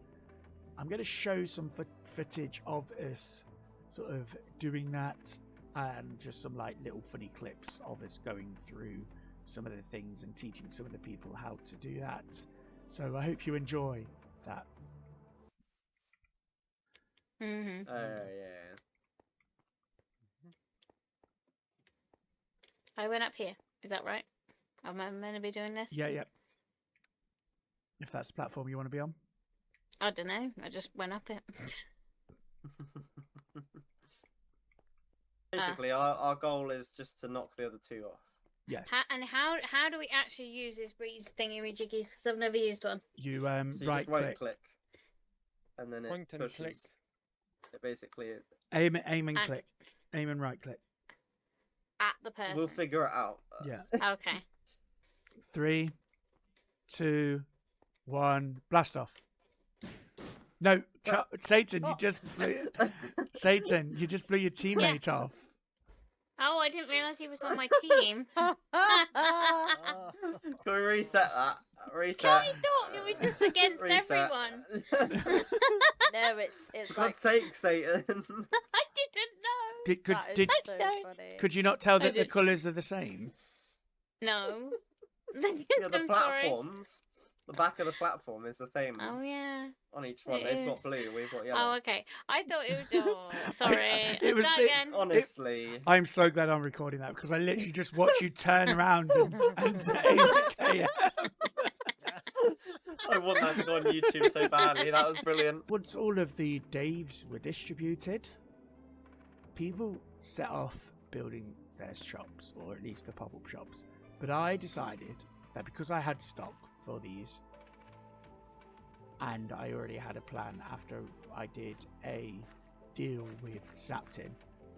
I'm going to show some footage of us sort of doing that, and just some like little funny clips of us going through some of the things and teaching some of the people how to do that. So I hope you enjoy that. Mm-hmm. Yeah. I went up here. Is that right? Am I meant to be doing this? Yeah. If that's the platform you want to be on. I don't know. I just went up it. Basically, our goal is just to knock the other two off. Yes. How do we actually use this breeze thingy-majiggies? Because I've never used one. You so you right click, and then it pushes. Click. It basically aim and click. Aim and right click. At the person. We'll figure it out. Yeah. Okay. 3, 2, 1, blast off. No, Satan, you just blew Satan, you just blew your teammate off. Oh, I didn't realise he was on my team. Can we reset that? Reset. I thought it was just against everyone. No, it's For God's sake, Satan. I didn't know. Could you not tell that the colours are the same? No. Yeah, the platforms. The back of the platform is the same. Oh yeah. On each one, they've got blue, we've got yellow. Oh okay. I thought it was. Oh, sorry. It was again. Honestly. I'm so glad I'm recording that, because I literally just watched you turn around and say KM. I want that to go on YouTube so badly. That was brilliant. Once all of the Daves were distributed, people set off building their shops, or at least the pop-up shops. But I decided that because I had stock for these, and I already had a plan after I did a deal with Snaptin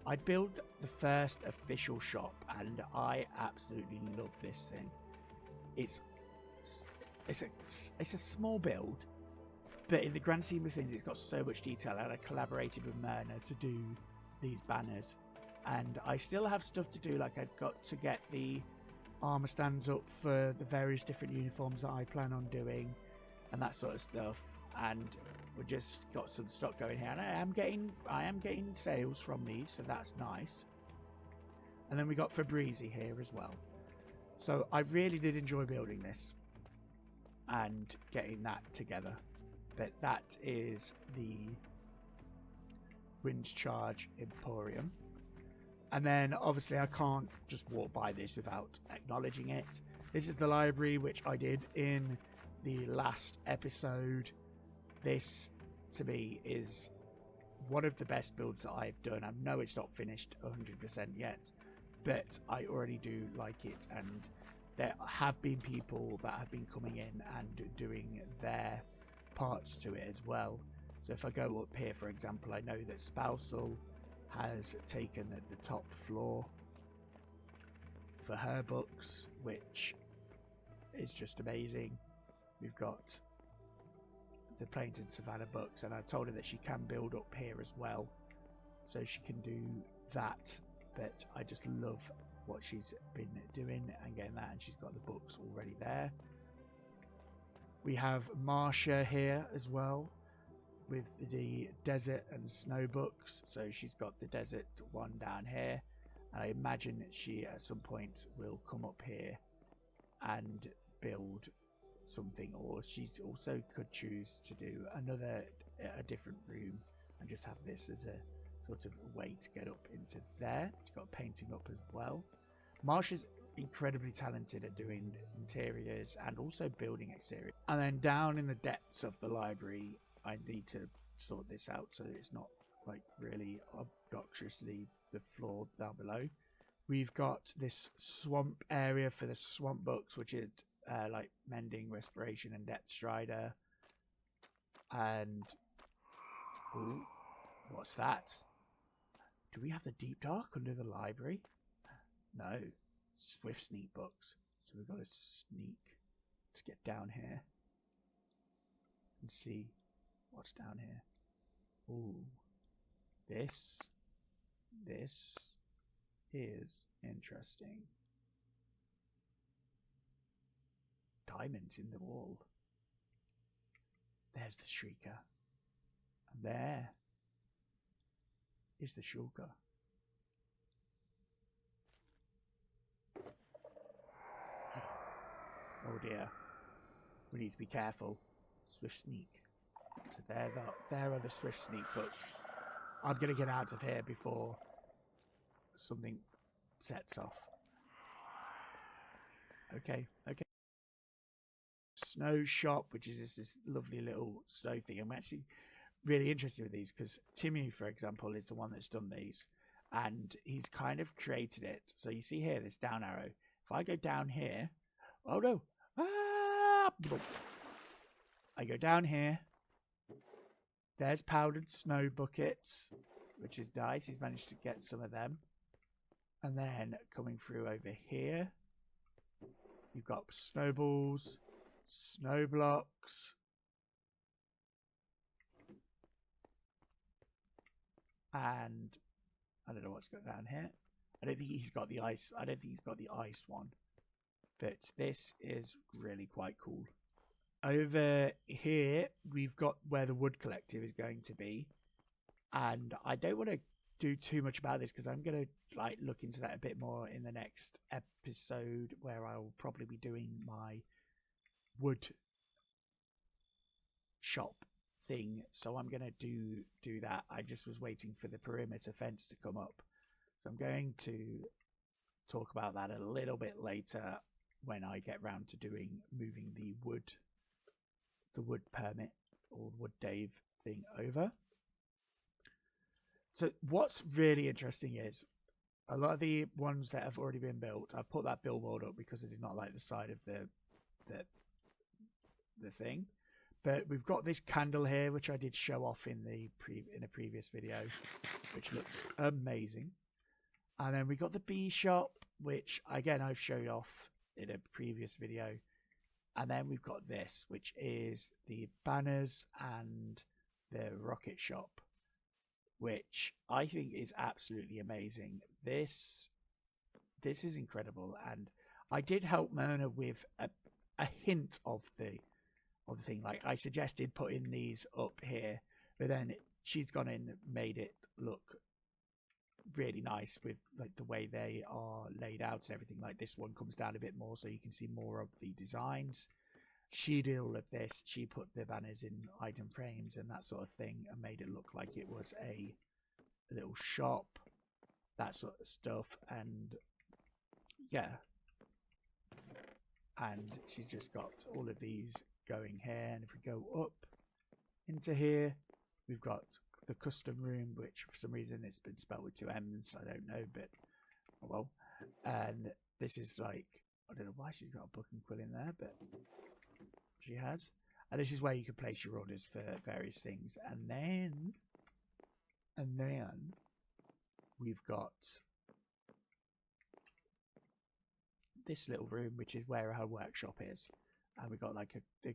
I built the first official shop, and I absolutely love this thing. It's a small build, but in the grand scheme of things, it's got so much detail, and I collaborated with Myrna to do these banners. And I still have stuff to do, like I've got to get the armor stands up for the various different uniforms that I plan on doing, and that sort of stuff. And we just got some stock going here, and I am getting sales from these, so that's nice. And then we got Fabrizi here as well. So I really did enjoy building this and getting that together. But that is the Wind Charge Emporium. And then obviously I can't just walk by this without acknowledging it. This is the library, which I did in the last episode. This, to me, is one of the best builds that I've done. I know it's not finished 100% yet, but I already do like it, and there have been people that have been coming in and doing their parts to it as well. So if I go up here, for example, I know that Spousal has taken the top floor for her books, which is just amazing. We've got the Plains and Savannah books, and I told her that she can build up here as well, so she can do that. But I just love what she's been doing and getting that, and she's got the books already there. We have Marsha here as well with the desert and snow books, so she's got the desert one down here. I imagine she at some point will come up here and build something, or she also could choose to do a different room and just have this as a sort of way to get up into there. She's got painting up as well. Marsha's incredibly talented at doing interiors and also building exterior. And then down in the depths of the library, I need to sort this out so it's not like really obnoxiously the floor down below. We've got this swamp area for the swamp books, which is like Mending, Respiration, and Depth Strider. And ooh, what's that? Do we have the Deep Dark under the library? No. Swift Sneak books. So we've got to sneak. Let's get down here and see what's down here. Ooh, this is interesting. Diamonds in the wall. There's the Shrieker. And there is the Shulker. Oh dear. We need to be careful. Swift Sneak. So there are the Swift Sneak books. I'm going to get out of here before something sets off. Okay. Snow Shop, which is this lovely little snow thing. I'm actually really interested with these because Timmy, for example, is the one that's done these, and he's kind of created it. So you see here, this down arrow. If I go down here, oh no, I go down here. There's powdered snow buckets, which is nice. He's managed to get some of them. And then coming through over here, you've got snowballs, snow blocks, and I don't know what's going down here. I don't think he's got the ice. I don't think he's got the ice one, but this is really quite cool. Over here, we've got where the wood collective is going to be, and I don't want to do too much about this because I'm going to like look into that a bit more in the next episode, where I will probably be doing my wood shop thing. So I'm going to do that. I just was waiting for the perimeter fence to come up, so I'm going to talk about that a little bit later when I get round to moving the wood permit or the wood Dave thing over. So what's really interesting is a lot of the ones that have already been built, I put that billboard up because I did not like the side of the thing. But we've got this candle here, which I did show off in a previous video, which looks amazing. And then we got the bee shop, which again I've showed off in a previous video. And then we've got this, which is the banners and the rocket shop, which I think is absolutely amazing. This is incredible, and I did help Myrna with a hint of the thing. Like, I suggested putting these up here, but then she's gone in and made it look really nice with like the way they are laid out and everything. Like, this one comes down a bit more so you can see more of the designs. She did all of this. She put the banners in item frames and that sort of thing and made it look like it was a little shop, that sort of stuff. And yeah, and she's just got all of these going here. And if we go up into here, we've got the custom room, which for some reason it's been spelled with 2 M's. I don't know, but oh well. And this is like, I don't know why she's got a book and quill in there, but she has. And this is where you can place your orders for various things. And then we've got this little room, which is where her workshop is. And we've got like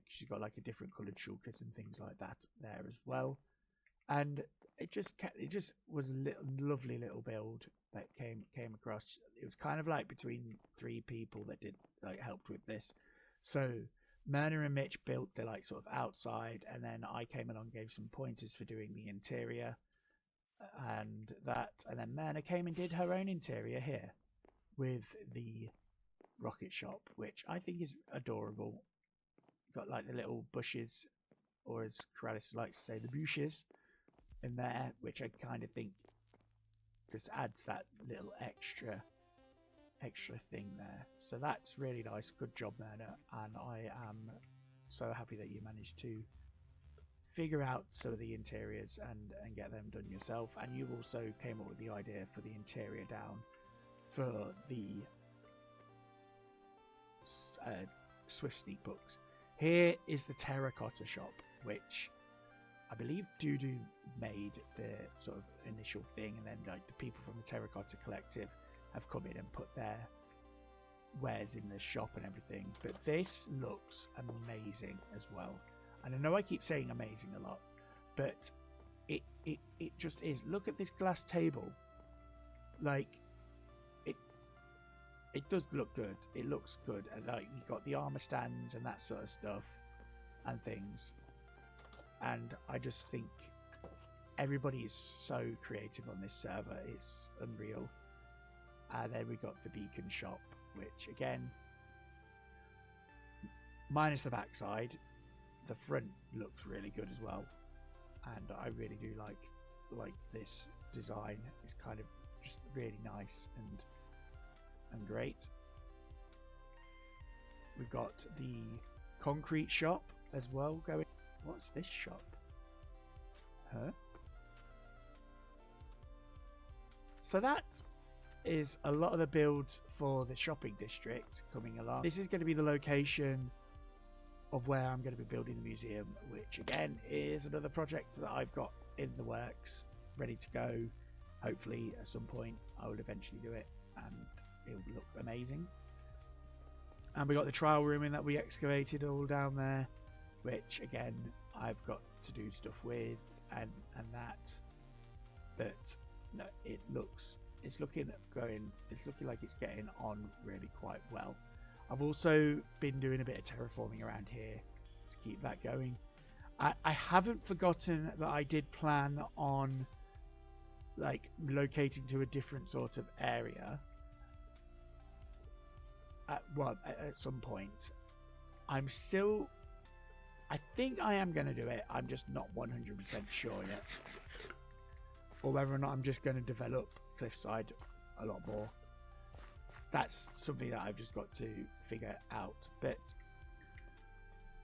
she's got like a different coloured shulkers and things like that there as well. And it just was a lovely little build that came across. It was kind of like between 3 people that did like helped with this. So Myrna and Mitch built the like sort of outside, and then I came along and gave some pointers for doing the interior and that, and then Myrna came and did her own interior here with the rocket shop, which I think is adorable. Got like the little bushes, or as Karalis likes to say, the bushes in there, which I kind of think just adds that little extra thing there. So that's really nice. Good job, Myrna, and I am so happy that you managed to figure out some of the interiors and get them done yourself. And you also came up with the idea for the interior down for the Swift Sneak books. Here is the terracotta shop, which I believe Doodoo made the sort of initial thing, and then like the people from the Terracotta Collective have come in and put their wares in the shop and everything. But this looks amazing as well. And I know I keep saying amazing a lot, but it just is. Look at this glass table. Like, it does look good. It looks good. And like, you've got the armor stands and that sort of stuff and things. And I just think everybody is so creative on this server. It's unreal. And then we got the beacon shop, which again, minus the backside, the front looks really good as well. And I really do like this design. It's kind of just really nice and great. We've got the concrete shop as well going. What's this shop? Huh? So that is a lot of the builds for the shopping district coming along. This is going to be the location of where I'm going to be building the museum, which again is another project that I've got in the works, ready to go. Hopefully at some point I will eventually do it and it will look amazing. And we got the trial room in that we excavated all down there, which again I've got to do stuff with and that. But no, it's looking like it's getting on really quite well. I've also been doing a bit of terraforming around here to keep that going. I haven't forgotten that I did plan on like locating to a different sort of area at some point. I think I am going to do it. I'm just not 100% sure yet, or whether or not I'm just going to develop Cliffside a lot more. That's something that I've just got to figure out. But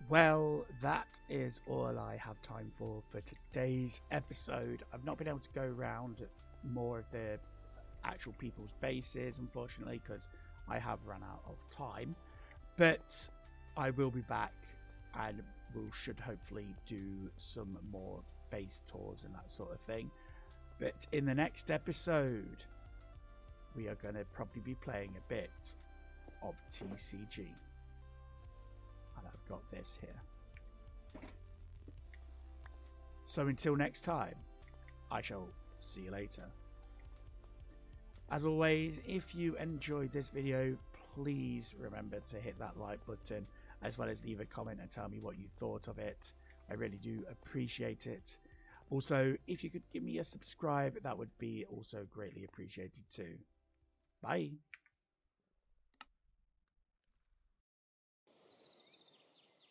well, that is all I have time for today's episode. I've not been able to go around more of the actual people's bases, unfortunately, because I have run out of time. But I will be back and we should hopefully do some more base tours and that sort of thing. But in the next episode, we are going to probably be playing a bit of TCG. And I've got this here. So until next time, I shall see you later. As always, if you enjoyed this video, please remember to hit that like button, as well as leave a comment and tell me what you thought of it. I really do appreciate it. Also, if you could give me a subscribe, that would be also greatly appreciated too. Bye.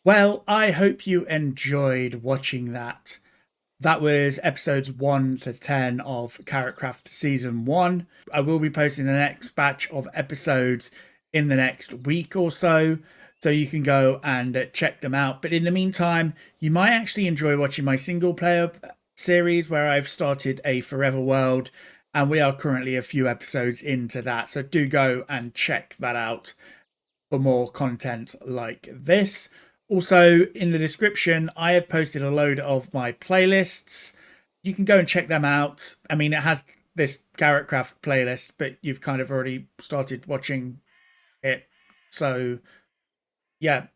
Well, I hope you enjoyed watching that. That was episodes 1 to 10 of KarotKraft Season 1. I will be posting the next batch of episodes in the next week or so you can go and check them out. But in the meantime, you might actually enjoy watching my single player series where I've started a Forever World, and we are currently a few episodes into that. So do go and check that out for more content like this. Also, in the description, I have posted a load of my playlists. You can go and check them out. I mean, it has this KarotKraft playlist, but you've kind of already started watching it. So, yeah.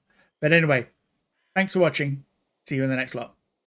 But anyway, thanks for watching. See you in the next lot.